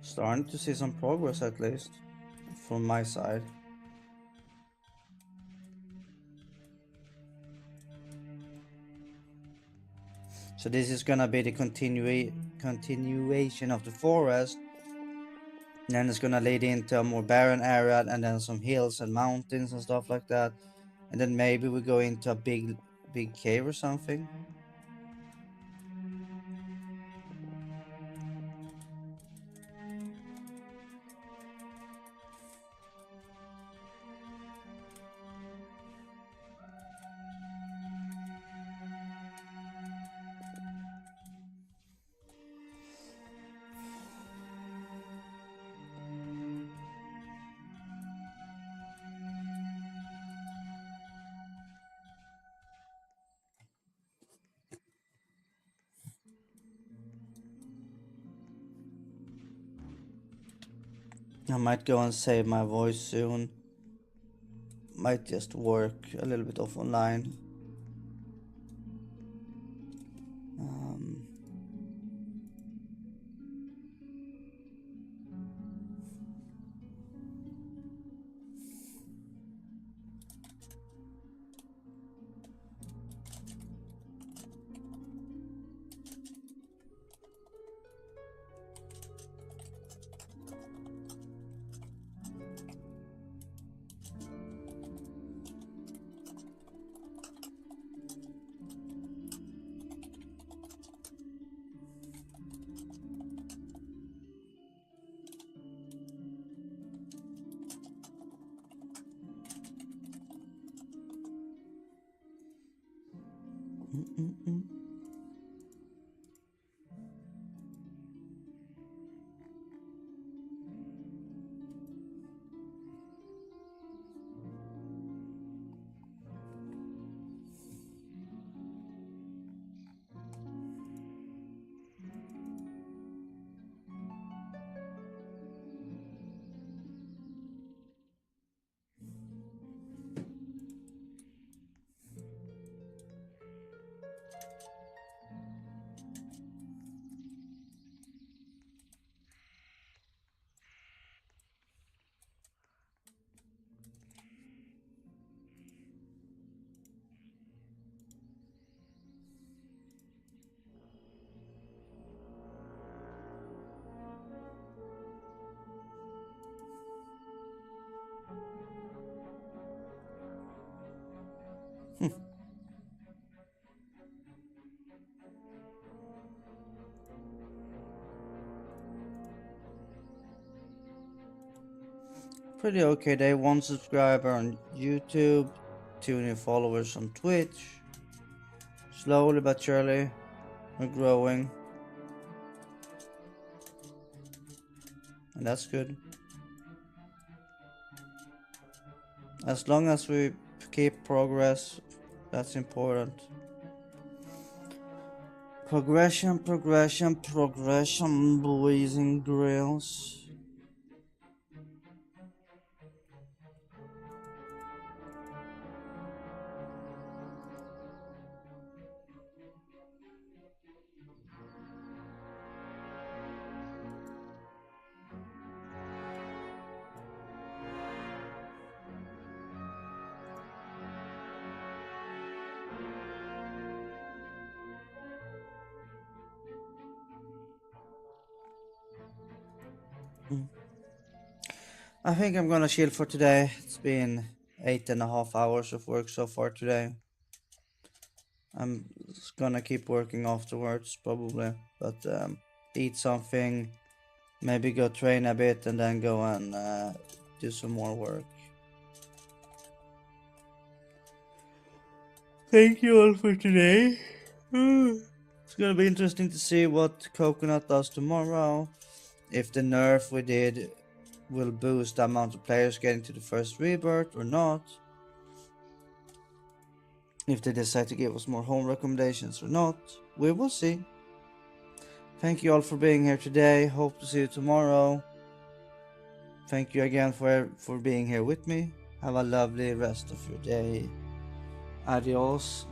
starting to see some progress at least from my side. So this is gonna be the continuation of the forest. And then it's gonna lead into a more barren area and then some hills and mountains and stuff like that. And then maybe we go into a big cave or something. I might go and save my voice soon. Might just work a little bit off online. Pretty okay day. 1 subscriber on YouTube, 2 new followers on Twitch. Slowly but surely, We're growing. And that's good. As long as we keep progress, that's important. Progression, progression, progression, boys and girls. I think I'm gonna chill for today. It's been 8.5 hours of work so far today. I'm just gonna keep working afterwards probably, but eat something, maybe go train a bit, and then go and do some more work. Thank you all for today. It's gonna be interesting to see what Coconut does tomorrow. If the nerf we did will boost the amount of players getting to the first rebirth or not. If they decide to give us more home recommendations or not, we will see. Thank you all for being here today. Hope to see you tomorrow. Thank you again for being here with me. Have a lovely rest of your day. Adios.